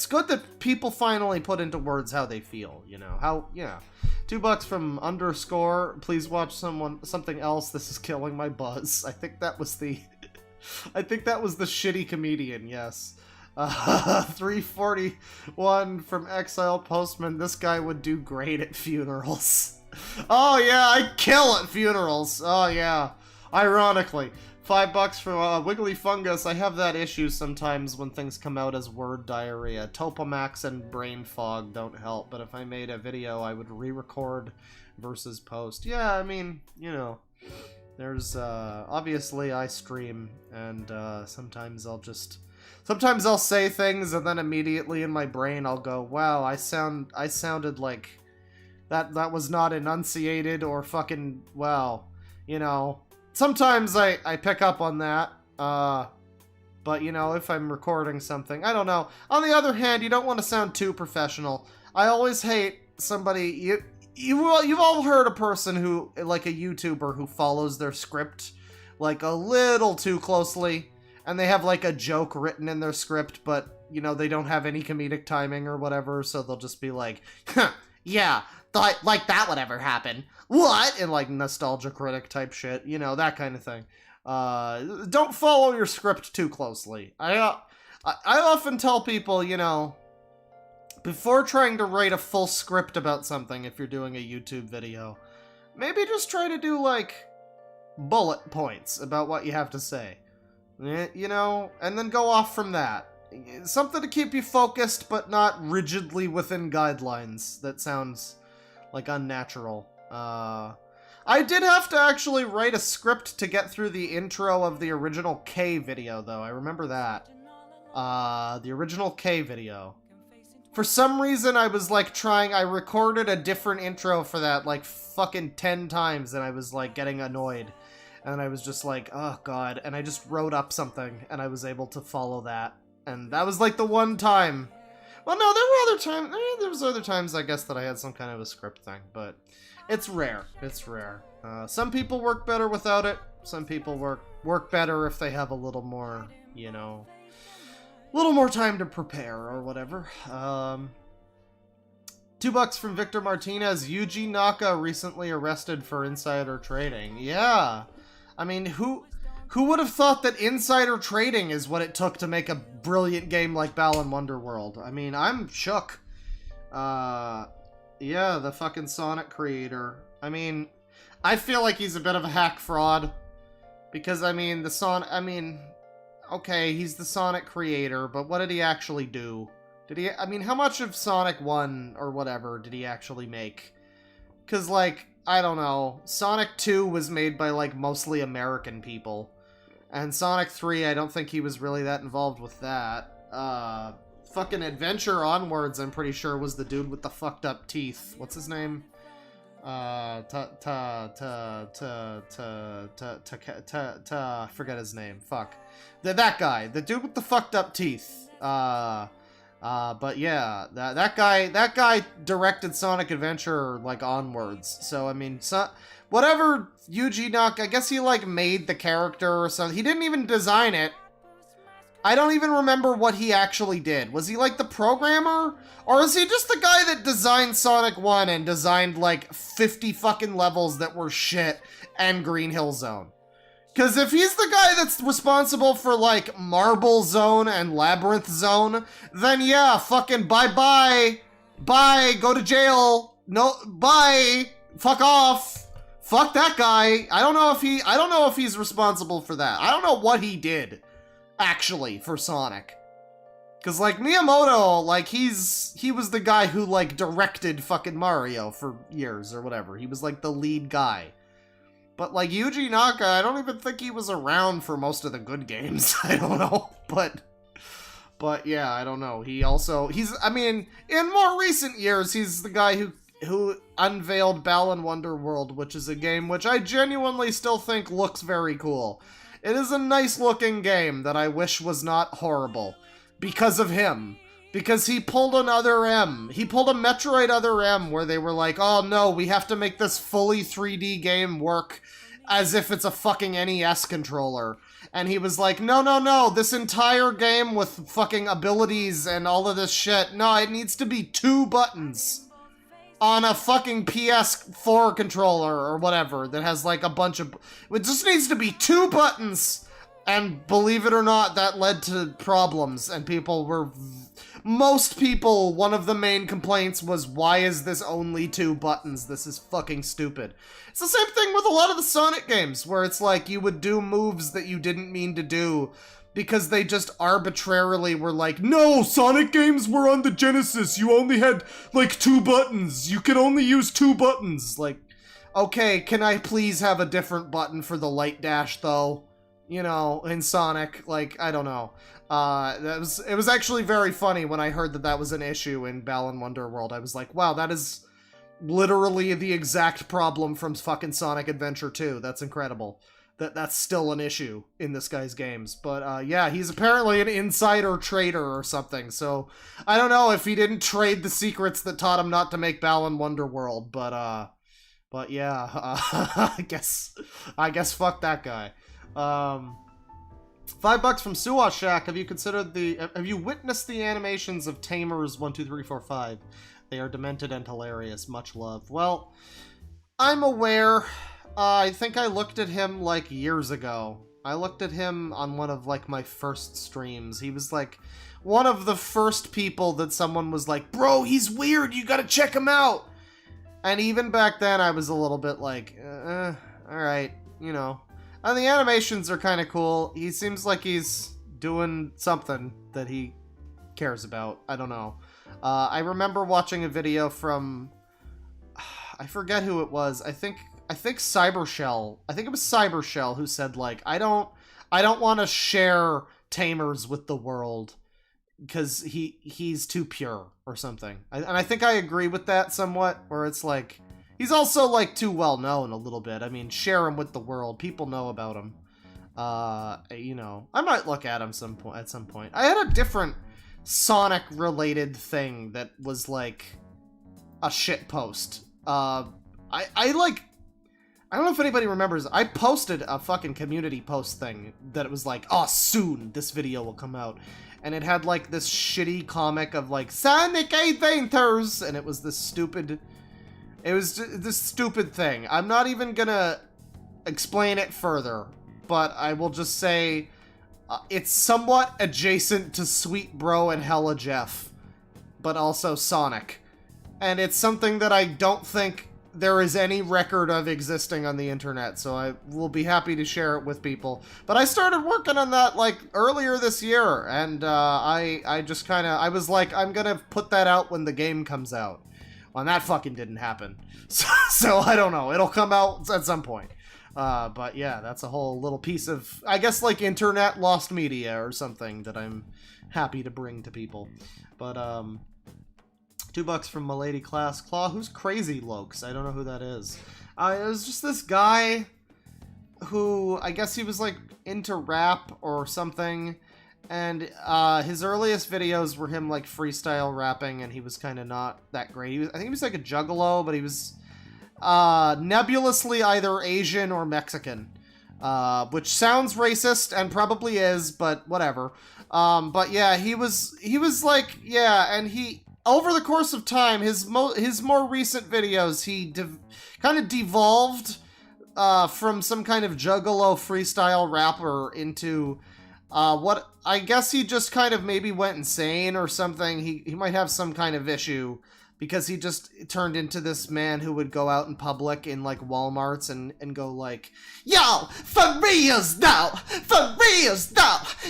good that people finally put into words how they feel, you know, how, yeah. $2 from underscore. Please watch something else. This is killing my buzz. I think that was the shitty comedian. Yes. 341 from Exile Postman. This guy would do great at funerals. Oh yeah, I kill at funerals. Oh yeah. Ironically. $5 from Wiggly Fungus. I have that issue sometimes when things come out as word diarrhea. Topamax and brain fog don't help, but if I made a video, I would re-record versus post. Yeah, I mean, you know, there's, obviously I stream, and, sometimes I'll say things, and then immediately in my brain I'll go, wow, I sounded like that was not enunciated, or fucking, wow, you know. Sometimes I pick up on that, but, you know, if I'm recording something, I don't know. On the other hand, you don't want to sound too professional. I always hate somebody, you've all heard a person who, like a YouTuber who follows their script, like, a little too closely, and they have, like, a joke written in their script, but, you know, they don't have any comedic timing or whatever, so they'll just be like, huh, yeah, like that would ever happen. What? And like nostalgia critic type shit, you know, that kind of thing. Don't follow your script too closely. I often tell people, you know, before trying to write a full script about something, if you're doing a YouTube video, maybe just try to do like bullet points about what you have to say, you know, and then go off from that. Something to keep you focused, but not rigidly within guidelines. That sounds like unnatural. I did have to actually write a script to get through the intro of the original K video, though. I remember that. The original K video. For some reason, I was, like, I recorded a different intro for that, like, fucking 10 times, and I was, like, getting annoyed. And I was just like, oh, God. And I just wrote up something, and I was able to follow that. And that was, like, the one time. Well, no, there were other times. There was other times, I guess, that I had some kind of a script thing, but it's rare. It's rare. Some people work better without it. Some people work better if they have a little more, you know, a little more time to prepare or whatever. $2 from Victor Martinez. Yuji Naka recently arrested for insider trading. Yeah. I mean, who would have thought that insider trading is what it took to make a brilliant game like Balan Wonderworld? I mean, I'm shook. Yeah, the fucking Sonic creator. I mean, I feel like he's a bit of a hack fraud. Because, I mean, okay, he's the Sonic creator, but what did he actually do? How much of Sonic 1 or whatever did he actually make? Because, like, I don't know. Sonic 2 was made by, like, mostly American people. And Sonic 3, I don't think he was really that involved with that. Fucking Adventure Onwards, I'm pretty sure, was the dude with the fucked up teeth. What's his name? I forget his name. Fuck. That guy. The dude with the fucked up teeth. But yeah, that guy directed Sonic Adventure, like, Onwards. So, I mean, whatever Yuji Naka, I guess he, like, made the character or something. He didn't even design it. I don't even remember what he actually did. Was he, like, the programmer? Or is he just the guy that designed Sonic 1 and designed, like, 50 fucking levels that were shit and Green Hill Zone? Because if he's the guy that's responsible for, like, Marble Zone and Labyrinth Zone, then yeah, fucking bye-bye. Bye, go to jail. No, bye. Fuck off. Fuck that guy. I don't know if he's responsible for that. I don't know what he did, actually, for Sonic. Because, like, Miyamoto, like, he was the guy who, like, directed fucking Mario for years or whatever. He was, like, the lead guy. But, like, Yuji Naka, I don't even think he was around for most of the good games. I don't know. But yeah, I don't know. I mean, in more recent years, he's the guy who unveiled Balan Wonderworld, which is a game which I genuinely still think looks very cool. It is a nice looking game that I wish was not horrible. Because of him. Because he pulled another M. He pulled a Metroid Other M where they were like, oh no, we have to make this fully 3D game work as if it's a fucking NES controller. And he was like, no, this entire game with fucking abilities and all of this shit, no, it needs to be 2 buttons on a fucking PS4 controller or whatever that has like a bunch of... It just needs to be 2 buttons. And believe it or not, that led to problems, and most people, one of the main complaints was, why is this only 2 buttons? This is fucking stupid. It's the same thing with a lot of the Sonic games, where it's like, you would do moves that you didn't mean to do, because they just arbitrarily were like, no, Sonic games were on the Genesis, you only had, like, 2 buttons, you can only use 2 buttons. Like, okay, can I please have a different button for the light dash, though? You know, in Sonic, like, I don't know. It was actually very funny when I heard that was an issue in Balan Wonderworld. I was like, wow, that is literally the exact problem from fucking Sonic Adventure 2. That's incredible. That's still an issue in this guy's games. But, yeah, he's apparently an insider trader or something, so I don't know if he didn't trade the secrets that taught him not to make Balan Wonderworld, but yeah, I guess fuck that guy. $5 from Suwa Shack. Have you witnessed the animations of Tamers 1, 2, 3, 4, 5? They are demented and hilarious. Much love. Well, I'm aware. I think I looked at him like years ago. I looked at him on one of like my first streams. He was like one of the first people that someone was like, bro, he's weird, you gotta check him out. And even back then I was a little bit like, alright, you know. And the animations are kind of cool. He seems like he's doing something that he cares about. I don't know. I remember watching a video from... I forget who it was. I think Cybershell. I think it was Cybershell who said, like, I don't want to share Tamers with the world because he's too pure or something. And I think I agree with that somewhat, where it's like... He's also, like, too well-known a little bit. I mean, share him with the world. People know about him. You know, I might look at him at some point. I had a different Sonic-related thing that was, like, a shit post. I don't know if anybody remembers. I posted a fucking community post thing that it was like, oh, soon this video will come out. And it had, like, this shitty comic of, like, Sonic Adventures! And it was this stupid... It was this stupid thing. I'm not even gonna explain it further, but I will just say it's somewhat adjacent to Sweet Bro and Hella Jeff, but also Sonic. and it's something that I don't think there is any record of existing on the internet, so I will be happy to share it with people. But I started working on that, like, earlier this year, and I just kind of, I was like, I'm gonna put that out when the game comes out. Well, and that fucking didn't happen. So I don't know, it'll come out at some point. But yeah, that's a whole little piece of, I guess, like, internet lost media or something that I'm happy to bring to people. But, $2 from Milady Class Claw. Who's Crazy Lokes? I don't know who that is. It was just this guy who, I guess he was like into rap or something, and his earliest videos were him like freestyle rapping, and he was kind of not that great. I think he was like a juggalo, but he was nebulously either Asian or Mexican, which sounds racist and probably is, but whatever. But yeah, he was like, yeah, and he, over the course of time, his more recent videos, he kind of devolved from some kind of juggalo freestyle rapper into what I guess he just kind of maybe went insane or something. He might have some kind of issue, because he just turned into this man who would go out in public in like Walmarts and go like, "Yo, for reals though,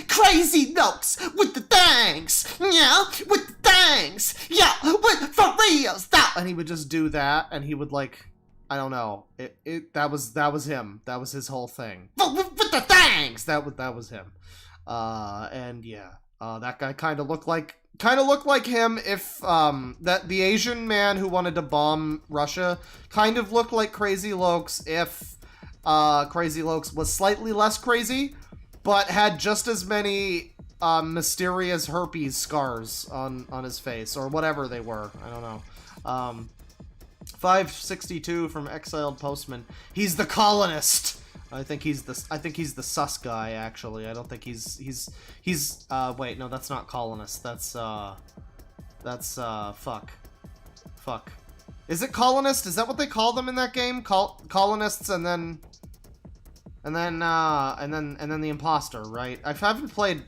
Crazy Lokes with the thanks, yeah, with the thanks, yeah, for reals though," and he would just do that, and he would like, I don't know, that was him, that was his whole thing, with the thanks, that was him, and yeah, that guy kind of looked like him if that the Asian man who wanted to bomb Russia kind of looked like Crazy Lokes if Crazy Lokes was slightly less crazy, but had just as many mysterious herpes scars on his face, or whatever they were. I don't know. 562 from Exiled Postman. He's the colonist. I think he's the sus guy, actually. I don't think he's wait, no, that's not colonist. That's fuck. Is it colonist? Is that what they call them in that game? Colonists, and then the imposter, right? I haven't played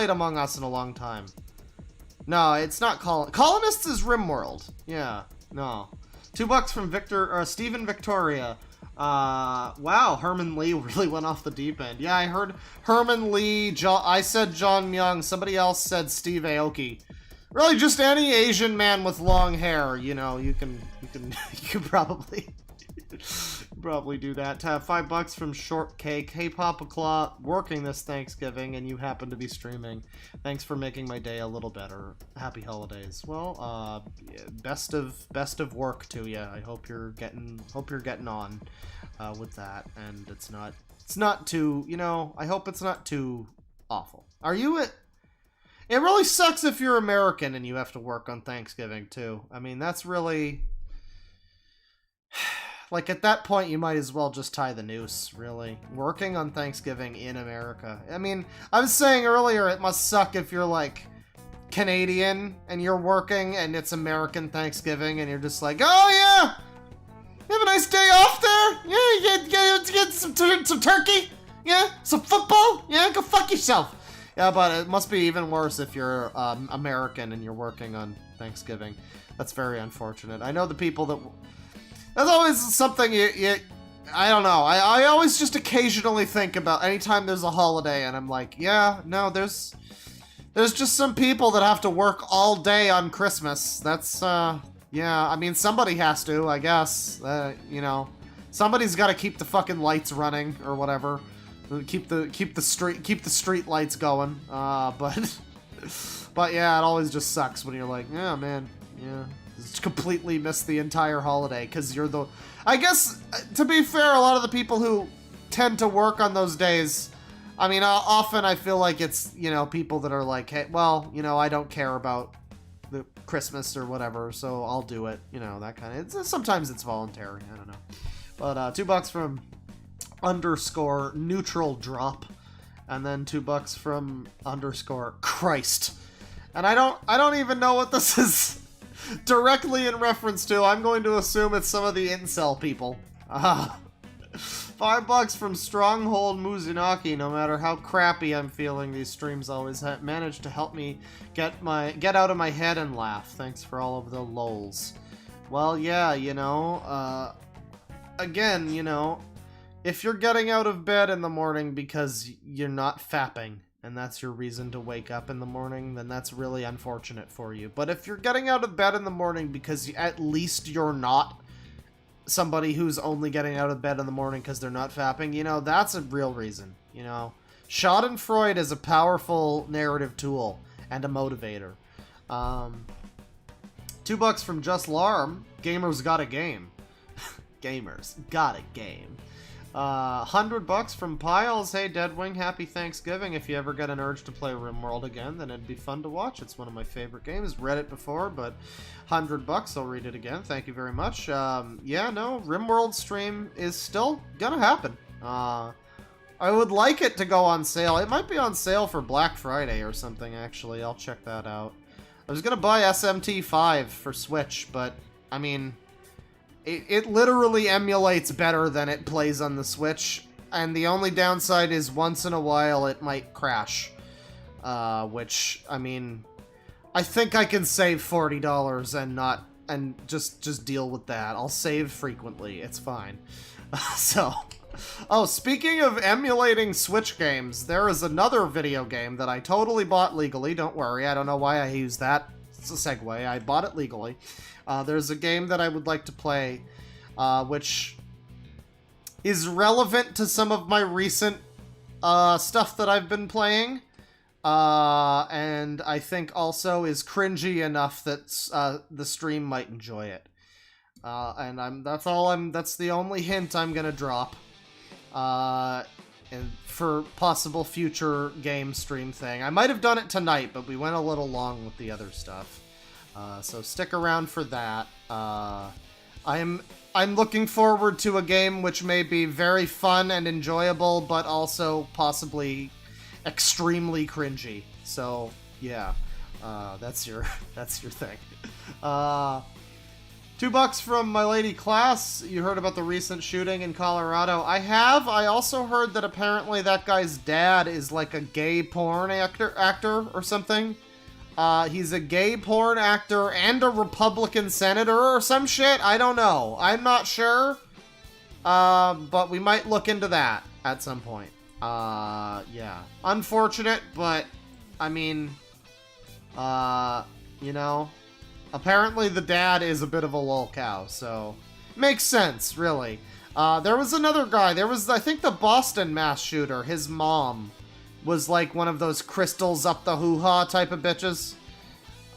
Among Us in a long time. No, it's not Colonists is RimWorld. Yeah, no. $2 from Stephen Victoria. Wow, Herman Lee really went off the deep end. Yeah, I heard Herman Lee, I said John Myung, somebody else said Steve Aoki. Really, just any Asian man with long hair, you know, you can probably do that. To have $5 from Shortcake. Hey, Papa Claw, working this Thanksgiving, and you happen to be streaming. Thanks for making my day a little better. Happy holidays. Well, best of work to you. I hope you're getting on with that, and it's not too, you know, I hope it's not too awful. Are you It really sucks if you're American and you have to work on Thanksgiving too. I mean, that's really, like, at that point, you might as well just tie the noose, really. Working on Thanksgiving in America. I mean, I was saying earlier, it must suck if you're, like, Canadian and you're working and it's American Thanksgiving and you're just like, oh, yeah! You have a nice day off there? Yeah, you get some turkey? Yeah? Some football? Yeah, go fuck yourself. Yeah, but it must be even worse if you're American and you're working on Thanksgiving. That's very unfortunate. I know the people that... That's always something I don't know. I always just occasionally think about anytime there's a holiday, and I'm like, yeah, no, there's just some people that have to work all day on Christmas. That's, yeah, I mean, somebody has to, I guess. You know, somebody's got to keep the fucking lights running or whatever. Keep the street lights going. But yeah, it always just sucks when you're like, yeah, man, yeah. Completely missed the entire holiday because you're the... I guess, to be fair, a lot of the people who tend to work on those days, I mean, often I feel like it's, you know, people that are like, hey, well, you know, I don't care about the Christmas or whatever, so I'll do it, you know, that kind of... Sometimes it's voluntary, I don't know. But $2 from _ neutral drop, and then $2 from _ Christ. And I don't even know what this is directly in reference to. I'm going to assume it's some of the incel people. $5 from Stronghold Muzunaki. No matter how crappy I'm feeling, these streams always manage to help me get out of my head and laugh. Thanks for all of the lols. Well, yeah, you know, again, you know, if you're getting out of bed in the morning because you're not fapping, and that's your reason to wake up in the morning, then that's really unfortunate for you. But if you're getting out of bed in the morning because at least you're not somebody who's only getting out of bed in the morning because they're not fapping, you know, that's a real reason, you know. Schadenfreude is a powerful narrative tool and a motivator. $2 from Just Larm. Gamers got a game. Gamers got a game. $100 from Piles. Hey Deadwing, happy Thanksgiving. If you ever get an urge to play RimWorld again, then it'd be fun to watch. It's one of my favorite games. Read it before, but $100, I'll read it again. Thank you very much. Yeah, no, RimWorld stream is still gonna happen. I would like it to go on sale. It might be on sale for Black Friday or something, actually. I'll check that out. I was gonna buy SMT5 for Switch, but, I mean, it literally emulates better than it plays on the Switch, and the only downside is once in a while it might crash. Which, I mean, I think I can save $40 and just deal with that. I'll save frequently, it's fine. So, oh, speaking of emulating Switch games, there is another video game that I totally bought legally. Don't worry, I don't know why I used that. It's a segue. I bought it legally. There's a game that I would like to play, which is relevant to some of my recent stuff that I've been playing, and I think also is cringy enough that the stream might enjoy it. And that's the only hint I'm gonna drop. And for possible future game stream thing. I might have done it tonight, but we went a little long with the other stuff. So stick around for that. I'm looking forward to a game which may be very fun and enjoyable, but also possibly extremely cringy. So yeah, that's your thing. $2 from My Lady Class. You heard about the recent shooting in Colorado. I have. I also heard that apparently that guy's dad is like a gay porn actor or something. He's a gay porn actor and a Republican senator or some shit. I don't know. I'm not sure. But we might look into that at some point. Yeah. Unfortunate, but I mean, you know, apparently the dad is a bit of a lol cow, so makes sense, really. There was another guy. I think the Boston mass shooter, his mom was like one of those crystals up the hoo-ha type of bitches.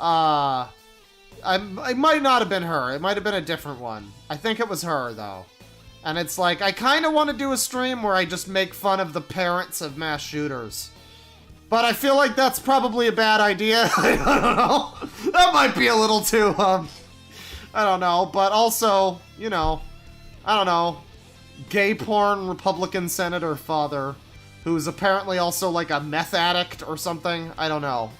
It might not have been her. It might have been a different one. I think it was her, though. And it's like, I kind of want to do a stream where I just make fun of the parents of mass shooters. But I feel like that's probably a bad idea. I don't know. That might be a little too, I don't know. But also, you know, I don't know. Gay porn Republican senator father, who's apparently also like a meth addict or something. I don't know.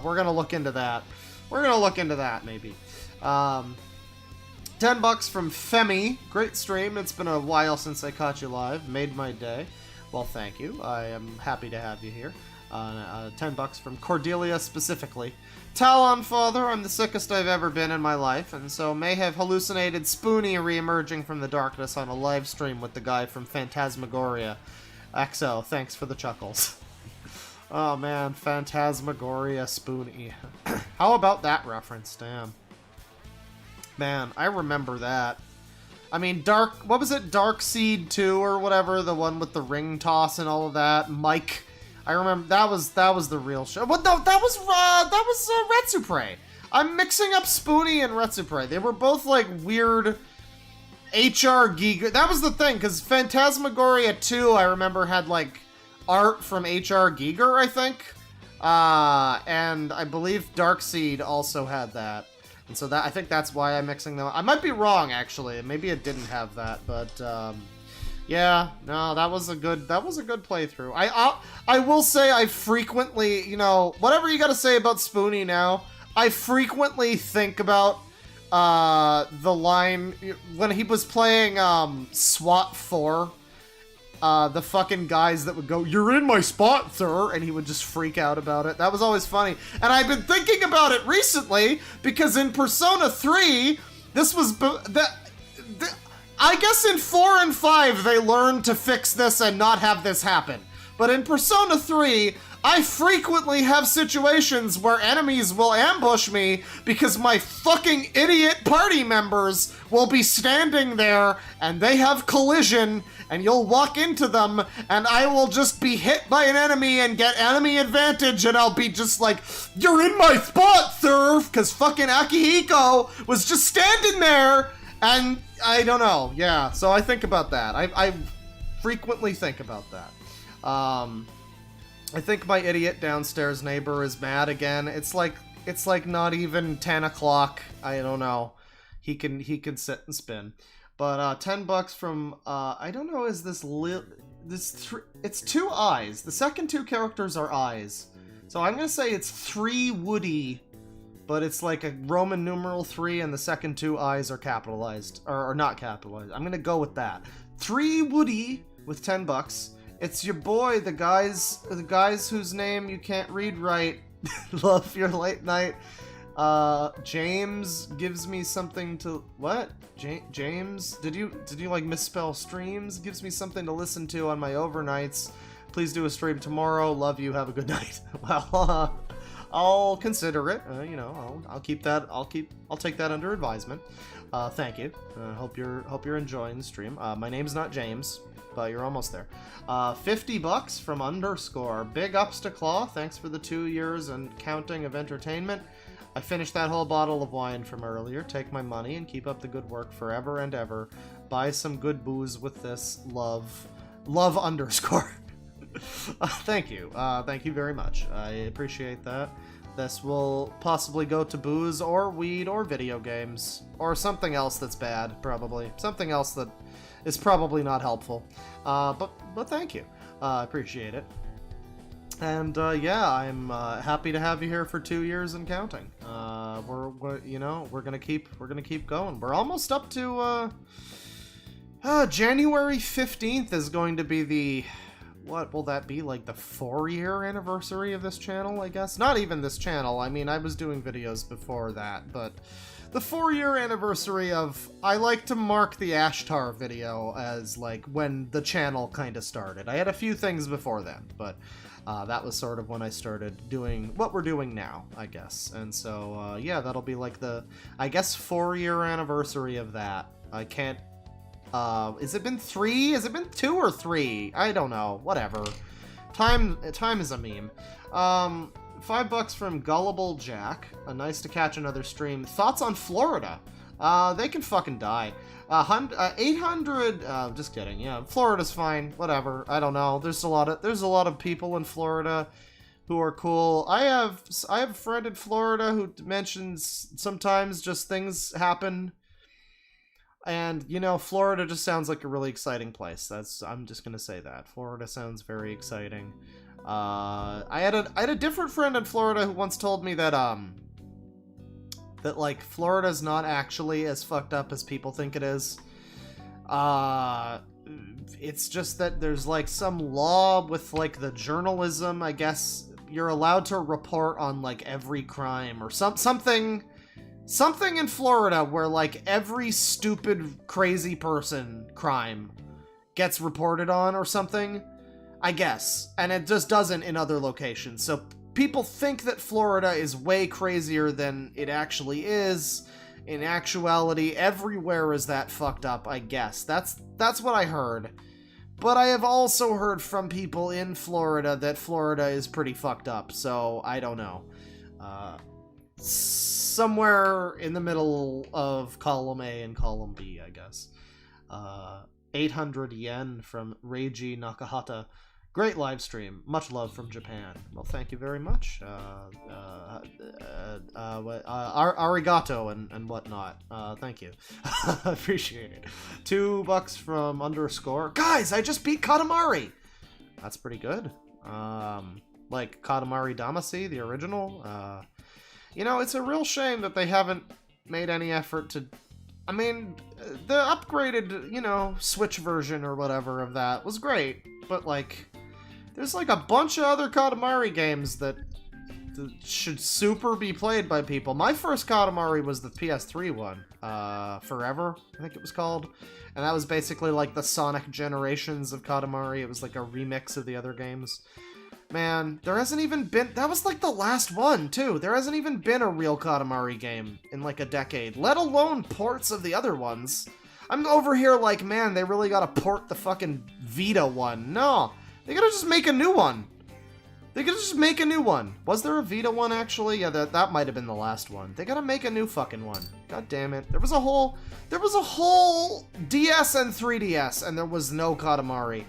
We're gonna look into that. Maybe. $10 from Femi. Great stream. It's been a while since I caught you live. Made my day. Well, thank you. I am happy to have you here. $10 from Cordelia specifically. Talon Father, I'm the sickest I've ever been in my life, and so may have hallucinated Spoonie re-emerging from the darkness on a live stream with the guy from Phantasmagoria. XO, thanks for the chuckles. Oh man, Phantasmagoria Spoonie. How about that reference? Damn. Man, I remember that. I mean, what was it? Dark Seed 2 or whatever, the one with the ring toss and all of that. Mike. I remember that was the real show. Well, no, that was Retsupre. I'm mixing up Spoonie and Retsupre. They were both like weird HR Giger. That was the thing, because Phantasmagoria 2, I remember, had like art from HR Giger, I think. And I believe Darkseid also had that. And so I think that's why I'm mixing them. I might be wrong, actually. Maybe it didn't have that, but yeah, no, that was a good playthrough. I will say I frequently, you know, whatever you got to say about Spoonie now, I frequently think about the line when he was playing SWAT 4, the fucking guys that would go, "You're in my spot, sir," and he would just freak out about it. That was always funny. And I've been thinking about it recently because in Persona 3, this was I guess in 4 and 5 they learned to fix this and not have this happen. But in Persona 3, I frequently have situations where enemies will ambush me because my fucking idiot party members will be standing there and they have collision and you'll walk into them and I will just be hit by an enemy and get enemy advantage and I'll be just like, "You're in my spot, sir," because fucking Akihiko was just standing there and I don't know. Yeah, so I think about that. I frequently think about that. I think my idiot downstairs neighbor is mad again. It's like not even 10 o'clock. I don't know. He can sit and spin. But $10 from I don't know. Is this it's 2 eyes. The second 2 characters are eyes. So I'm gonna say it's 3 Woody, but it's like a Roman numeral 3, and the second 2 eyes are capitalized or not capitalized. I'm gonna go with that. 3 Woody with $10. It's your boy, the guys whose name you can't read right. Love your late night. James gives me something to what? James, did you like misspell streams? Gives me something to listen to on my overnights. Please do a stream tomorrow. Love you. Have a good night. Well, I'll consider it. You know, I'll keep that. I'll take that under advisement. Thank you. Hope you're enjoying the stream. My name's not James, but you're almost there. $50 from Underscore. Big ups to Claw. Thanks for the 2 years and counting of entertainment. I finished that whole bottle of wine from earlier. Take my money and keep up the good work forever and ever. Buy some good booze with this. Love Underscore. Thank you. Thank you very much. I appreciate that. This will possibly go to booze or weed or video games or something else that's bad, probably. Something else that is probably not helpful. But thank you. I appreciate it. And yeah, I'm happy to have you here for 2 years and counting. We're gonna keep going. We're almost up to January 15th is going to be the, what will that be, like the 4-year anniversary of this channel, I guess? Not even this channel. I mean, I was doing videos before that, but the 4-year anniversary of, I like to mark the Ashtar video as like when the channel kind of started. I had a few things before then, but that was sort of when I started doing what we're doing now, I guess. And so, yeah, that'll be like the, I guess, 4-year anniversary of that. I can't, has it been 3? Has it been 2 or 3? I don't know. Whatever. Time is a meme. $5 from Gullible Jack. Nice to catch another stream. Thoughts on Florida? They can fucking die. 800. Just kidding. Yeah, Florida's fine. Whatever. I don't know. There's a lot of people in Florida who are cool. I have a friend in Florida who mentions sometimes just things happen. And, you know, Florida just sounds like a really exciting place. I'm just gonna say that. Florida sounds very exciting. I had a different friend in Florida who once told me that, like, Florida's not actually as fucked up as people think it is. It's just that there's, like, some law with, like, the journalism, I guess. You're allowed to report on, like, every crime or something in Florida where, like, every stupid, crazy person crime gets reported on or something, I guess. And it just doesn't in other locations. So people think that Florida is way crazier than it actually is. In actuality, everywhere is that fucked up, I guess. That's what I heard. But I have also heard from people in Florida that Florida is pretty fucked up, so I don't know. Somewhere in the middle of column A and column B, I guess. 800 yen from Reiji Nakahata. Great live stream. Much love from Japan. Well, thank you very much. Arigato and whatnot. Thank you. Appreciate it. $2 from Underscore. Guys, I just beat Katamari! That's pretty good. Like Katamari Damacy, the original. You know, it's a real shame that they haven't made any effort to I mean, the upgraded, you know, Switch version or whatever of that was great, but like, there's like a bunch of other Katamari games that should super be played by people. My first Katamari was the PS3 one, Forever, I think it was called, and that was basically like the Sonic Generations of Katamari. It was like a remix of the other games. Man, there hasn't even been... That was like the last one, too. There hasn't even been a real Katamari game in like a decade, let alone ports of the other ones. I'm over here like, man, they really gotta port the fucking Vita one. No, they gotta just make a new one. They gotta just make a new one. Was there a Vita one, actually? Yeah, that might have been the last one. They gotta make a new fucking one. God damn it. There was a whole DS and 3DS, and there was no Katamari.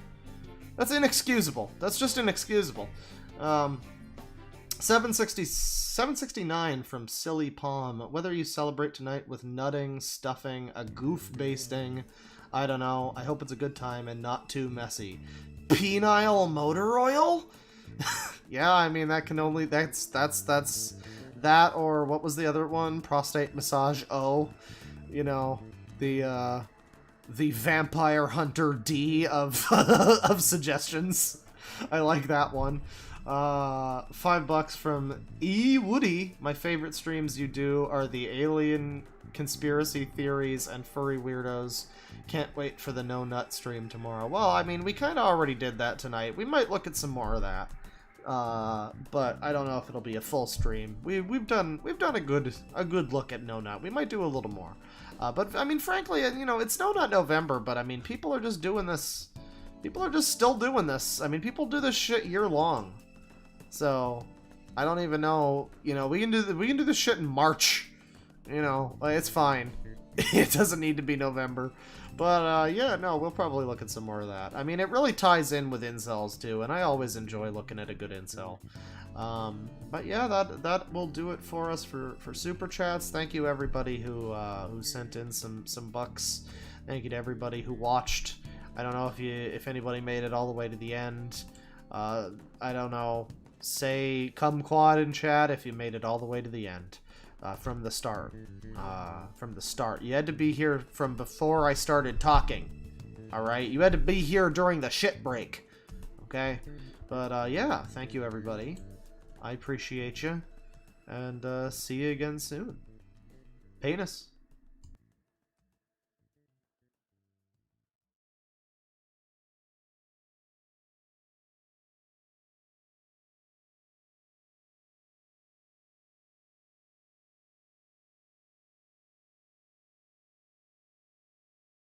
That's inexcusable. That's just inexcusable. 769 from Silly Palm. Whether you celebrate tonight with nutting, stuffing, a goof basting, I don't know. I hope it's a good time and not too messy. Penile motor oil? Yeah, I mean, that can only... That's that, or what was the other one? Prostate massage O. You know, the Vampire Hunter D of of suggestions. I like that one. $5 from E Woody. My favorite streams you do are the alien conspiracy theories and furry weirdos. Can't wait for the no nut stream tomorrow. Well, I mean, we kind of already did that tonight. We might look at some more of that. But I don't know if it'll be a full stream. We've done a good look at no nut. We might do a little more. But, I mean, frankly, you know, it's No Nut November, but, I mean, people are just doing this. People are just still doing this. I mean, people do this shit year long. So, I don't even know, you know, we can do this shit in March. You know, like, it's fine. It doesn't need to be November. But, yeah, no, we'll probably look at some more of that. I mean, it really ties in with incels, too, and I always enjoy looking at a good incel. But yeah, that will do it for us for Super Chats. Thank you, everybody who sent in some bucks. Thank you to everybody who watched. I don't know if anybody made it all the way to the end. I don't know. Say kumquat in chat if you made it all the way to the end. From the start. You had to be here from before I started talking. Alright? You had to be here during the shit break. Okay? But, yeah, thank you, everybody. I appreciate you. And, see you again soon. Penis.